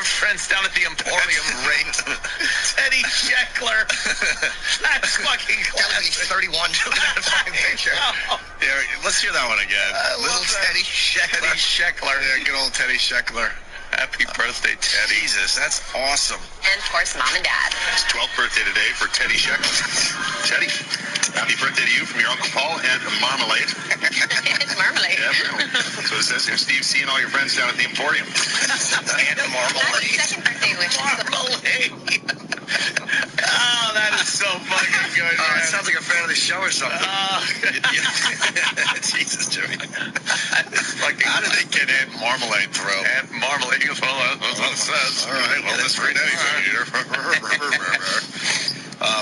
A: friends down at the Emporium rate. Teddy Sheckler. That's fucking classic.
U: 31 doing that fucking picture.
Q: Yeah, let's hear that one again.
U: Little Teddy Sheckler.
A: Teddy Sheckler.
Q: Yeah, good old Teddy Sheckler.
A: Happy birthday, Teddy.
Q: Jesus, that's awesome.
V: And, of course, Mom and Dad.
M: It's 12th birthday today for Teddy Sheckler. Teddy, happy birthday to you from your Uncle Paul and Marmalade.
V: It's Marmalade.
M: Yeah, apparently. That's what it says here. Steve C and all your friends down at the Emporium.
Q: And Marmalade.
V: Second birthday wish.
A: Marmalade. Oh, that is so fucking good, man.
U: It sounds like a fan of the show or something.
Q: Jesus, Jimmy. How did they get Aunt Marmalade through?
A: Aunt Marmalade. He goes, well, that's what it says.
Q: All right, well, that's great anything here.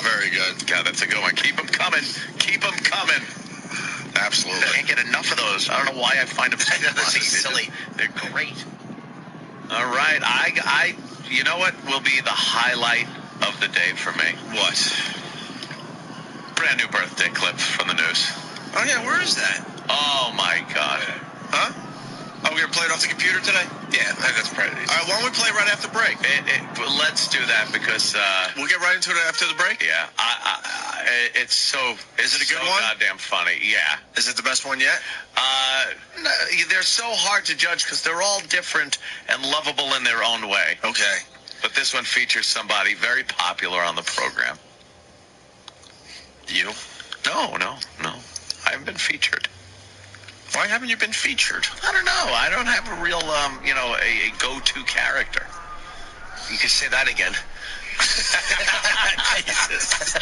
Q: Very good.
A: God, that's a good one. Keep them coming. Keep them coming.
Q: Absolutely.
A: I can't get enough of those. I don't know why I find them so silly. They're great. All right. I you know what will be the highlight of the day for me?
Q: What?
A: Brand new birthday clip from the news.
Q: Oh, yeah, where is that?
A: Oh, my God.
Q: Huh? Oh, we're going to play it off the computer today?
A: Yeah, that's pretty easy.
Q: All right, why don't we play right after the break?
A: Let's do that because...
Q: we'll get right into it after the break?
A: Yeah. It's so...
Q: Is it a good
A: so
Q: one?
A: Goddamn funny, yeah.
Q: Is it the best one yet?
A: No, they're so hard to judge because they're all different and lovable in their own way.
Q: Okay.
A: But this one features somebody very popular on the program.
Q: You?
A: No. I haven't been featured.
Q: Why haven't you been featured?
A: I don't know. I don't have a real, a go-to character.
U: You can say that again.
Q: Jesus.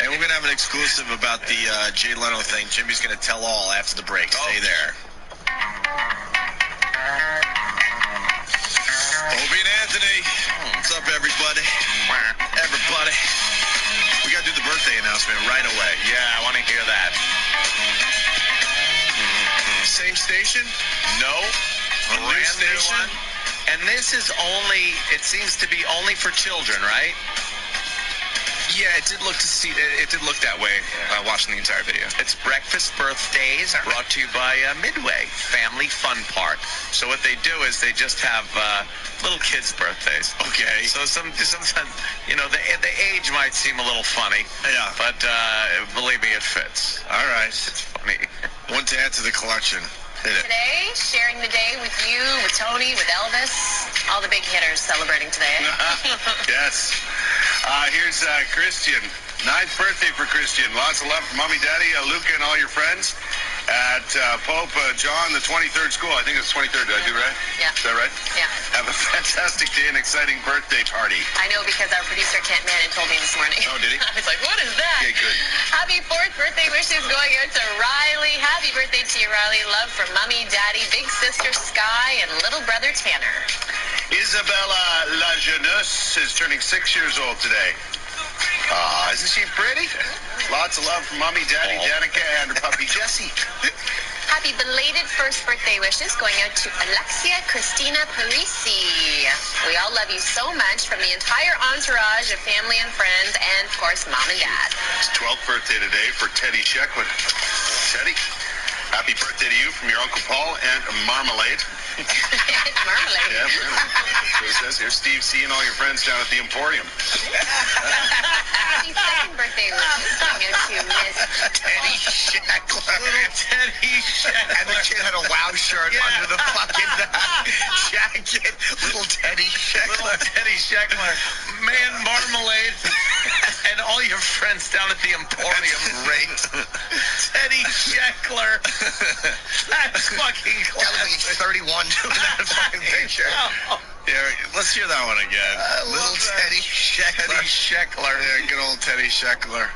Q: And we're going to have an exclusive about the Jay Leno thing. Jimmy's going to tell all after the break. Stay there. Opie and Anthony. What's up, everybody? Everybody. We got to do the birthday announcement right away.
A: Yeah, I want to hear that.
Q: Same station?
A: No.
Q: A new
A: Brand new
Q: station?
A: one. And this is only, it seems to be only for children, right?
Q: Yeah, it did look that way watching the entire video.
A: It's Breakfast Birthdays brought to you by Midway Family Fun Park. So what they do is they just have little kids' birthdays.
Q: Okay.
A: So sometimes, the age might seem a little funny.
Q: Yeah.
A: But believe me, it fits.
Q: All right.
A: It's funny.
Q: One to add to the collection. Hit it.
V: Today, sharing the day with you, with Tony, with Elvis, all the big hitters celebrating today.
M: Yes. Here's Christian. 9th birthday for Christian. Lots of love from Mommy, Daddy, Luca, and all your friends at Pope John, the 23rd school. I think it's 23rd. Did I do right?
V: Yeah.
M: Is that right?
V: Yeah.
M: Have a fantastic day and exciting birthday party.
V: I know because our producer Kent Manning told me this morning.
M: Oh, did he?
V: I was like, what is that?
M: Okay, good.
V: Happy 4th birthday wishes going out to Riley. Happy birthday to you, Riley. Love from Mommy, Daddy, big sister Sky, and little brother Tanner.
M: Isabella La Jeunesse is turning 6 years old today. Isn't she pretty? Lots of love from Mommy, Daddy, Danica, and her puppy Jessie.
V: Happy belated 1st birthday wishes going out to Alexia Christina Parisi. We all love you so much from the entire entourage of family and friends, and of course, Mom and Dad.
M: It's 12th birthday today for Teddy Sheckler. Teddy, happy birthday to you from your Uncle Paul and Marmalade.
V: It's Marmalade.
M: Yeah, so it says here, Steve C and all your friends down at the Emporium.
V: Happy 2nd birthday wishes going out to Miss
Q: Teddy Sheckler.
A: Teddy Sheckler.
U: And the kid had a WoW shirt under the fucking jacket. Little Teddy Sheckler.
A: Little Teddy Sheckler. Man, Marmalade. And all your friends down at the Emporium rate. Teddy Sheckler. That's fucking classic.
U: 31 doing that fucking picture.
Q: Yeah, let's hear that one again.
U: Little Teddy Sheckler.
A: Teddy Sheckler.
Q: Yeah, good old Teddy Sheckler.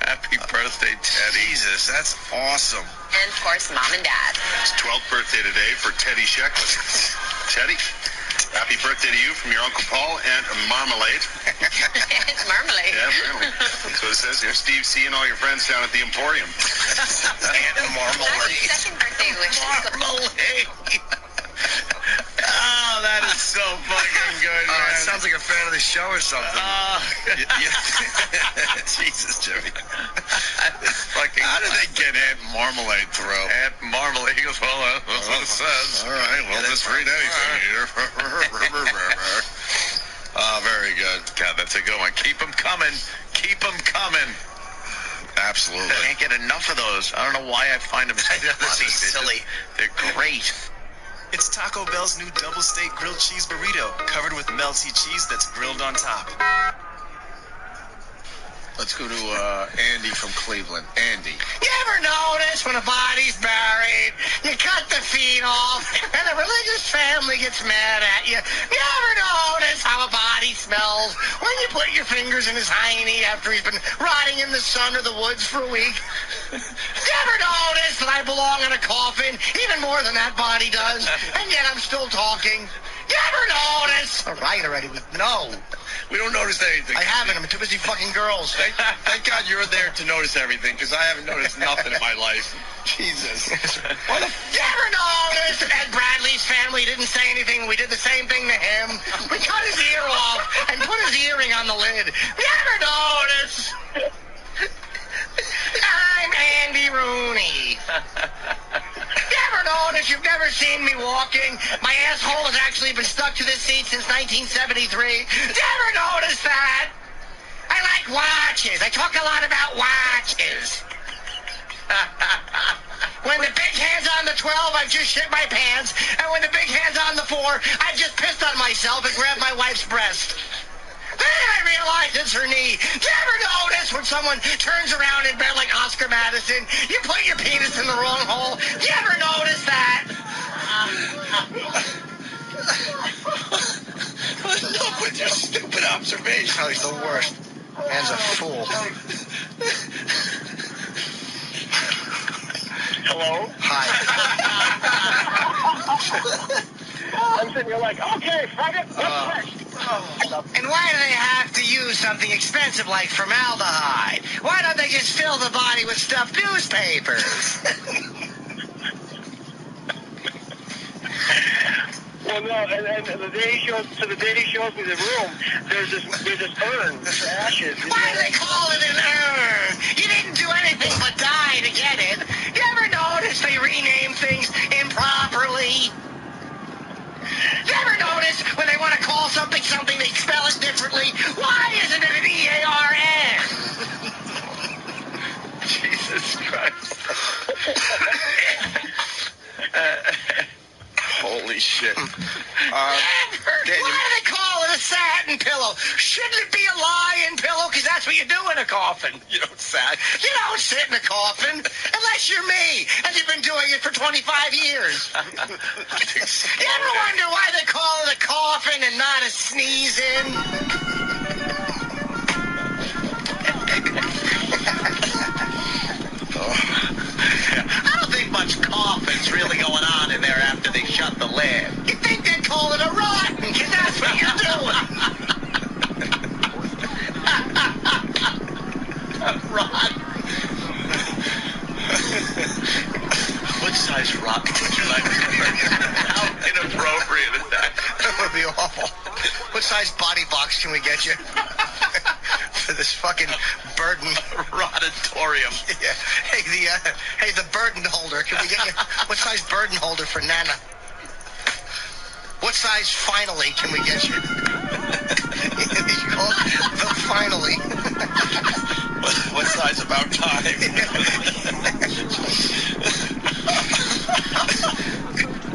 A: Happy birthday, Teddy.
Q: Jesus, that's awesome.
V: And of course, Mom and Dad.
M: It's 12th birthday today for Teddy Sheckler. Teddy, happy birthday to you from your Uncle Paul and Marmalade.
V: It's Marmalade.
M: Yeah, apparently. So it says here, Steve C and all your friends down at the Emporium.
Q: And Marmalade.
V: 2nd birthday wishes.
A: Marmalade. Oh, that is so fucking good, man.
U: It sounds like a fan of the show or something.
Q: Jesus, Jimmy.
A: Fucking
Q: How did they get Aunt Marmalade through?
A: Aunt Marmalade. He goes, well,
M: That's what it says. All right, well, just read anything here. Very good.
A: God, that's a good one. Keep them coming. Keep them coming.
M: Absolutely.
A: I can't get enough of those. I don't know why I find them so funny.
U: Silly.
A: They're great.
K: It's Taco Bell's new double steak grilled cheese burrito, covered with melty cheese that's grilled on top.
T: Let's go to Andy from Cleveland. Andy.
C: You ever notice when a body's buried, you cut the feet off, and the religious family gets mad at you? You ever notice how a body smells when you put your fingers in his hiney after he's been rotting in the sun or the woods for a week? You ever notice that I belong in a coffin even more than that body does, and yet I'm still talking? You ever notice? All right, already. No.
T: We don't notice anything.
C: I haven't. I'm too busy fucking girls.
T: Thank God you're there to notice everything, because I haven't noticed nothing in my life. Jesus.
C: You ever notice that Ed Bradley's family didn't say anything? We did the same thing to him. We cut his ear off and put his earring on the lid. You ever notice? I'm Andy Rooney. You ever notice you've never seen me walking? My asshole has actually been stuck to this seat since 1973. You ever notice that? I like watches. I talk a lot about watches. When the big hand's on the 12, I've just shit my pants. And when the big hand's on the 4, I've just pissed on myself and grabbed my wife's breast. Then I realized it's her knee. Do you ever notice when someone turns around in bed like Oscar Madison, you put your penis in the wrong hole? Do you ever notice that?
U: Enough with your stupid observation.
C: Oh, he's the worst. Man's a fool.
O: Hello?
C: Hi.
O: I'm sitting here like, okay, faggot, what's next?
C: And why do they have to use something expensive like formaldehyde? Why don't they just fill the body with stuffed newspapers?
O: Well, no, and the day he shows me the room, there's this urn for ashes.
C: Why do they call it an urn? You didn't do anything but die to get it. You ever notice they rename things improperly? You ever notice when they want to call something, they spell it differently? Why isn't it an E-A-R-N?
A: Jesus Christ.
T: Holy shit.
C: Why do they call it a satin pillow? Shouldn't it be a lion pillow? Because that's what you do in a coffin.
T: You don't sat.
C: You don't sit in a coffin. Unless you're me. And you've been doing it for 25 years. You ever wonder why they call it a coffin and not a sneeze-in?
A: I don't think much coughing's really going on in there after they shut the lid.
C: You think they'd call it a rotten, because that's what you're doing.
A: Rotten. What size rock would you like? How inappropriate is that?
C: That would be awful. What size body box can we get you? For this fucking burden
A: rotatorium.
C: Yeah. Hey, the burden holder. Can we get you? What size burden holder for Nana? What size finally can we get you? It's called the finally.
T: What size about time?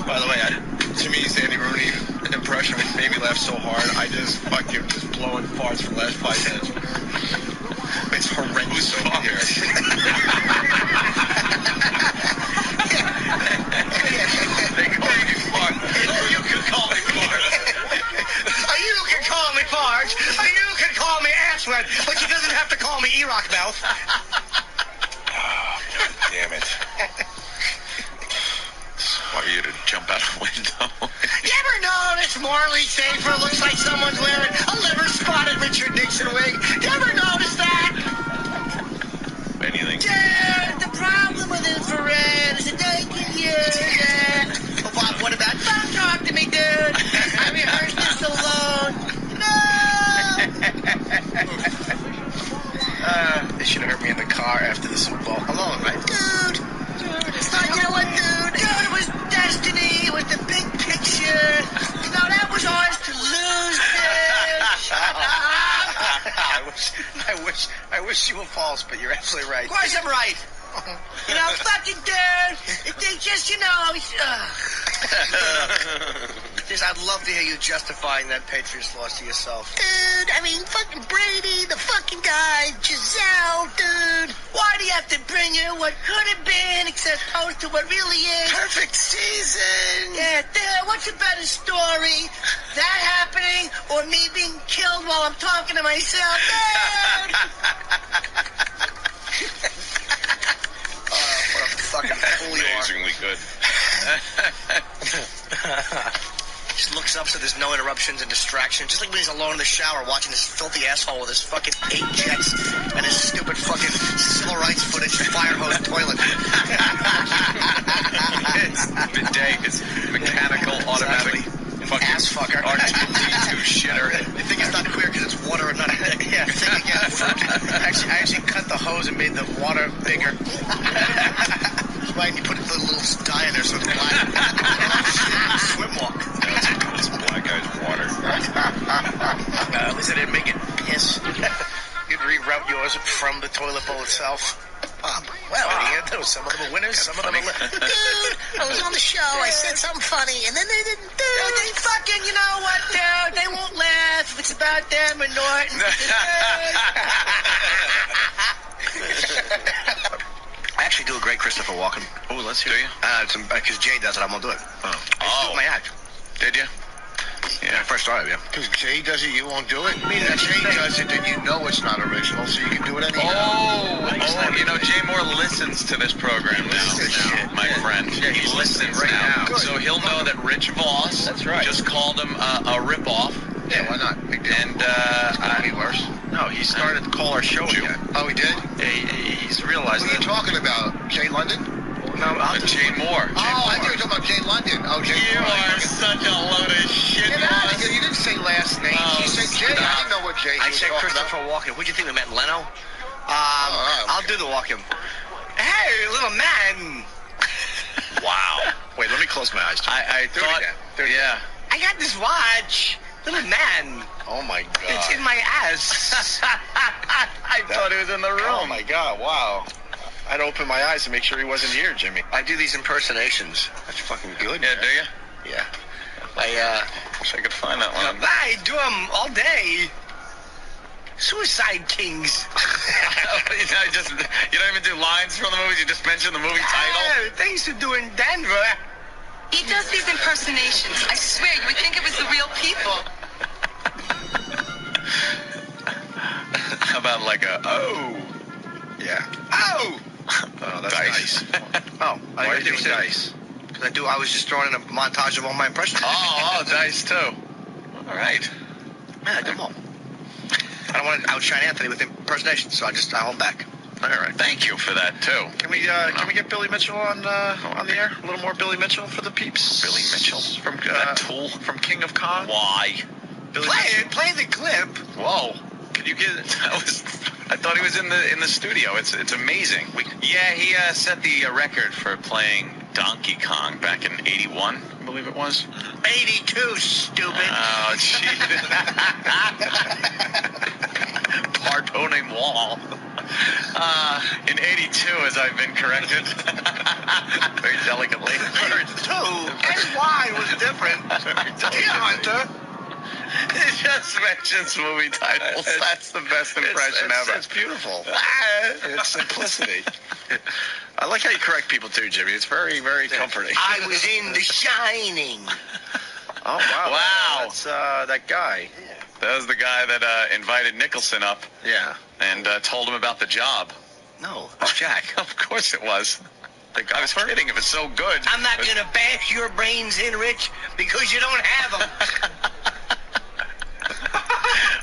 T: By the way, Jimmy's Andy Rooney impression made me laugh so hard. I just fucking just blowing farts for the last 5 minutes. It's horrendous over here.
A: They call me fart. You can call me fart.
C: You can call me Farge. You can call me Ashland. But you doesn't have to call me E-Rock Mouth.
T: Oh, God damn it.
A: Why are you to jump out a window?
C: You ever notice Morley Safer looks like someone's wearing a liver-spotted Richard Nixon wig? You ever notice that?
A: Anything?
C: Yeah, the problem with infrared is that they can use it. Oh, Bob, what about? Don't talk to me, dude. I rehearsed this alone. No!
U: They should have heard me in the car after the Super Bowl.
C: Alone, right? Dude, it's not, you know what, dude? Dude, it was, that's
Q: wish you were false, but you're absolutely right.
U: Of course I'm right. You know, fucking dude. They just, I'd love to hear you justifying that Patriots loss to yourself.
J: Dude, I mean, fucking Brady, the fucking guy, Giselle, dude.
U: Why do you have to bring in what could have been as opposed to what really is?
J: Perfect season.
U: Yeah, dude, what's a better story? That happening or me being killed while I'm talking to myself? Dude! What a fucking fool you are.
D: Amazingly good.
U: Just looks up so there's no interruptions and distractions. Just like when he's alone in the shower watching this filthy asshole with his fucking 8 jets and his stupid fucking civil rights footage fire hose toilet.
D: It's bidet. It's mechanical, automatic. Fucking
U: ass fucker.
D: R2D2 shitter.
U: You think it's not queer because it's water and not yeah, think again. I actually cut the hose and made the water bigger. Right, and you put the little dye in there so it's black. Swim walk.
D: It's black guy's water.
U: At least I didn't make it piss. You'd reroute yours from the toilet bowl itself. Some of them are winners, some of them are...
J: Dude, I was on the show, I said something funny, and then they didn't do it.
U: They fucking, you know what, dude? They won't laugh if it's about them or Norton. I actually do a great Christopher Walken.
D: Oh, let's hear you.
U: Because Jay does it, I won't do it. I just do my act.
D: Did you?
U: Yeah, first started, yeah.
C: Because Jay does it, you won't do it? I mean, if Jay does it, then you know it's not original, so you can do it anyhow.
D: You know, Jay Moore listens to this program now, my friend. Yeah, he listens right now. So he'll know that Rich Voss just called him a ripoff.
C: Yeah, why not? Big deal.
D: And,
C: could be worse.
U: No, he started to call our show again.
C: Oh, he did?
U: He's realized
C: What are you talking about? Jay London?
U: No,
D: Jay Moore.
C: I think you're talking about Jay London. Oh, Jay Moore.
D: You are such a load of shit.
C: Get out of here. You didn't say last name. You said Jay. I didn't know what Jay
U: I said Christopher Walken. What'd you think we meant, Leno? I'll do the Walken. Hey, little man.
D: Wow.
U: Wait, let me close my eyes.
D: I thought... Yeah.
U: I got this watch. Little man.
C: Oh, my God.
U: It's in my ass.
D: I thought he was in the room.
Q: Oh, my God. Wow. I'd open my eyes to make sure he wasn't here, Jimmy.
U: I do these impersonations. That's fucking good.
D: Yeah,
U: man.
D: do you?
U: Yeah.
D: Wish I could find that one.
U: I do them all day. Suicide Kings.
D: You don't even do lines from the movies. You just mention the movie title.
U: They used to do in Denver.
H: He does these impersonations. I swear, you would think it was the real people.
D: How about like a
U: Yeah. Oh, that's
D: dice.
U: Oh,
Q: Why are you doing dice?
U: Because I was just throwing in a montage of all my impressions.
D: Oh, dice too. All right.
U: Yeah, I do them all. I don't want to outshine Anthony with impersonations, so I hold back.
D: All right. Thank you for that too.
Q: Can we get Billy Mitchell on the air? A little more Billy Mitchell for the peeps.
D: Billy Mitchell
Q: from
D: that tool
Q: from King of Kong.
D: Why?
U: Play the clip.
D: Whoa. Can you get? I thought he was in the studio. It's amazing. He set the record for playing Donkey Kong back in '81, I believe it was.
U: 82, stupid.
D: Oh, gee. Pardonnez-moi. In '82, as I've been corrected, very delicately.
U: 82. NY was different. Deer Hunter.
D: It just mentions movie titles. That's the best impression ever.
Q: It's beautiful. It's simplicity. I like how you correct people too, Jimmy. It's very, very comforting.
U: I was in The Shining.
Q: Oh, wow.
D: Wow.
Q: That's that guy.
D: That was the guy that invited Nicholson up.
Q: Yeah.
D: And told him about the job.
U: No, it was Jack.
D: Of course it was. I was kidding. It was so good.
U: I'm not going to bash your brains in, Rich, because you don't have them.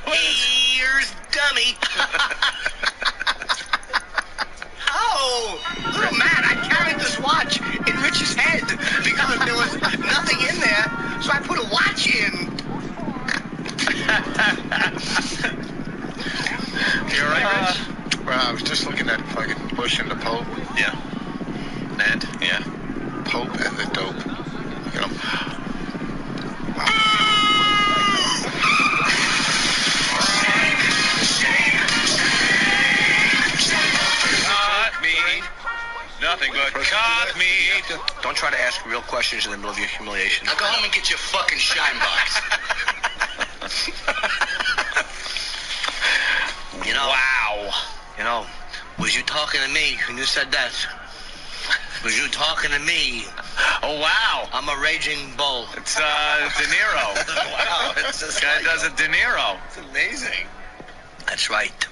U: Here's dummy. Oh, little man, I carried this watch in Rich's head because there was nothing in there, so I put a watch in.
C: You all right, Rich? Well, I was just looking at fucking Bush and the Pope.
D: Yeah.
C: And?
D: Yeah.
C: Pope and the dope. You know?
U: questions in the middle of your humiliation.
C: Now go home and get your fucking shine box.
U: You know. Wow. You know, was you talking to me when you said that? Was you talking to me?
A: Oh, wow.
U: I'm a raging bull.
A: It's De Niro.
U: Wow. It's
A: This guy does a De Niro.
U: It's amazing. That's right.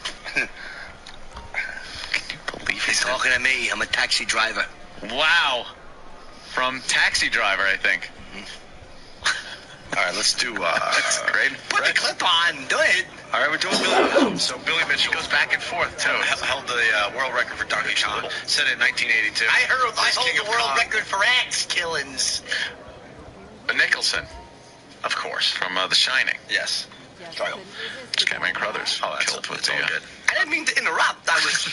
U: He's talking to me. I'm a taxi driver.
A: Wow. From Taxi Driver, I think.
Q: All right, let's do.
A: That's great.
U: Put the clip on. Do it.
Q: All right, we're doing Billy Mitchell. So Billy Mitchell
A: Goes back and forth, too.
Q: held the world record for Donkey Kong. Set it in 1982.
U: I hold
Q: King
U: the
Q: of
U: world
Q: Kong.
U: record for axe killings.
A: Nicholson,
Q: Of course.
A: from The Shining.
Q: Yes. Kyle.
A: Cameron Crothers.
Q: Oh, that's
A: Killed with
Q: all
A: the,
Q: good.
U: I didn't mean to interrupt. I was.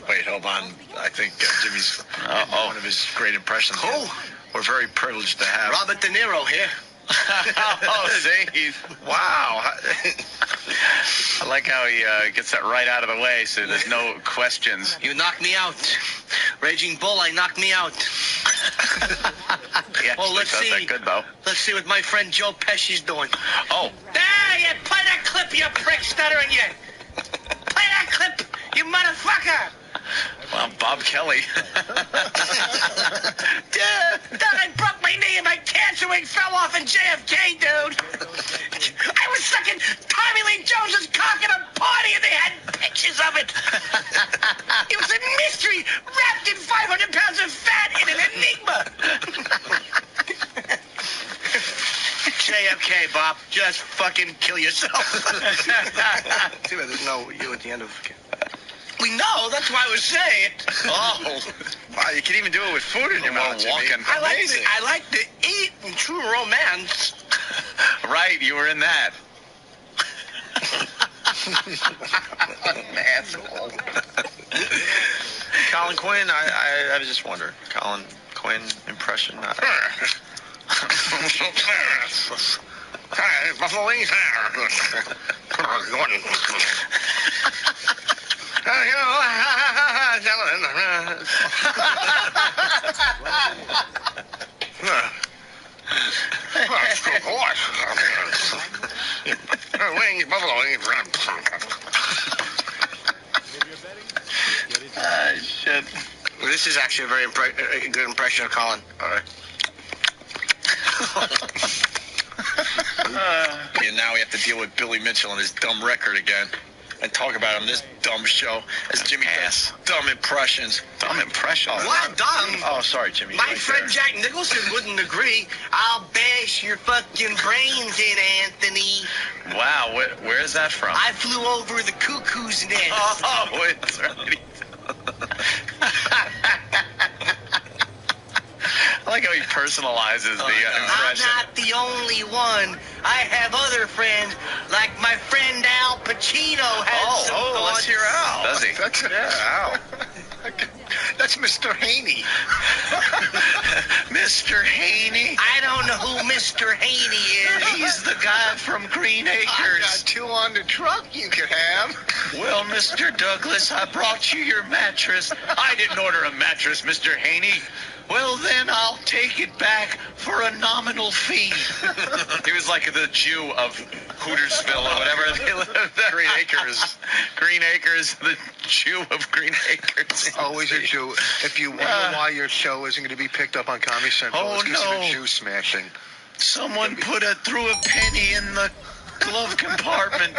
Q: Wait, hold on. I think Jimmy's one of his great impressions.
U: Who?
Q: We're very privileged to have.
U: Robert De Niro here.
A: Oh, see?
Q: Wow.
A: I like how he gets that right out of the way so there's no questions.
U: You knocked me out. Raging Bull, I knocked me out.
A: He
U: Well,
A: actually
U: let's
A: does
U: see.
A: that good, though.
U: Let's see what my friend Joe Pesci's doing.
A: Oh.
U: There, you play that clip, you prick stuttering you. Play that clip, you motherfucker.
A: Well, Bob Kelly.
U: Dude, I broke my knee and my cancer wing fell off in JFK, dude. I was sucking Tommy Lee Jones's cock at a party and they had pictures of it. It was a mystery wrapped in 500 pounds of fat in an enigma. JFK, Bob. Just fucking kill yourself. Too bad there's no you at the end of... We know, that's why I was saying it.
Q: Oh. Wow, you can even do it with food in your mouth, Jimmy.
U: I like to eat in true romance.
A: Right, you were in that.
U: Asshole.
Q: Colin Quinn, I was just wondering. Colin Quinn impression.
C: Buffalo wings. Gordon. Wings, buffalo wings.
U: Shit. This is actually a very good impression of Colin. All right.
Q: And now we have to deal with Billy Mitchell and his dumb record again. And talk about him on this dumb show as Jimmy does dumb impressions.
A: Dumb impressions?
U: What dumb?
Q: Oh, sorry, Jimmy.
U: My friend Jack Nicholson wouldn't agree. I'll bash your fucking brains in, Anthony.
A: Wow, where is that from?
U: I flew over the cuckoo's nest.
A: Oh, it's right. I like how he personalizes the impression.
U: I'm not the only one. I have other friends, like my friend Al Pacino has some thoughts.
Q: Let's hear Al.
A: Does he?
Q: Al.
U: That's Mr. Haney.
A: Mr. Haney?
U: I don't know who Mr. Haney is.
A: He's the guy from Green Acres.
U: I got two on the truck you could have.
A: Well, Mr. Douglas, I brought you your mattress. I didn't order a mattress, Mr. Haney. Well, then I'll take it back for a nominal fee. He was like the Jew of Hootersville or whatever they lived there.
Q: Green Acres.
A: Green Acres, the Jew of Green Acres.
I: Always a Jew. If you wonder why your show isn't going to be picked up on Comedy Central, it's because of the Jew smashing.
A: Someone threw a penny in the glove compartment.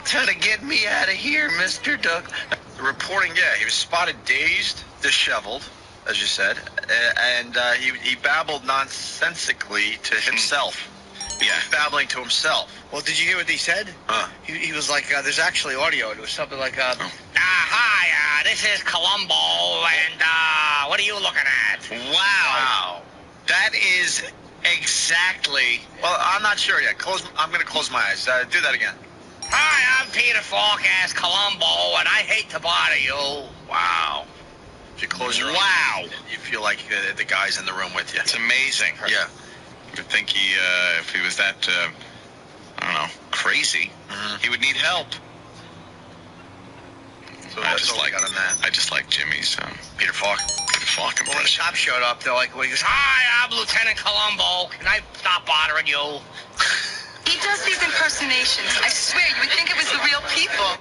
A: Trying to get me out of here, Mr. Duck.
Q: The reporting, he was spotted dazed, disheveled, as you said, and he babbled nonsensically to himself. He was babbling to himself.
U: Well, did you hear what he said? He was like, there's actually audio. It was something like, hi, this is Columbo, and what are you looking at?
A: Wow. That is exactly...
Q: Well, I'm not sure yet. I'm going to close my eyes. Do that again.
U: Hi, I'm Peter Falk as Columbo, and I hate to bother you.
Q: Wow. If you close your eyes, you feel like the guy's in the room with you.
A: It's amazing.
Q: Yeah.
A: You would think if he was that, I don't know, crazy, he would need help.
Q: So
F: food.
N: I just like Jimmy's Peter Falk
U: When the
N: impression.
U: cops showed up, they're like, he goes, "Hi, I'm Lieutenant Columbo. Can I stop bothering you?"
H: He does these impersonations. I swear, you would think it was the real people.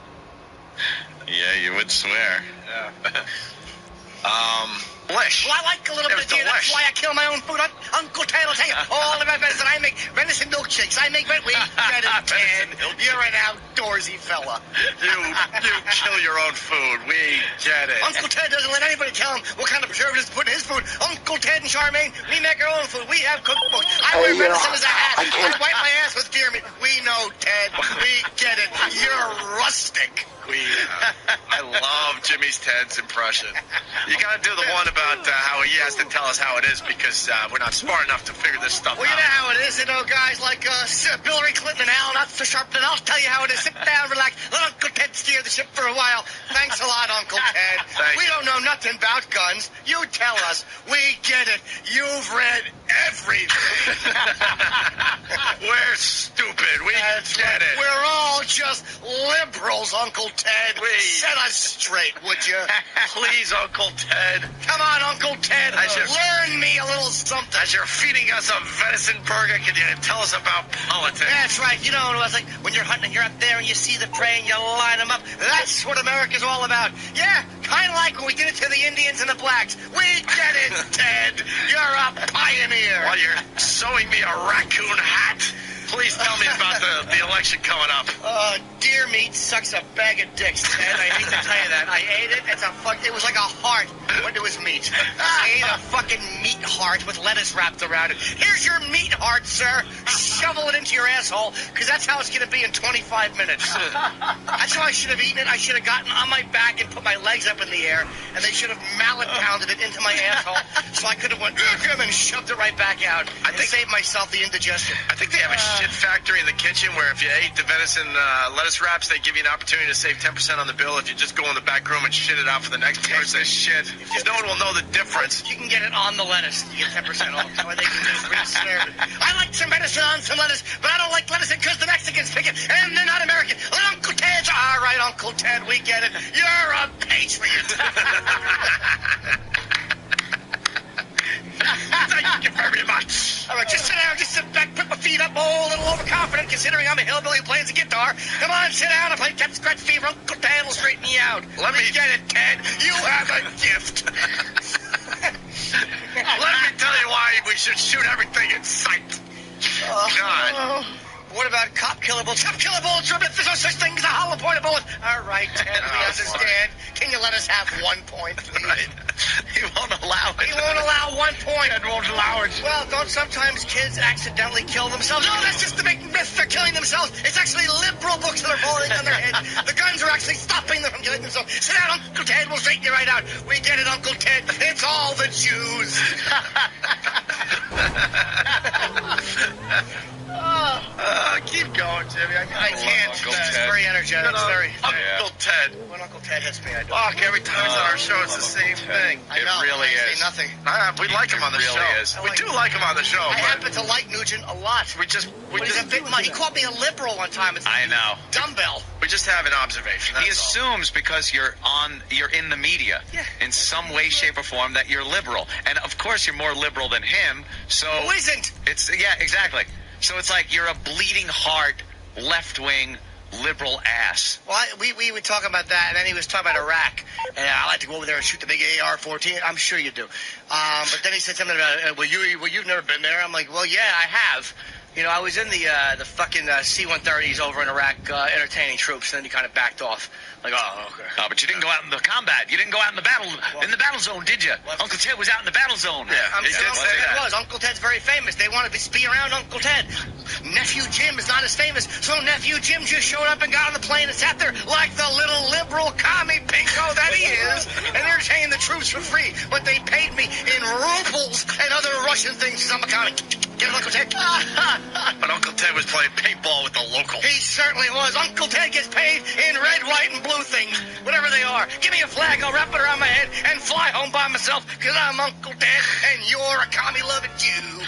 N: Yeah, you would swear.
U: Delish. Well, I like a little bit of deer. That's why I kill my own food. Uncle Ted will tell you all about venison. I make venison milkshakes. We get it, Ted. You're an outdoorsy fella.
F: You kill your own food. We get it.
U: Uncle Ted doesn't let anybody tell him what kind of preservatives to put in his food. Uncle Ted and Charmaine, we make our own food. We have cookbooks. I wear venison as a hat. I wipe my ass with deer meat. We know, Ted. We get it. You're rustic.
F: I love Jimmy's Ted's impression. You gotta do the one about how he has to tell us how it is because we're not smart enough to figure this stuff out.
U: Well, you know how it is, guys like Hillary Clinton and Al, not so sharp, then I'll tell you how it is. Sit down, relax, let Uncle Ted steer the ship for a while. Thanks a lot, Uncle Ted. We don't know nothing about guns. You tell us. We get it. You've read everything.
F: We're stupid. We get it.
U: We're all just liberals, Uncle Ted. Set us straight, would you?
F: Please, Uncle Ted.
U: Come on, Uncle Ted. Learn me a little something.
F: As you're feeding us a venison burger, can you tell us about politics?
U: That's right. You know, it's like when you're hunting, you're up there and you see the prey and you line them up. That's what America's all about. Yeah, kind of like when we did it to the Indians and the blacks. We get it, Ted. You're a pioneer.
F: While you're sewing me a raccoon hat, please tell me about the election coming up.
U: Deer meat sucks a bag of dicks, Ted. I hate to tell you that. I ate it. It was like a heart when it was meat. I ate a fucking meat heart with lettuce wrapped around it. Here's your meat heart, sir. Shovel it into your asshole, because that's how it's going to be in 25 minutes. That's how I should have eaten it. I should have gotten on my back and put my legs up in the air, and they should have mallet pounded it into my asshole, so I could have went and shoved it right back out and saved myself the indigestion.
F: I think they have a shit factory in the kitchen where if you ate the venison lettuce wraps, they give you an opportunity to save 10% on the bill if you just go in the back room and shit it out for the next person. Shit. Because no one will know the difference.
U: You can get it on the lettuce. You get 10% off. That's why they can just reserve it. I like some venison on some lettuce, but I don't like lettuce because the Mexicans pick it, and they're not American. Let Uncle Ted's. All right, Uncle Ted, we get it. You're a patriot.
F: Thank you very much.
U: All right, just sit down, just sit back, put my feet up, a little overconfident considering I'm a hillbilly who plays the guitar. Come on, sit down and play Cat Scratch Fever. Uncle Ted will straighten you out. Let me get it, Ted. You have a gift.
F: Let me tell you why we should shoot everything in sight. God.
U: What about cop killer bullets? Cop killer bullets, there's no such thing as a hollow point of bullet. All right, Ted, we understand. Can you let us have 1 point, please?
F: Right. He won't allow it.
U: He won't allow 1 point.
F: Ted won't allow it.
U: Well, don't sometimes kids accidentally kill themselves? No, that's just the big myth. They're killing themselves. It's actually liberal books that are falling on their heads. The guns are actually stopping them from killing themselves. Sit down, Uncle Ted. We'll straighten you right out. We get it, Uncle Ted. It's all the Jews.
F: Keep going, Jimmy.
U: I can't. It's very energetic. It's very.
F: Uncle Ted.
U: When Uncle Ted hits me, I do.
F: Fuck, every time he's on our show, it's the same thing.
U: I know.
F: It really
U: I
F: is.
U: say nothing.
F: We like him on the show. We do like him on the show.
U: I happen to like Nugent a lot. He called me a liberal one time.
N: I know.
U: Dumbbell.
F: We just have an observation.
N: He assumes because you're in the media in some way, shape, or form that you're liberal, and of course you're more liberal than him. So
U: who isn't?
N: Exactly. So it's like you're a bleeding heart, left-wing, liberal ass.
U: Well, we would talk about that, and then he was talking about Iraq, and I like to go over there and shoot the big AR-14. I'm sure you do. But then he said something about, you've never been there. I'm like, well, yeah, I have. You know, I was in the fucking C-130s over in Iraq entertaining troops, and then he kind of backed off. Like, oh, okay.
N: Oh, but you didn't go out in the combat. You didn't go out in the battle zone, did you? Uncle Ted was out in the battle zone.
U: Yeah, I'm sure Uncle Ted was. Uncle Ted's very famous. They wanted to be around Uncle Ted. Nephew Jim is not as famous, so Nephew Jim just showed up and got on the plane and sat there like the little liberal commie pinko that he is, and entertained the troops for free. But they paid me in rubles and other Russian things because I'm a commie.
C: Get it, Uncle Ted?
F: But Uncle Ted was playing paintball with the local.
C: He certainly was. Uncle Ted gets paid in red, white, and blue things, whatever they are. Give me a flag, I'll wrap it around my head and fly home by myself, because I'm Uncle Ted and you're a commie-loving Jew.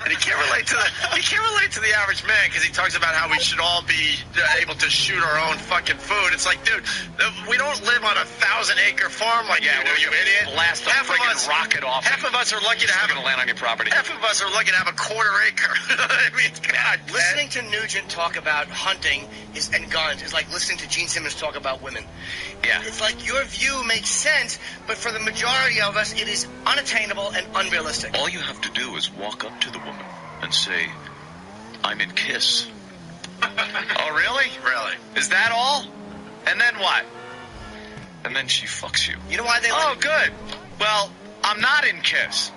F: And he can't relate to the average man because he talks about how we should all be able to shoot our own fucking food. It's like, dude, we don't live on a 1,000-acre farm like you do, you idiot.
P: Blast a friggin' rocket off.
F: Half of us are lucky to have
P: going to land on your property.
F: Half of us are lucky to have a quarter acre. I mean, God.
C: Listening to Nugent talk about hunting and guns is like listening to Gene Simmons talk about women.
P: Yeah.
C: It's like your view makes sense, but for the majority of us, it is unattainable and unrealistic.
L: All you have to do is walk up to the woman and say, I'm in KISS.
P: Oh, really?
F: Really?
P: Is that all? And then what? And then she fucks you.
C: You know why they
P: Oh, good. Well, I'm not in KISS.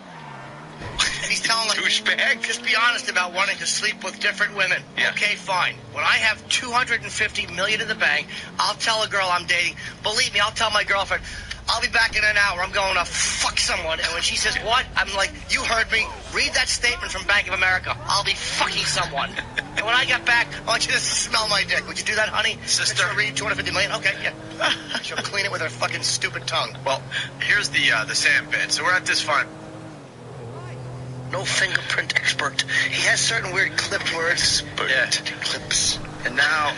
C: And he's telling them,
P: douchebag.
C: Just be honest about wanting to sleep with different women.
P: Yeah.
C: Okay, fine. When I have $250 million in the bank, I'll tell a girl I'm dating. Believe me, I'll tell my girlfriend, I'll be back in an hour. I'm going to fuck someone. And when she says, what? I'm like, you heard me. Read that statement from Bank of America. I'll be fucking someone. And when I get back, I want you to smell my dick. Would you do that, honey?
F: Sister.
C: Read $250 million? Okay, yeah. She'll clean it with her fucking stupid tongue.
F: Well, here's the sand pit. So we're at this farm.
C: No fingerprint expert. He has certain weird clipped words.
F: Yeah.
C: Clips.
F: And now,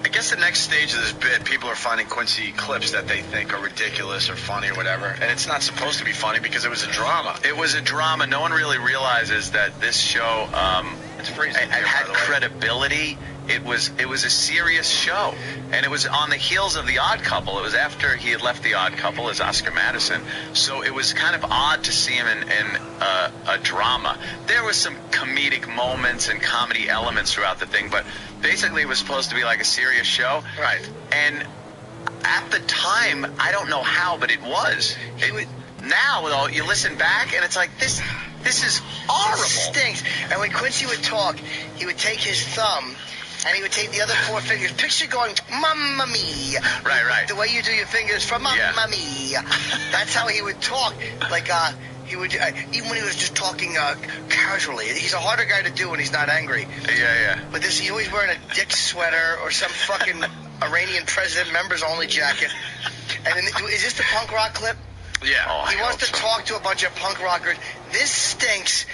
F: I guess the next stage of this bit, people are finding Quincy clips that they think are ridiculous or funny or whatever. And it's not supposed to be funny because it was a drama.
P: It was a drama. No one really realizes that this show had credibility. It was a serious show, and it was on the heels of The Odd Couple. It was after he had left The Odd Couple as Oscar Madison, so it was kind of odd to see him in a drama. There was some comedic moments and comedy elements throughout the thing, but basically it was supposed to be like a serious show.
F: Right.
P: And at the time, I don't know how, but it was. Now, though, you listen back, and it's like, this is horrible.
C: It stinks. And when Quincy would talk, he would take his thumb, and he would take the other four fingers. Picture going, Mamma Mia.
P: Right.
C: The way you do your fingers from Mamma Mia. That's how he would talk. Like, he would, even when he was just talking casually. He's a harder guy to do when he's not angry.
P: Yeah.
C: But he's always wearing a dick sweater or some fucking Iranian president members only jacket. And then, is this the punk rock clip?
F: Yeah.
C: He wants to talk to a bunch of punk rockers. This stinks.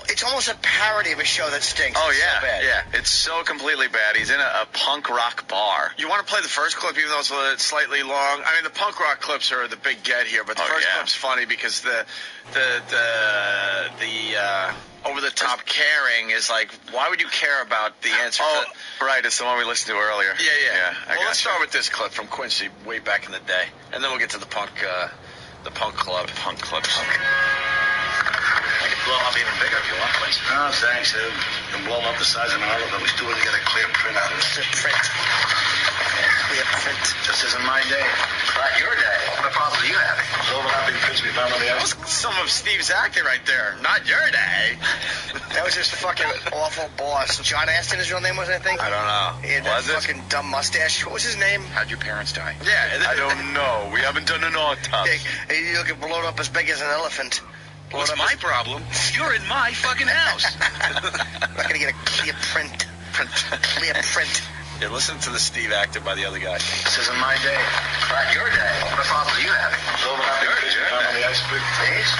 C: It's almost a parody of a show that stinks.
P: Oh,
C: it's
P: yeah.
C: So bad.
P: Yeah, it's so completely bad. He's in a punk rock bar.
F: You want to play the first clip, even though it's slightly long? I mean, the punk rock clips are the big get here, but the first clip's funny because the over-the-top caring is like, why would you care about the answer?
P: Right, it's the one we listened to earlier.
F: Yeah.
P: Well,
F: let's start with this clip from Quincy way back in the day, and then we'll get to the punk club.
P: Punk club.
L: I can blow them up even bigger if you want, Quincy. No, thanks, dude. You can blow them up the size of an olive, but we still wouldn't get a clear print out of it.
C: Clear print.
L: This isn't my day. Not your day. What problem are you having? Those overlapping prints we found on the ice.
F: That was some of Steve's acting right there. Not your day.
C: That was his fucking awful boss. John Aston, his real name was, I think?
P: I don't know.
C: He had that fucking dumb mustache. What was his name?
L: How'd your parents die?
F: Yeah.
P: I don't know. We haven't done an autopsy.
C: He look blown up as big as an elephant.
L: What's my problem? You're in my fucking house.
C: I'm not going to get a clear print. Clear print.
F: Yeah, listen to the Steve acted by the other guy.
L: This isn't my day. Not your day. What problem are you having? Those overlapping prints we found on the ice. Days?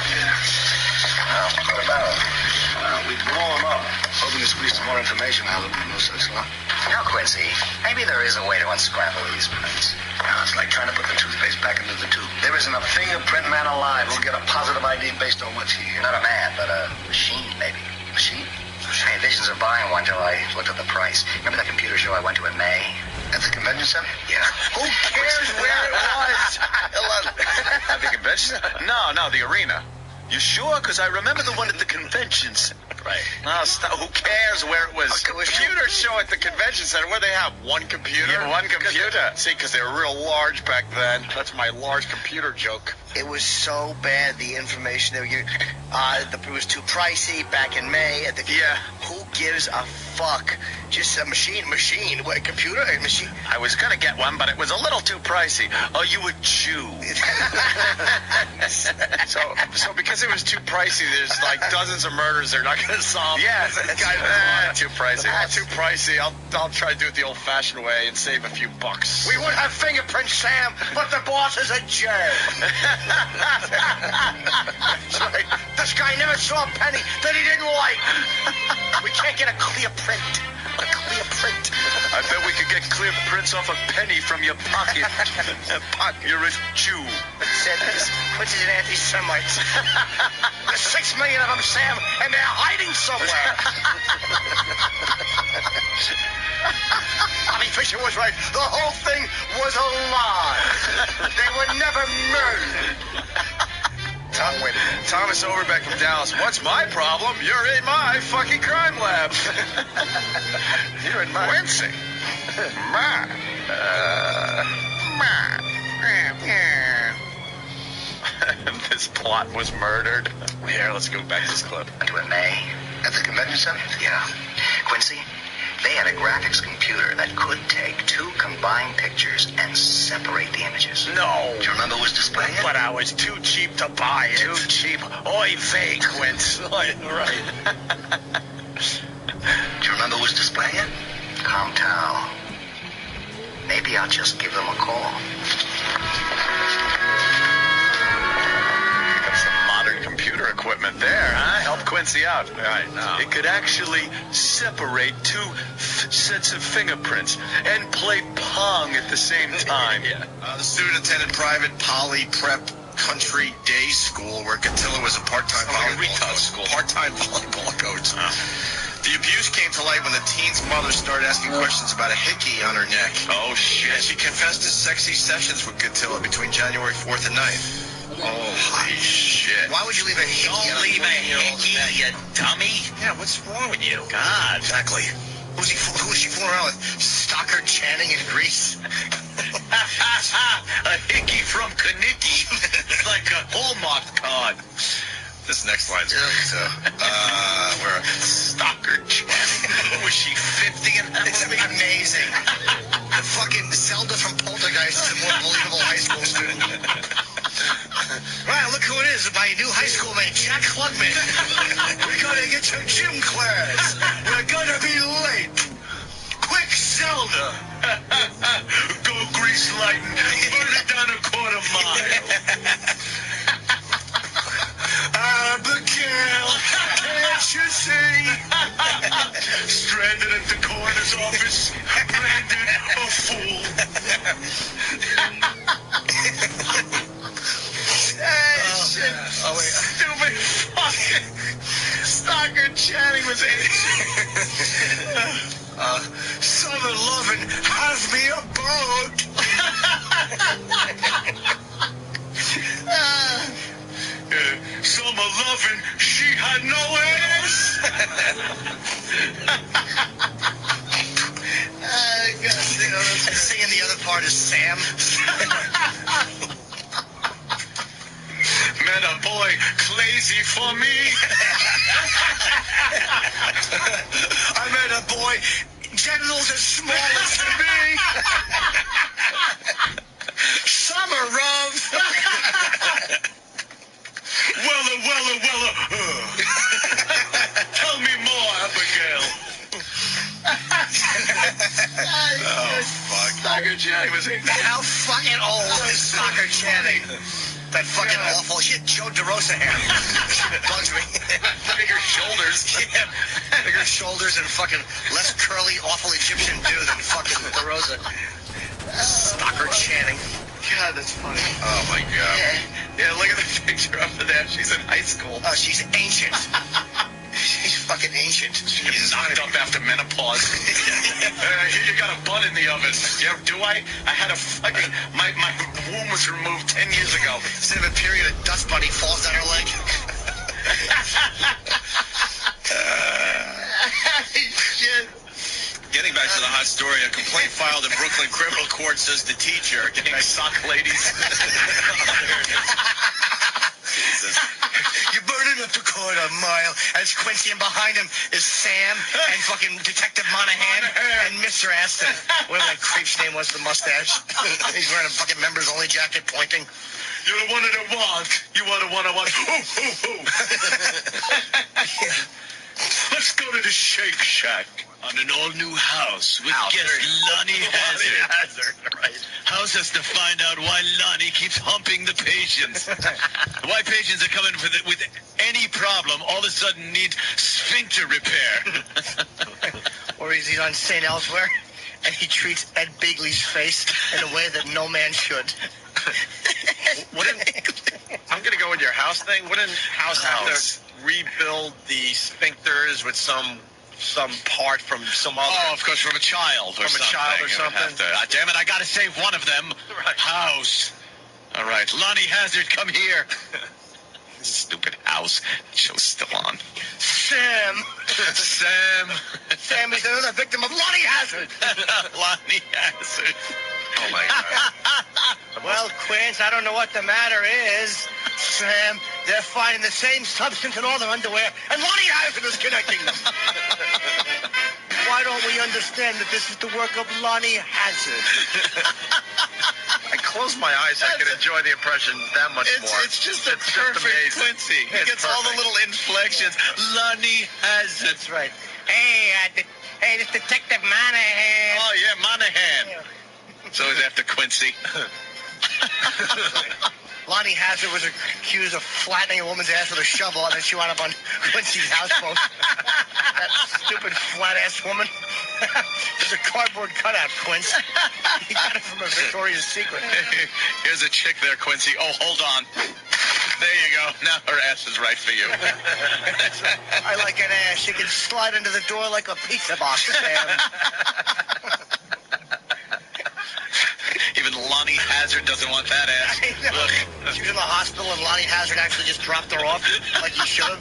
L: Well, what about them? We blow them up, hoping to squeeze some more information out of them. No such luck.
B: Now, Quincy, maybe there is a way to unscramble these prints.
L: It's like trying to put the toothpaste back into the tube. There isn't a fingerprint man alive who'll get a positive ID based on what's here.
B: Not a man, but a machine, maybe.
L: Machine?
B: I had visions of buying one till I looked at the price. Remember that computer show I went to in May?
L: At the convention center?
B: Yeah.
C: Who cares where it was?
P: At the convention center? No, the arena. You sure? Because I remember the one at the convention center.
F: Right.
P: No, stop. Who cares where it was?
F: A computer show at the convention center. What do they have? One computer?
P: Yeah, one computer.
F: See, because they were real large back then. That's my large computer joke.
C: It was so bad, the information they were giving. It was too pricey back in May. Who
U: gives a fuck. Just a machine. What, computer? A machine?
F: I was gonna get one, but it was a little too pricey. Oh, you a Jew.
P: So because it was too pricey, there's like dozens of murders they're not gonna solve.
F: Yes, too pricey.
P: Too pricey. I'll try to do it the old-fashioned way and save a few bucks.
U: We would have fingerprints, Sam, but the boss is a jerk. That's right. This guy never saw a penny that he didn't like. We can't get a clear print.
F: I bet we could get clear prints off a penny from your pocket. You're a Jew.
U: Which is an anti-Semite. There's 6 million of them, Sam, and they're hiding somewhere. Bobby Fischer was right. The whole thing was a lie. They were never murdered.
P: Thomas Overbeck from Dallas. What's my problem? You're in my fucking crime lab. You're in my...
F: Quincy. This plot was murdered.
P: Here, let's go back to this clip.
B: To a May at the convention center? Yeah. Quincy, they had a graphics computer that could take 2 combined pictures and separate the images.
F: No.
B: Do you remember who was displaying it?
F: But I was too cheap to buy it.
B: Too cheap?
F: Oy vey, Quince.
B: Right. Do you remember who was displaying it? Comtow. Maybe I'll just give them a call.
F: Got some modern computer equipment there, huh? Help Quincy out. Right, no. It could actually separate 2 sets of fingerprints and play Pong at the same time.
Q: The student attended private poly prep country day school where Catilla was a part-time volleyball coach. The abuse came to light when the teen's mother started asking questions about a hickey on her neck.
F: Oh, shit.
Q: And she confessed to sexy sessions with Catilla between January 4th and 9th.
F: Holy shit.
U: Why would you leave a hickey?
F: Don't leave a hickey, you dummy.
Q: Yeah, what's wrong with you?
F: God.
Q: Exactly. Who was she fooling around with? Stockard Channing in Greece?
F: A hickey from Kanicki. It's like a Hallmark card.
Q: This next line's great. Where
F: Stockard Channing. Was she 50 and that?
U: It's amazing. The fucking Zelda from Poltergeist is a more believable high school student. Right, look who it is. My new high school mate, Jack Klugman. We gotta get to gym class. We're gonna be late. Quick, Zelda.
F: Go grease lighting. Burn it down a quarter mile.
U: Abigail, can't you see?
F: Stranded at the coroner's office. Branded a fool. Stupid fucking Stockard Channing was 8.
U: Summer lovin', have me a boat.
F: Summer lovin', she had no ass.
U: And singing the other part is Sam.
F: Met a boy crazy for me.
U: I met a boy, genitals as small as me. Summer love.
F: Wella. Tell me more, Abigail.
U: Oh, fuck.
F: Stockard Channing was 8.
U: How fucking old is Stockard Channing? That fucking awful shit. Joe DeRosa hair. Bugs me.
F: Bigger shoulders.
U: Yeah. Bigger shoulders and fucking less curly, awful Egyptian dude than fucking DeRosa. Stockard Channing.
F: God, that's funny.
Q: Oh, my God.
F: Yeah, look at the picture up there. She's in high school.
U: Oh, she's ancient. She's fucking ancient.
F: She's knocked up after menopause. You got a bun in the oven. Yeah, do I? I had a fucking... My womb was removed 10 years ago.
U: Instead of a period, a dust bunny falls down her leg.
F: Shit.
Q: Getting back to the hot story, a complaint filed in Brooklyn criminal court says the teacher...
F: Getting sock ladies.
U: You're burning up the
C: quarter mile. That's Quincy, and behind him is Sam and fucking Detective Monahan and Mr. Aston. Whatever that creep's name was, the mustache. He's wearing a fucking members-only jacket pointing.
M: You're the one that want. You are the one I want. Let's go to the Shake Shack. On an all-new house with guest Lonnie Hazard.
C: Right.
M: House has to find out why Lonnie keeps humping the patients. Why patients are coming with any problem all of a sudden need sphincter repair.
C: Or he's on St. Elsewhere, and he treats Ed Begley's face in a way that no man should.
P: I'm going to go with your house thing. Wouldn't house have to rebuild the sphincters with some part from some other...
M: Oh, of course, from a child or something. Damn it, I got to save one of them. Right. House. All right, Lonnie Hazard, come here. Stupid house. Show's still on.
C: Sam. Sam is another victim of Lonnie Hazard.
M: Lonnie Hazard.
P: Oh, my God.
C: Well, Quince, I don't know what the matter is. Sam, they're finding the same substance in all their underwear, and Lonnie Hazard is connecting them. Why don't we understand that this is the work of Lonnie Hazard?
P: I close my eyes, I can enjoy the impression that much more.
M: It's just a perfect Quincy. He gets all the little inflections. Lonnie Hazard.
C: That's right. Hey, this Detective Monahan.
M: Oh, yeah, Monahan. So he's after Quincy.
C: Lonnie Hazard was accused of flattening a woman's ass with a shovel, and then she wound up on Quincy's houseboat. That stupid flat-ass woman. There's a cardboard cutout, Quince. He got it from a Victoria's Secret.
M: Here's a chick there, Quincy. Oh, hold on. There you go. Now her ass is right for you.
C: I like an ass. She can slide into the door like a pizza box, Sam.
M: Even Lonnie Hazard doesn't want that ass.
C: Look. She was in the hospital, and Lonnie Hazard actually just dropped her off like he should have,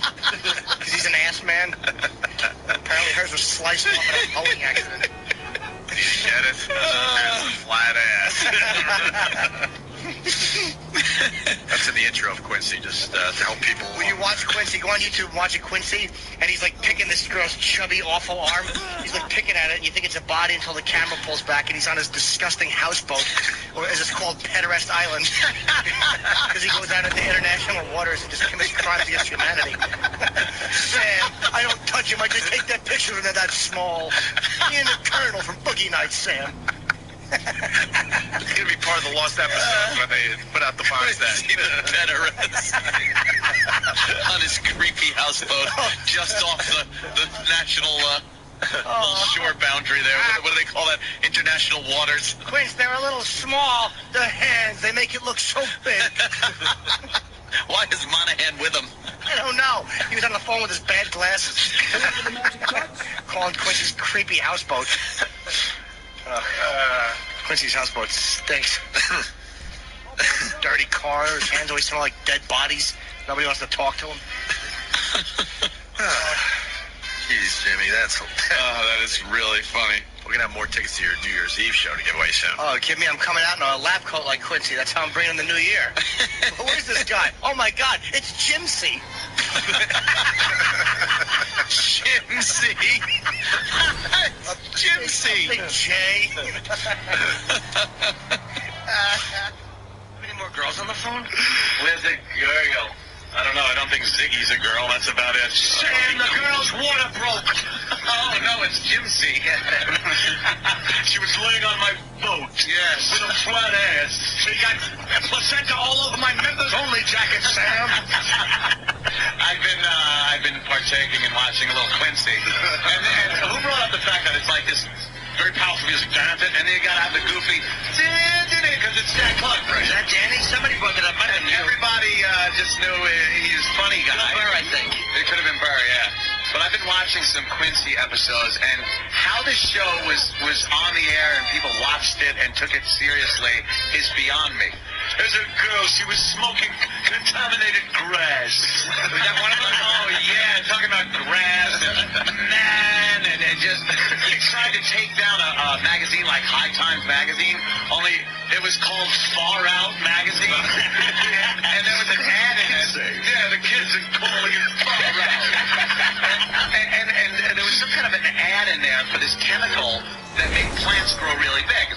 C: because he's an ass man. Apparently hers was sliced off in a towing accident.
M: Get it? There's a flat ass.
P: That's in the intro of Quincy, just to help people.
C: When you watch Quincy, go on YouTube and watch Quincy, and he's like picking this girl's chubby, awful arm. He's like picking at it, and you think it's a body until the camera pulls back, and he's on his disgusting houseboat, or as it's called, Pederast Island, because he goes out into international waters and just commits crimes against humanity. Sam, I don't touch him. I just take that picture and they're that small. Me and the Colonel from Boogie Nights, Sam.
P: It's going to be part of the lost episode when they put out the box that.
M: On his creepy houseboat, just off the national shore boundary there. What do they call that? International waters.
C: Quince, they're a little small. Their hands, they make it look so big.
M: Why is Monahan with him?
C: I don't know. He was on the phone with his bad glasses. Calling Quincy's creepy houseboat. Quincy's houseboat stinks. Dirty car. His hands always smell like dead bodies. Nobody wants to talk to him.
P: Jeez, Jimmy, that's...
M: that is really funny.
P: We're going to have more tickets to your New Year's Eve show to give away soon.
C: Oh, kid me, I'm coming out in a lab coat like Quincy. That's how I'm bringing the new year. Who is this guy? Oh, my God, it's Jimsy.
M: Jimsy. Jimsy.
C: Big J. Any more girls on the phone?
M: Where's the girl? I don't know. I don't think Ziggy's a girl. That's about it.
C: Sam, the girl's water broke.
M: Oh, no, it's Jimsy. She was laying on my boat. Yes. With a flat ass.
C: She got placenta all over my members-only jacket, Sam.
M: I've been partaking and watching a little Quincy. And who brought up the fact that it's like this very powerful music, and then you gotta have the goofy, because it's Jack Clark.
C: Is that Danny? Somebody brought it up.
M: Everybody just knew he's a funny guy.
C: Burr, I think.
M: It could have been Burr, yeah. But I've been watching some Quincy episodes, and how this show was on the air and people watched it and took it seriously is beyond me. There's a girl, she was smoking contaminated grass. Was that one of them? Oh, yeah, talking about grass and just he tried to take down a magazine like High Times magazine, only it was called Far Out magazine. And there was an ad in it. Yeah, the kids are calling it Far
E: for this chemical that made plants grow really big.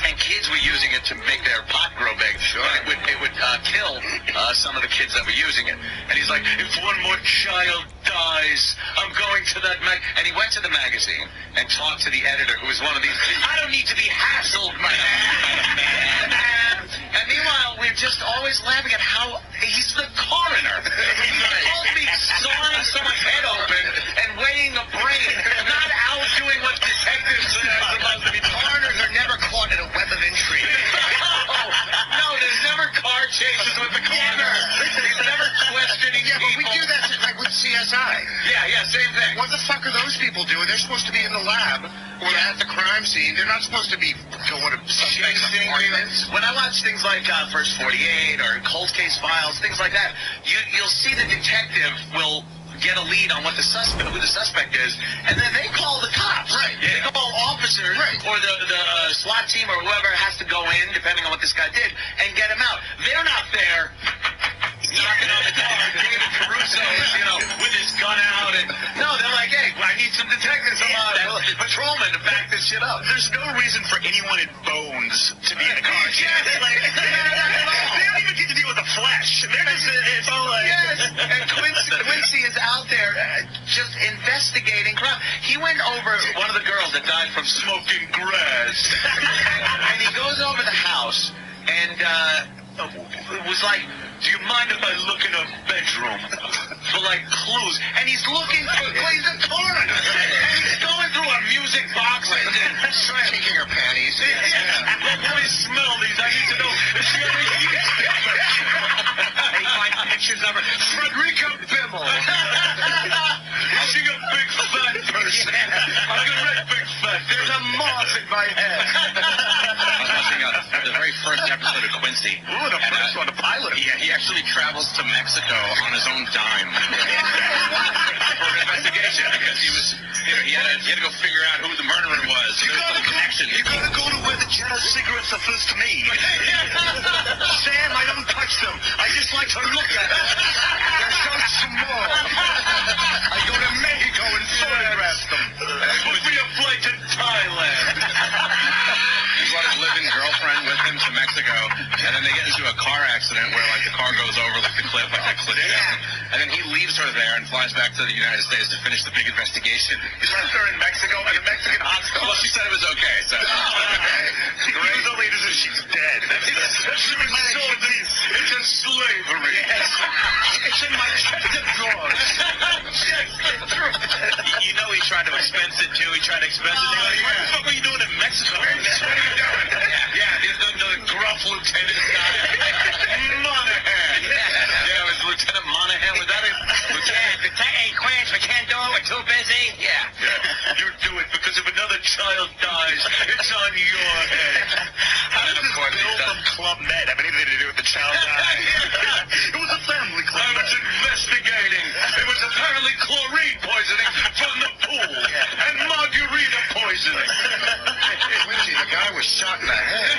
E: And kids were using it to make their pot grow big. Sure. And it would kill some of the kids that were using it. And he's like, if one more child dies, I'm going to that and he went to the magazine and talked to the editor, who was one of these. I don't need to be hassled, my man. And meanwhile, we're just always laughing at how he's the coroner. He's supposed to be sawing someone's head open and weighing a brain, not out doing what detectives are supposed to be. Coroners are never caught in a web of intrigue. No, there's never car chases with the coroner. He's never questioning people.
L: But we do that like with CSI.
E: Yeah, same thing.
L: What the fuck are those people doing? They're supposed to be in the lab or at the crime scene. They're not supposed to be going to suspects' apartments.
E: When I watch things like First 48 or Cold Case Files, things like that, you'll see the detective will get a lead on what who the suspect is, and then they call the cops. Right. They call officers or the SWAT team or whoever has to go in, depending on what this guy did, and get him out. They're not there knocking on the door. David Caruso is, with his gun out. And no, they're like, hey, I need some detectives. I'm a patrolman to back this shit up.
L: There's no reason for anyone in Bones to be in a car.
E: Yes,
L: They don't even get to deal with the flesh. They're just
E: yes, and Quincy is out there just investigating crime. He went over one of the girls that died from smoking grass, and he goes over the house and it was like, do you mind if I look in her bedroom for like clues? And he's looking for he's a coroner. And he's going through a music box and
L: kicking her panties.
E: Let me smell these. I need to know if she ever eats. And he finds pictures of her. Frederica Bimmel. Is she a big fat person? I'm a red big fat. There's a moth in my head.
R: I was watching the very first episode of Quincy.
L: Ooh, the first one, the pilot.
R: He actually travels to Mexico on his own dime for an investigation because he was, he had to go figure out who the murderer was. So there was some connection.
L: You gotta go to where the Jetta cigarettes are first made. Sam, I don't touch them. I just like to look at them. They're so small. I go to Mexico and photograph them.
E: Book me a flight to Thailand.
R: He brought his living girlfriend with him to Mexico, and then they get into a car accident where like the car goes over like the cliff, like that cliff down, and then he leaves her there and flies back to the United States to finish the big investigation.
L: He left her in Mexico at a Mexican hospital.
R: Well, she said it was okay. So.
L: He goes over and says she's dead.
E: It's a slavery.
L: Yes. It's in my checkered drawers.
R: You know he tried to expense it too. He tried to expense it. What the fuck are you doing in Mexico?
E: What are you doing? Yeah, the gruff lieutenant guy. Monahan. Yeah, it was Lieutenant Monahan. Was that it? Lieutenant?
S: Hey, Quince, we can't do it. We're too busy.
E: Yeah. You do it because if another child dies, it's on your head.
L: How does this bill from Club Med have anything to do with the child dying? It was a family club.
E: I was investigating. It was apparently chlorine poisoning from the pool and margarita poisoning.
L: Quincy, the guy was shot in the head.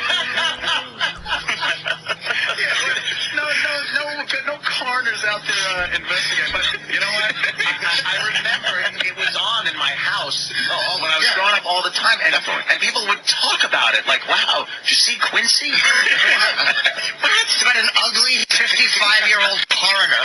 E: No coroners out there investigating. But you know what? I remember it was on in my house when I was growing up all the time, and people would talk about it like, "Wow, did you see Quincy?"
U: What? It's about an ugly 55-year-old coroner.